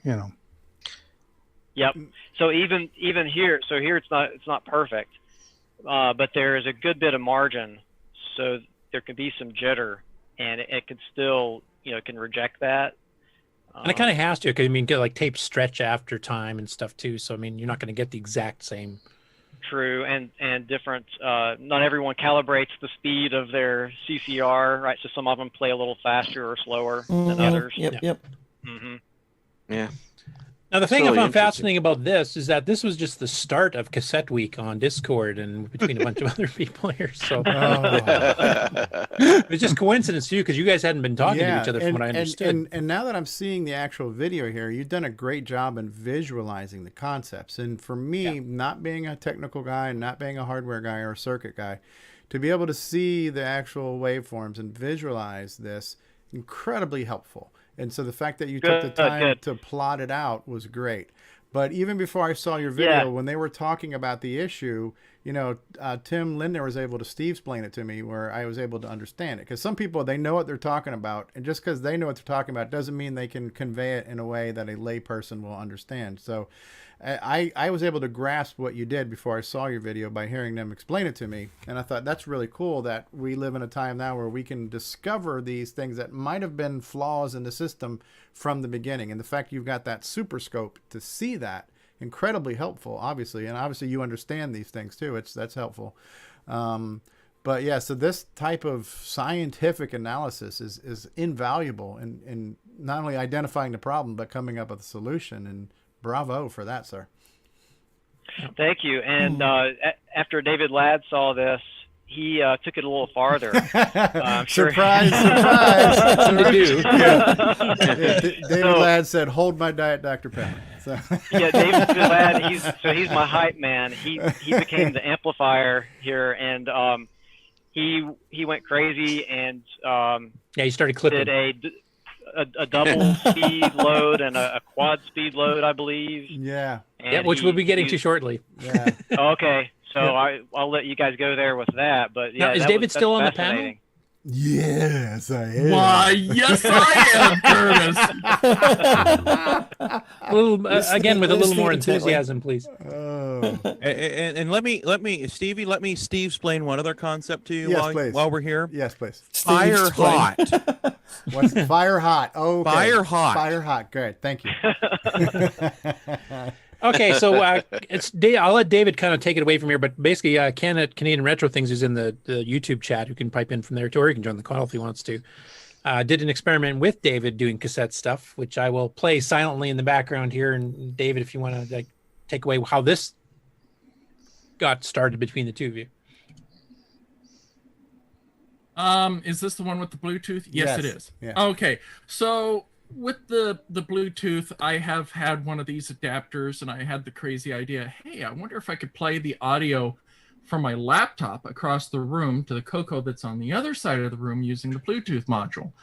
Yep. So even here, here it's not perfect, but there is a good bit of margin, so there can be some jitter, and it can still can reject that. And it kind of has to, because get like tape stretch after time and stuff too. So you're not going to get the exact same. True, and different. Not everyone calibrates the speed of their CCR, right? So some of them play a little faster or slower than others. Yep. Mm-hmm. Yeah. Now the thing I found fascinating about this is that this was just the start of Cassette Week on Discord and between a bunch of other people here. So it's just coincidence too, because you guys hadn't been talking to each other from what I understood. And now that I'm seeing the actual video here, you've done a great job in visualizing the concepts. And for me, not being a technical guy and not being a hardware guy or a circuit guy, to be able to see the actual waveforms and visualize this, incredibly helpful. And so the fact that you took the time to plot it out was great. But even before I saw your video, when they were talking about the issue, Tim Lindner was able to Steve-splain it to me where I was able to understand it. Because some people, they know what they're talking about. And just because they know what they're talking about doesn't mean they can convey it in a way that a layperson will understand. So I was able to grasp what you did before I saw your video by hearing them explain it to me. And I thought that's really cool that we live in a time now where we can discover these things that might have been flaws in the system from the beginning. And the fact you've got that super scope to see that, incredibly helpful, obviously. And obviously you understand these things too. That's helpful. But yeah, so this type of scientific analysis is invaluable in not only identifying the problem, but coming up with a solution. And bravo for that, sir. Thank you. And after David Ladd saw this, he took it a little farther. Surprise! David Ladd said, "Hold my Diet Dr. Pepper." So. Yeah, David Ladd. He's my hype man. He became the amplifier here, and he went crazy and he started clipping. Did a double speed load and a quad speed load, I believe. Yeah. And which we'll be getting to shortly. Yeah. Okay. So I'll let you guys go there with that. But yeah, now, is David still on the panel? Yes, I am. Why, yes, I am, Curtis. A little, again, with a little more enthusiasm, please. And let me, Stevie, let me Steve-splain one other concept to you while we're here. Yes, please. Fire hot. What's fire hot? Oh, okay. Fire hot. Fire hot. Good. Thank you. Okay, so I'll let David kind of take it away from here, but basically Ken at Canadian Retro Things is in the YouTube chat, who can pipe in from there too, or he can join the call if he wants to. Did an experiment with David doing cassette stuff, which I will play silently in the background here. And David, if you want to take away how this got started between the two of you. Is this the one with the Bluetooth? Yes, it is. Yeah. Okay, so with the Bluetooth, I have had one of these adapters, and I had the crazy idea, hey, I wonder if I could play the audio from my laptop across the room to the CoCo that's on the other side of the room using the Bluetooth module.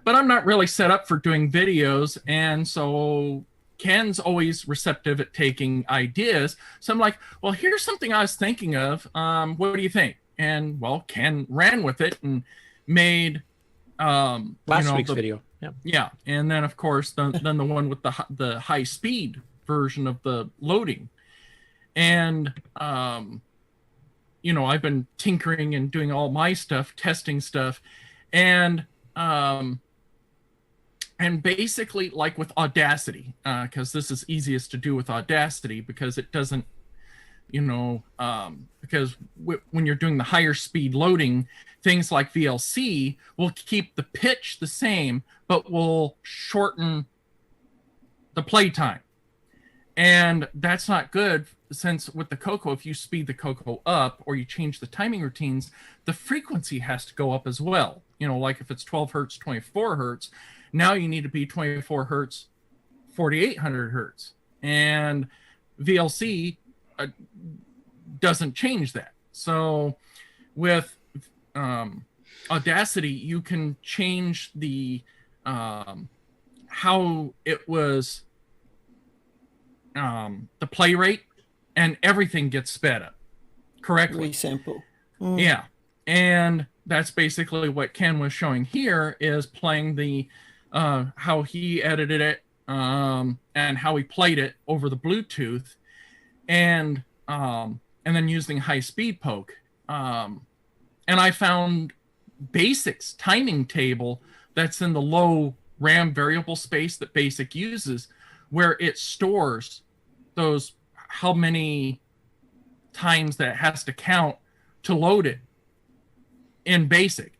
But I'm not really set up for doing videos, and so Ken's always receptive at taking ideas. So I'm like, well, here's something I was thinking of. What do you think? And well, Ken ran with it and made last week's video. Yeah, and then of course then the one with the high speed version of the loading, and I've been tinkering and doing all my stuff, testing stuff, and basically like with Audacity, because this is easiest to do with Audacity because it doesn't, because when you're doing the higher speed loading, things like VLC will keep the pitch the same, but will shorten the play time. And that's not good, since with the CoCo, if you speed the CoCo up or you change the timing routines, the frequency has to go up as well. Like if it's 12 hertz, 24 hertz, now you need to be 24 hertz, 4800 hertz. And VLC doesn't change that. So with Audacity, you can change the how it was the play rate, and everything gets sped up correctly. Resample. Yeah, and that's basically what Ken was showing here, is playing the how he edited it and how he played it over the Bluetooth, and then using high speed poke. And I found Basic's timing table that's in the low RAM variable space that Basic uses, where it stores those how many times that it has to count to load it in Basic.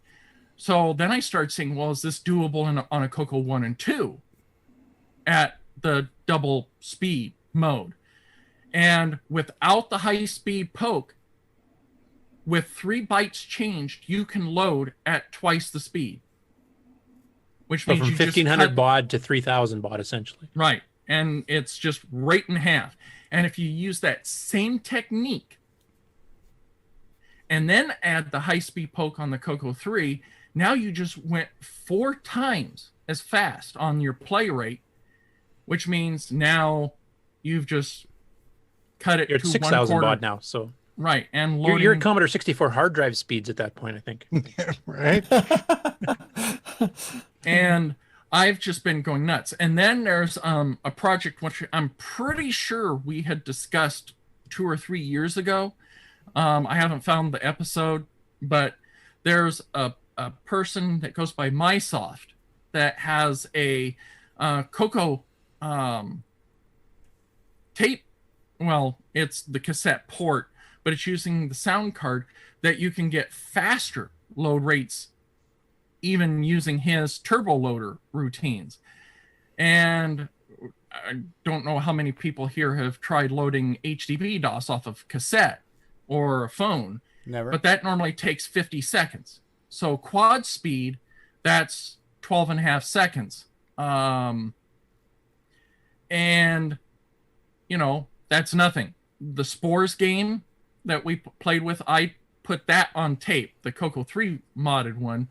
So then I started saying, well, is this doable on a CoCo 1 and 2 at the double speed mode? And without the high speed poke, with 3 bytes changed, you can load at twice the speed. Which means from 1500 baud to 3000 baud, essentially. Right. And it's just right in half. And if you use that same technique and then add the high speed poke on the CoCo 3, now you just went 4 times as fast on your play rate, which means now you've just cut it You're at to 6000 baud now, so right. And loading... you're at Commodore 64 hard drive speeds at that point, I think. Right. And I've just been going nuts. And then there's a project which I'm pretty sure we had discussed 2 or 3 years ago. I haven't found the episode, but there's a person that goes by MySoft that has a CoCo tape. Well, it's the cassette port, but it's using the sound card that you can get faster load rates, even using his turbo loader routines. And I don't know how many people here have tried loading HDB DOS off of cassette or a phone. Never. But that normally takes 50 seconds. So quad speed, that's 12 and a half seconds. And, that's nothing. The Spores game that we played with, I put that on tape, the CoCo 3 modded one,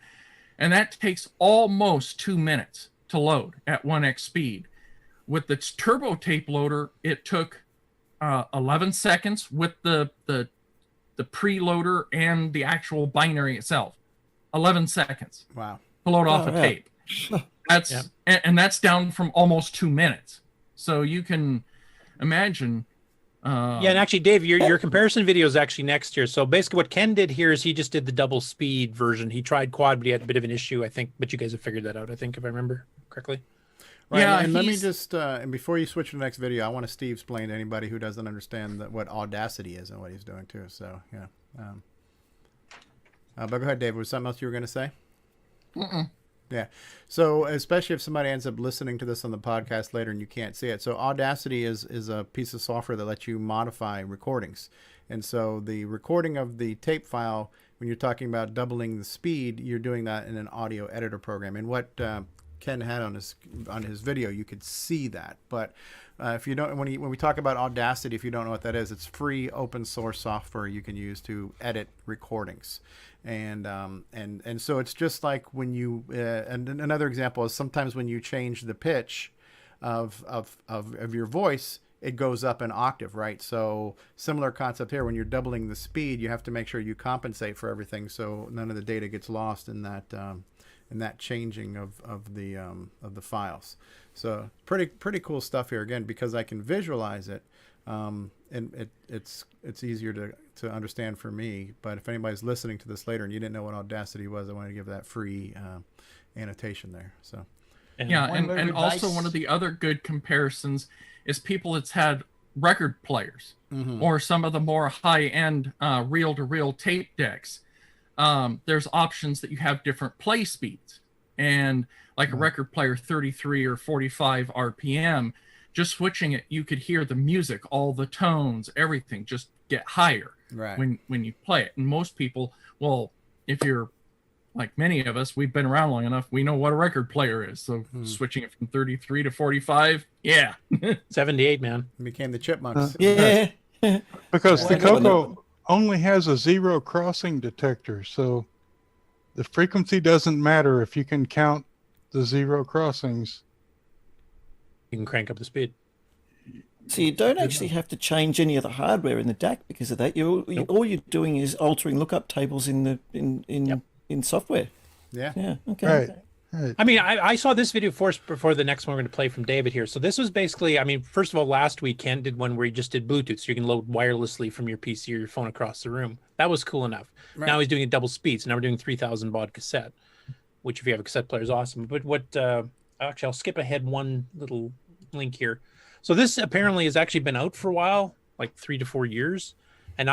and that takes almost 2 minutes to load at 1x speed. With the turbo tape loader, it took 11 seconds with the preloader and the actual binary itself. 11 seconds. Wow. To load off a tape. That's and that's down from almost 2 minutes. So you can imagine. Yeah, and actually, Dave, your comparison video is actually next year. So basically, what Ken did here is he just did the double speed version. He tried quad, but he had a bit of an issue, I think. But you guys have figured that out, I think, if I remember correctly. Right, yeah, and let me just and before you switch to the next video, I want to Steve explain to anybody who doesn't understand what Audacity is and what he's doing too. So yeah, but go ahead, Dave. Was something else you were going to say? Yeah. So especially if somebody ends up listening to this on the podcast later and you can't see it. So Audacity is a piece of software that lets you modify recordings. And so the recording of the tape file, when you're talking about doubling the speed, you're doing that in an audio editor program. And what Ken had on his video, you could see that. But if you don't, when we talk about Audacity, if you don't know what that is, it's free open source software you can use to edit recordings. And so it's just like when you and another example is sometimes when you change the pitch of your voice, it goes up an octave, right? So similar concept here. When you're doubling the speed, you have to make sure you compensate for everything, so none of the data gets lost in that changing of the files. So pretty cool stuff here again, because I can visualize it, and it's easier to understand for me. But if anybody's listening to this later and you didn't know what Audacity was, I want to give that free annotation there. So. Yeah, and also one of the other good comparisons is people that's had record players or some of the more high-end reel-to-reel tape decks. There's options that you have different play speeds, and like a record player 33 or 45 RPM, just switching it, you could hear the music, all the tones, everything just get higher when you play it. And most people, well, if you're like many of us, we've been around long enough, we know what a record player is. So switching it from 33 to 45, 78, man. Became the Chipmunks. Because the CoCo only has a zero crossing detector, so the frequency doesn't matter if you can count the zero crossings. You can crank up the speed. So you don't actually have to change any of the hardware in the DAC because of that. All you're doing is altering lookup tables in software. Yeah. Okay. Right. I mean, I saw this video first before the next one we're going to play from David here. So this was basically, I mean, first of all, last week Ken did one where he just did Bluetooth, so you can load wirelessly from your PC or your phone across the room. That was cool enough. Right. Now he's doing it double speed, so now we're doing 3,000 baud cassette, which if you have a cassette player is awesome. But actually, I'll skip ahead one little link here. So this apparently has actually been out for a while, like 3 to 4 years, and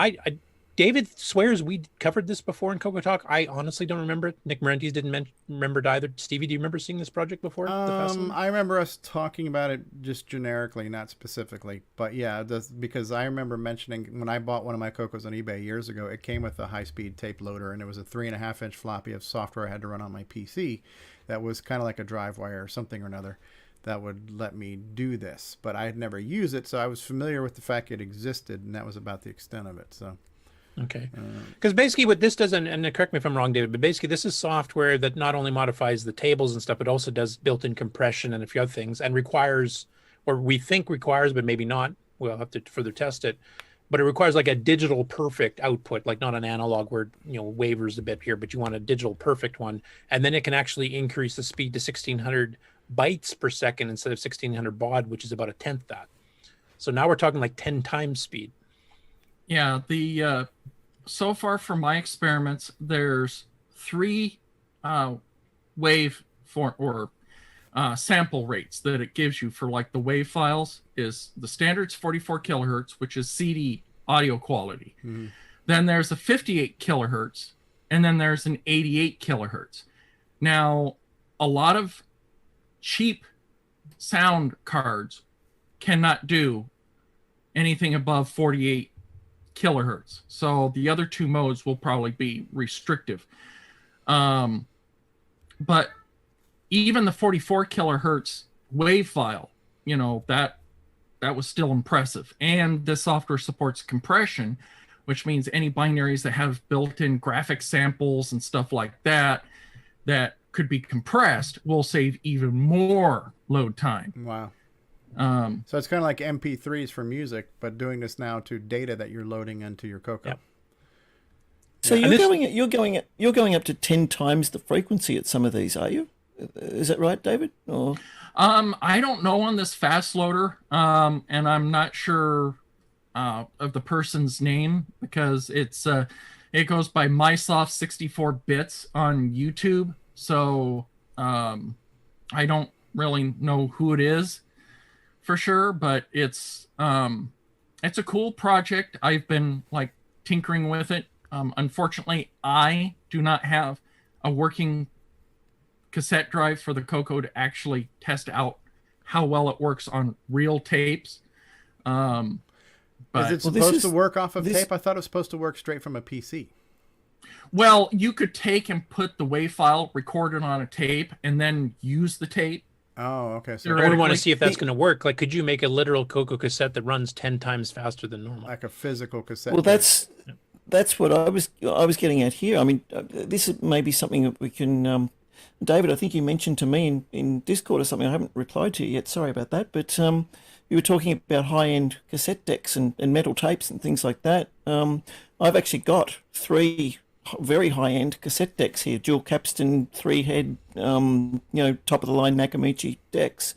David swears we covered this before in CoCoTALK. I honestly don't remember it. Nick Marentes didn't remember it either. Stevie, do you remember seeing this project before? I remember us talking about it just generically, not specifically. But yeah, because I remember mentioning when I bought one of my CoCos on eBay years ago, it came with a high-speed tape loader, and it was a 3.5-inch floppy of software I had to run on my PC that was kind of like a drive wire or something or another that would let me do this. But I had never used it, so I was familiar with the fact it existed, and that was about the extent of it. So. Okay, because basically what this does, and correct me if I'm wrong, David, but basically this is software that not only modifies the tables and stuff, but also does built-in compression and a few other things, and requires, or we think requires, but maybe not, we'll have to further test it, but it requires like a digital perfect output, like not an analog where, wavers a bit here, but you want a digital perfect one, and then it can actually increase the speed to 1,600 bytes per second instead of 1,600 baud, which is about a tenth that. So now we're talking like 10 times speed. Yeah, so far from my experiments, there's 3 wave sample rates that it gives you for like the wave files. Is the standard's 44 kilohertz, which is CD audio quality. Then there's a 58 kilohertz, and then there's an 88 kilohertz. Now, a lot of cheap sound cards cannot do anything above 48 kilohertz. So the other 2 modes will probably be restrictive. But even the 44 kilohertz wave file, that was still impressive. And the software supports compression, which means any binaries that have built-in graphic samples and stuff like that could be compressed will save even more load time. Wow. So it's kind of like MP3s for music, but doing this now to data that you're loading into your CoCo. Yep. So you're going up to 10 times the frequency at some of these, are you? Is that right, David? Or I don't know on this fast loader, and I'm not sure of the person's name because it goes by mysoft 64 bits on YouTube. So I don't really know who it is for sure, but it's a cool project. I've been like tinkering with it. Unfortunately, I do not have a working cassette drive for the CoCo to actually test out how well it works on real tapes. Is it supposed to work off of tape? I thought it was supposed to work straight from a PC. Well, you could take and put the WAV file, record it on a tape, and then use the tape. Oh, okay. So I would want to see if that's going to work. Like, could you make a literal CoCo cassette that runs 10 times faster than normal? Like a physical cassette. Well, that's what I was getting at here. I mean, this may be something that we can. David, I think you mentioned to me in Discord or something. I haven't replied to you yet. Sorry about that. But you were talking about high-end cassette decks and metal tapes and things like that. I've actually got 3 very high-end cassette decks here, dual capstan, 3-head, top-of-the-line Nakamichi decks.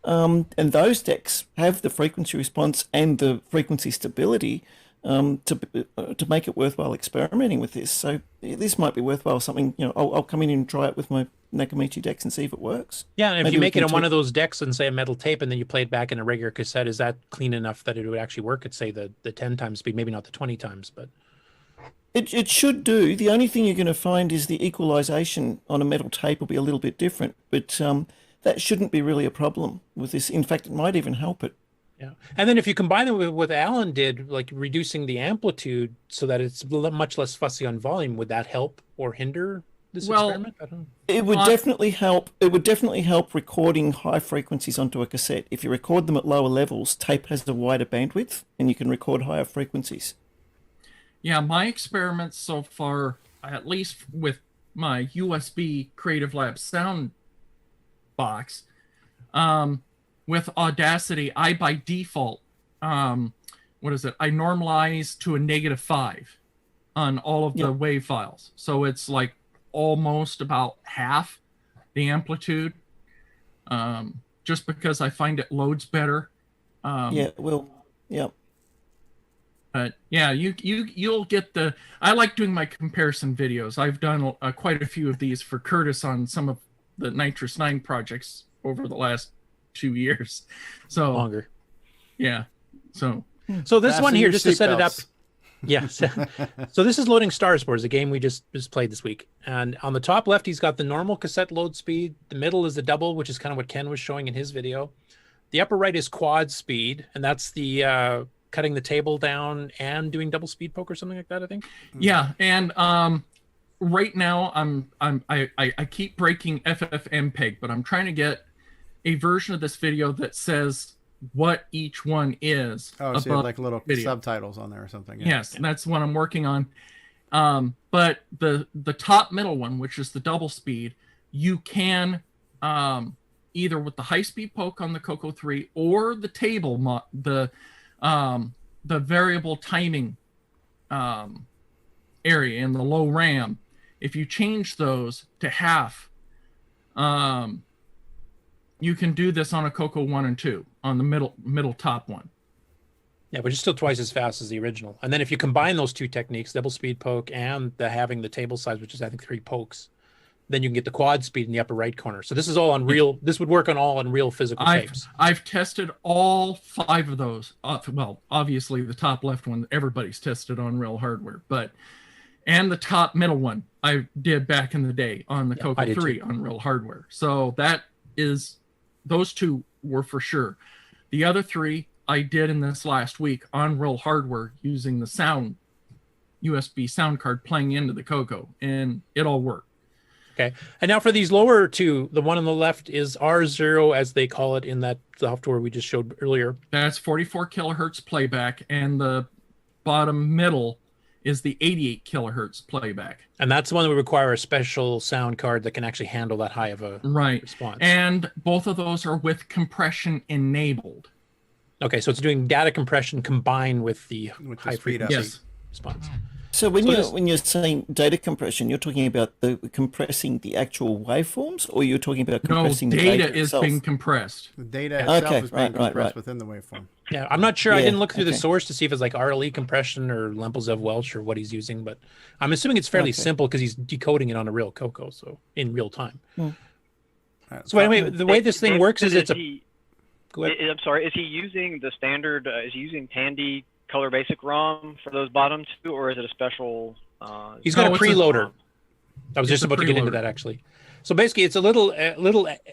And those decks have the frequency response and the frequency stability to make it worthwhile experimenting with this. So this might be worthwhile. Something, I'll come in and try it with my Nakamichi decks and see if it works. Yeah, and if you make it on one of those decks and say a metal tape, and then you play it back in a regular cassette, is that clean enough that it would actually work at, say, the 10 times speed? Maybe not the 20 times, but it should do. The only thing you're going to find is the equalization on a metal tape will be a little bit different, but that shouldn't be really a problem with this. In fact, it might even help it. Yeah, and then if you combine it with what Alan did, like reducing the amplitude so that it's much less fussy on volume, would that help or hinder this experiment? I don't know. It would definitely help. It would definitely help recording high frequencies onto a cassette. If you record them at lower levels, tape has a wider bandwidth, and you can record higher frequencies. Yeah, my experiments so far, at least with my USB Creative Lab sound box, with Audacity, I by default, I normalize to a -5 on all of the WAV files. So it's like almost about half the amplitude, just because I find it loads better. But yeah, you'll get the. I like doing my comparison videos. I've done quite a few of these for Curtis on some of the Nitrous 9 projects over the last 2 years. So longer. Yeah. So this one here, just to set it up. Yes. So this is loading Star Spores, a game we just played this week. And on the top left, he's got the normal cassette load speed. The middle is the double, which is kind of what Ken was showing in his video. The upper right is quad speed, and that's the cutting the table down and doing double speed poke or something like that, I think. Yeah, and right now I keep breaking FFmpeg, but I'm trying to get a version of this video that says what each one is. Oh, so you have like little subtitles on there or something. Yeah. Yes, that's what I'm working on. But the top middle one, which is the double speed, you can either with the high speed poke on the CoCo 3 or the table the variable timing area in the low RAM. If you change those to half, you can do this on a CoCo 1 and 2 on the middle top one. Yeah, but it's still twice as fast as the original. And then if you combine those two techniques, double speed poke and having the table size, which is I think 3 pokes, then you can get the quad speed in the upper right corner. So this is all on real. This would work on all on real physical tapes. I've tested all 5 of those. Well, obviously the top left one, everybody's tested on real hardware, and the top middle one I did back in the day on the CoCo 3 on real hardware. So those 2 were for sure. The other 3 I did in this last week on real hardware using the sound USB sound card playing into the CoCo, and it all worked. Okay. And now for these lower 2, the one on the left is R0, as they call it in that software we just showed earlier. That's 44 kilohertz playback, and the bottom middle is the 88 kilohertz playback. And that's the one that would require a special sound card that can actually handle that high of a response. And both of those are with compression enabled. Okay, so it's doing data compression combined with the high frequency response. So when you're saying data compression, you're talking about the compressing the actual waveforms, or you're talking about compressing the data is itself? being compressed. The data itself is being compressed right. within the waveform. Yeah, I'm not sure. I didn't look through the source to see if it's like RLE compression or Lempozev Welch or what he's using, but I'm assuming it's fairly simple because he's decoding it on a real CoCo, so in real time. So anyway, the way this thing works is it's a. Go ahead. I'm sorry. Is he using the standard? Is he using Tandy Color Basic ROM for those bottom 2, or is it a special? He's got a preloader. I was just about to get into that actually. So basically, it's a little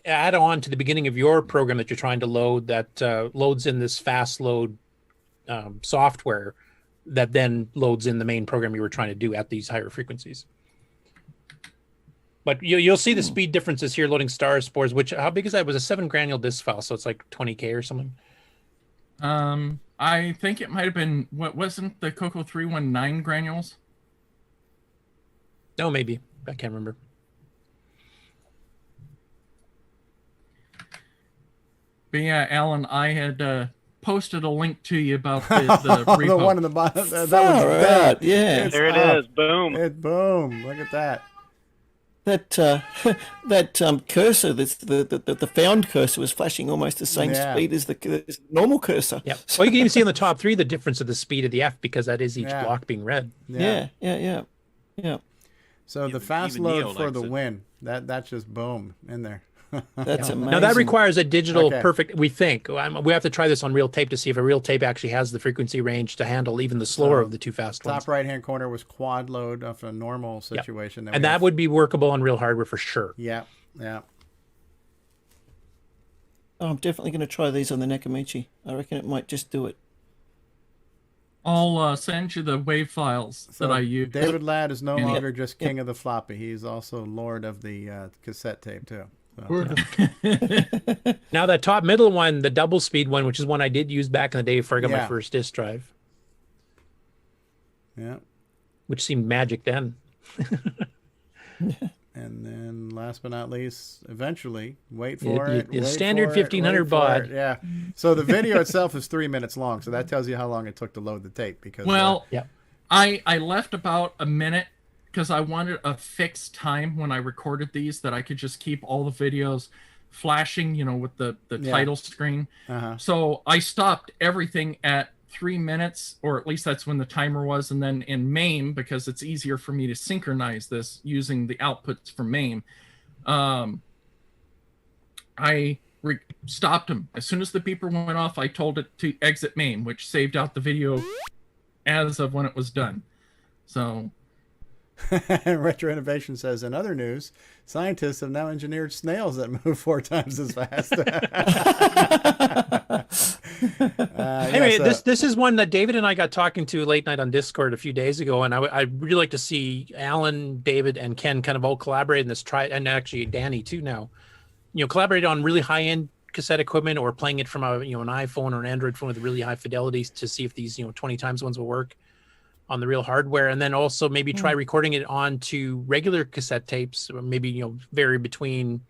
add-on to the beginning of your program that you're trying to load that loads in this fast load software that then loads in the main program you were trying to do at these higher frequencies. But you'll see the speed differences here loading Star Spores, which, how big is that? It was a 7 granule disk file, so it's like 20K or something. I think it might have been, what wasn't the CoCo 319 granules? No, maybe. I can't remember. But yeah, Alan, I had posted a link to you about the repo. The one in the bottom. That was right. Yeah. There it is. Boom. Boom. Look at that. That cursor, the found cursor, was flashing almost the same speed as the normal cursor. Yeah. Well, you can even see on the top 3 the difference of the speed of the F, because that is each block being read. Yeah. So the fast load for the win. That's just boom in there. That's amazing. Now that requires a digital perfect. We think we have to try this on real tape to see if a real tape actually has the frequency range to handle even the slower of the 2 fast ones. Top right hand corner was quad load of a normal situation. And that would be workable on real hardware for sure. Yeah. Oh, I'm definitely going to try these on the Nakamichi. I reckon it might just do it. I'll send you the wave files that I use. David Ladd is no longer just king of the floppy. He's also lord of the cassette tape too. So. Now that top middle one, the double speed one, which is one I did use back in the day before I got my first disk drive. Yeah. Which seemed magic then. And then last but not least, eventually, wait for it. Standard 1500 baud. Yeah. So the video itself is 3 minutes long. So that tells you how long it took to load the tape. Because I left about a minute because I wanted a fixed time when I recorded these that I could just keep all the videos flashing, with the title screen. So I stopped everything at 3 minutes, or at least that's when the timer was. And then in MAME, because it's easier for me to synchronize this using the outputs from MAME, I stopped them. As soon as the beeper went off, I told it to exit MAME, which saved out the video as of when it was done. So... Retro Innovation says, in other news, scientists have now engineered snails that move 4 times as fast. Anyway, this is one that David and I got talking to late night on Discord a few days ago, and I'd really like to see Alan, David, and Ken kind of all collaborate in this. And actually Danny too now, collaborate on really high-end cassette equipment, or playing it from an iPhone or an Android phone with really high fidelities to see if these 20 times ones will work on the real hardware, and then also maybe try recording it onto regular cassette tapes, or maybe vary between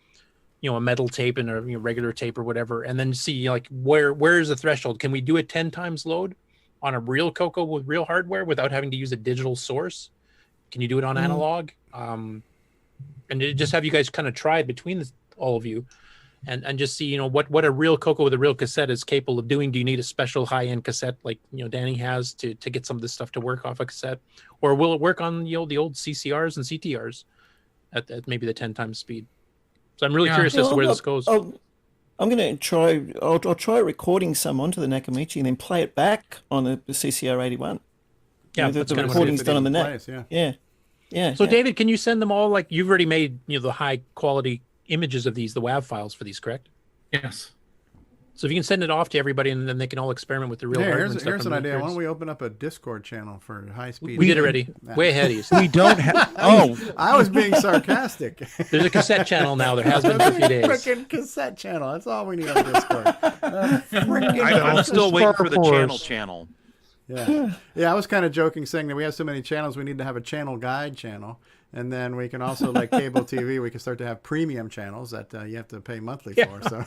a metal tape and a regular tape or whatever, and then see where is the threshold. Can we do a 10 times load on a real CoCo with real hardware without having to use a digital source? Can you do it on analog? And just have you guys kind of try it between all of you, and just see what a real CoCo with a real cassette is capable of doing. Do you need a special high-end cassette like Danny has to get some of this stuff to work off a cassette, or will it work on the old CCRs and CTRs at maybe the 10 times speed? So I'm really curious as to where this goes. I'm going to try. I'll try recording some onto the Nakamichi and then play it back on the CCR 81. Yeah, the recording's done on the NAC. Yeah. So David, can you send them all? Like, you've already made the high quality images of these, the WAV files for these, correct? Yes. So if you can send it off to everybody, and then they can all experiment with the real hardware and stuff. Here's an idea. Why don't we open up a Discord channel for high speed? We did already. Way ahead of you. We don't have. Oh, I was being sarcastic. There's a cassette channel now. There has been for a few days. Freaking cassette channel. That's all we need on Discord. I'm still waiting for the channel. Yeah. I was kind of joking, saying that we have so many channels, we need to have a channel guide channel. And then we can also, like cable TV, we can start to have premium channels that you have to pay monthly for. So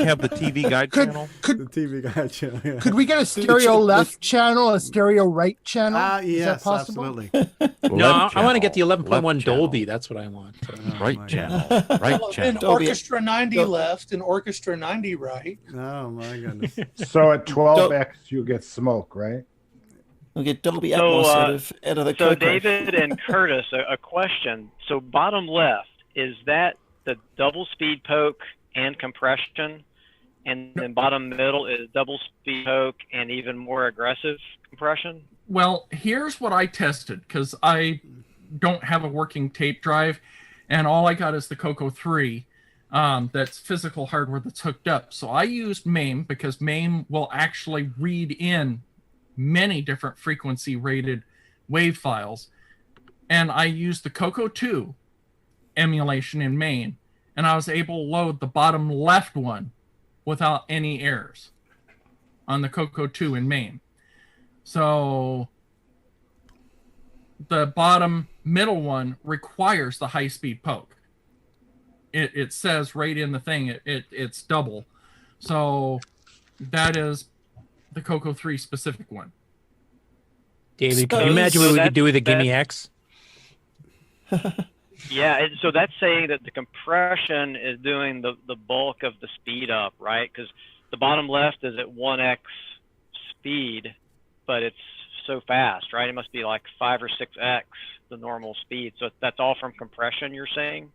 have the TV guide channel. The TV guide channel. Yeah. Could we get a stereo left channel, a stereo right channel? Yes, is that possible? absolutely. No, I want to get the 11.1 Dolby. That's what I want. Right channel. Right channel. An Orchestra 90 left and Orchestra 90 right. Oh my goodness. So at 12x you get smoke, right? We'll get Dolby Atmos out of the So CoCo. David and Curtis, a question. So bottom left, is that the double speed poke and compression? And then bottom middle is double speed poke and even more aggressive compression? Well, here's what I tested, because I don't have a working tape drive, and all I got is the CoCo 3. That's physical hardware that's hooked up. So I used MAME because MAME will actually read in many different frequency rated wave files, and I used the CoCo 2 emulation in main, and I was able to load the bottom left one without any errors on the CoCo 2 in main. So the bottom middle one requires the high-speed poke. It says right in the thing it's double. So that is the CoCo 3 specific one. David, can you imagine what we could do with a Gimme X? Yeah, so that's saying that the compression is doing the bulk of the speed up, right? Because the bottom left is at 1x speed, but it's so fast, right? It must be like 5 or 6x the normal speed. So that's all from compression, you're saying?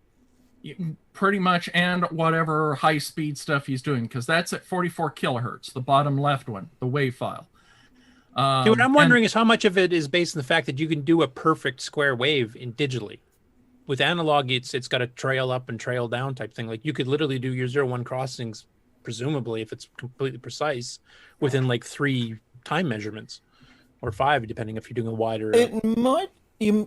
Pretty much, and whatever high speed stuff he's doing, because that's at 44 kilohertz, the bottom left one, the wave file. See, what I'm wondering is how much of it is based on the fact that you can do a perfect square wave in digitally. With analog, it's got a trail up and trail down type thing. Like you could literally do your 0-1 crossings, presumably, if it's completely precise, within like 3 time measurements, or 5, depending if you're doing a wider. It might,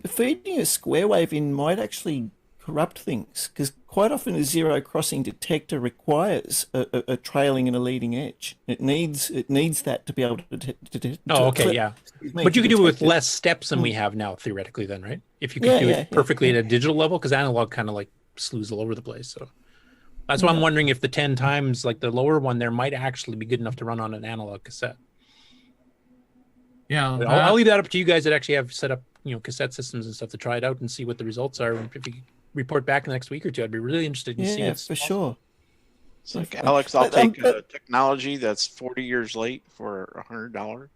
feeding a square wave in might actually corrupt things, because quite often a zero crossing detector requires a trailing and a leading edge. It needs that to be able to Oh, okay, yeah. But you could do it with less steps than we have now, theoretically, then, right? If you could do it perfectly at a digital level, because analog kind of like slews all over the place. So that's why I'm wondering if the 10 times, like the lower one there, might actually be good enough to run on an analog cassette. Yeah, I'll leave that up to you guys that actually have set up, cassette systems and stuff to try it out and see what the results are. And if you report back in the next week or two, I'd be really interested in seeing what's for sure. It's like, Alex, I'll take technology that's 40 years late for $100.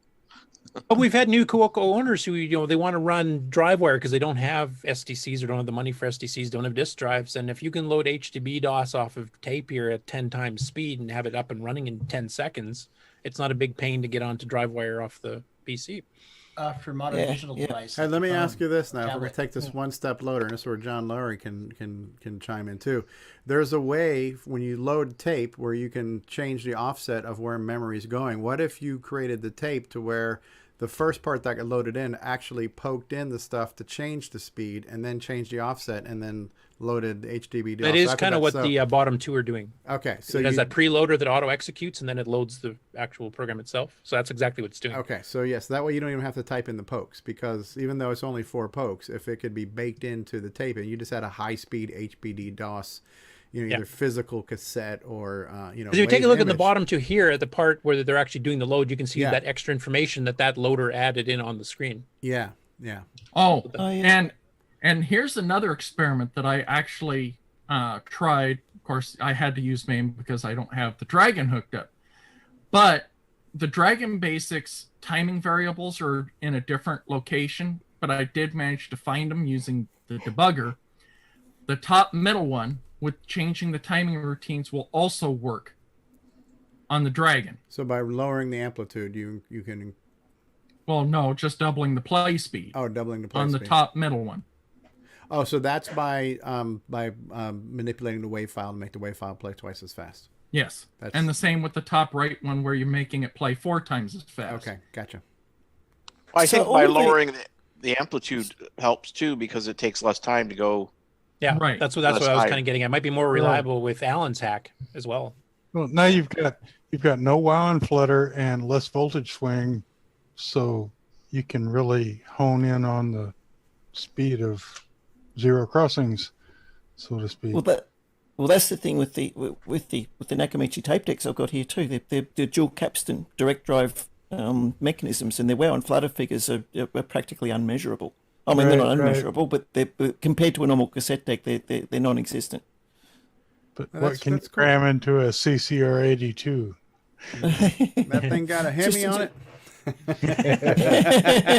But we've had new CoCo owners who, they want to run DriveWire because they don't have SDCs or don't have the money for SDCs, don't have disk drives. And if you can load HDB DOS off of tape here at 10 times speed and have it up and running in 10 seconds, it's not a big pain to get onto DriveWire off the PC. For modern digital devices. Hey, let me ask you this now. If we're going to take this one-step loader, and this is where John Lowry can chime in too. There's a way when you load tape where you can change the offset of where memory is going. What if you created the tape to where the first part that got loaded in actually poked in the stuff to change the speed and then change the offset and then loaded HDB. That is kind of what the bottom two are doing. Okay. So it has that preloader that auto executes and then it loads the actual program itself. So that's exactly what it's doing. Okay. So yes, that way you don't even have to type in the pokes, because even though it's only 4 pokes, if it could be baked into the tape and you just had a high speed HBD DOS, either physical cassette or, If you take a look at the bottom two here at the part where they're actually doing the load, you can see that extra information that loader added in on the screen. Yeah. Yeah. Oh, and here's another experiment that I actually tried. Of course, I had to use MAME because I don't have the Dragon hooked up. But the Dragon Basics timing variables are in a different location, but I did manage to find them using the debugger. The top middle one, with changing the timing routines, will also work on the Dragon. So by lowering the amplitude, you can... Well, no, just doubling the play speed. Oh, doubling the play speed. On the top middle one. Oh, so that's by manipulating the wave file to make the wave file play twice as fast. Yes, and the same with the top right one where you're making it play 4 times as fast. Okay, gotcha. Well, I think by lowering the amplitude helps too, because it takes less time to go. Yeah, right. That's what I was kind of getting at. It might be more reliable with Alan's hack as well. Well, now you've got no wow and flutter and less voltage swing, so you can really hone in on the speed of zero crossings, so to speak. Well, that's the thing with the Nakamichi tape decks I've got here too. They're dual capstan direct drive mechanisms, and their wow and flutter figures are practically unmeasurable. I mean, they're not unmeasurable, but compared to a normal cassette deck, they're non-existent. But what can you cram into a CCR82? That thing got a Hemi on it.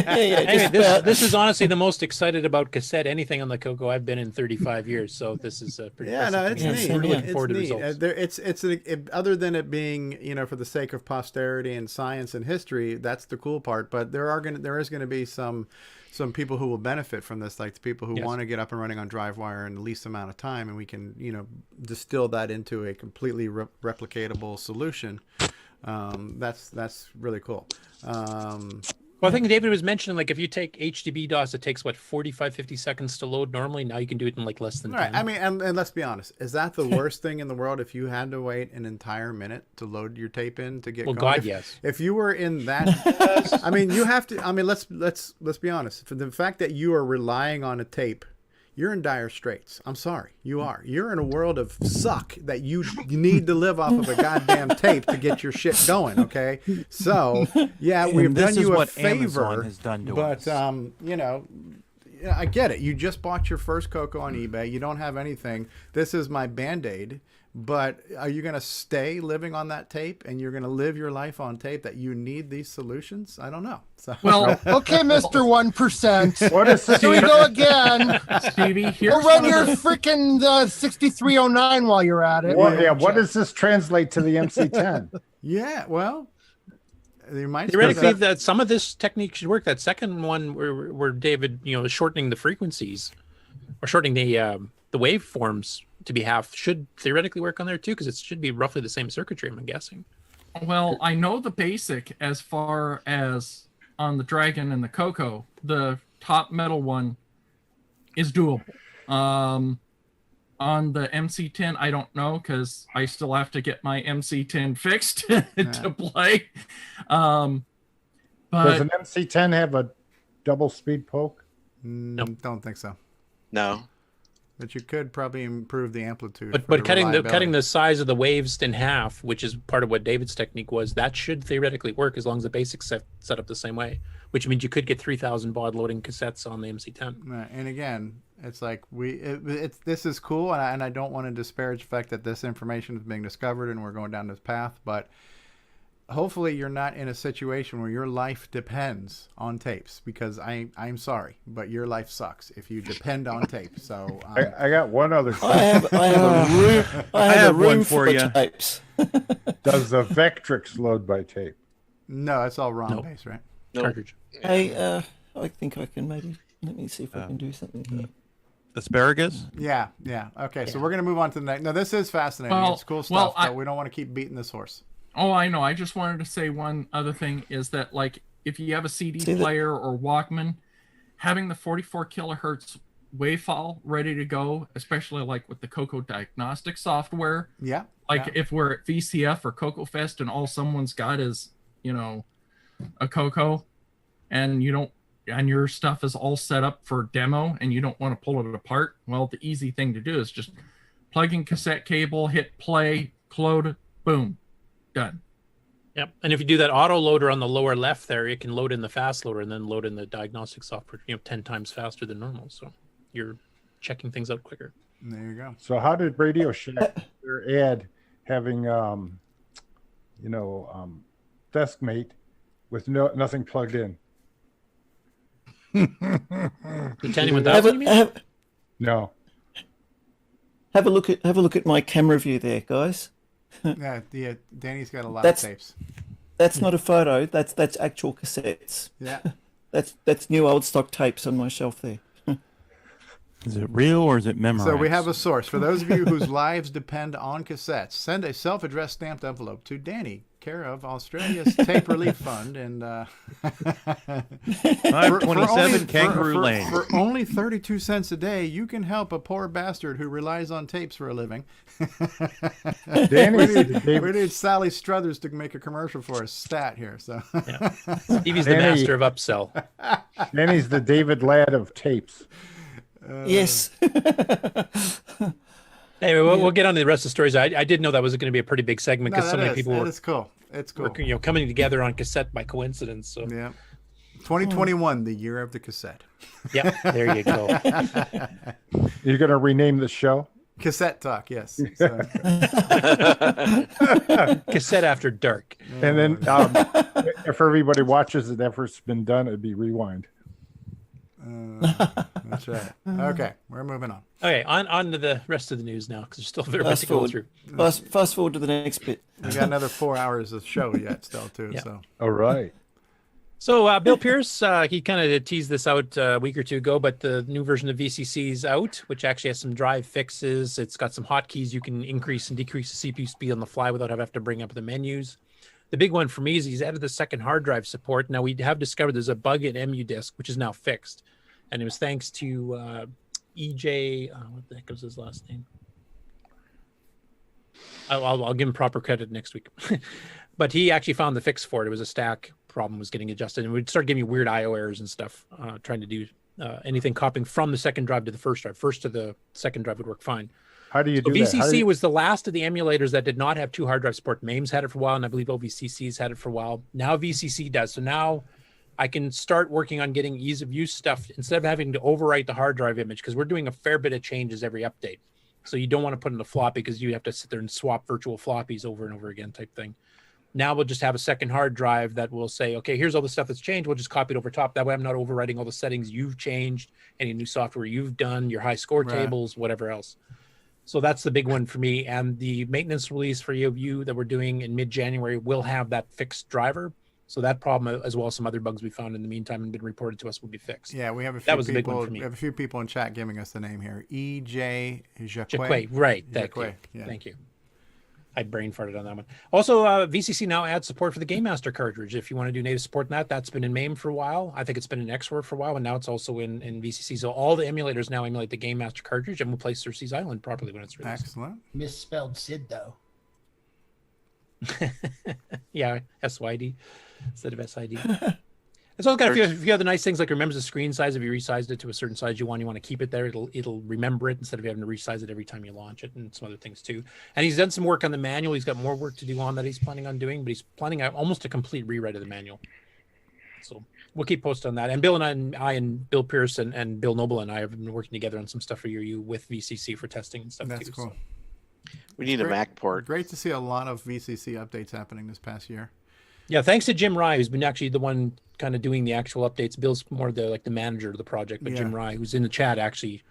Anyway, this is honestly the most excited about cassette anything on the CoCo I've been in 35 years. So this is pretty. It's neat. We're looking forward to the results. It's other than it being for the sake of posterity and science and history. That's the cool part. But there is gonna be some people who will benefit from this, like the people who want to get up and running on DriveWire in the least amount of time, and we can distill that into a completely replicatable solution. That's really cool. Well, Well, I think David was mentioning, like, if you take HDB DOS, it takes, what, 45, 50 seconds to load normally? Now you can do it in, like, less than 10. Right. I mean, and let's be honest. Is that the worst thing in the world if you had to wait an entire minute to load your tape in to get Well, going? God, yes. If you were in that... I mean, you have to... I mean, let's be honest. For the fact that you are relying on a tape, you're in dire straits. I'm sorry. You are. You're in a world of suck that you need to live off of a goddamn tape to get your shit going, okay? So, yeah, we've done you a favor. Amazon has done to but, us. you know, I get it. You just bought your first CoCo on eBay. You don't have anything. This is my Band-Aid. But are you going to stay living on that tape and you're going to live your life on tape that you need these solutions? I don't know. So. Well, okay, Mr. 1%. What is Here we go again. Stevie, here's Go run one your of the- freaking 6309 while you're at it. What does this translate to the MC10? Yeah, well, you might Theoretically, that some of this technique should work. That second one where David, you know, shortening the frequencies or shortening the waveforms to be half should theoretically work on there too, because it should be roughly the same circuitry, I'm guessing. Well, I know the basic as far as on the Dragon and the CoCo. The top metal one is doable. On the MC10, I don't know, because I still have to get my MC10 fixed to play. But Does an MC10 have a double speed poke? Don't think so. No. But you could probably improve the amplitude. But cutting the size of the waves in half, which is part of what David's technique was, that should theoretically work as long as the basics set up the same way. Which means you could get 3,000 baud loading cassettes on the MC10. Right. And again, it's like this is cool, and I don't want to disparage the fact that this information is being discovered and we're going down this path, but hopefully you're not in a situation where your life depends on tapes, because I'm sorry, but your life sucks if you depend on tape. So I got one other thing. I have one for you. Tapes. Does the Vectrix load by tape? No, that's all ROM based, right? Cartridge. Hey, I think I can maybe, let me see if I can do something here. Asparagus? Yeah. Okay, so we're going to move on to the next. No, this is fascinating. Well, it's cool well, stuff, but we don't want to keep beating this horse. Oh, I know. I just wanted to say one other thing is that, like, if you have a CD player or Walkman, having the 44 kilohertz wavefile ready to go, especially like with the CoCo diagnostic software. Yeah. Like if we're at VCF or CoCo Fest and all someone's got is, you know, a CoCo, and your stuff is all set up for demo and you don't want to pull it apart. Well, the easy thing to do is just plug in cassette cable, hit play, load, boom. Done. Yep. And if you do that auto loader on the lower left there, it can load in the fast loader and then load in the diagnostic software, 10 times faster than normal. So you're checking things out quicker. There you go. So how did Radio Shack add having Deskmate with nothing plugged in? No. Have a look at my camera view there, guys. Yeah, Danny's got a lot of tapes. That's not a photo. That's actual cassettes. Yeah. That's new old stock tapes on my shelf there. Is it real or is it memorized? So we have a source. For those of you whose lives depend on cassettes, send a self-addressed stamped envelope to Danny, care of Australia's Tape Relief Fund, and 527 Kangaroo Lane. For only 32 cents a day, you can help a poor bastard who relies on tapes for a living. Danny, we need Sally Struthers to make a commercial for us. Stat here. So Stevie's the master of upsell. Danny's the David Ladd of tapes. Yes. Anyway, we'll get on to the rest of the stories. I did know that was going to be a pretty big segment because so many people were. It's cool. It's cool. Were, coming together on cassette by coincidence. So yeah, 2021, the year of the cassette. Yep, there you go. You're going to rename the show? Cassette Talk, yes. So. Cassette After Dark. And then if everybody watches it after it's been done, it'd be rewind. That's right. Okay, we're moving on. Okay, on to the rest of the news now because there's still very much to go through. Fast forward to the next bit. We got another 4 hours of show yet still too. Yeah. So all right. So Bill Pierce, he kind of teased this out a week or two ago, but the new version of VCC is out, which actually has some drive fixes. It's got some hotkeys you can increase and decrease the CPU speed on the fly without having to bring up the menus. The big one for me is he's added the second hard drive support. Now, we have discovered there's a bug in EmuDisk, which is now fixed. And it was thanks to EJ, what the heck was his last name? I'll give him proper credit next week. But he actually found the fix for it. It was a stack problem was getting adjusted. And we'd start giving you weird IO errors and stuff, trying to do anything copying from the second drive to the first drive. First to the second drive would work fine. How do you do VCC that? How do you... was the last of the emulators that did not have 2 hard drive support. MAME's had it for a while, and I believe OVCC's had it for a while. Now VCC does. So now I can start working on getting ease of use stuff instead of having to overwrite the hard drive image, because we're doing a fair bit of changes every update. So you don't want to put in a floppy because you have to sit there and swap virtual floppies over and over again type thing. Now we'll just have a second hard drive that will say, okay, here's all the stuff that's changed. We'll just copy it over top. That way I'm not overwriting all the settings you've changed, any new software you've done, your high score tables, whatever else. So that's the big one for me. And the maintenance release for you that we're doing in mid-January will have that fixed driver. So that problem, as well as some other bugs we found in the meantime and been reported to us, will be fixed. Yeah, we have a few that was people. A big one for me. We have a few people in chat giving us the name here. EJ Jacquet. Right. Thank you. Yeah. Thank you. I brain farted on that one. Also, VCC now adds support for the Game Master cartridge. If you want to do native support in that, that's been in MAME for a while. I think it's been in XWORD for a while, and now it's also in VCC. So all the emulators now emulate the Game Master cartridge and will play Cersei's Island properly when it's released. Excellent. Misspelled Sid, though. Yeah, SYD instead of SID. It's also got a few other nice things, like it remembers the screen size. If you resized it to a certain size you want to keep it there, it'll remember it instead of having to resize it every time you launch it, and some other things too. And he's done some work on the manual. He's got more work to do on that he's planning on doing, but he's planning out almost a complete rewrite of the manual. So we'll keep posted on that. And Bill and I and Bill Pierce and Bill Noble and I have been working together on some stuff for you with VCC for testing and stuff. That's too. cool. So. We need a Mac port. Great to see a lot of VCC updates happening this past year. Yeah, thanks to Jim Rye, who's been actually the one kind of doing the actual updates. Bill's more the manager of the project, but Jim Rye, who's in the chat, actually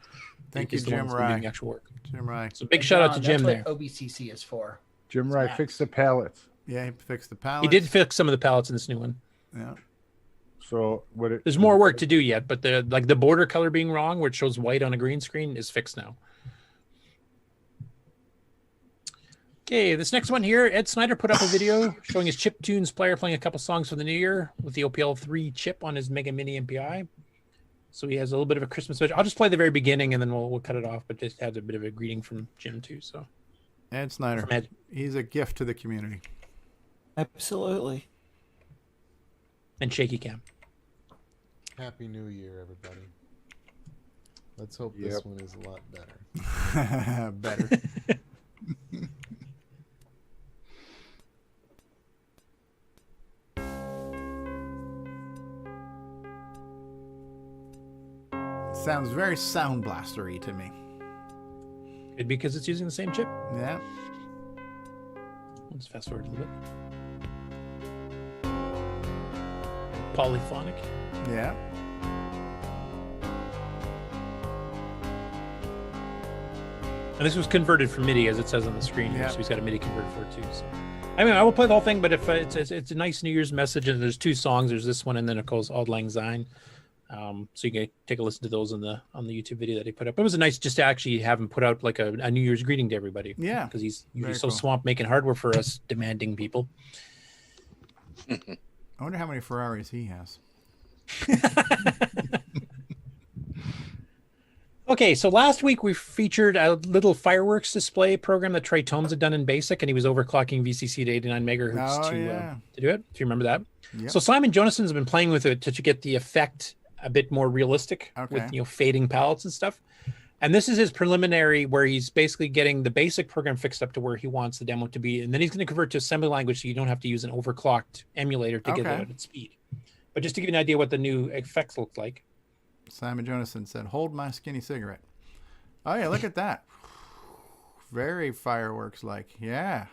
Thank you, is the Jim one that's Rye. doing the actual work. Jim Rye. So big shout out to Jim that's there. what OBCC is for. Jim Rye fixed the pallets. Yeah, he fixed the pallets. He did fix some of the pallets in this new one. Yeah. So there's more work to do yet, but the border color being wrong, where it shows white on a green screen, is fixed now. Okay, this next one here, Ed Snyder put up a video showing his chiptunes player playing a couple songs for the new year with the OPL3 chip on his Mega Mini MPI. So he has a little bit of a Christmas message. I'll just play the very beginning and then we'll cut it off, but just had a bit of a greeting from Jim too. So Ed Snyder, Ed. He's a gift to the community. Absolutely. And Shaky Cam. Happy New Year, everybody. Let's hope this one is a lot better. Better. Sounds very Sound Blastery to me. Could be because it's using the same chip. Yeah. Let's fast forward a little bit. Polyphonic. Yeah. And this was converted from MIDI, as it says on the screen here, Yeah. so he's got a MIDI converter for it too. So, I mean, I will play the whole thing, but if it's a nice New Year's message, and there's 2 songs. There's this one, and then it goes Auld Lang Syne. So you can take a listen to those on the YouTube video that he put up. It was nice just to actually have him put out like a New Year's greeting to everybody. Yeah, because he's usually very so cool. swamped making hardware for us demanding people. I wonder how many Ferraris he has. Okay, so last week we featured a little fireworks display program that Trey Tomes had done in BASIC, and he was overclocking VCC to 89 megahertz to do it, if you remember that. Yep. So Simon Jonason's been playing with it to get the effect a bit more realistic with fading palettes and stuff. And this is his preliminary, where he's basically getting the basic program fixed up to where he wants the demo to be, and then he's going to convert to assembly language so you don't have to use an overclocked emulator to get it at its speed. But just to give you an idea what the new effects look like. Simon Jonason said, "Hold my skinny cigarette." Oh yeah, look at that. Very fireworks-like. Yeah.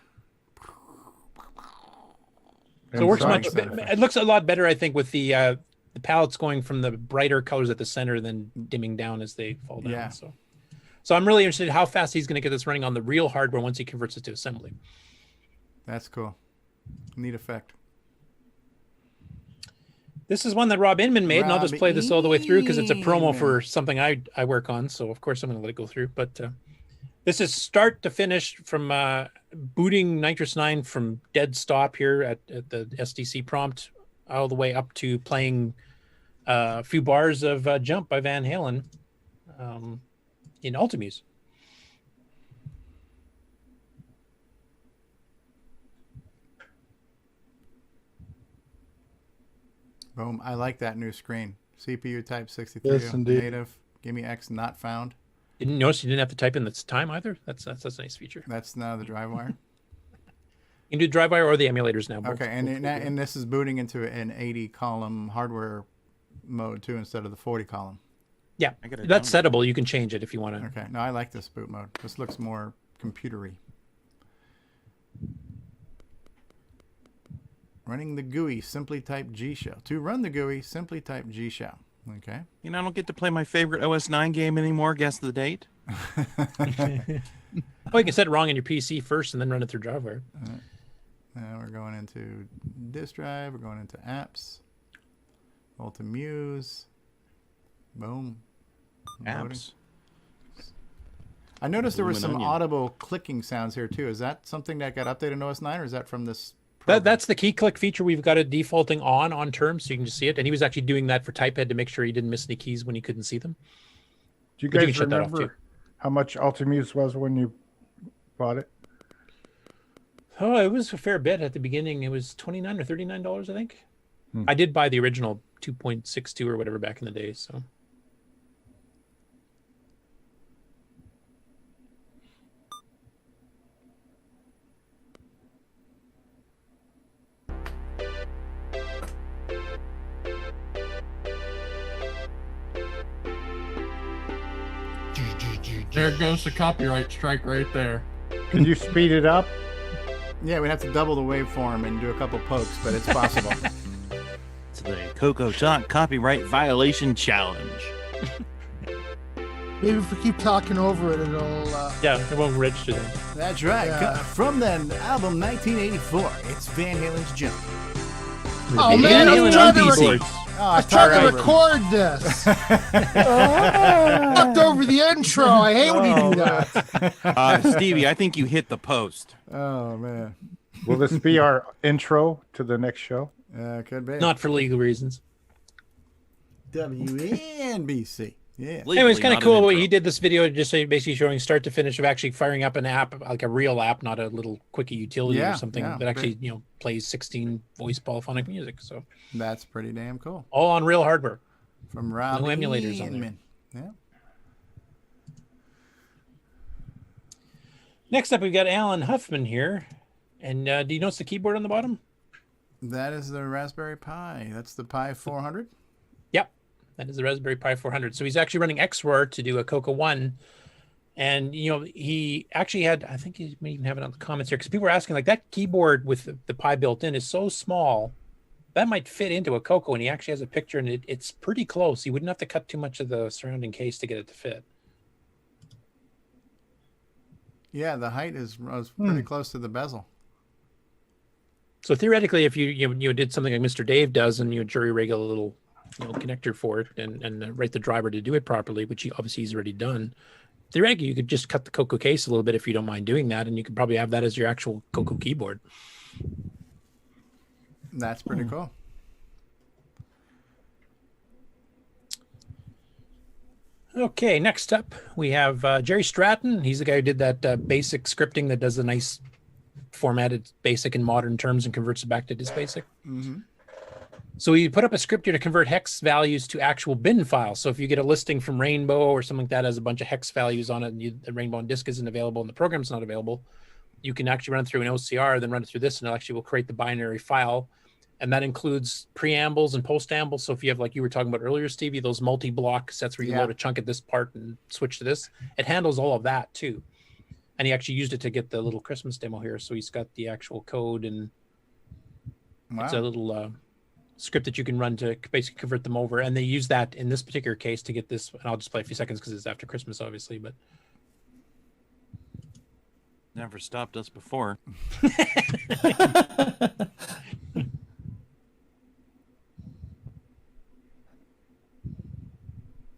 So it works much. It looks a lot better, I think, with the palettes going from the brighter colors at the center than dimming down as they fall down. Yeah. So I'm really interested in how fast he's going to get this running on the real hardware once he converts it to assembly. That's cool. Neat effect. This is one that Rob Inman made, and I'll just play this all the way through because it's a promo Inman. for something I work on. So of course I'm going to let it go through. But This is start to finish from booting Nitrous 9 from dead stop here at the SDC prompt all the way up to playing a few bars of Jump by Van Halen in Ultimuse. Boom. I like that new screen. CPU type 63 Yes, indeed. native. Give me X not found. Didn't notice you didn't have to type in the time either. That's a nice feature. That's now the drive wire. You can do drive wire or the emulators now. Okay, and this is booting into an 80 column hardware mode too instead of the 40 column. Yeah, that's settable. You can change it if you want to. Okay, no, I like this boot mode. This looks more computery. Running the GUI, simply type G shell. To run the GUI, simply type G shell. Okay. You know, I don't get to play my favorite OS 9 game anymore. Guess the date. Oh, you can set it wrong on your PC first and then run it through driver. Now we're going into disk drive. We're going into apps. Ultimuse. Boom. Apps. I noticed there were some Onion. audible clicking sounds here too. Is that something that got updated in OS 9 or is that from this? That's the key click feature. We've got it defaulting on terms, so you can just see it. And he was actually doing that for Typepad to make sure he didn't miss any keys when he couldn't see them. Do you But you guys can shut that off, too. remember how much Ultimuse was when you bought it? Oh, it was a fair bit at the beginning. It was $29 or $39, I think. Hmm. I did buy the original 2.62 or whatever back in the day. So There goes the copyright strike right there. Can you speed it up? Yeah, we'd have to double the waveform and do a couple pokes, but it's possible. It's the CoCoTALK Copyright Violation Challenge. Maybe if we keep talking over it, it'll. yeah, it won't register then. That's right. Yeah. From the album 1984, it's Van Halen's Jump. Oh man, I'm trying to I record this. Knocked over the intro. I hate when you do that. Stevie, I think you hit the post. Oh man. Will this be our intro to the next show? Could be. Not for legal reasons. WNBC. Yeah. Anyway, it's kind of cool. He did this video just basically showing start to finish of actually firing up an app, like a real app, not a little quickie utility Yeah, or something yeah, that actually, plays 16 voice polyphonic music. So That's pretty damn cool. all on real hardware. From Rob No emulators on there. Inman. Yeah. Next up, we've got Alan Huffman here. And do you notice the keyboard on the bottom? That is the Raspberry Pi. That's the Pi 400. Yep, that is the Raspberry Pi 400. So he's actually running XROAR to do a CoCo 1. And, he actually had, I think he may even have it on the comments here, because people were asking, like, that keyboard with the Pi built in is so small, that might fit into a CoCo. And he actually has a picture, and it's pretty close. You wouldn't have to cut too much of the surrounding case to get it to fit. Yeah, the height was pretty close to the bezel. So theoretically, if you did something like Mr. Dave does, and you jury rig a little connector for it, and write the driver to do it properly, which he's already done. Theoretically, you could just cut the CoCo case a little bit if you don't mind doing that, and you could probably have that as your actual CoCo keyboard. That's pretty cool. Okay, next up we have Jerry Stratton. He's the guy who did that basic scripting that does the nice formatted basic in modern terms and converts it back to disk basic. Mm-hmm. So we put up a script here to convert hex values to actual bin files. So if you get a listing from Rainbow or something like that has a bunch of hex values on it, and the Rainbow disk isn't available and the program's not available, you can actually run it through an OCR, then run it through this, and it actually will create the binary file. And that includes preambles and postambles. So if you have, like you were talking about earlier, Stevie, those multi-block sets where you load a chunk at this part and switch to this, it handles all of that too. And he actually used it to get the little Christmas demo here. So he's got the actual code, and it's a little script that you can run to basically convert them over. And they use that in this particular case to get this. And I'll just play a few seconds because it's after Christmas, obviously. But Never stopped us before.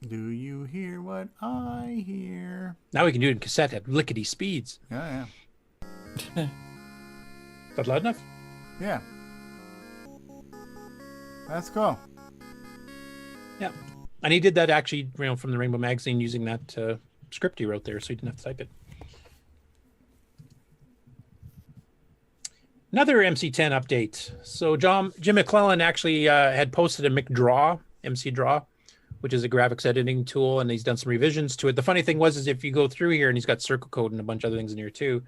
Do you hear what I hear? Now we can do it in cassette at lickety speeds. Yeah. Is that loud enough? Yeah. That's cool. Yeah. And he did that actually, from the Rainbow Magazine using that script he wrote there, so he didn't have to type it. Another MC10 update. So Jim McClellan actually had posted a McDraw, MC Draw, which is a graphics editing tool, and he's done some revisions to it. The funny thing is if you go through here, and he's got circle code and a bunch of other things in here too,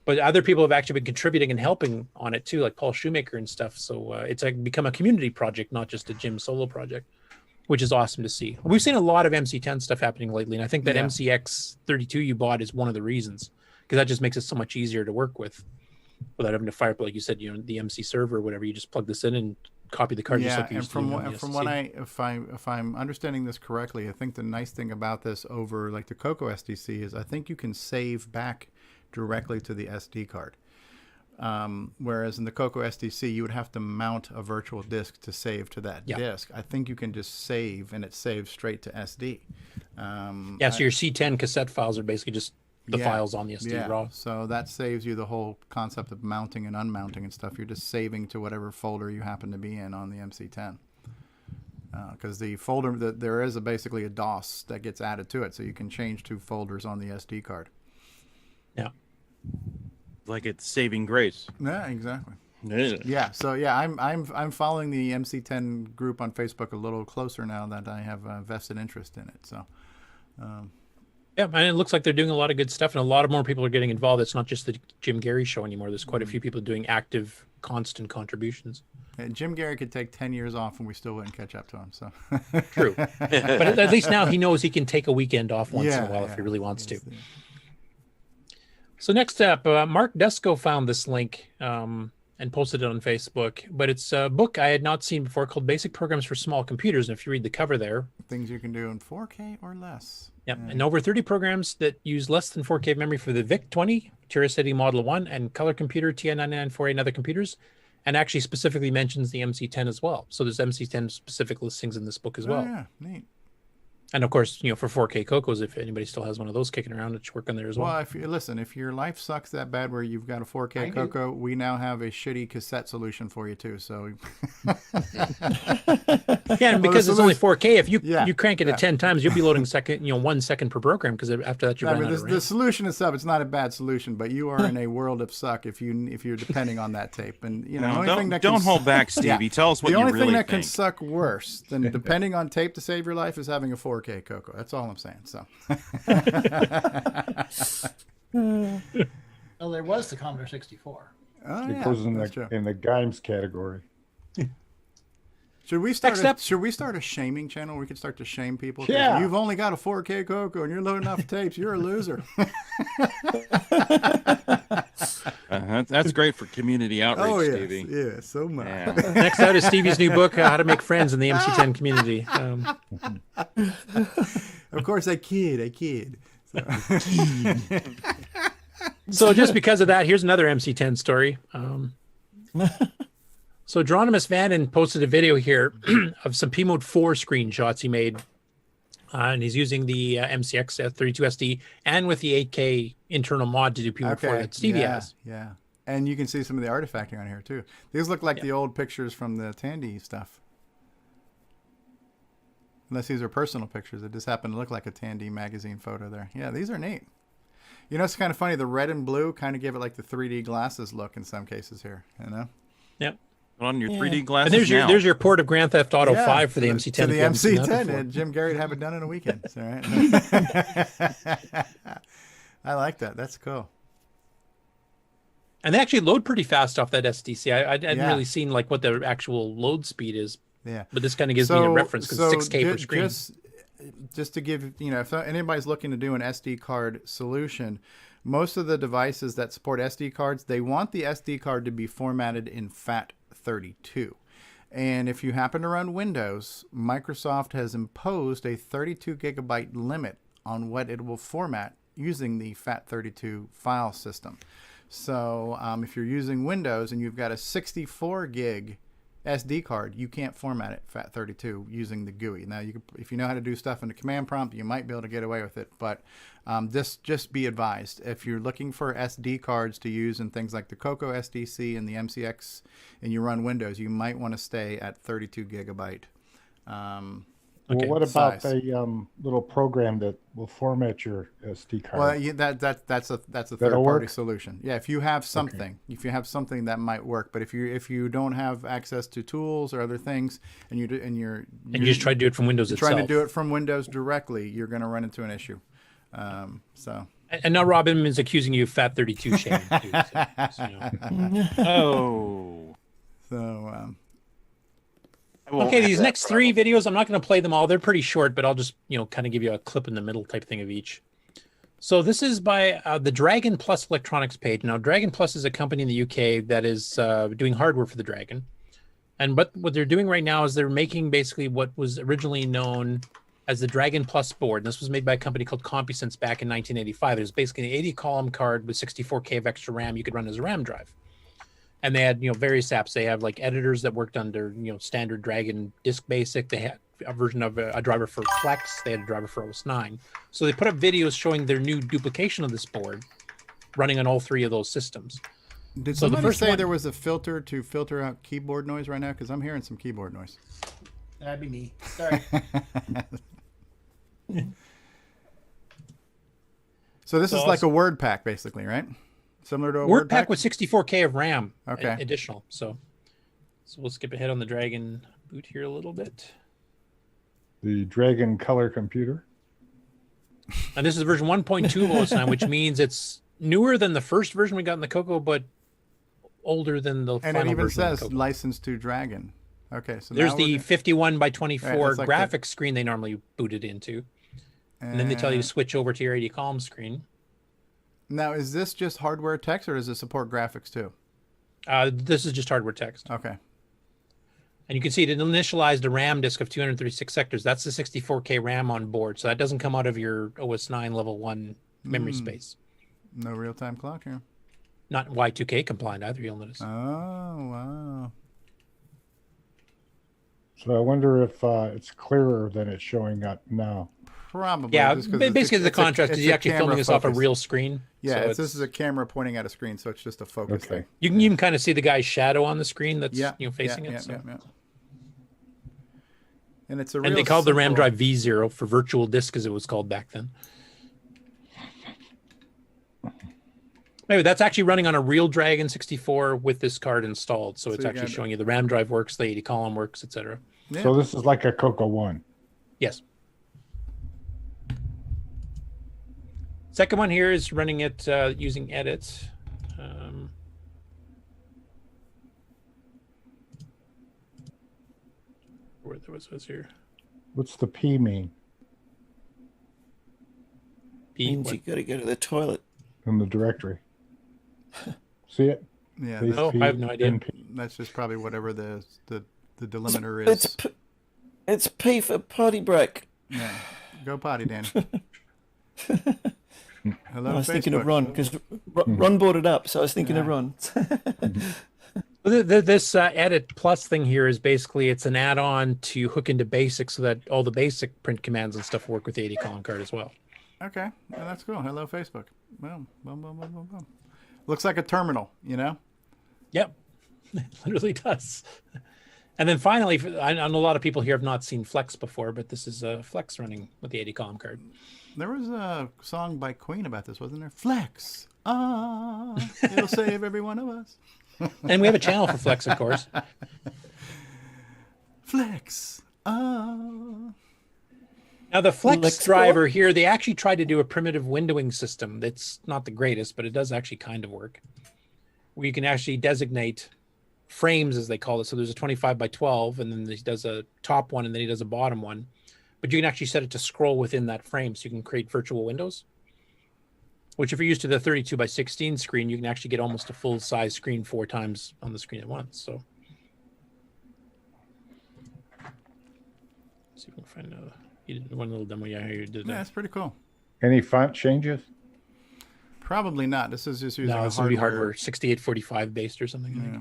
but other people have actually been contributing and helping on it too, like Paul Shoemaker and stuff. So it's become a community project, not just a Jim solo project, which is awesome to see. We've seen a lot of MC10 stuff happening lately, and I think that MCX32 you bought is one of the reasons, because that just makes it so much easier to work with without having to fire up, like you said, the MC server or whatever. You just plug this in and copy the card. Yeah, just like you and used to do from what if I'm understanding this correctly, I think the nice thing about this over like the CoCo SDC is I think you can save back directly to the SD card. Whereas in the CoCo SDC, you would have to mount a virtual disk to save to that disk. I think you can just save, and it saves straight to SD. So your C10 cassette files are basically just the files on the SD RAW. So that saves you the whole concept of mounting and unmounting and stuff. You're just saving to whatever folder you happen to be in on the MC10. Because the folder, there is basically a DOS that gets added to it, so you can change two folders on the SD card. Yeah. Like it's saving grace. Yeah, exactly. Yeah. So yeah, I'm following the MC10 group on Facebook a little closer now that I have a vested interest in it. So. Yeah, and it looks like they're doing a lot of good stuff, and a lot of more people are getting involved. It's not just the Jim Gary show anymore. There's quite a few people doing active, constant contributions. And Jim Gary could take 10 years off, and we still wouldn't catch up to him. So true, but at least now he knows he can take a weekend off once in a while if he really wants to. So next up, Mark Desco found this link and posted it on Facebook, but it's a book I had not seen before called Basic Programs for Small Computers. And if you read the cover there, things you can do in 4K or less. Yep, and over 30 programs that use less than 4K memory for the VIC-20, TerraCity Model 1, and Color Computer TI-9948 and other computers, and actually specifically mentions the MC10 as well. So there's MC10 specific listings in this book as well. Oh, yeah, neat. And of course, for 4K CoCos, if anybody still has one of those kicking around, it should work on there as well. Well, if your life sucks that bad where you've got a 4K CoCo, we now have a shitty cassette solution for you too. So yeah, and because it's only 4K, if you crank it at 10 times, you'll be loading 1 second per program, because after that the solution itself, it's not a bad solution, but you are in a world of suck if you're depending on that tape. And don't hold back, Stevie. Tell us what you really think. The only thing that can suck worse than depending on tape to save your life is having a 4K CoCo. That's all I'm saying. So. Well, there was the Commodore 64. Oh, it goes in the games category. Should we start a shaming channel? We could start to shame people. Yeah. You've only got a 4K CoCo and you're loading off tapes. You're a loser. That's great for community outreach, Stevie. Yeah, so much. Yeah. Next out is Stevie's new book, How to Make Friends in the MC10 Community. Of course, I kid. So just because of that, here's another MC10 story. So Geronimus Vanden posted a video here of some P-Mode 4 screenshots he made. And he's using the MCX 32SD and with the 8K internal mod to do P-Mode 4 that Stevie has. Yeah. And you can see some of the artifacting on here, too. These look like the old pictures from the Tandy stuff. Unless these are personal pictures. It just happened to look like a Tandy magazine photo there. Yeah, these are neat. It's kind of funny. The red and blue kind of give it like the 3D glasses look in some cases here, Yep. On your 3D glasses. And there's your port of Grand Theft Auto 5 for the MC10. To the MC10, and Jim Gary would have it done in a weekend. All right. I like that. That's cool. And they actually load pretty fast off that SDC. I hadn't really seen what the actual load speed is. Yeah. But this kind of gives me a reference because it's 6K per screen. Just to give, if anybody's looking to do an SD card solution, most of the devices that support SD cards, they want the SD card to be formatted in FAT32. And if you happen to run Windows, Microsoft has imposed a 32 gigabyte limit on what it will format using the FAT32 file system. So if you're using Windows and you've got a 64 gig SD card, you can't format it FAT32 using the GUI. Now, if you know how to do stuff in the command prompt, you might be able to get away with it. But just be advised, if you're looking for SD cards to use in things like the CoCo SDC and the MCX, and you run Windows, you might want to stay at 32 gigabyte. Well, what about size. the little program that will format your SD card? Well, that's a third-party solution. Yeah, if you have something, that might work. But if you don't have access to tools or other things, and you just try to do it from Windows itself, trying to do it from Windows directly, you're going to run into an issue. So. And now Robin is accusing you of FAT32 shaming too. Oh. So. Okay, these next three videos, I'm not going to play them all. They're pretty short, but I'll just, kind of give you a clip in the middle type thing of each. So this is by the Dragon Plus Electronics page. Now, Dragon Plus is a company in the UK that is doing hardware for the Dragon. And what they're doing right now is they're making basically what was originally known as the Dragon Plus board. And this was made by a company called CompuSense back in 1985. It was basically an 80-column card with 64K of extra RAM you could run as a RAM drive. And they had, various apps. They have like editors that worked under, standard Dragon Disk Basic. They had a version of a driver for Flex. They had a driver for OS9. So they put up videos showing their new duplication of this board running on all three of those systems. Did somebody say there was a filter to filter out keyboard noise right now? Because I'm hearing some keyboard noise. That'd be me. Sorry. So this is like a word pack, basically, right? Similar to a word pack with 64K of RAM. Okay. Additional. So we'll skip ahead on the Dragon boot here a little bit. The Dragon color computer. And this is version 1.2 of OS9, which means it's newer than the first version we got in the CoCo, but older than the final version. And it even says of licensed to Dragon. Okay, so there's the 51 by 24 like graphics screen they normally booted into. And then they tell you to switch over to your 80 column screen. Now, is this just hardware text, or does it support graphics too? This is just hardware text. Okay. And you can see it initialized a RAM disk of 236 sectors. That's the 64K RAM on board. So that doesn't come out of your OS9 level 1 memory space. No real-time clock here. Not Y2K compliant either, you'll notice. Oh, wow. So I wonder if it's clearer than it's showing up now. Probably. Yeah, basically the contrast is you're actually filming this off a real screen. Yeah, so this is a camera pointing at a screen, so it's just a focus thing. You can even kind of see the guy's shadow on the screen that's facing it. Yeah. And it's a real and they called the RAM simple- drive V0 for virtual disk, as it was called back then. Anyway, that's actually running on a real Dragon 64 with this card installed. So it's actually showing you the RAM drive works, the 80 column works, etc. Yeah. So this is like a CoCo 1. Yes. Second one here is running it using edit. Where was here? What's the P mean? P means you got to go to the toilet. In the directory. See it? Yeah. Base No, P, I have no idea. NP. That's just probably whatever the delimiter is. It's P for potty break. Yeah. Go potty, Danny. Hello, I was thinking of Facebook. Ron because Ron brought it up, so I was thinking of Ron. This edit plus thing here is basically it's an add-on to hook into BASIC so that all the basic print commands and stuff work with the 80 column card as well. Okay, well, that's cool. Hello, Facebook. Boom, boom, boom, boom, boom, boom. Looks like a terminal, you know? Yep, it literally does. And then finally, I know a lot of people here have not seen Flex before, but this is Flex running with the 80 column card. There was a song by Queen about this, wasn't there? Flex. It'll save every one of us. And we have a channel for Flex, of course. Flex. Now the Flex driver here, they actually tried to do a primitive windowing system. That's not the greatest, but it does actually kind of work. Where you can actually designate frames, as they call it. So there's a 25 by 12, and then he does a top one, and then he does a bottom one. But you can actually set it to scroll within that frame, so you can create virtual windows. Which, if you're used to the 32 by 16 screen, you can actually get almost a full-size screen 4 times on the screen at once. So, let's see if we can find you did one little demo. Yeah, you did. Yeah, that's pretty cool. Any font changes? Probably not. This is just using No, a this would be hardware 6845 based or something. Yeah.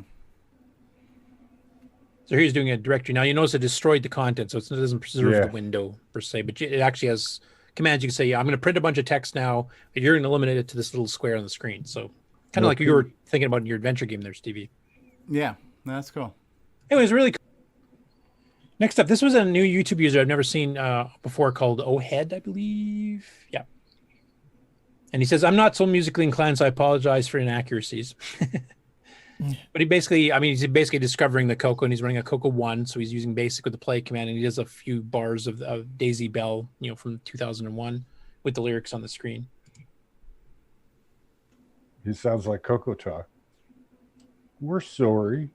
So here's doing a directory. Now you notice it destroyed the content, so it doesn't preserve Yeah. the window per se, but it actually has commands. You can say, yeah, I'm going to print a bunch of text now. You're going to eliminate it to this little square on the screen. So kind of like you were thinking about in your adventure game there, Stevie. Yeah, that's cool. Anyways, really cool. Next up, this was a new YouTube user I've never seen before called Ohead, I believe. Yeah. And he says, I'm not so musically inclined, so I apologize for inaccuracies. But he's basically discovering the CoCo, and he's running a CoCo 1, so he's using basic with the play command, and he does a few bars of Daisy Bell, from 2001 with the lyrics on the screen. He sounds like CoCoTALK. We're sorry.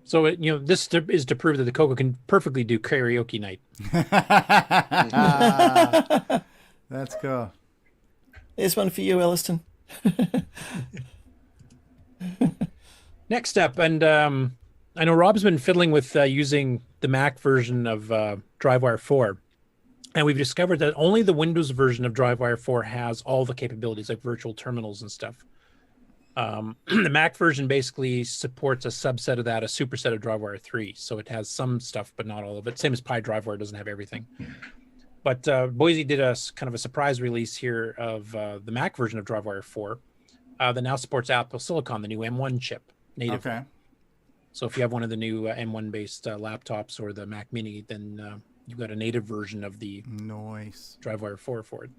So this is to prove that the CoCo can perfectly do karaoke night. That's cool. There's one for you, Elliston. Next up, and I know Rob's been fiddling with using the Mac version of DriveWire 4, and we've discovered that only the Windows version of DriveWire 4 has all the capabilities like virtual terminals and stuff. The Mac version basically supports a subset of that, a superset of DriveWire 3. So it has some stuff, but not all of it. Same as PyDriveWire doesn't have everything. But Boise did a kind of a surprise release here of the Mac version of DriveWire 4 that now supports Apple Silicon, the new M1 chip native. Okay. So if you have one of the new M1 based laptops or the Mac Mini, then you've got a native version of the DriveWire 4 for it.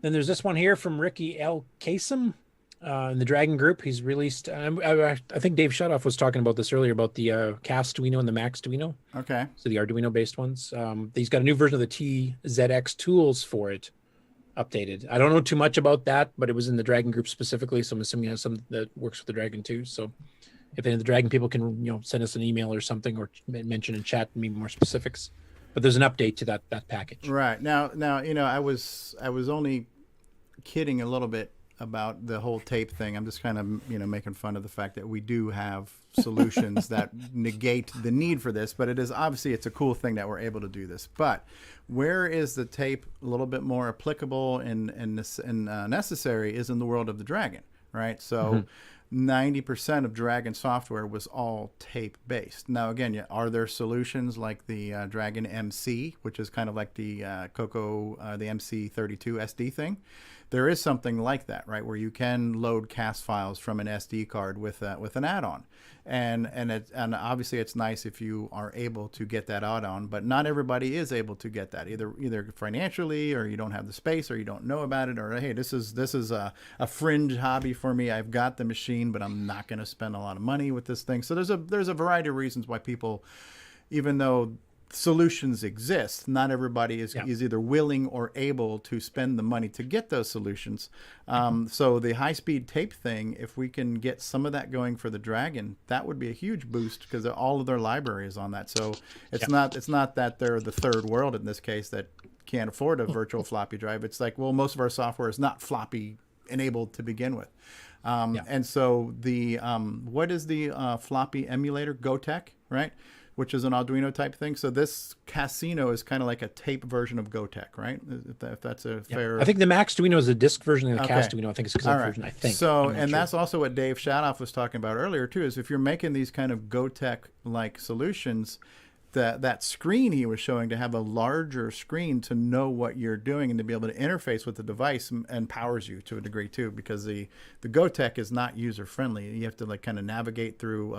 Then there's this one here from Ricky L. Kasem in the Dragon Group. He's released, I think Dave Shadoff was talking about this earlier, about the Castuino and the Maxtuino. Okay. So the Arduino-based ones. He's got a new version of the TZX tools for it, updated. I don't know too much about that, but it was in the Dragon Group specifically, so I'm assuming it has something that works with the Dragon too. So if any of the Dragon people can send us an email or something, or mention in chat maybe more specifics. But there's an update to that package. Right. Now I was only kidding a little bit about the whole tape thing. I'm just kind of making fun of the fact that we do have solutions that negate the need for this, but it's a cool thing that we're able to do this. But where is the tape a little bit more applicable and necessary is in the world of the Dragon, right? So 90% of Dragon software was all tape based. Now again, are there solutions like the Dragon MC, which is kind of like the CoCo the MC32 SD thing? There is something like that, right, where you can load CAS files from an SD card with an add-on, and obviously it's nice if you are able to get that add-on, but not everybody is able to get that either financially, or you don't have the space, or you don't know about it, or hey, this is a fringe hobby for me. I've got the machine, but I'm not going to spend a lot of money with this thing. So there's a variety of reasons why people, even though solutions exist, not everybody is either willing or able to spend the money to get those solutions. So the high-speed tape thing, if we can get some of that going for the Dragon, that would be a huge boost, because all of their library is on that. So it's not that they're the third world in this case that can't afford a virtual floppy drive. It's like, well, most of our software is not floppy enabled to begin with. And so the what is the floppy emulator? GoTech, right? Which is an Arduino type thing. So this Casino is kind of like a tape version of GoTech, right? If that's a fair... I think the Maxtuino is a disk version, and the Castuino, I think, is a cassette version, I think. So, and that's also what Dave Shadoff was talking about earlier, too, is if you're making these kind of GoTech-like solutions, that screen he was showing, to have a larger screen to know what you're doing and to be able to interface with the device empowers you to a degree too, because the GoTech is not user friendly. You have to kind of navigate through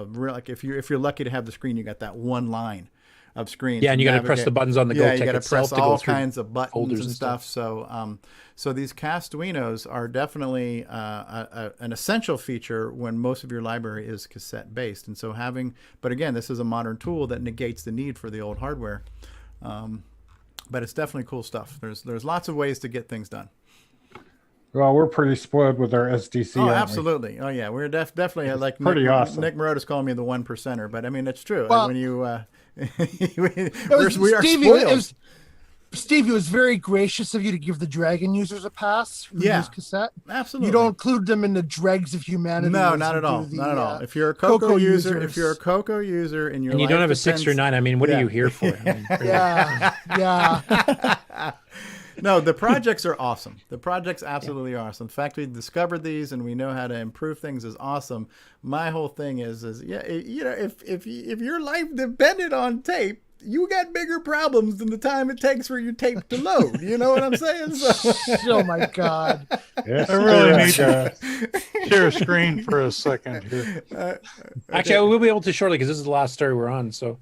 if you're lucky to have the screen, you got that one line of screen. Yeah, and you got to press the buttons on the GoTech. You got to press all through kinds of buttons and stuff. So so these Castuinos are definitely an essential feature when most of your library is cassette based. And so but again, this is a modern tool that negates the need for the old hardware. But it's definitely cool stuff. There's lots of ways to get things done. Well, we're pretty spoiled with our SDC. Oh, absolutely. Oh, yeah. We're definitely like pretty awesome. Nick Marota's calling me the 1%er, but I mean, it's true. Well, when you, we are Stevie, spoiled. It Steve, it was very gracious of you to give the Dragon users a pass for this cassette. Absolutely. You don't include them in the dregs of humanity. No, as not you at all. do the, Not at all. If you're a CoCo user, if you're a CoCo user and you don't have a 6 or 9, I mean, what are you here for? I mean, yeah. No, the projects are awesome. The projects absolutely are awesome. The fact we discovered these and we know how to improve things is awesome. My whole thing is if your life depended on tape, you got bigger problems than the time it takes for your tape to load. You know what I'm saying? So, oh my God. Yes, I really need to share a screen for a second here. Actually, I will be able to shortly because this is the last story we're on. So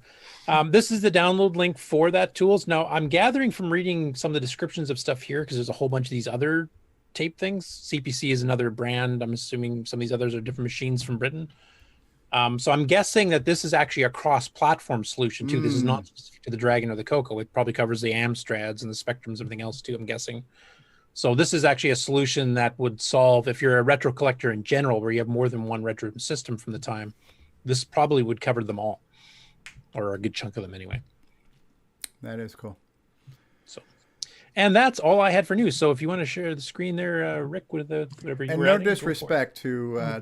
this is the download link for that tools. Now, I'm gathering from reading some of the descriptions of stuff here because there's a whole bunch of these other tape things. CPC is another brand. I'm assuming some of these others are different machines from Britain. So I'm guessing that this is actually a cross-platform solution too. This is not specific to the Dragon or the CoCo. It probably covers the Amstrads and the Spectrums, everything else too, I'm guessing. So this is actually a solution that would solve, if you're a retro collector in general, where you have more than one retro system from the time, this probably would cover them all, or a good chunk of them anyway. That is cool. And that's all I had for news. So if you want to share the screen there, Rick, with whatever you and were no adding, disrespect to our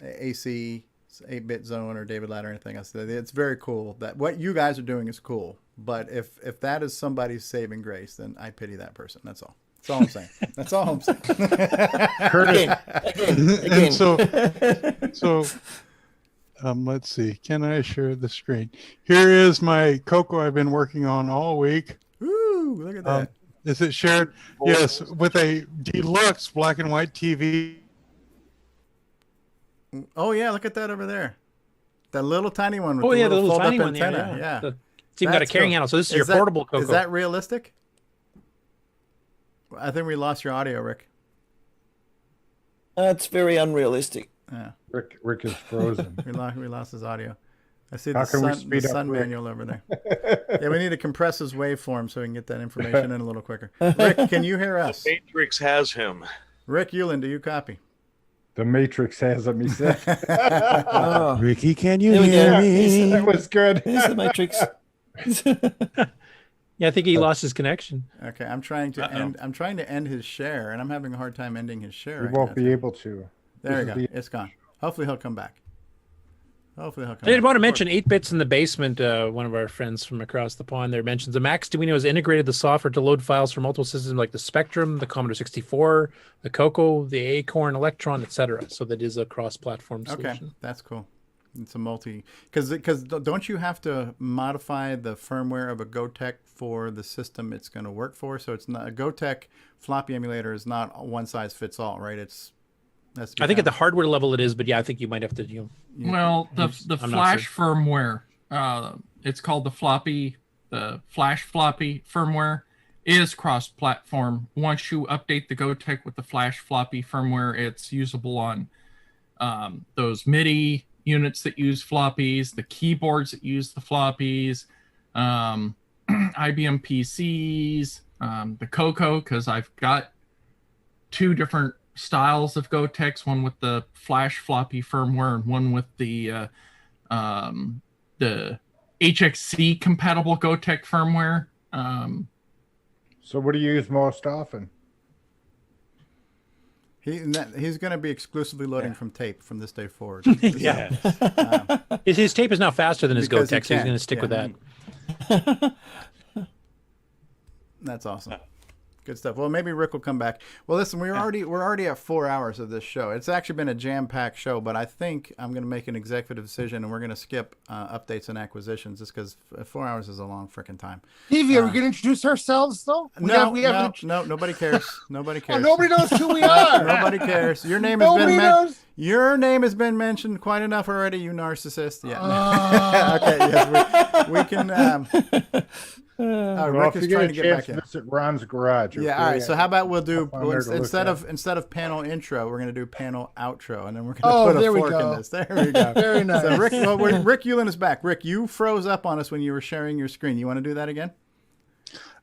AC 8-bit zone or David Ladd or anything else. It's very cool that what you guys are doing is cool. But if that is somebody's saving grace, then I pity that person. That's all. That's all I'm saying. That's all I'm saying. Again. So let's see. Can I share the screen? Here is my CoCo I've been working on all week. Ooh, look at that. Is it shared? Yes, with a deluxe black and white TV. Oh yeah, look at that over there. That little tiny one with the little little fold-up tiny one. antenna. Yeah. It's even got a carrying handle. So this is your portable CoCo. Is that realistic? I think we lost your audio, Rick. It's very unrealistic. Yeah. Rick is frozen. we lost his audio. I see How the can we sun, speed the up sun Rick? manual over there. Yeah, we need to compress his waveform so we can get that information in a little quicker. Rick, can you hear us? The Matrix has him. Rick Hewlin, do you copy? The Matrix has him, he said. Ricky, can you hear me? That was good. Here's the Matrix. Yeah, I think he lost his connection. Okay, I'm trying to end his share, and I'm having a hard time ending his share. He right won't now. be able to. There you This go. is It's gone. Hopefully he'll come back. I did want to mention 8-Bits in the Basement. One of our friends from across the pond there mentions the Max Duino has integrated the software to load files from multiple systems like the Spectrum, the Commodore 64, the CoCo, the Acorn, Electron, etc. So that is a cross-platform solution. Okay, that's cool. It's a multi because don't you have to modify the firmware of a GoTech for the system it's going to work for? So it's not a GoTech floppy emulator is not one size fits all, right? I think at the hardware level it is, but yeah, I think you might have to. Well, the flash firmware, it's called the flash floppy firmware, is cross-platform. Once you update the GoTech with the flash floppy firmware, it's usable on those MIDI units that use floppies, the keyboards that use the floppies, IBM PCs, the CoCo, because I've got two different styles of GoTechs, one with the flash floppy firmware and one with the HXC compatible GoTech firmware. So what do you use most often? He's going to be exclusively loading from tape from this day forward. Yeah. His tape is now faster than his GoTech, so he's going to stick with that. That's awesome. Good stuff. Well, maybe Rick will come back. Well, listen, we're already at 4 hours of this show. It's actually been a jam-packed show, but I think I'm going to make an executive decision, and we're going to skip updates and acquisitions just because 4 hours is a long freaking time. Stevie, are we going to introduce ourselves, though? No, nobody cares. Nobody cares. Oh, nobody knows who we are. Nobody cares. Your name has been mentioned quite enough already, you narcissist. Yeah. Okay, yes, we can... Rick is trying to get back in. Visit Ron's garage. Yeah, all right. So how about we'll do instead of panel intro, we're going to do panel outro, and then we're going to put a fork in this. There we go. Very nice. So Rick Hewlin is back. Rick, you froze up on us when you were sharing your screen. You want to do that again?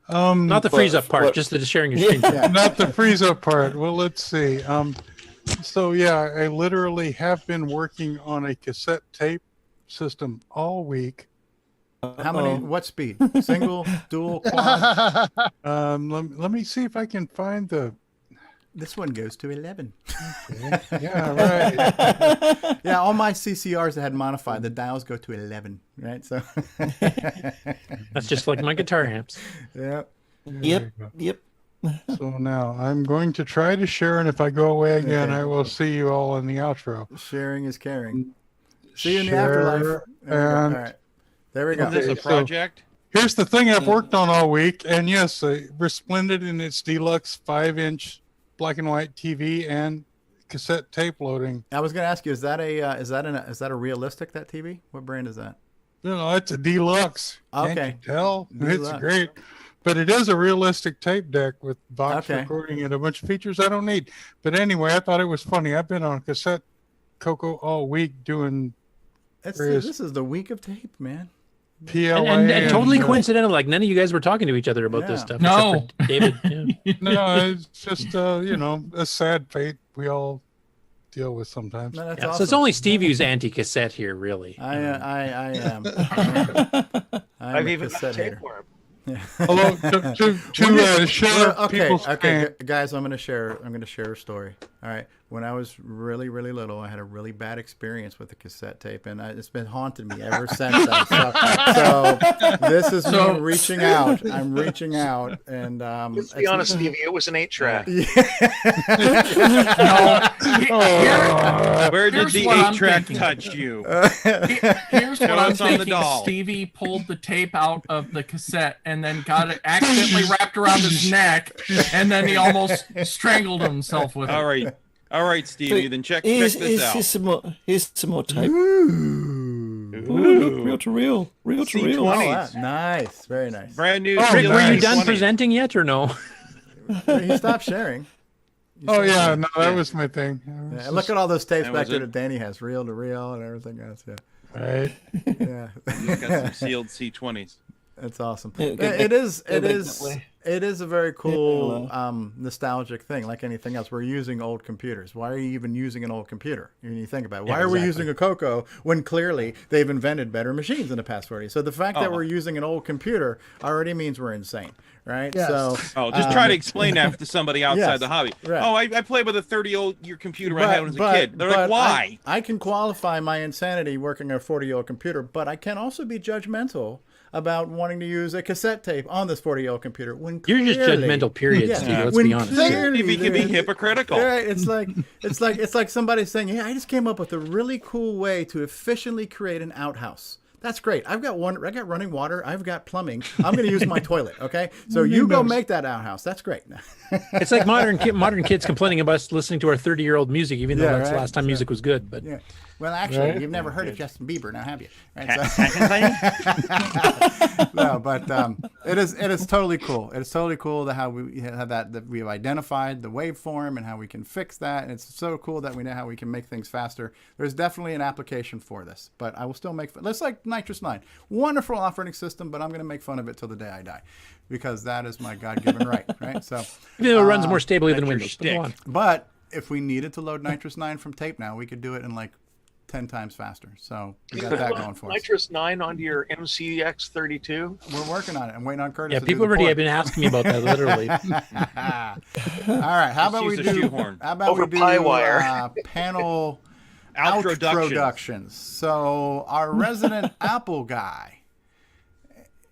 Not the freeze up part, just the sharing your screen. Yeah. Not the freeze up part. Well, let's see. So yeah, I literally have been working on a cassette tape system all week. How many? What speed? Single, dual, quad? Let me see if I can find the. This one goes to 11. Okay. Yeah, right. Yeah, all my CCRs that had modified, the dials go to 11, right? So that's just like my guitar amps. Yeah. Yep. So now I'm going to try to share, and if I go away again, Okay. I will see you all in the outro. Sharing is caring. See you in the Share afterlife. There we go. and- All right. There we go. Is this a so- project? Here's the thing I've worked on all week, and yes, Resplendent in its deluxe 5-inch black and white TV and cassette tape loading. I was going to ask you, is that a realistic, that TV? What brand is that? No, it's a deluxe. Can't Okay. you tell? It's Deluxe. great. But it is a realistic tape deck with box Okay. recording and a bunch of features I don't need. But anyway, I thought it was funny. I've been on cassette CoCo all week doing various This is the week of tape, man. PLA. And totally coincidental. Like none of you guys were talking to each other about this Yeah. stuff. No. Except for David. Yeah. No, it's just, a sad fate we all deal with sometimes. No, that's Yeah, awesome. So it's only Steve who's anti-cassette here, really. I am. I'm I've a even got cassette tape hater. for him. Although, to share people's pain. Guys, I'm gonna share a story. All right, when I was really little, I had a really bad experience with a cassette tape, and it's been haunting me ever since then. So this is me reaching out. I'm reaching out, and Let's be honest, Stevie, it was an 8-track. Where did Here's the what I'm 8-track thinking. touch you? Here's Show what I'm us on the thinking. doll. Stevie pulled the tape out of the cassette and then got it accidentally wrapped around his neck, and then he almost strangled himself with it. All right, Stevie. Then check Here's this out. Here's some more tape. Ooh. Look, reel to reel. Reel to reel. Oh, nice, very nice. Brand new. Were you done C20. presenting yet, or no? He stopped sharing. Oh yeah, no, that was my thing. Yeah, and look at all those tapes That back was there it. that Danny has, reel to reel and everything else. Yeah. Right. Yeah. He's got some sealed C20s. That's awesome. Yeah, It is definitely. a very cool nostalgic thing, like anything else. We're using old computers. Why are you even using an old computer? When you think about it, why are we using a CoCo when clearly they've invented better machines in the past 40 years? So the fact that we're using an old computer already means we're insane, right? Yes. So Just try to explain that to somebody outside yes, the hobby. right. Oh, I played with a 30-year computer I had when I was a kid. They're like, but why? I can qualify my insanity working on a 40-year-old computer, but I can also be judgmental about wanting to use a cassette tape on this 40-year-old computer when You're just clearly- judgmental, period, Yeah, Steve. Let's when be honest. clearly Stevie can be there's- hypocritical. Right, it's like somebody saying, "Yeah, I just came up with a really cool way to efficiently create an outhouse." That's great. I got running water. I've got plumbing. I'm going to use my toilet. Okay, so you go make that outhouse. That's great. It's like modern kids complaining about us listening to our 30-year-old music, even though Yeah, that's the right. last time music was good. But Yeah. Well, actually, Right. you've never heard of Justin Bieber, now have you? Right, no, but it is totally cool. It's totally cool that how we have that we have identified the waveform and how we can fix that. And it's so cool that we know how we can make things faster. There's definitely an application for this, but I will still make fun. That's like Nitrous 9, wonderful operating system, but I'm going to make fun of it till the day I die, because that is my God-given right. Right. So even though it runs more stably than that's your Windows. But go on. but if we needed to load Nitrous 9 from tape now, we could do it in like 10 times faster. So we got that going for us. Nitrous 9 onto your MCX32. We're working on it. I'm waiting on Curtis. Yeah, to people do the already port. have been asking me about that, literally. All right. How about we use a do? shoehorn. How about Over we do Pi-wire. Panel Outroductions. outroductions? So our resident Apple guy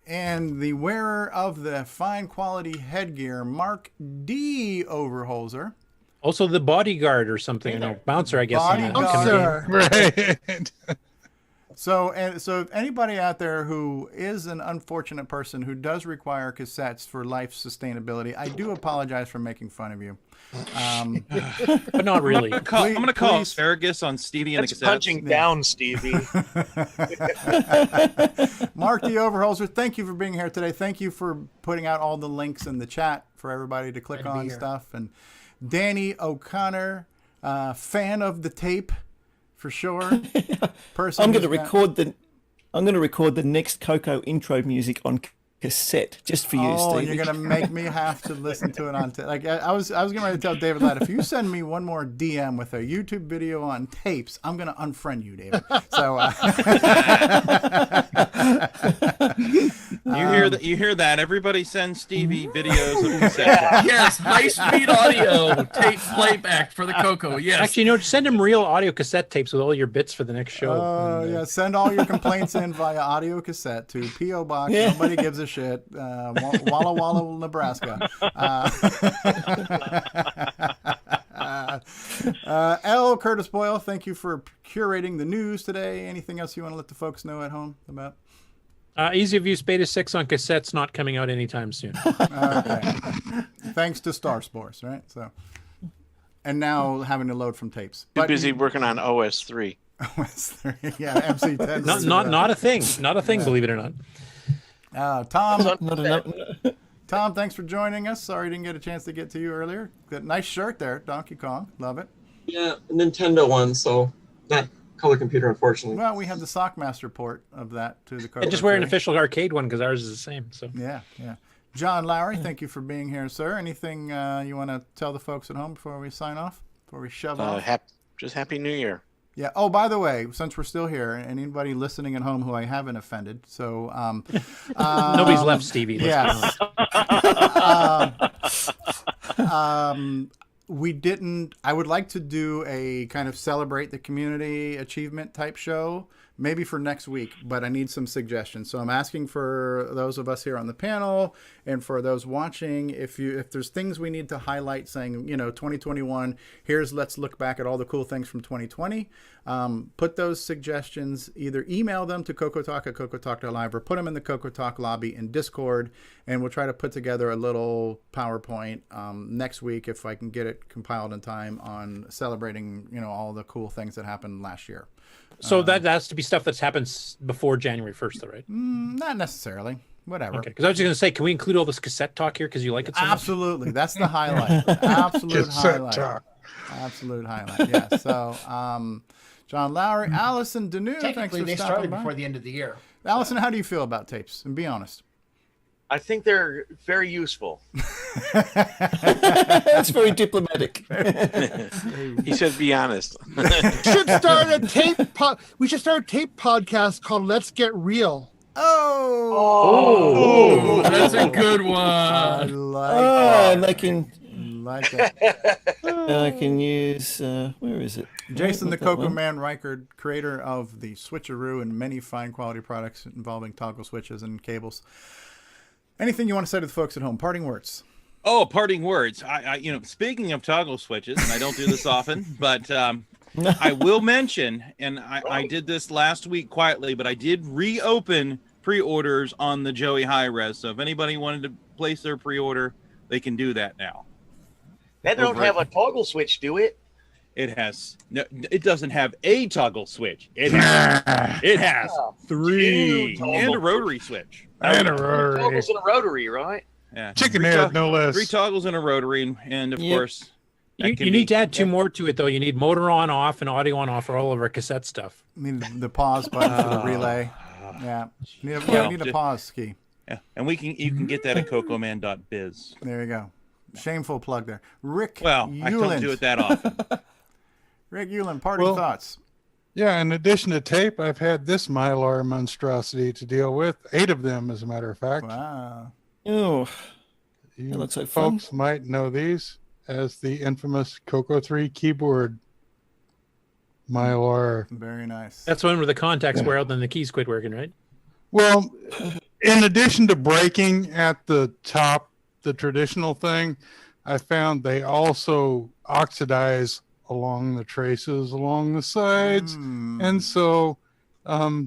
and the wearer of the fine quality headgear, Mark D. Overholzer. Also, the bodyguard or something. You know, bouncer, I guess. in that Bodyguard. kind of game. Right. So if anybody out there who is an unfortunate person who does require cassettes for life sustainability, I do apologize for making fun of you. But not really. I'm going to call Please. asparagus on Stevie and the That's cassettes. punching down, Stevie. Mark the Overholzer, thank you for being here today. Thank you for putting out all the links in the chat for everybody to click Glad to be on here. stuff. And Danny O'Connor, fan of the tape for sure. Person I'm going to who's got- record the next CoCo intro music on cassette just for you, Oh, Steve. and you're gonna make me have to listen to it on like I was getting ready to tell David that if you send me one more DM with a YouTube video on tapes, I'm gonna unfriend you, David. So you hear that? Everybody send Stevie videos of cassettes. Yes, high-speed audio tape playback for the CoCo. Yes. Actually, send him real audio cassette tapes with all your bits for the next show. Oh, yeah. Send all your complaints in via audio cassette to P.O. Box. Yeah. Nobody gives a shit. Walla Walla, Nebraska. L. Curtis Boyle, thank you for curating the news today. Anything else you want to let the folks know at home about? Easy View Beta 6 on cassette's not coming out anytime soon. Okay. Thanks to Star Spores, right? So, and now having to load from tapes. Too busy working on OS 3. OS 3, yeah, MC10. Not a thing. Not a thing, believe it or not. Tom, thanks for joining us. Sorry I didn't get a chance to get to you earlier. Got nice shirt there, Donkey Kong. Love it. Yeah, a Nintendo one, so not color computer, unfortunately. Well, we have the Sockmaster port of that to the CoCo. And just wear an official arcade one because ours is the same. So yeah. John Lowry, thank you for being here, sir. Anything you want to tell the folks at home before we sign off? Before we shove off? Just Happy New Year. Yeah. Oh, by the way, since we're still here, and anybody listening at home who I haven't offended, so nobody's left, Stevie. Yes. We didn't. I would like to do a kind of celebrate the community achievement type show, maybe for next week, but I need some suggestions. So I'm asking for those of us here on the panel and for those watching, if there's things we need to highlight, saying 2021. Let's look back at all the cool things from 2020. Put those suggestions, either email them to CoCoTALK at CoCoTalk.live or put them in the CoCoTalk lobby in Discord, and we'll try to put together a little PowerPoint next week if I can get it compiled in time on celebrating all the cool things that happened last year. So that has to be stuff that's happened before January 1st, though, right? Not necessarily. Whatever. Okay, because I was just going to say, can we include all this cassette talk here because you like it so much? Absolutely. That's the highlight. Absolute highlight. Absolute highlight. Yeah. So, John Lowry, Allison Deneau, thanks Technically, for they stopping started by. before the end of the year. Allison, how do you feel about tapes? And be honest. I think they're very useful. That's very diplomatic. He said, "Be honest." We should start a tape podcast called "Let's Get Real." Oh, that's a good one. I like that. And they can like that. I can use where is it? Jason, the Not that CoCo one. Man Reichard, creator of the Switcheroo and many fine quality products involving toggle switches and cables. Anything you want to say to the folks at home? Parting words. Oh, parting words. I speaking of toggle switches, and I don't do this often, but I will mention, and I did this last week quietly, but I did reopen pre-orders on the Joey Hi-Res. So if anybody wanted to place their pre-order, they can do that now. They don't have a toggle switch, do it? It doesn't have a toggle switch. It has three and a rotary switch. And a rotary. Toggles and a rotary, right? Yeah. Chicken head, no less. 3 toggles and a rotary, and of course, You need to add 2 more to it, though. You need motor on, off, and audio on, off for all of our cassette stuff. Need the pause button for the relay. Yeah. Need a pause key. Yeah, and you can get that at cocoman.biz. There you go. Shameful plug there. Rick Well, I don't do it that often. Rick Euland, parting thoughts. Yeah, in addition to tape, I've had this Mylar monstrosity to deal with. 8 of them, as a matter of fact. Wow. Oh, you that looks like fun. folks might know these as the infamous CoCo 3 keyboard Mylar. Very nice. That's one where the contacts wear out and the keys quit working, right? Well, in addition to breaking at the top, the traditional thing, I found they also oxidize along the traces, along the sides. And so, yeah,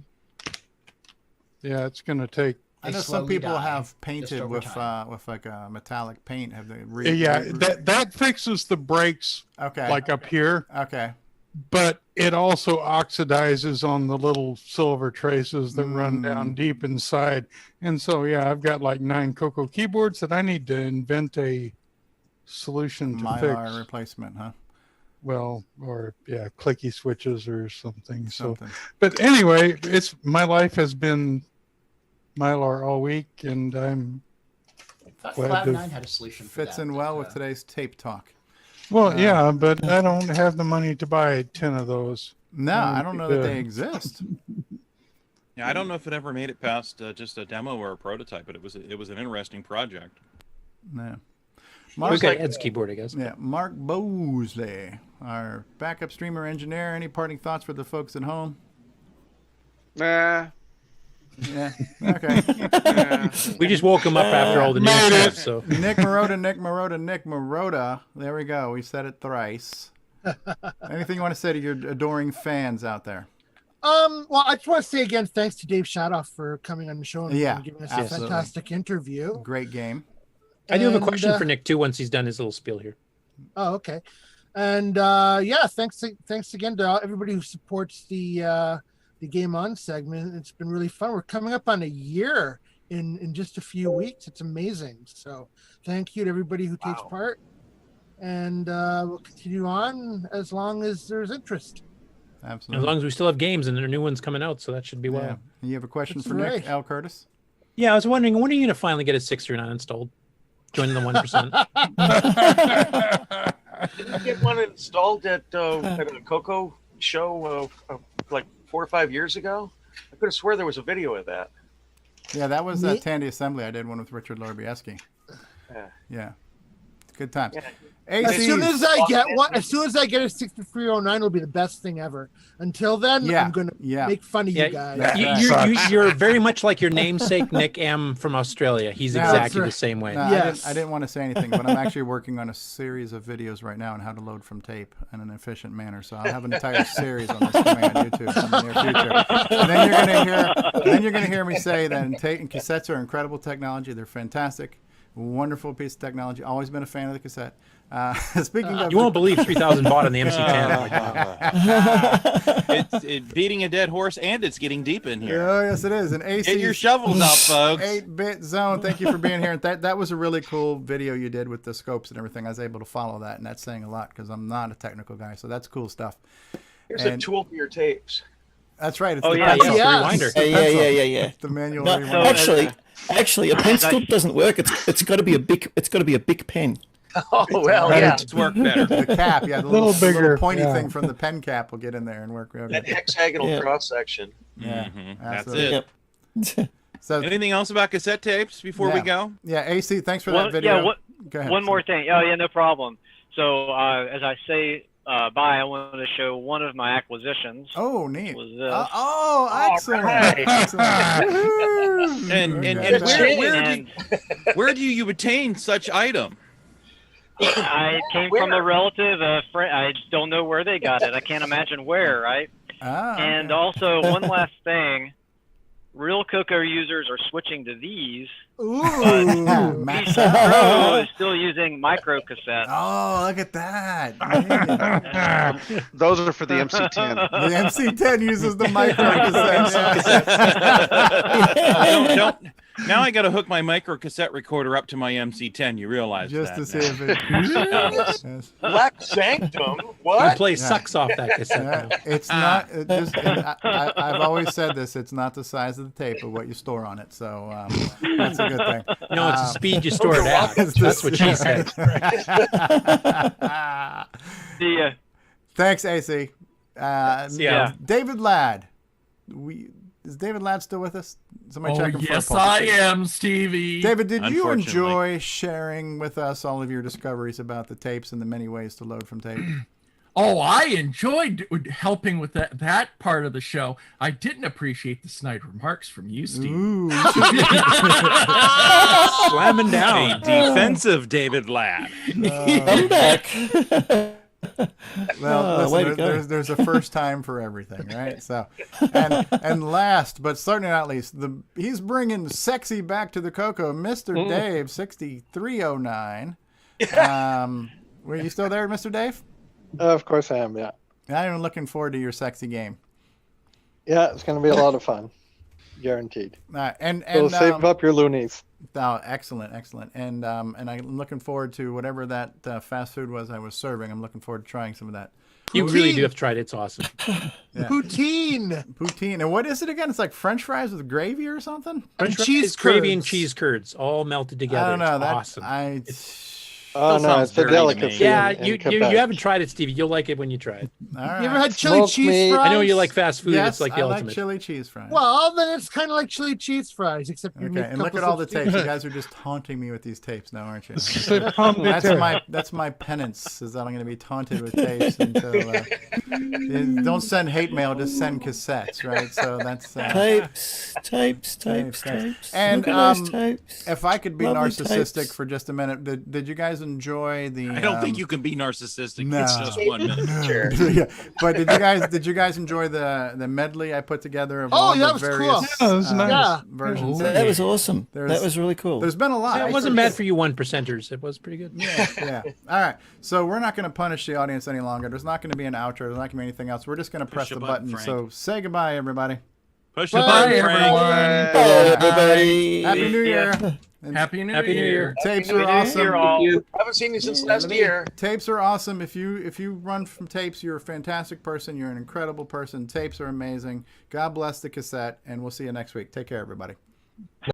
it's going to take. I know some people have painted with like a metallic paint. Have they? That fixes the breaks. Okay. Like up here. Okay. But it also oxidizes on the little silver traces that run down deep inside. And so, yeah, I've got like 9 CoCo keyboards that I need to invent a solution to Mylar fix. replacement, huh? Well, or yeah, clicky switches or something. So, but anyway, my life has been Mylar all week, and I'm I thought glad Cloud9 to. had a solution for Fits that. in well with today's tape talk. Well, yeah, but I don't have the money to buy 10 of those. No, I don't know that they exist. Yeah, I don't know if it ever made it past just a demo or a prototype, but it was an interesting project. Yeah. Mark, Ed's keyboard, I guess. Yeah, Mark Bosley, our backup streamer engineer. Any parting thoughts for the folks at home? Nah. Yeah. Okay. We just woke him up after all the news stuff. So Nick Marotta. There we go. We said it thrice. Anything you want to say to your adoring fans out there? Well, I just want to say again, thanks to Dave Shadoff for coming on the show and giving us a fantastic interview. Great game. I do have a question for Nick too once he's done his little spiel here. Oh, okay. And yeah, thanks again to everybody who supports the GameON segment. It's been really fun. We're coming up on a year in just a few weeks. It's amazing. So thank you to everybody who takes part. And we'll continue on as long as there's interest. Absolutely. As long as we still have games and there are new ones coming out, so that should be well. Yeah. You have a question That's for right. Nick, Al Curtis? Yeah, I was wondering, when are you going to finally get a 639 installed? Join the 1%. Didn't you get one installed at a CoCo show like 4 or 5 years ago? I could have swore there was a video of that. Yeah, that was at Tandy Assembly. I did one with Richard Lorbieski. Yeah. Good times. Yeah. As soon as I get a 6309, it'll be the best thing ever. Until then, I'm gonna make fun of you guys. You're very much like your namesake Nick M from Australia. He's exactly the same way. No, I didn't want to say anything, but I'm actually working on a series of videos right now on how to load from tape in an efficient manner. So I'll have an entire series on this coming on YouTube in the near future. And then you're gonna hear me say that tape and cassettes are incredible technology. They're fantastic. Wonderful piece of technology. Always been a fan of the cassette. Speaking of, you won't believe 3,000 bought on the MC10. It's beating a dead horse, and it's getting deep in here. Oh yes, it is. And AC, get your shovels out, folks. 8-bit zone. Thank you for being here. And that was a really cool video you did with the scopes and everything. I was able to follow that, and that's saying a lot because I'm not a technical guy. So that's cool stuff. Here's a tool for your tapes. That's right. It's rewinder. Yeah. The manual No, rewinder. Actually, a pen scope doesn't work. It's got to be a big pen. Oh well, yeah, it's work better. The cap, the little bigger, little pointy thing from the pen cap will get in there and work. That hexagonal cross section. Yeah, that's it. Yep. So, anything else about cassette tapes before we go? Yeah, AC, thanks for that video. Yeah, go ahead. One more thing. Oh yeah, no problem. So as I say bye, I wanted to show one of my acquisitions. Oh, neat. Was this. Excellent. Right. Excellent. and where do you obtain such item? I came from a relative, a friend. I don't know where they got it. I can't imagine where, right? And also, one last thing. Real CoCo users are switching to these. Ooh. Max Pro is still using micro cassettes. Oh, look at that. Those are for the MC10. The MC10 uses the micro cassette. Now I got to hook my micro cassette recorder up to my MC10. You realize just that to see if it. Black Sanctum. What? We play sucks off that cassette. It's not. I've always said this. It's not the size of the tape, but what you store on it. So that's a good thing. No, it's the speed you store it at. That's what she said. Thanks, AC. David Ladd. Is David Ladd still with us? Somebody check him for a yes, pulse. I am, Stevie. David, did you enjoy sharing with us all of your discoveries about the tapes and the many ways to load from tape? Oh, I enjoyed helping with that part of the show. I didn't appreciate the snide remarks from you, Steve. Slamming down. A defensive David Ladd. I'm back. Well, listen, there's a first time for everything, right? So, and last, but certainly not least, he's bringing sexy back to the CoCo, Mr. Dave 6309. Were you still there, Mr. Dave? Of course I am. Yeah. I'm looking forward to your sexy game. Yeah, it's going to be a lot of fun, guaranteed. And so save up your loonies. Oh, excellent, excellent. And I'm looking forward to whatever that fast food was I was serving. I'm looking forward to trying some of that. You really do have to try it. It's awesome. Yeah. Poutine. Poutine. And what is it again? It's like French fries with gravy or something? French fries, cheese gravy, and curds. cheese curds all melted together. I don't know. It's That's awesome. Oh no, it's a delicacy. Yeah, in you Quebec. haven't tried it, Stevie. You'll like it when you try it. All right. You ever had chili Smoked cheese meat. fries? I know you like fast food. Yes, It's like the I ultimate. like chili cheese fries. Well, then it's kind of like chili cheese fries, except you Okay, make and look at all the tapes. You guys are just taunting me with these tapes now, aren't you? That's my penance, is that I'm going to be taunted with tapes until. Don't send hate mail, just send cassettes, right? So that's tapes. And Look at those tapes. if I could be Lovely narcissistic tapes. for just a minute, did you guys enjoy the? I don't think you can be narcissistic. No. It's just 1 minute. Yeah. But did you guys enjoy the medley I put together of Oh, all that the was various cool. Yeah, that was nice. versions? That was awesome. There's- That was really cool. There's been a lot. Yeah, it wasn't bad for you 1%ers. It was pretty good. Yeah. All right. So we're not going to punish the audience any longer. There's not going to be an outro. There's not going to be anything else. We're just going to press the the button, button. Frank. So say goodbye, everybody. Push the Bye, button, everyone. Frank. Bye, everybody. Happy New Year. And Happy New Happy New Year. tapes Happy are New awesome. Year, all. I haven't seen you since last year. Tapes are awesome. If you run from tapes, you're a fantastic person. You're an incredible person. Tapes are amazing. God bless the cassette, and we'll see you next week. Take care, everybody.